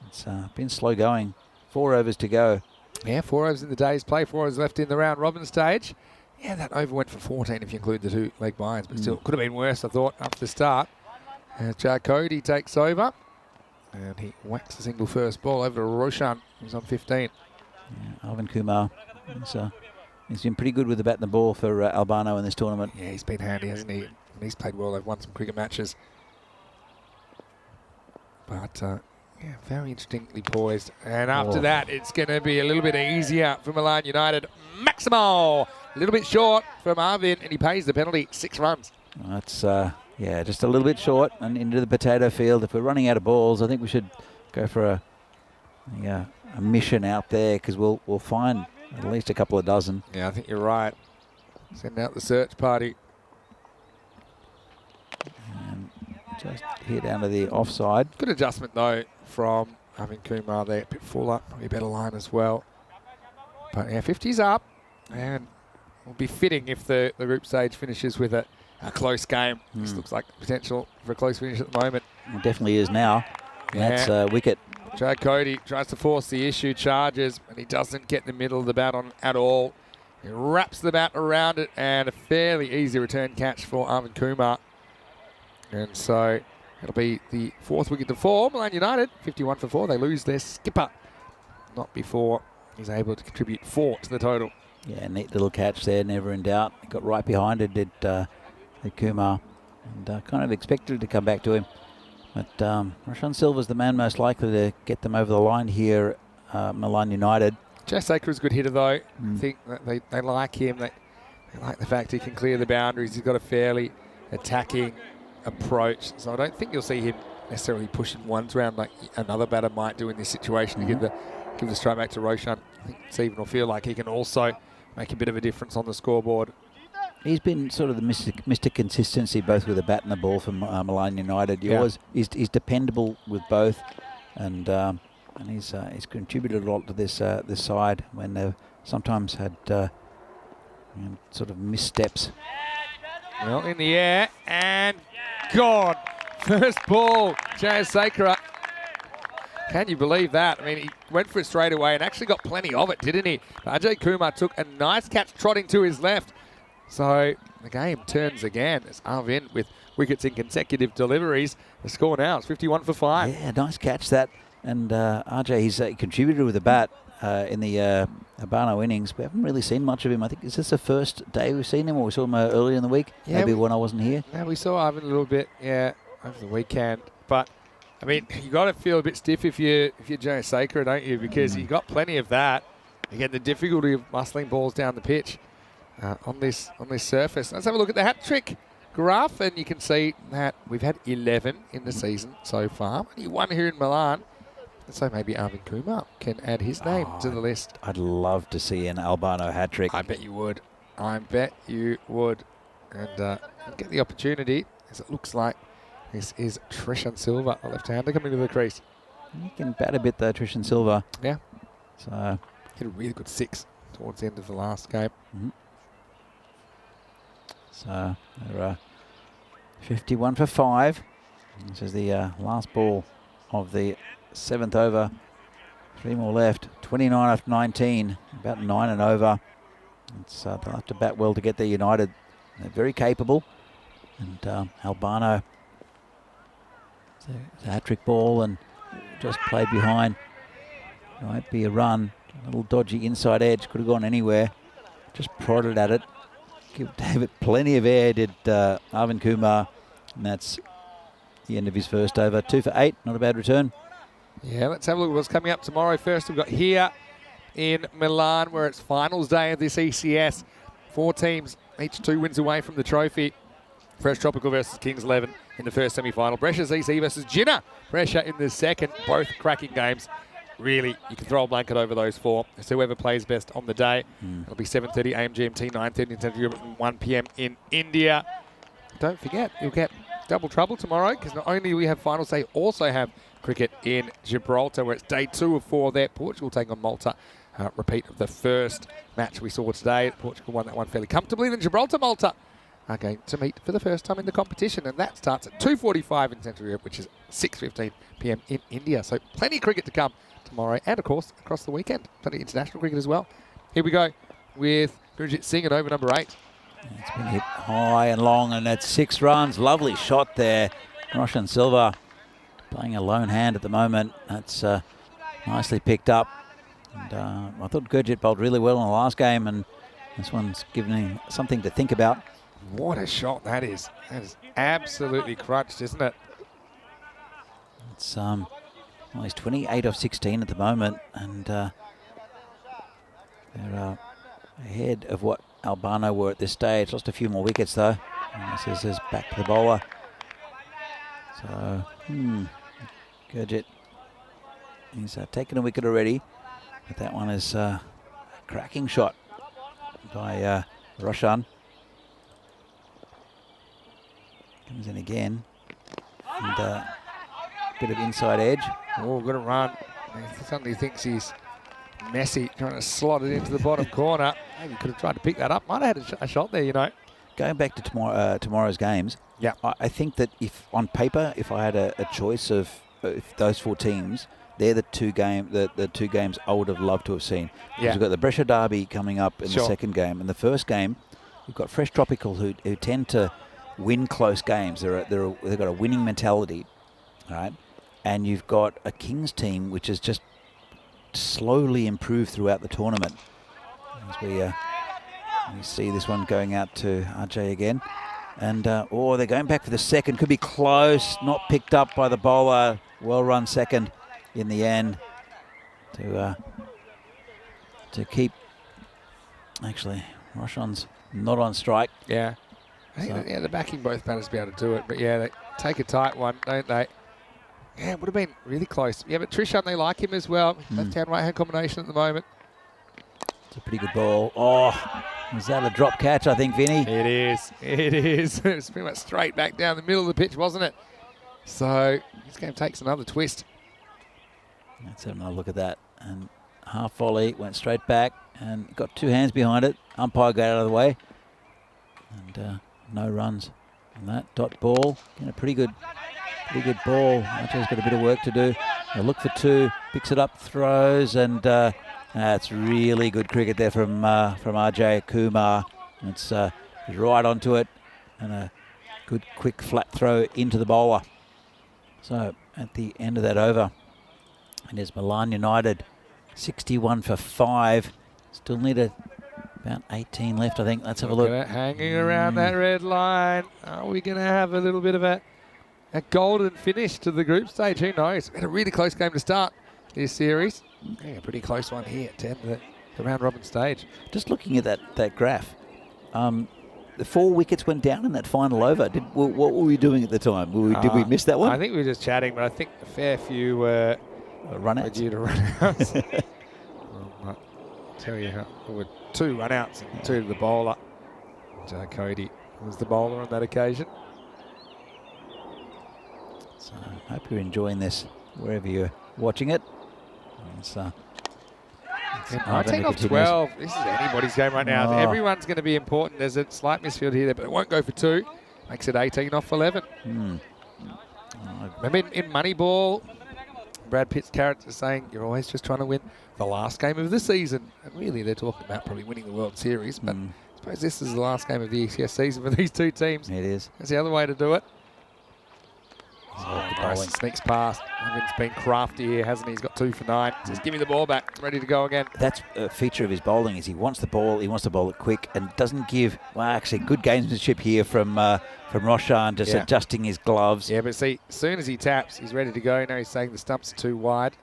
it's been slow going. 4 overs to go. Yeah, 4 overs in the day's play, 4 overs left in the round robin stage. Yeah, that over went for 14 if you include the 2 leg binds, but still could have been worse, I thought, after the start. And Cody takes over, and he whacks a single first ball over to Roshan, who's on 15. Yeah, Alvin Kumar, he's been pretty good with the bat and the ball for Albano in this tournament. Yeah, he's been handy, hasn't he? And he's played well. They've won some cricket matches. But, yeah, very interestingly poised. And after that, it's going to be a little bit easier for Milan United. Maximo! A little bit short from Arvin, and he pays the penalty, 6 runs. That's, yeah, just a little bit short and into the potato field. If we're running out of balls, I think we should go for a mission out there, because we'll find at least a couple of dozen. Yeah, I think you're right. Send out the search party. Just here down to the offside. Good adjustment, though, from Arvin Kumar there. A bit fuller, probably a better line as well. But, yeah, 50's up. And will be fitting if the group stage finishes with a close game. This looks like potential for a close finish at the moment. It definitely is now. Yeah. That's wicket. Chad Cody tries to force the issue, charges, and he doesn't get the middle of the bat on at all. He wraps the bat around it, and a fairly easy return catch for Arvin Kumar. And so it'll be the 4th wicket to fall. Milan United, 51 for 4. They lose their skipper. Not before he's able to contribute 4 to the total. Yeah, neat little catch there, never in doubt. He got right behind it, did Kumar. And kind of expected to come back to him. But Roshan Silva's the man most likely to get them over the line here, Milan United. Jess Aker is a good hitter, though. I think that they like him. They like the fact he can clear the boundaries. He's got a fairly attacking approach. So I don't think you'll see him necessarily pushing ones around like another batter might do in this situation to give the strike back to Roshan. I think Stephen will feel like he can also make a bit of a difference on the scoreboard. He's been sort of the Mr. Consistency, both with the bat and the ball for Milan United. He's dependable with both, and he's contributed a lot to this side when they've sometimes had sort of missteps. Well, in the air, and gone. First ball, Jayasakara. Can you believe that? I mean, he went for it straight away and actually got plenty of it, didn't he? Ajay Kumar took a nice catch trotting to his left. So the game turns again as Arvin with wickets in consecutive deliveries. The score now is 51 for 5. Yeah, nice catch that. And Ajay, he's contributed with the bat in the Albano innings. We haven't really seen much of him. I think, is this the first day we've seen him, or we saw him earlier in the week? Yeah, maybe when I wasn't here. Yeah, we saw Arvin a little bit, over the weekend. But, I mean, you got to feel a bit stiff if you're Jayasakara, don't you? Because you got plenty of that. Again, the difficulty of muscling balls down the pitch on this surface. Let's have a look at the hat trick graph, and you can see that we've had 11 in the season so far. Only 1 here in Milan. So maybe Arvind Kumar can add his name to the list. I'd love to see an Albano hat trick. I bet you would. I bet you would. And get the opportunity, as it looks like this is Trishan Silva, a left-hander, coming to the crease. He can bat a bit though, Trishan Silva. Yeah. So Hit a really good 6 towards the end of the last game. So they're 51 for 5. This is the last ball of the 7th over. 3 more left. 29 after 19. About 9 and over. It's, they'll have to bat well to get there United. They're very capable. And Albano, it's a hat-trick ball and just played behind. Might be a run. A little dodgy inside edge. Could have gone anywhere. Just prodded at it. Give David plenty of air, did Arvind Kumar. And that's the end of his first over. 2 for 8. Not a bad return. Yeah, let's have a look at what's coming up tomorrow. First, we've got here in Milan, where it's finals day of this ECS. 4 teams, each 2 wins away from the trophy. Fresh Tropical versus Kings 11 in the first semi-final. Brescia's EC versus Jinnah Brescia in the second. Both cracking games. Really, you can throw a blanket over those 4. It's whoever plays best on the day. It'll be 7:30 AM GMT, 9:30 in Central Europe, and 1 PM in India. Don't forget, you'll get double trouble tomorrow, because not only do we have finals, they also have cricket in Gibraltar, where it's day 2 of 4 there. Portugal taking on Malta. Repeat of the first match we saw today. Portugal won that one fairly comfortably. Then Gibraltar, Malta are going to meet for the first time in the competition, and that starts at 2:45 in Central Europe, which is 6:15 PM in India. So plenty of cricket to come tomorrow, and of course across the weekend. Plenty of international cricket as well. Here we go with Gurjit Singh at over number 8. It's been hit high and long, and that's 6 runs. Lovely shot there. Roshan Silva playing a lone hand at the moment. That's nicely picked up. And I thought Gurjit bowled really well in the last game, and this one's given him something to think about. What a shot that is. That is absolutely crunched, isn't it? It's well, he's 28 off 16 at the moment, and they're ahead of what Albano were at this stage. Lost a few more wickets though. And this is back to the bowler. So Gurjit, he's taken a wicket already, but that one is a cracking shot by Roshan. Comes in again, and a bit of inside edge. Oh, good run. He suddenly thinks he's Messi, trying to slot it into the bottom corner. Maybe could have tried to pick that up. Might have had a shot there, you know. Going back to tomorrow's games, yeah, I think that if on paper, if I had a choice of if those 4 teams, they're the two games I would have loved to have seen. Yeah. We've got the Brescia Derby coming up in Sure. the second game, and the first game, we've got Fresh Tropical who tend to win close games. They've got a winning mentality, all right? And you've got a Kings team which has just slowly improved throughout the tournament. As we see this one going out to RJ again. And, they're going back for the second. Could be close. Not picked up by the bowler. Well run second in the end to keep... Actually, Roshan's not on strike. Yeah. So. Yeah, they're backing both batters to be able to do it. But, yeah, they take a tight one, don't they? Yeah, it would have been really close. Yeah, but Trishan, they like him as well. Left-hand, right-hand combination at the moment. It's a pretty good ball. Oh, was that a drop catch, I think, Vinny? It is. It is. It was pretty much straight back down the middle of the pitch, wasn't it? So this game takes another twist. Let's have another look at that. And half volley, went straight back and got 2 hands behind it. Umpire got out of the way. And no runs on that. Dot ball. Getting a pretty good ball. Archer's got a bit of work to do. They'll look for 2, picks it up, throws, and that's really good cricket there from RJ Kumar. It's right onto it, and a good quick flat throw into the bowler. So at the end of that over, it is Milan United 61 for 5. Still need about 18 left, I think. Let's have a look. Hanging around that red line. Are we going to have a little bit of a golden finish to the group stage? Who knows? Had a really close game to start this series. Yeah, a pretty close one here at 10, the round robin stage. Just looking at that graph, the 4 wickets went down in that final over. What were we doing at the time? Did we miss that one? I think we were just chatting, but I think a fair few were run out. Due to run-outs. I'll tell you how. There were 2 run-outs and 2 to the bowler. Joe Cody was the bowler on that occasion. So I hope you're enjoying this wherever you're watching it. It's, 19 off 12. This is anybody's game right now. Oh. Everyone's going to be important. There's a slight misfield here, but it won't go for 2. Makes it 18 off 11. Remember in Moneyball, Brad Pitt's character is saying you're always just trying to win the last game of the season. And really, they're talking about probably winning the World Series. But I suppose this is the last game of the ECS season for these 2 teams. It is. That's the other way to do it. Bowling. Nice, sneaks past. Ivan's been crafty here, hasn't he? He's got 2 for 9. Just give me the ball back. I'm ready to go again. That's a feature of his bowling is he wants the ball, he wants to bowl it quick and doesn't give, well, actually good gamesmanship here from Roshan, just adjusting his gloves. Yeah, but see, as soon as he taps, he's ready to go. Now he's saying the stumps are too wide.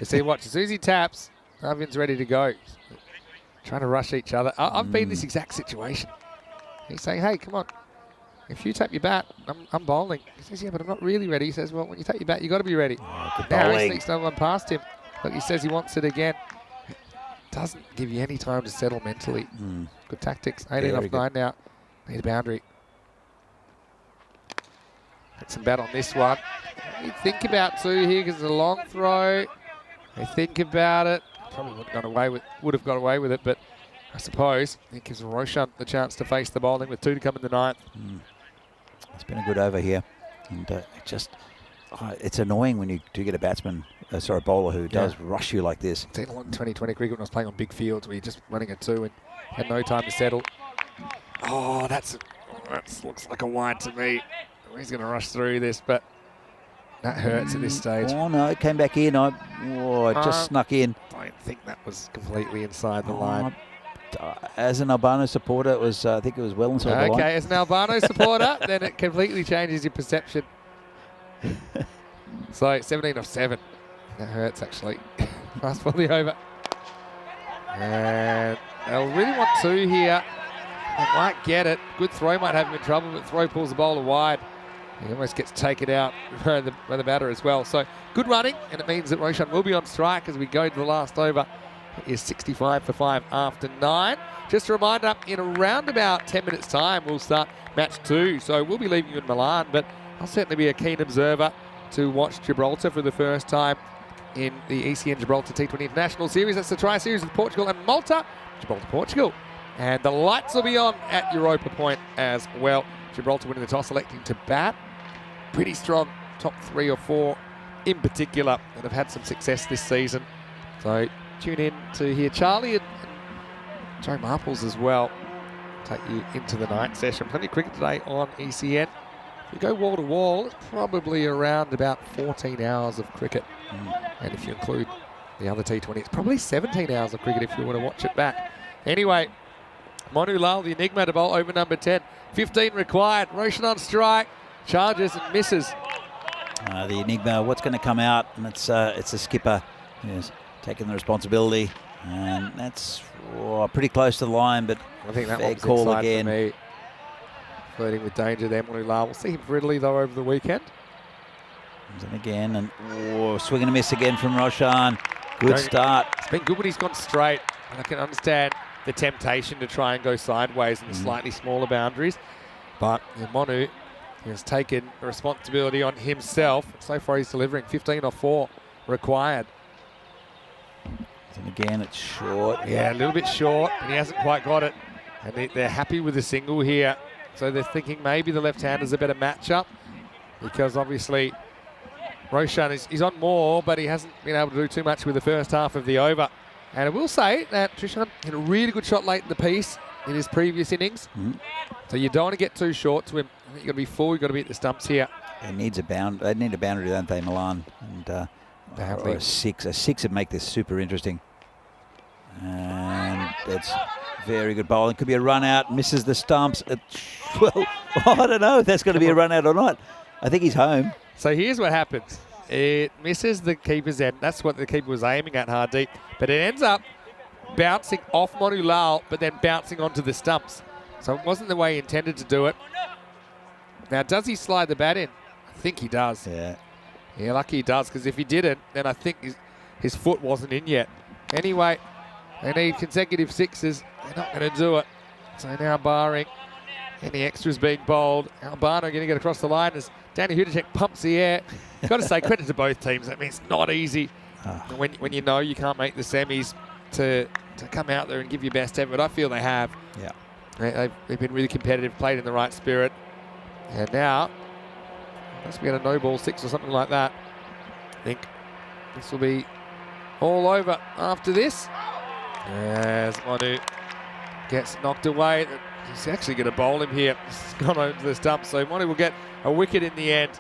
You see, watch, as soon as he taps, Ivan's ready to go. Trying to rush each other. I've been in this exact situation. He's saying, hey, come on. If you tap your bat, I'm bowling. He says, yeah, but I'm not really ready. He says, well, when you tap your bat, you got to be ready. Good Now he bowling. sneaks no one past him. But he says he wants it again. Doesn't give you any time to settle mentally. Good tactics. 18 Very off good. 9 now. Need a boundary. Had some bat on this one. You think about 2 here because it's a long throw. They think about it. Probably would have got away with it, but I suppose it gives Roshan the chance to face the bowling with 2 to come in the 9th. It's been a good over here. And it's annoying when you do get a batsman, a bowler who does rush you like this. Seen a lot in 2020 cricket when I was playing on big fields where you're just running a 2 and had no time to settle. Oh, that looks like a wide to me. He's going to rush through this, but that hurts at this stage. Oh, no, it came back in. It just snuck in. I don't think that was completely inside the line. As an Albano supporter, it was. I think it was well inside the line. Okay, as an Albano supporter, then it completely changes your perception. So 17 off 7. That hurts actually. Fast for the over. And they'll really want 2 here. They might get it. Good throw might have him in trouble, but throw pulls the bowler wide. He almost gets taken out by the batter as well. So good running, and it means that Roshan will be on strike as we go to the last over. It is 65 for 5 after 9. Just a reminder, in around about 10 minutes' time, we'll start match 2. So we'll be leaving you in Milan, but I'll certainly be a keen observer to watch Gibraltar for the first time in the ECN Gibraltar T20 International Series. That's the Tri-Series with Portugal and Malta. Gibraltar, Portugal. And the lights will be on at Europa Point as well. Gibraltar winning the toss, electing to bat. Pretty strong top 3 or 4 in particular that have had some success this season. So tune in to hear Charlie and Joe Marples as well. Take you into the night session. Plenty of cricket today on ECN. If you go wall to wall, it's probably around about 14 hours of cricket. And if you include the other T20, it's probably 17 hours of cricket if you want to watch it back. Anyway, Monu Lal, the enigma to bowl over number 10. 15 required. Roshan on strike. Charges and misses. The enigma, what's going to come out? And it's the skipper who's taking the responsibility. And that's pretty close to the line, but I think that fair one's call inside again. for me. Flirting with danger there, Monu Lal. We'll see him for Italy, though, over the weekend. Comes in again, and swing and a miss again from Roshan. Good start. It's been good when he's gone straight. And I can understand the temptation to try and go sideways in the slightly smaller boundaries. But Monu has taken the responsibility on himself. So far he's delivering 15 off 4 required. And again, it's short. Yeah, a little bit short, and he hasn't quite got it. And they're happy with the single here. So they're thinking maybe the left-hander's a better matchup because obviously Roshan he's on more, but he hasn't been able to do too much with the first half of the over. And I will say that Trishan hit a really good shot late in the piece in his previous innings. So you don't want to get too short to him. I think you've got to be full, you've got to be at the stumps here. They need a boundary, don't they, Milan? And or a six would make this super interesting. And that's very good bowling. Could be a run out, misses the stumps. Well, I don't know if that's going to be a run out or not. I think he's home. So here's what happens. It misses the keeper's end. That's what the keeper was aiming at hard deep. But it ends up bouncing off Monu Lal, but then bouncing onto the stumps. So it wasn't the way he intended to do it. Now, does he slide the bat in? I think he does. Yeah. Yeah, lucky he does, because if he didn't, then I think his foot wasn't in yet. Anyway, they need consecutive sixes. They're not going to do it. So now barring any extras being bowled, Albano going to get across the line as Danny Hudacek pumps the air. Got to say credit to both teams. I mean, it's not easy when you know you can't make the semis to come out there and give your best effort. I feel they have. Yeah. They've been really competitive, played in the right spirit. And now, unless we get a no ball six or something like that, I think this will be all over after this. As Manu gets knocked away. He's actually going to bowl him here. He's gone over to the stump, so Manu will get a wicket in the end.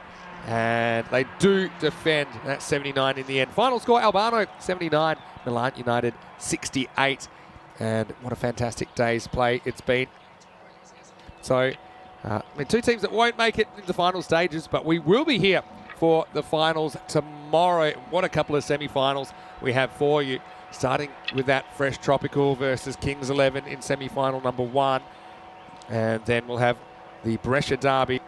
And they do defend that 79 in the end. Final score, Albano 79, Milan United 68. And what a fantastic day's play it's been. So, I mean, two teams that won't make it into the final stages, but we will be here for the finals tomorrow. What a couple of semi-finals we have for you. Starting with that Fresh Tropical versus Kings 11 in semi-final number 1. And then we'll have the Brescia Derby.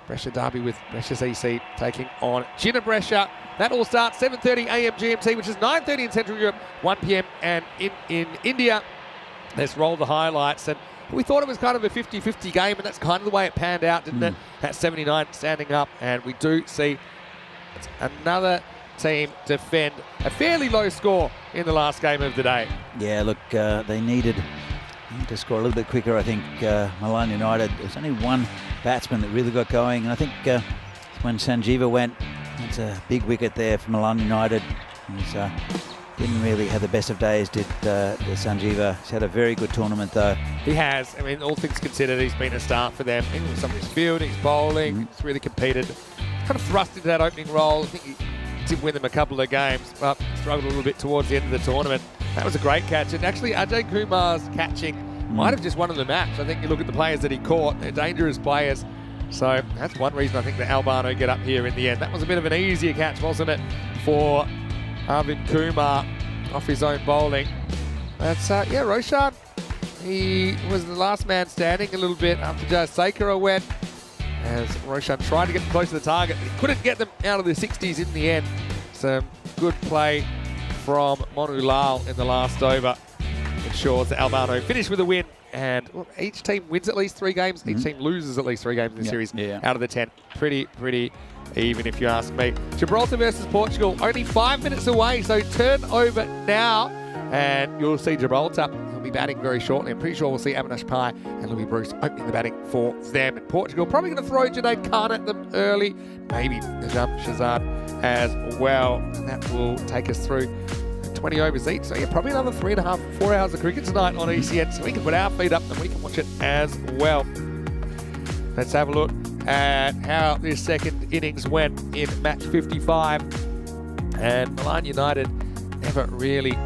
Brescia Derby with Brescia's EC taking on Chinna Brescia. That all starts 7:30 a.m. GMT, which is 9:30 in Central Europe, 1 p.m. and in India. Let's roll the highlights. And we thought it was kind of a 50-50 game, and that's kind of the way it panned out, didn't it? At 79 standing up, and we do see another team defend a fairly low score in the last game of the day. Yeah, look, they needed to score a little bit quicker. I think Milan United, there's only one batsman that really got going, and I think when Sanjeeva went, it's a big wicket there for Milan United. He's didn't really have the best of days, did Sanjeeva. He's had a very good tournament, though. He has. I mean, all things considered, he's been a start for them. Some of his fielding, his bowling, he's really competed. Kind of thrust into that opening role. I think he did win them a couple of games, but struggled a little bit towards the end of the tournament. That was a great catch, and actually Ajay Kumar's catching might have just won the match. I think you look at the players that he caught, they're dangerous players. So that's one reason I think the Albano get up here in the end. That was a bit of an easier catch, wasn't it, for Arvind Kumar off his own bowling. That's, yeah, Roshan, he was the last man standing a little bit after Jayasekara went, as Roshan tried to get them close to the target, but he couldn't get them out of the 60s in the end. Some good play from Monu Lal in the last over ensures that Albano finished with a win. And well, each team wins at least 3 games. Each team loses at least 3 games in the series out of the 10. Pretty even, if you ask me. Gibraltar versus Portugal, only 5 minutes away, so turn over now. And you'll see Gibraltar will be batting very shortly. I'm pretty sure we'll see Avinash Pai and Louis Bruce opening the batting for them. And Portugal probably going to throw Junaid Khan at them early. Maybe Najam Shazad as well. And that will take us through 20 overs each. So yeah, probably another 3.5, 4 hours of cricket tonight on ECS. So we can put our feet up and we can watch it as well. Let's have a look at how this second innings went in match 55. And Milan United never really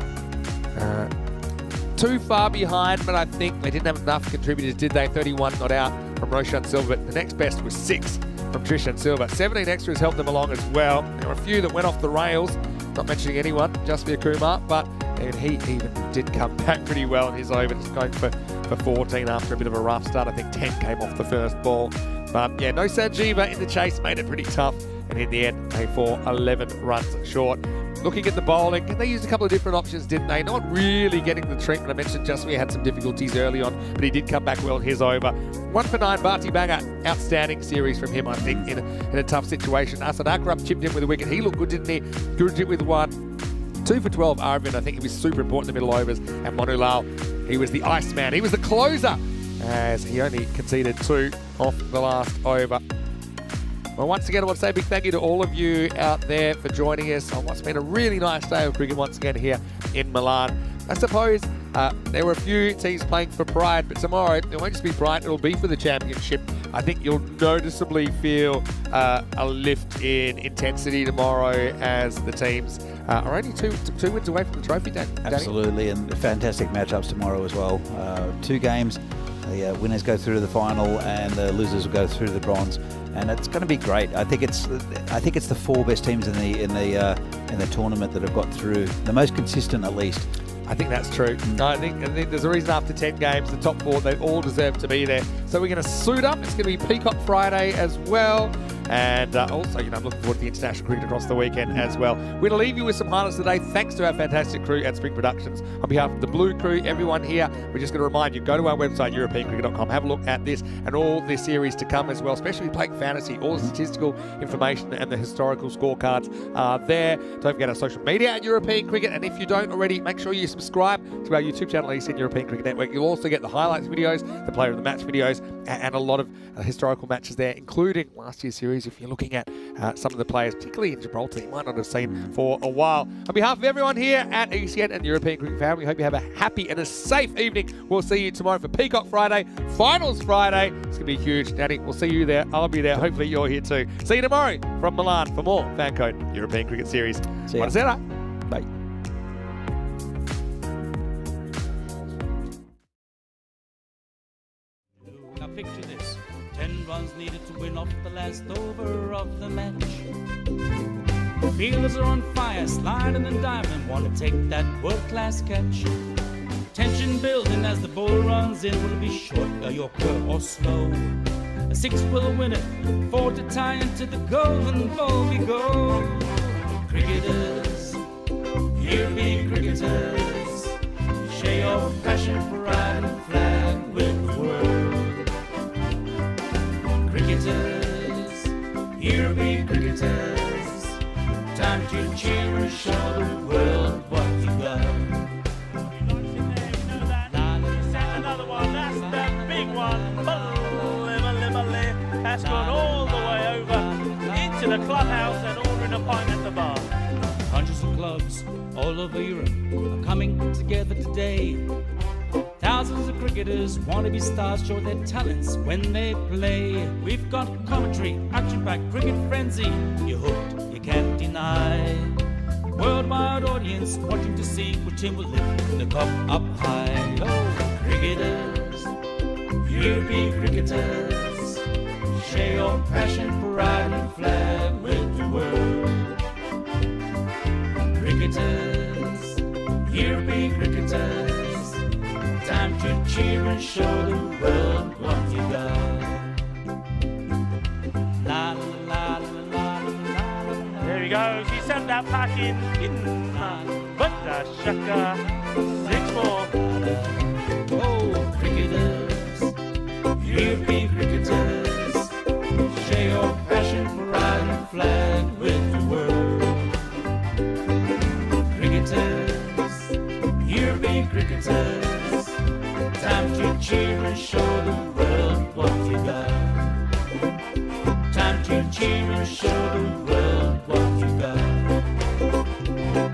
too far behind, but I think they didn't have enough contributors, did they? 31 not out from Roshan Silva. The next best was 6 from Trishan Silva. 17 extras helped them along as well. There were a few that went off the rails, not mentioning anyone, just for Kumar, but he even did come back pretty well in his over, just going for 14 after a bit of a rough start. I think 10 came off the first ball. But yeah, no Sanjeeva in the chase, made it pretty tough. And in the end, they fall 11 runs short. Looking at the bowling, they used a couple of different options, didn't they? Not really getting the treatment. I mentioned Jasmine had some difficulties early on, but he did come back well in his over. 1 for 9, Bharti Banga. Outstanding series from him, I think, in a tough situation. Asad Akram chipped in with a wicket. He looked good, didn't he? Gurjit with 1. 2 for 12, Arvind. I think he was super important in the middle overs. And Monu Lal, he was the Iceman. He was the closer, as he only conceded 2 off the last over. Well, once again, I want to say a big thank you to all of you out there for joining us on what's been a really nice day of cricket once again here in Milan. I suppose there were a few teams playing for pride, but tomorrow it won't just be pride, it'll be for the championship. I think you'll noticeably feel a lift in intensity tomorrow as the teams are only two wins away from the trophy, Danny. Absolutely, and fantastic matchups tomorrow as well. 2 games, the winners go through to the final and the losers will go through to the bronze. And it's going to be great. I think it's the 4 best teams in the tournament that have got through, the most consistent at least. I think that's true. No, I think there's a reason after 10 games, the top 4, they all deserve to be there. So we're going to suit up. It's going to be Peacock Friday as well. And also, I'm looking forward to the international cricket across the weekend as well. We're going to leave you with some highlights today, thanks to our fantastic crew at Spring Productions. On behalf of the Blue crew, everyone here, we're just going to remind you, go to our website, EuropeanCricket.com, have a look at this and all the series to come as well, especially playing fantasy. All the statistical information and the historical scorecards are there. Don't forget our social media at European Cricket, and if you don't already, make sure you subscribe to our YouTube channel, ECS European Cricket Network. You'll also get the highlights videos, the player of the match videos, and a lot of historical matches there, including last year's series. If you're looking at some of the players, particularly in Gibraltar, you might not have seen for a while. On behalf of everyone here at ECN and European Cricket Fan, we hope you have a happy and a safe evening. We'll see you tomorrow for Peacock Friday, Finals Friday. It's going to be huge. Danny, we'll see you there. I'll be there. Hopefully you're here too. See you tomorrow from Milan for more FanCode European Cricket Series. See ya. Buonasera. Bye. Now picture this, 10 runs needed to win off the last over of the match. Fielders are on fire, sliding and diving, want to take that world-class catch. Tension building as the ball runs in, will it be short, a yorker or slow? A 6 will win it, 4 to tie into the golden ball we go. Cricketers, here be cricketers, share your passion for riding flag with the world. Cricketers, here be cricketers, time to cheer and show the world what you got. Another one, that's the big one. That's gone all the way over into the clubhouse and ordering a pint at the bar. Hundreds of clubs all over Europe are coming together today. Thousands of cricketers want to be stars, show their talents when they play. We've got commentary, action-packed cricket frenzy. You're hooked, you can't deny. Worldwide audience watching to see which team will lift the cup up high. Oh, cricketers, European cricketers, share your passion for riding flag with the world. Cricketers, European cricketers, time to cheer and show the world what you got. La la la la la la. There he goes, he sent that pack in but the shaka, 6 more. Oh, cricketers, European cricketers, share your passion for riding flag with the world. Cricketers, European cricketers, time to cheer and show the world what you got. Time to cheer and show the world what you got.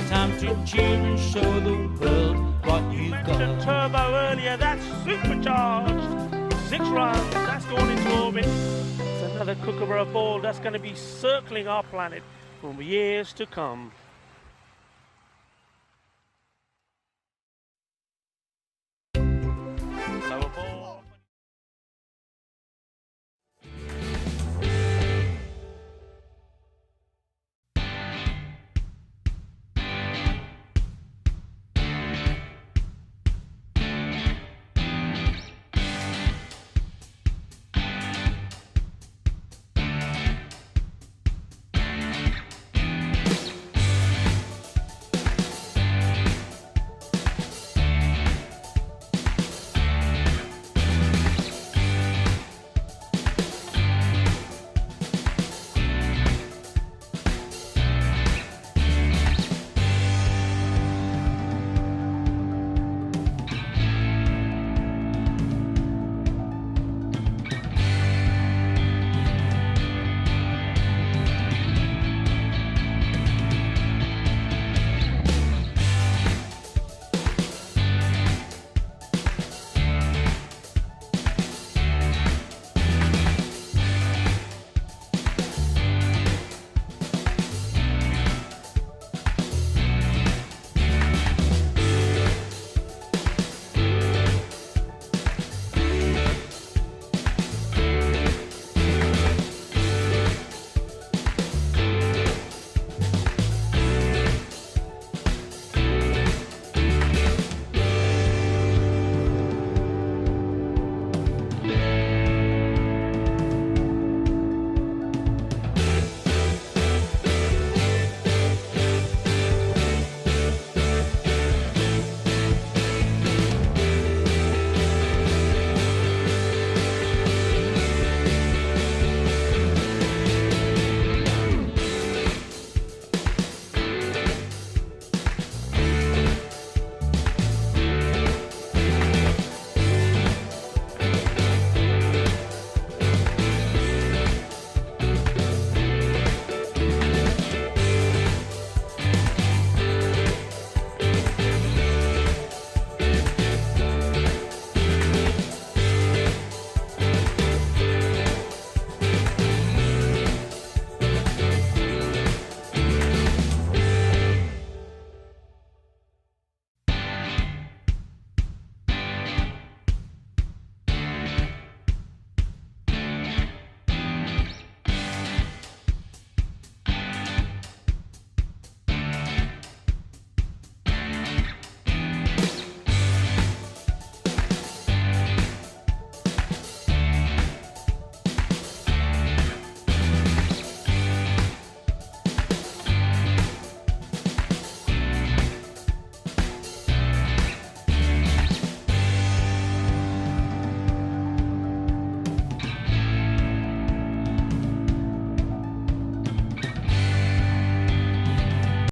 Time to cheer and show the world what you Mentioned got. turbo earlier, that's supercharged. 6 runs, that's gone into orbit. It's another kookaburra ball that's going to be circling our planet for years to come.